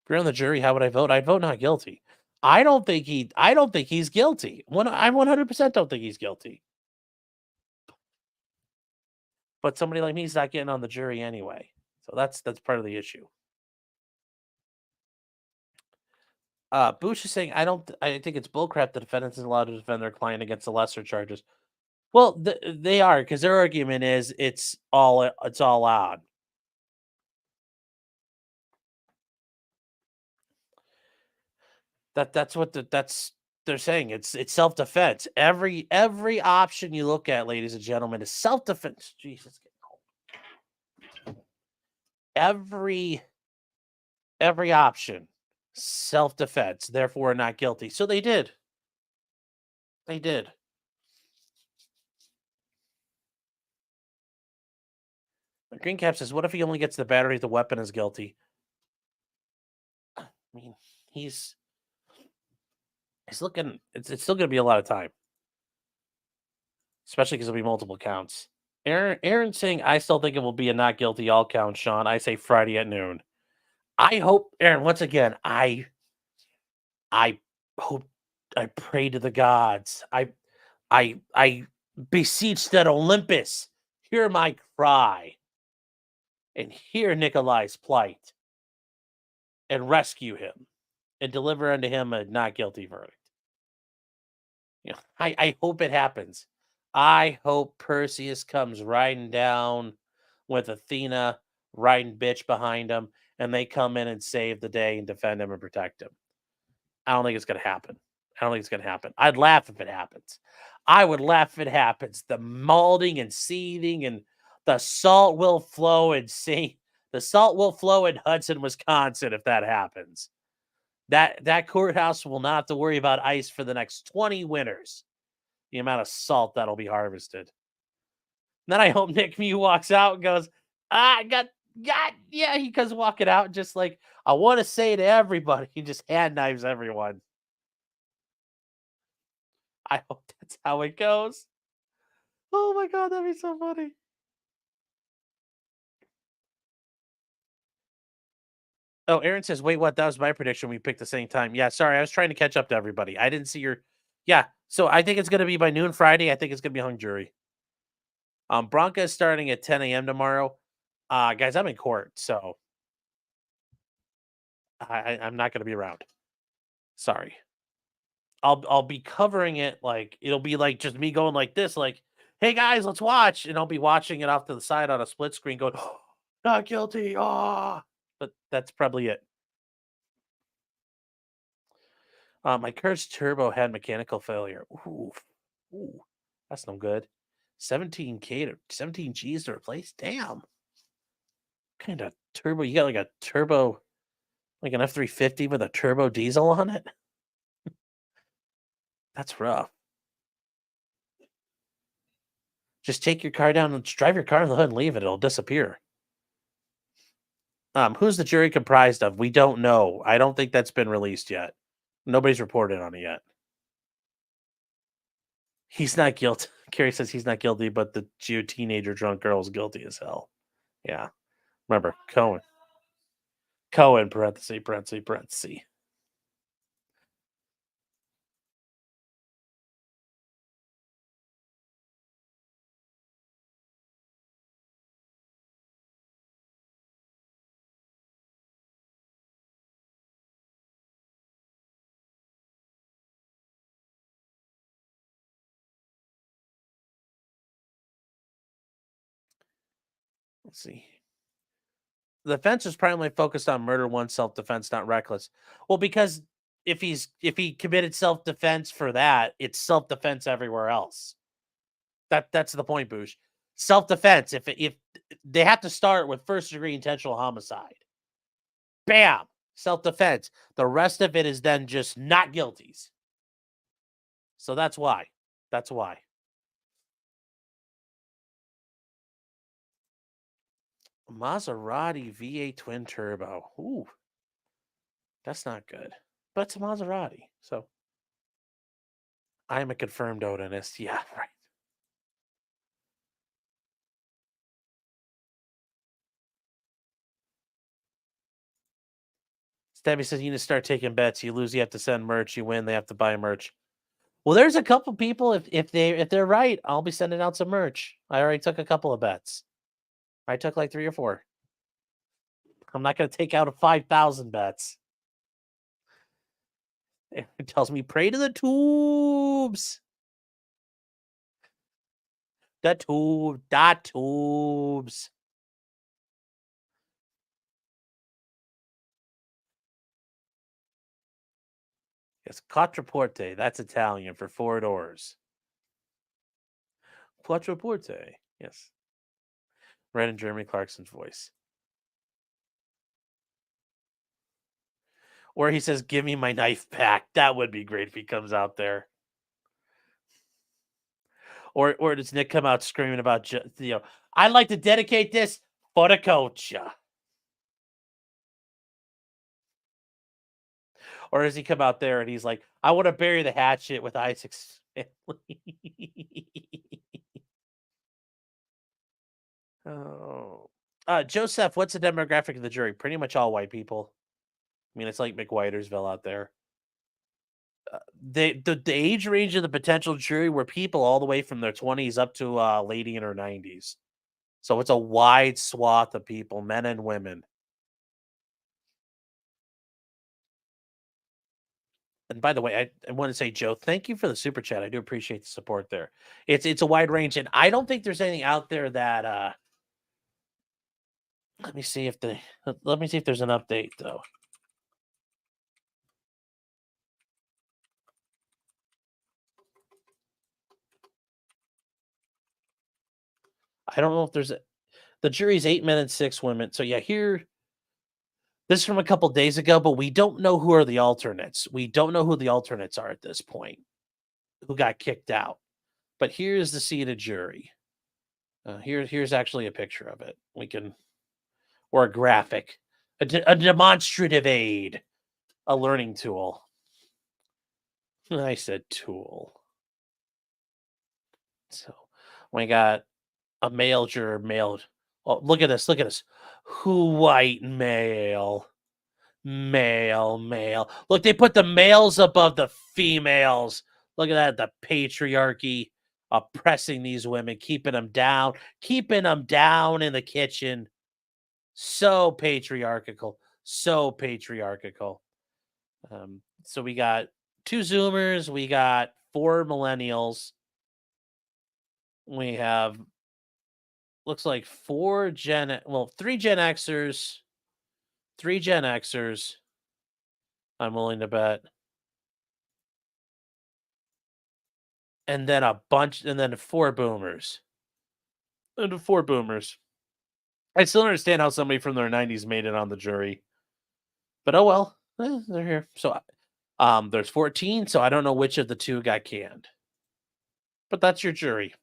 If you're on the jury, how would I vote? I'd vote not guilty. I don't think he's guilty. I 100% don't think he's guilty. But somebody like me is not getting on the jury anyway. So that's part of the issue. Bush is saying, I think it's bullcrap the defendant is allowed to defend their client against the lesser charges. Well, they are, because their argument is it's all out. That's what they're saying. It's self-defense. Every option you look at, ladies and gentlemen, is self-defense. Jesus, getting cold. Every option, self-defense. Therefore, not guilty. So they did. They did. Green Cap says, "What if he only gets the battery if the weapon is guilty?" I mean, he's looking. It's still going to be a lot of time, especially because it'll be multiple counts. Aaron saying, "I still think it will be a not guilty all count." Sean, I say Friday at noon. I hope, Aaron. Once again, I hope. I pray to the gods. I beseech that Olympus hear my cry and hear Nicolae's plight and rescue him and deliver unto him a not guilty verdict. I hope it happens. I hope Perseus comes riding down with Athena riding bitch behind him, and they come in and save the day and defend him and protect him. I don't think it's going to happen. I'd laugh if it happens. I would laugh if it happens. The molding and seething and the salt will flow in Hudson, Wisconsin if that happens. That courthouse will not have to worry about ice for the next 20 winters. The amount of salt that'll be harvested. And then I hope Nick Miu walks out and goes, yeah, he comes walking out just like, I want to say to everybody, he just hand knives everyone. I hope that's how it goes. Oh my God, that'd be so funny. Oh, Aaron says, wait, what? That was my prediction. We picked the same time. Yeah, sorry. I was trying to catch up to everybody. I didn't see your. Yeah, so I think it's going to be by noon Friday. I think it's going to be hung jury. Bronca is starting at 10 a.m. tomorrow. Guys, I'm in court, so I'm not going to be around. Sorry. I'll be covering it like it'll be like just me going like this, like, hey guys, let's watch, and I'll be watching it off to the side on a split screen, going, oh, not guilty, but that's probably it. My Curse Turbo had mechanical failure. Ooh, that's no good. 17K to 17 G's to replace. Damn. What kind of turbo? You got like a turbo, like an F350 with a turbo diesel on it? That's rough. Just take your car down and drive your car in the hood and leave it. It'll disappear. Who's the jury comprised of? We don't know. I don't think that's been released yet. Nobody's reported on it yet. He's not guilty. Carrie says he's not guilty, but the teenager drunk girl is guilty as hell. Yeah. Remember, Cohen. Parenthesis. Let's see. The defense is primarily focused on murder, one, self-defense, not reckless. Well, because if he committed self-defense for that, it's self-defense everywhere else. That's the point, Boosh. Self-defense. If they have to start with first-degree intentional homicide, bam, self-defense. The rest of it is then just not guilties. So that's why. That's why. Maserati V8 twin turbo. Ooh, that's not good. But it's a Maserati, so I'm a confirmed Odinist. Yeah, right. Stabby says you need to start taking bets. You lose, you have to send merch. You win, they have to buy merch. Well, there's a couple people. If they're right, I'll be sending out some merch. I already took a couple of bets. I took like 3 or 4. I'm not going to take out a 5,000 bets. It tells me pray to the tubes. The tubes. Yes, quattroporte. That's Italian for 4 doors. Quattroporte. Yes. Read in Jeremy Clarkson's voice. Or he says, give me my knife back. That would be great if he comes out there. Or does Nick come out screaming about, I'd like to dedicate this for the coach. Or does he come out there and he's like, I want to bury the hatchet with Isaac's family. Oh. Joseph, what's the demographic of the jury? Pretty much all white people. I mean, it's like McWhitersville out there. The age range of the potential jury were people all the way from their 20s up to a lady in her 90s. So it's a wide swath of people, men and women. And by the way, I want to say, Joe, thank you for the super chat. I do appreciate the support there. It's a wide range, and I don't think there's anything out there that let me see if there's an update though. I don't know if there's the jury's 8 men and 6 women. So yeah, this is from a couple days ago, but we don't know who are the alternates. We don't know who the alternates are at this point, who got kicked out. But here's the seated jury. Here's actually a picture of it. Or a graphic, a demonstrative aid, a learning tool. I said tool. So we got a male juror, male. Oh, look at this. Who white male? Male. Look, they put the males above the females. Look at that, the patriarchy oppressing these women, keeping them down in the kitchen. So patriarchal. So patriarchal. So we got 2 Zoomers, we got 4 millennials. We have looks like 3 Gen Xers, 3 Gen Xers. I'm willing to bet. And then and then 4 boomers. And 4 boomers. I still understand how somebody from their 90s made it on the jury. But oh well, they're here. So there's 14, so I don't know which of the 2 got canned. But that's your jury.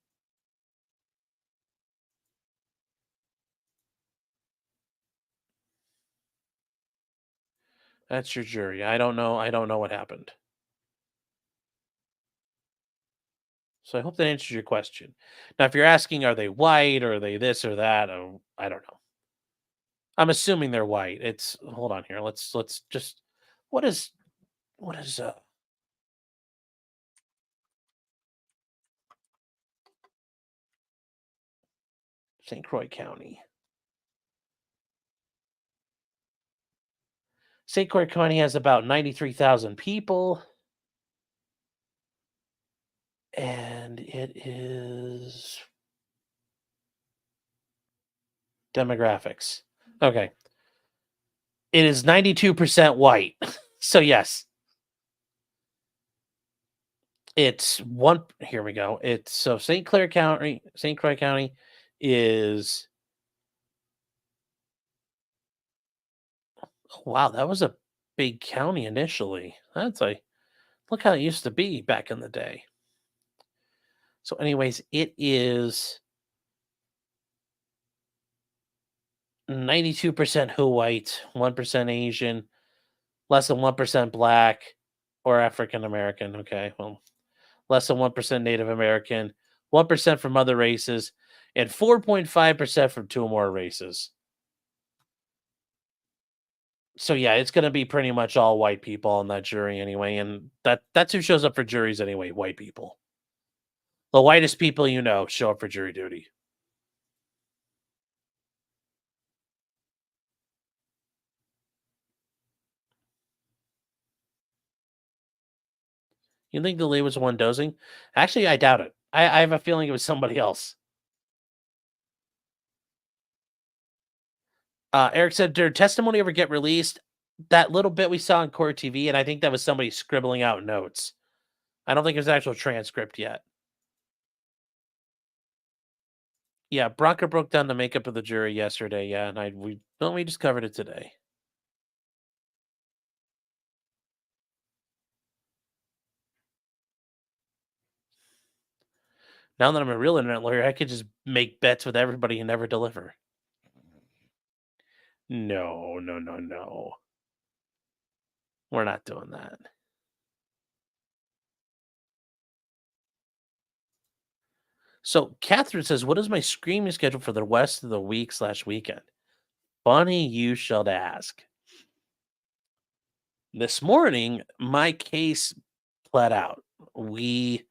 That's your jury. I don't know what happened. So I hope that answers your question. Now, if you're asking, are they white or are they this or that? I don't know. I'm assuming they're white. Hold on here. Let's just what is St. Croix County? St. Croix County has about 93,000 people. And it is demographics. Okay. It is 92% white. So yes. It's one here we go. It's so St. Croix County is wow, that was a big county initially. Look how it used to be back in the day. So anyways, it is 92% who white, 1% Asian, less than 1% black or African American. Okay, well, less than 1% Native American, 1% from other races, and 4.5% from 2 or more races. So yeah, it's going to be pretty much all white people on that jury anyway, and that's who shows up for juries anyway, white people. The whitest people you know show up for jury duty. You think the lead was the one dozing? Actually, I doubt it. I have a feeling it was somebody else. Eric said, did testimony ever get released? That little bit we saw on Court TV, and I think that was somebody scribbling out notes. I don't think there's an actual transcript yet. Yeah, Bronca broke down the makeup of the jury yesterday. Yeah, and we just covered it today. Now that I'm a real internet lawyer, I could just make bets with everybody and never deliver. No. We're not doing that. So Catherine says, what is my screening schedule for the rest of the week/weekend? Funny you should ask. This morning, my case pled out. We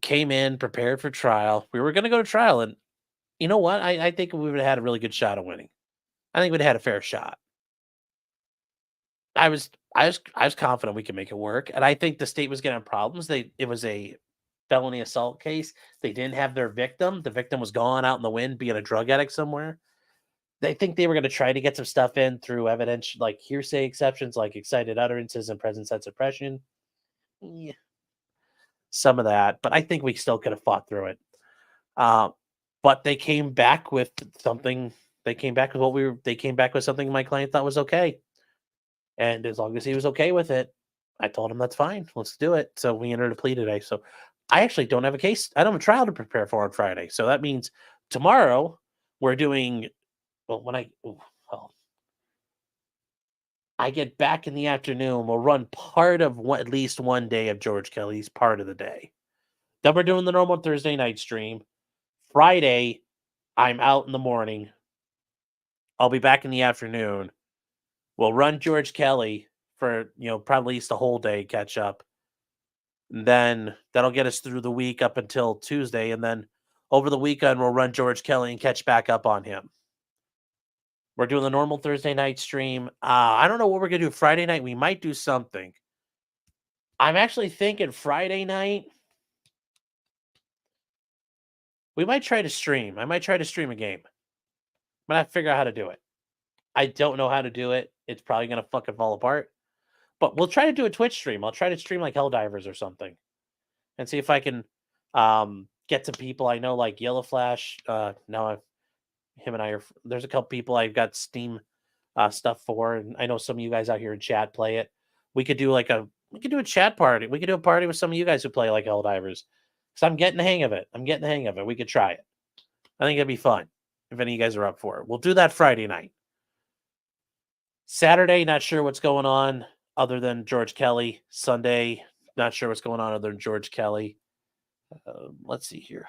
came in prepared for trial. We were going to go to trial, and you know what? I think we would have had a really good shot of winning. I think we'd had a fair shot. I was confident we could make it work, and I think the state was getting problems. It was a felony assault case. They didn't have their victim. The victim was gone out in the wind, being a drug addict somewhere. They think they were going to try to get some stuff in through evidence, like hearsay exceptions, like excited utterances and present sense suppression. Yeah, some of that, but I think we still could have fought through it. But they came back with something. They came back with something my client thought was okay. And as long as he was okay with it, I told him that's fine. Let's do it. So we entered a plea today. So I actually don't have a case. I don't have a trial to prepare for on Friday. So that means tomorrow we're doing, I get back in the afternoon, we'll run part of at least one day of George Kelly's part of the day. Then we're doing the normal Thursday night stream. Friday, I'm out in the morning. I'll be back in the afternoon. We'll run George Kelly for, probably at least a whole day catch up. And then that'll get us through the week up until Tuesday. And then over the weekend, we'll run George Kelly and catch back up on him. We're doing the normal Thursday night stream. I don't know what we're going to do Friday night. We might do something. I'm actually thinking Friday night, we might try to stream. I might try to stream a game. I'm going to have to figure out how to do it. I don't know how to do it. It's probably going to fucking fall apart. But we'll try to do a Twitch stream. I'll try to stream like Helldivers or something. And see if I can get some people I know, like Yellow Flash. Him and I are. There's a couple people I've got Steam stuff for, and I know some of you guys out here in chat play it. We could do a chat party. We could do a party with some of you guys who play like Helldivers. So I'm getting the hang of it. We could try it. I think it'd be fun if any of you guys are up for it. We'll do that Friday night. Saturday, not sure what's going on other than George Kelly. Sunday, not sure what's going on other than George Kelly. Let's see here.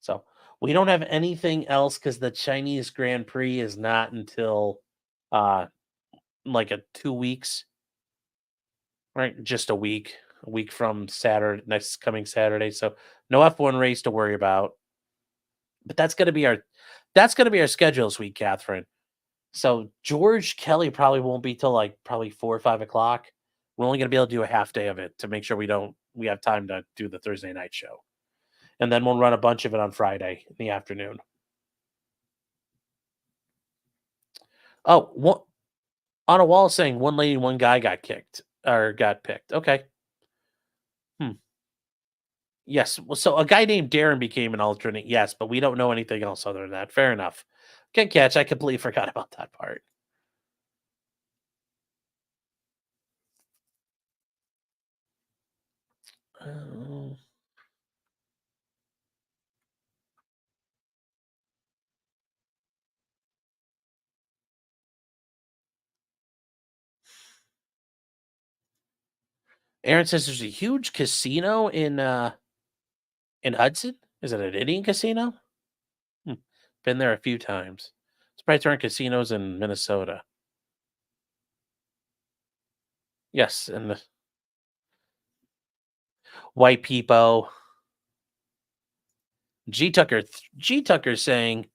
So we don't have anything else because the Chinese Grand Prix is not until like 2 weeks, right? Just a week from Saturday, next coming Saturday. So no F1 race to worry about. But that's gonna be our schedule this week, Catherine. So George Kelly probably won't be till like probably 4 or 5 o'clock. We're only gonna be able to do a half day of it to make sure we have time to do the Thursday night show. And then we'll run a bunch of it on Friday in the afternoon. Oh, on a wall saying one lady, one guy got kicked or got picked. Okay. Yes. Well, so a guy named Darren became an alternate. Yes, but we don't know anything else other than that. Fair enough. Good catch. I completely forgot about that part. Aaron says there's a huge casino in Hudson. Is it an Indian casino? Been there a few times. Surprised there aren't casinos in Minnesota. Yes, and the white people. G Tucker saying,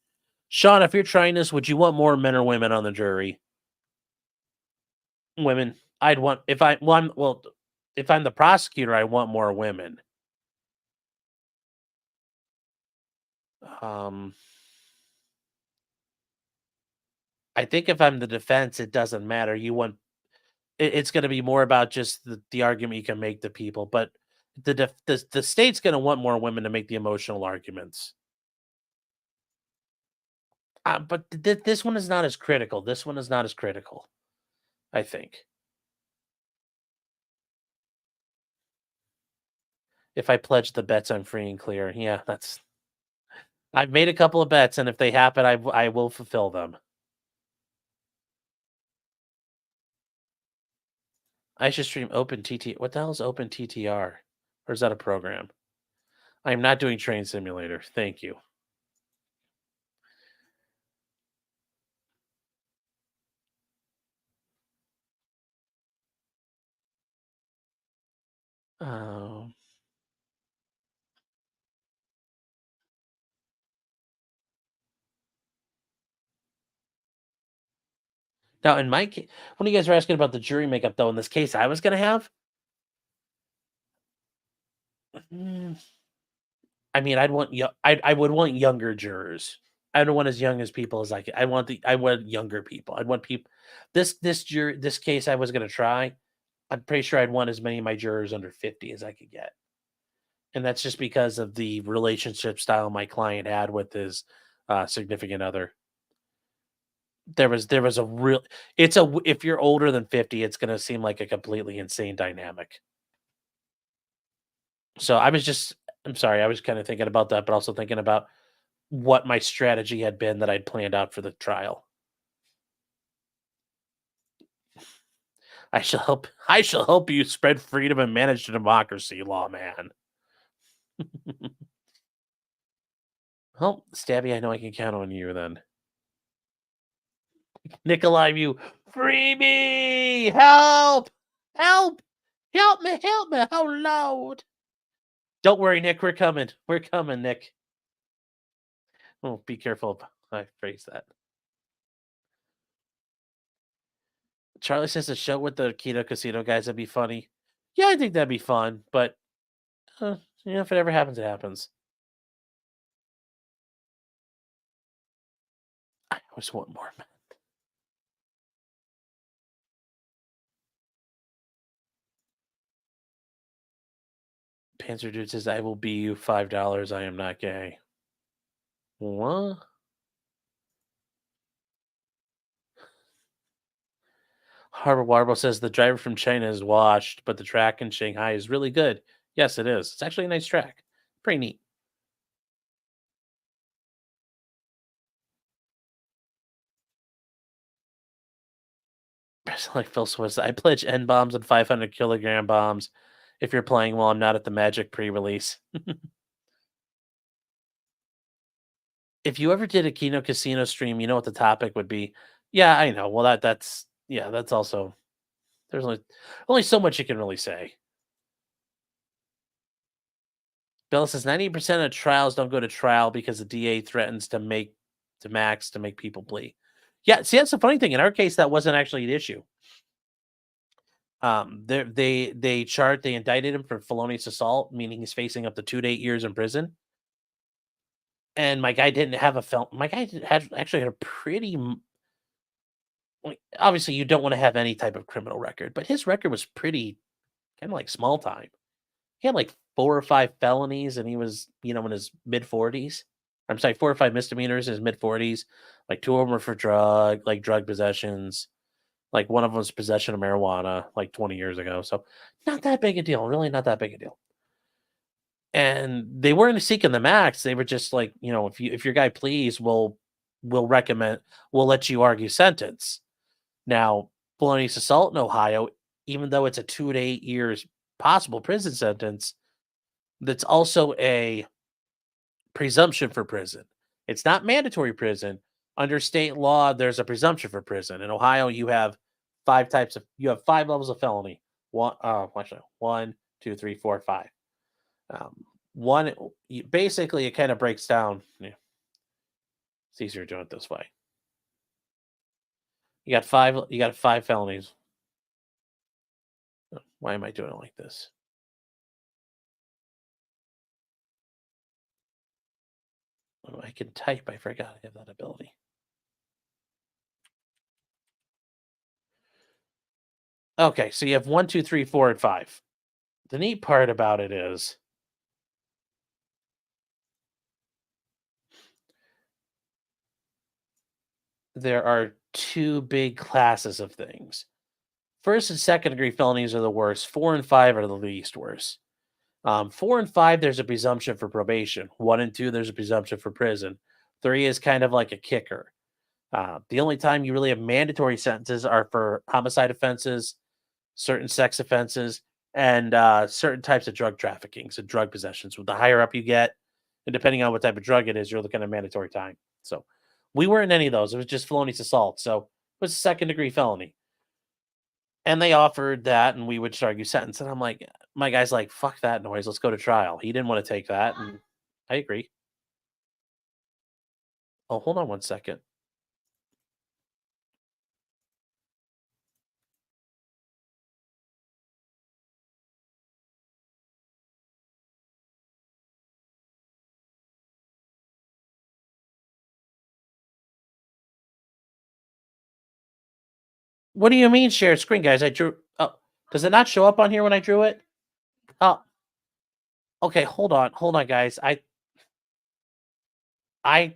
Sean, if you're trying this, would you want more men or women on the jury? Women. I'd want if I'm the prosecutor, I want more women. I think if I'm the defense, it doesn't matter. It's going to be more about just the argument you can make to people, but the state's going to want more women to make the emotional arguments. But this one is not as critical. I think. If I pledge the bets, I'm free and clear. Yeah, I've made a couple of bets, and if they happen, I will fulfill them. I should stream Open TT. What the hell is Open TTR? Or is that a program? I'm not doing Train Simulator. Thank you. Now, in my case, when you guys were asking about the jury makeup, though, in this case I was going to have, I mean, I would want younger jurors. I don't want as young as people as I want younger people. I'd want people. This case I was going to try. I'm pretty sure I'd want as many of my jurors under 50 as I could get. And that's just because of the relationship style my client had with his significant other. There was a real. If you're older than 50, it's going to seem like a completely insane dynamic. So I'm sorry, I was kind of thinking about that, but also thinking about what my strategy had been that I'd planned out for the trial. I shall help you spread freedom and manage the democracy, lawman. Well, Stabby, I know I can count on you then. Nicolae Miu, free me! Help! Help! Help me! Help me! Oh, Lord! Don't worry, Nick. We're coming. We're coming, Nick. Oh, be careful if I phrase that. Charlie says a show with the Keto Casino guys would be funny. Yeah, I think that'd be fun, but if it ever happens, it happens. I always want more. Panzer Dude says, I will be you $5. I am not gay. What? Harbor Warble says the driver from China is washed, but the track in Shanghai is really good. Yes, it is. It's actually a nice track. Pretty neat. Like Phil Swiss, I pledge N bombs and 500-kilogram bombs if you're playing while I'm not at the Magic pre-release. If you ever did a Kino Casino stream, you know what the topic would be. Yeah, I know. Well, that's also there's only so much you can really say. Bill says 90% of trials don't go to trial because the DA threatens to make people plea. Yeah, see, that's the funny thing. In our case, that wasn't actually an issue. They indicted him for felonious assault, meaning he's facing up to 2 to 8 years in prison. And my guy didn't have a my guy actually had a pretty obviously you don't want to have any type of criminal record, but his record was pretty kind of like small time. He had like 4 or 5 felonies and he was, in his mid 40s. I'm sorry, 4 or 5 misdemeanors in his mid 40s. Like 2 of them were for drug possessions. Like one of them was possession of marijuana like 20 years ago. So not that big a deal, really not that big a deal. And they weren't seeking the max. They were just like, if your guy pleads, we'll let you argue sentence. Now, felonious assault in Ohio, even though it's a 2 to 8 years possible prison sentence, that's also a presumption for prison. It's not mandatory prison. Under state law, there's a presumption for prison. In Ohio, you have 5 levels of felony. 1, 2, 3, 4, 5. Basically, it kind of breaks down. Yeah. It's easier doing it this way. You got 5 felonies. Why am I doing it like this? Oh, I can type. I forgot I have that ability. Okay, so you have 1, 2, 3, 4, and 5. The neat part about it is there are 2 big classes of things. First and second degree felonies are the worst. 4 and 5 are the least worst. 4 and 5, there's a presumption for probation. 1 and 2, there's a presumption for prison. 3 is kind of like a kicker. The only time you really have mandatory sentences are for homicide offenses, certain sex offenses, and certain types of drug trafficking, so drug possessions. With the higher up you get, and depending on what type of drug it is, you're looking at mandatory time. So we weren't any of those. It was just felonious assault. So it was a second degree felony. And they offered that, and we would just argue sentence. And I'm like, my guy's like, fuck that noise. Let's go to trial. He didn't want to take that. And I agree. Oh, hold on one second. What do you mean share screen, guys? I drew. Oh, does it not show up on here when I drew it? Oh, okay. Hold on, guys. I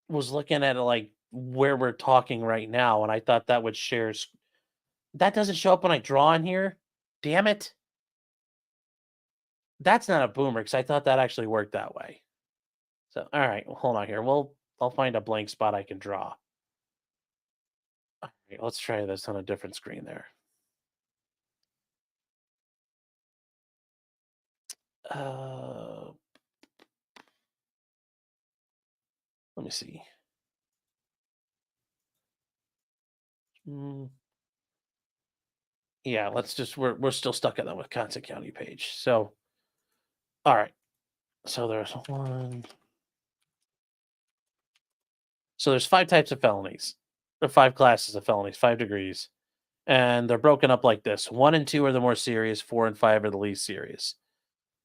was looking at it like where we're talking right now, and I thought that would share. That doesn't show up when I draw in here. Damn it! That's not a boomer because I thought that actually worked that way. So, all right, well, hold on here. I'll find a blank spot I can draw. All right, let's try this on a different screen there. Let me see. Yeah, let's just we're still stuck at the Wisconsin County page. So, all right. So there's one. So there's 5 types of felonies, or 5 classes of felonies, 5 degrees, and they're broken up like this: 1 and 2 are the more serious, 4 and 5 are the least serious.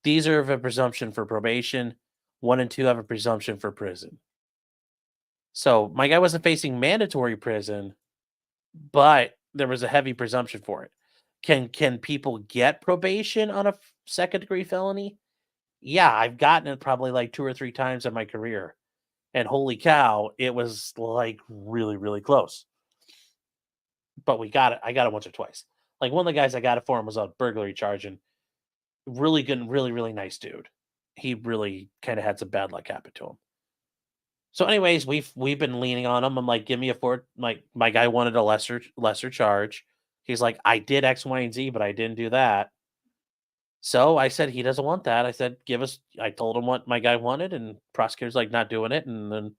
These are of a presumption for probation. 1 and 2 have a presumption for prison. So my guy wasn't facing mandatory prison, but there was a heavy presumption for it. Can people get probation on a second degree felony? Yeah, I've gotten it probably like 2 or 3 times in my career. And holy cow, it was like really, really close. But we got it. I got it once or twice. Like one of the guys I got it for him was a burglary charge, and really good, and really, really nice dude. He really kind of had some bad luck happen to him. So, anyways, we've been leaning on him. I'm like, give me a four. My guy wanted a lesser charge. He's like, I did X, Y, and Z, but I didn't do that. So I said he doesn't want that. I said, give us. I told him what my guy wanted, and prosecutor's like not doing it. And then,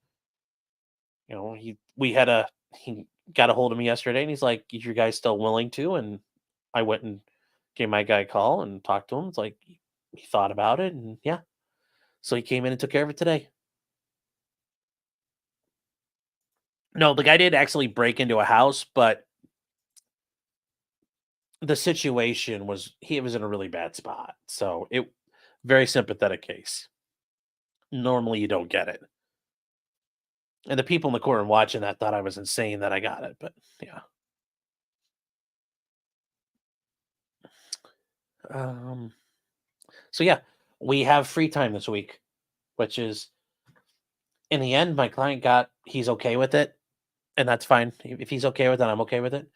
he got a hold of me yesterday, and he's like, is your guy still willing to? And I went and gave my guy a call and talked to him. It's like he thought about it, and yeah, so he came in and took care of it today. No, the guy did actually break into a house, but the situation was he was in a really bad spot. So it very sympathetic case. Normally you don't get it. And the people in the court watching that thought I was insane that I got it, but yeah. So yeah, we have free time this week, which is in the end, my client he's okay with it, and that's fine. If he's okay with it, I'm okay with it.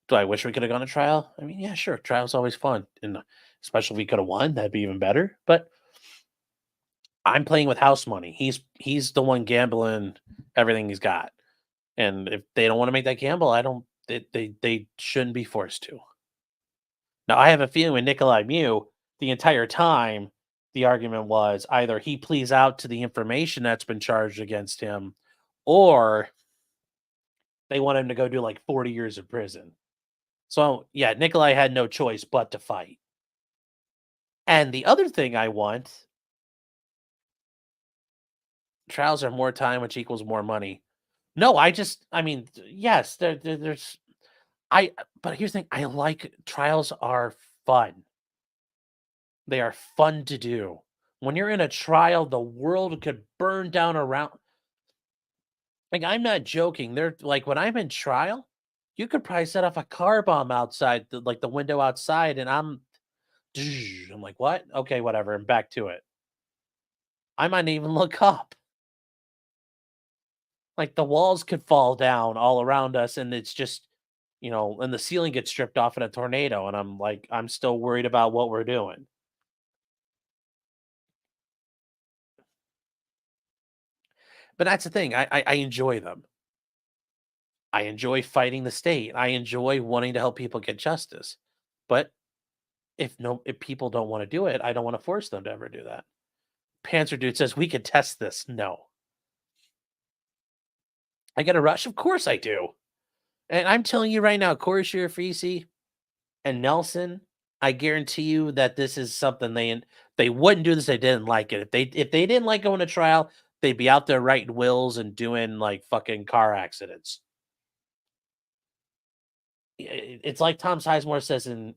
Do I wish we could have gone to trial? I mean, yeah, sure. Trial's always fun. And especially if we could have won, that'd be even better. But I'm playing with house money. He's the one gambling everything he's got. And if they don't want to make that gamble, they shouldn't be forced to. Now I have a feeling with Nicolae Miu, the entire time the argument was either he pleads out to the information that's been charged against him, or they want him to go do like 40 years of prison. So, yeah, Nicolae had no choice but to fight. And the other thing I want, trials are more time, which equals more money. No, I mean, yes, but here's the thing, I like trials are fun. They are fun to do. When you're in a trial, the world could burn down around. Like, I'm not joking. They're like, when I'm in trial, you could probably set off a car bomb outside, the window outside, and I'm like, what? Okay, whatever. I'm back to it. I might even look up. Like the walls could fall down all around us, and it's just, and the ceiling gets stripped off in a tornado, and I'm like, I'm still worried about what we're doing. But that's the thing. I enjoy them. I enjoy fighting the state. I enjoy wanting to help people get justice. But if people don't want to do it, I don't want to force them to ever do that. Panzer Dude says we could test this. No. I get a rush? Of course I do. And I'm telling you right now, Corey Shirafisi and Nelson, I guarantee you that this is something they wouldn't do this if they didn't like it. If they didn't like going to trial, they'd be out there writing wills and doing like fucking car accidents. It's like Tom Sizemore says, and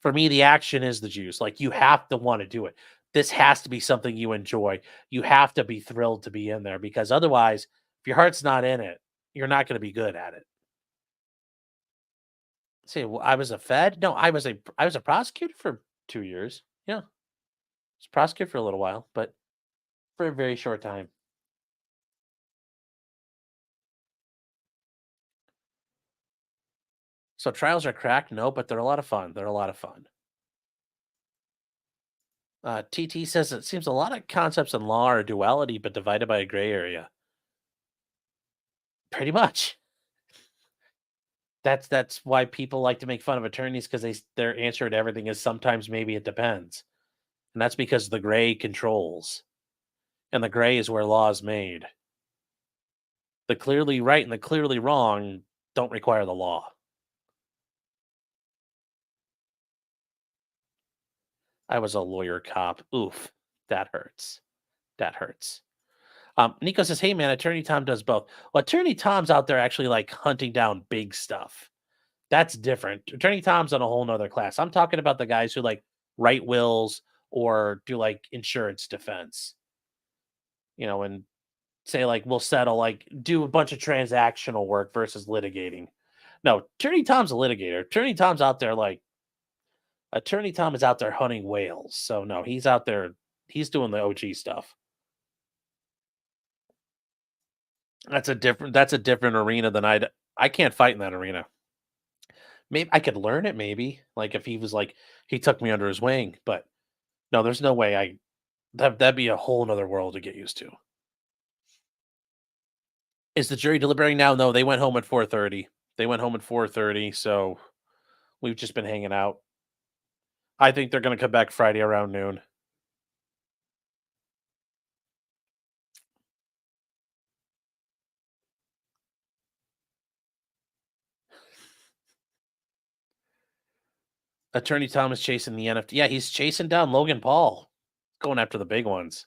for me, the action is the juice. Like, you have to want to do it. This has to be something you enjoy. You have to be thrilled to be in there, because otherwise, if your heart's not in it, you're not going to be good at it. Say, well, I was a Fed? No, I was a prosecutor for 2 years. Yeah. I was a prosecutor for a little while, but for a very short time. So trials are cracked? No, but they're a lot of fun. They're a lot of fun. TT says it seems a lot of concepts in law are duality, but divided by a gray area. Pretty much. That's why people like to make fun of attorneys, because their answer to everything is sometimes, maybe, it depends. And that's because the gray controls. And the gray is where law is made. The clearly right and the clearly wrong don't require the law. I was a lawyer cop. Oof, that hurts. That hurts. Nico says, "Hey man, Attorney Tom does both." Well, Attorney Tom's out there actually like hunting down big stuff. That's different. Attorney Tom's on a whole nother class. I'm talking about the guys who like write wills or do like insurance defense. And say like we'll settle, like do a bunch of transactional work versus litigating. No, Attorney Tom's a litigator. Attorney Tom is out there hunting whales. So no, he's out there. He's doing the OG stuff. That's a different arena than I can't fight in that arena. Maybe I could learn it, maybe. Like if he was like he took me under his wing, but no, there's no way that'd be a whole nother world to get used to. Is the jury deliberating now? No, they went home at 4:30. They went home at 4:30, so we've just been hanging out. I think they're going to come back Friday around noon. Attorney Tom is chasing the NFT. Yeah, he's chasing down Logan Paul, going after the big ones.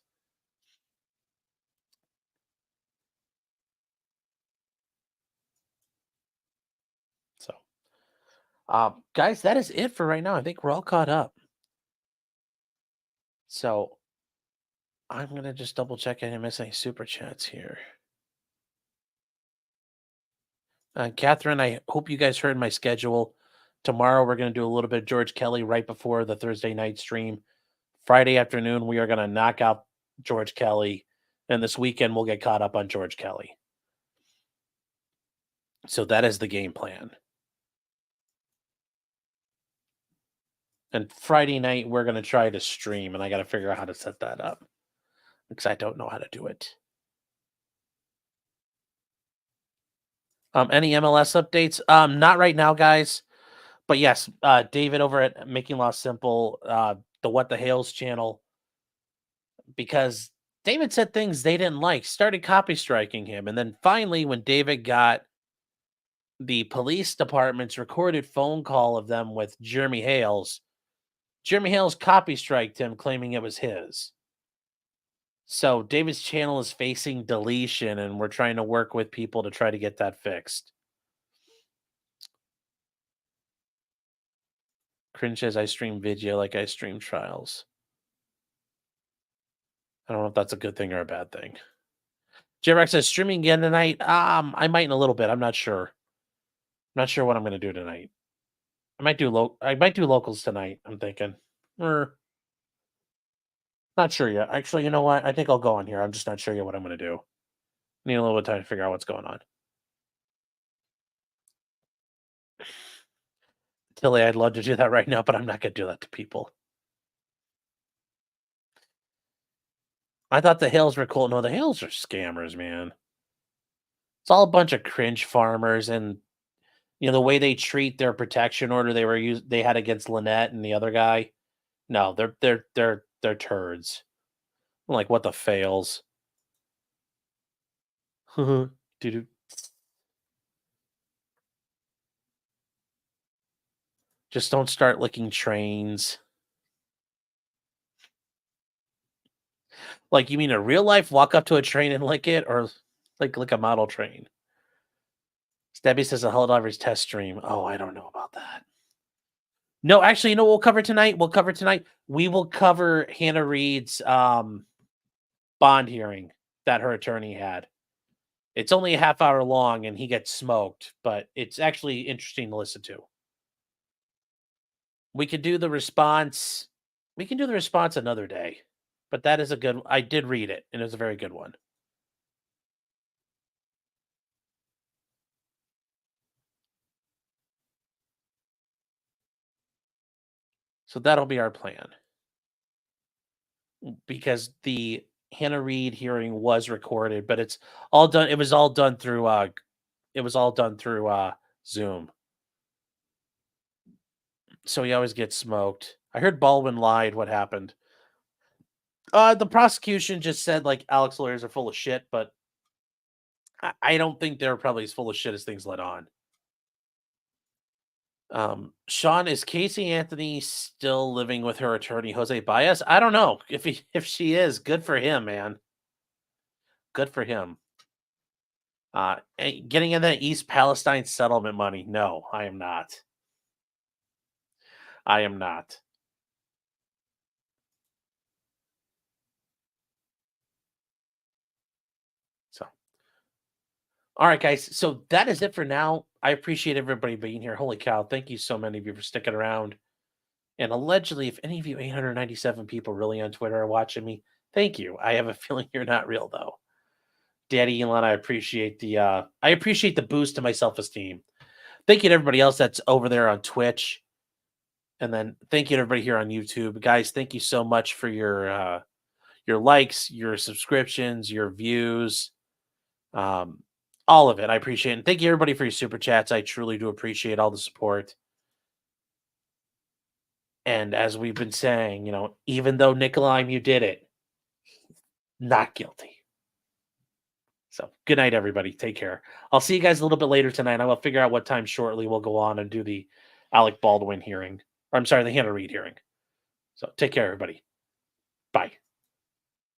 So, guys, that is it for right now. I think we're all caught up. So, I'm going to just double check I didn't miss any super chats here. Catherine, I hope you guys heard my schedule. Tomorrow, we're going to do a little bit of George Kelly right before the Thursday night stream. Friday afternoon, we are going to knock out George Kelly. And this weekend, we'll get caught up on George Kelly. So that is the game plan. And Friday night, we're going to try to stream, and I got to figure out how to set that up because I don't know how to do it. Any MLS updates? Not right now, guys. But yes, David over at Making Law Simple, the What the Hales channel, because David said things they didn't like, started copy striking him. And then finally, when David got the police department's recorded phone call of them with Jeremy Hales copy striked him, claiming it was his. So David's channel is facing deletion, and we're trying to work with people to try to get that fixed. Cringe says I stream video like I stream trials. I don't know if that's a good thing or a bad thing. J-Rex says streaming again tonight. I might in a little bit. I'm not sure. I'm not sure what I'm going to do tonight. I might do locals tonight. I'm thinking. Not sure yet. Actually, you know what? I think I'll go on here. I'm just not sure yet what I'm going to do. Need a little bit of time to figure out what's going on. Tilly, I'd love to do that right now, but I'm not going to do that to people. I thought the Hales were cool. No, the Hales are scammers, man. It's all a bunch of cringe farmers, and the way they treat their protection order they had against Lynette and the other guy. No, they're turds. I'm like, what the fails? Just don't start licking trains. Like, you mean a real life walk up to a train and lick it, or like lick a model train? Debbie says a Helldivers test stream. Oh, I don't know about that. No, actually, we'll cover tonight. We will cover Hannah Reid's bond hearing that her attorney had. It's only a half hour long, and he gets smoked, but it's actually interesting to listen to. We could do the response. We can do the response another day, but that is a good. I did read it, and it was a very good one. So that'll be our plan. Because the Hannah Reid hearing was recorded, but it's all done. It was all done through Zoom. So he always gets smoked. I heard Baldwin lied. What happened? The prosecution just said like Alex lawyers are full of shit, but I don't think they're probably as full of shit as things let on. Sean, is Casey Anthony still living with her attorney, Jose Baez? I don't know. If she is, good for him, man. Good for him. Getting in that East Palestine settlement money. No, I am not. I am not. So, all right, guys. So that is it for now. I appreciate everybody being here. Holy cow. Thank you so many of you for sticking around. And allegedly, if any of you 897 people really on Twitter are watching me, thank you. I have a feeling you're not real, though. Daddy Elon, I appreciate the boost to my self-esteem. Thank you to everybody else that's over there on Twitch. And then thank you to everybody here on YouTube. Guys, thank you so much for your likes, your subscriptions, your views, all of it. I appreciate it. And thank you everybody for your super chats. I truly do appreciate all the support. And as we've been saying, even though Nicolae Miu did it, not guilty. So good night, everybody. Take care. I'll see you guys a little bit later tonight. I will figure out what time shortly we'll go on and do the Alec Baldwin hearing. Or I'm sorry, the Hannah Reid hearing. So take care, everybody. Bye.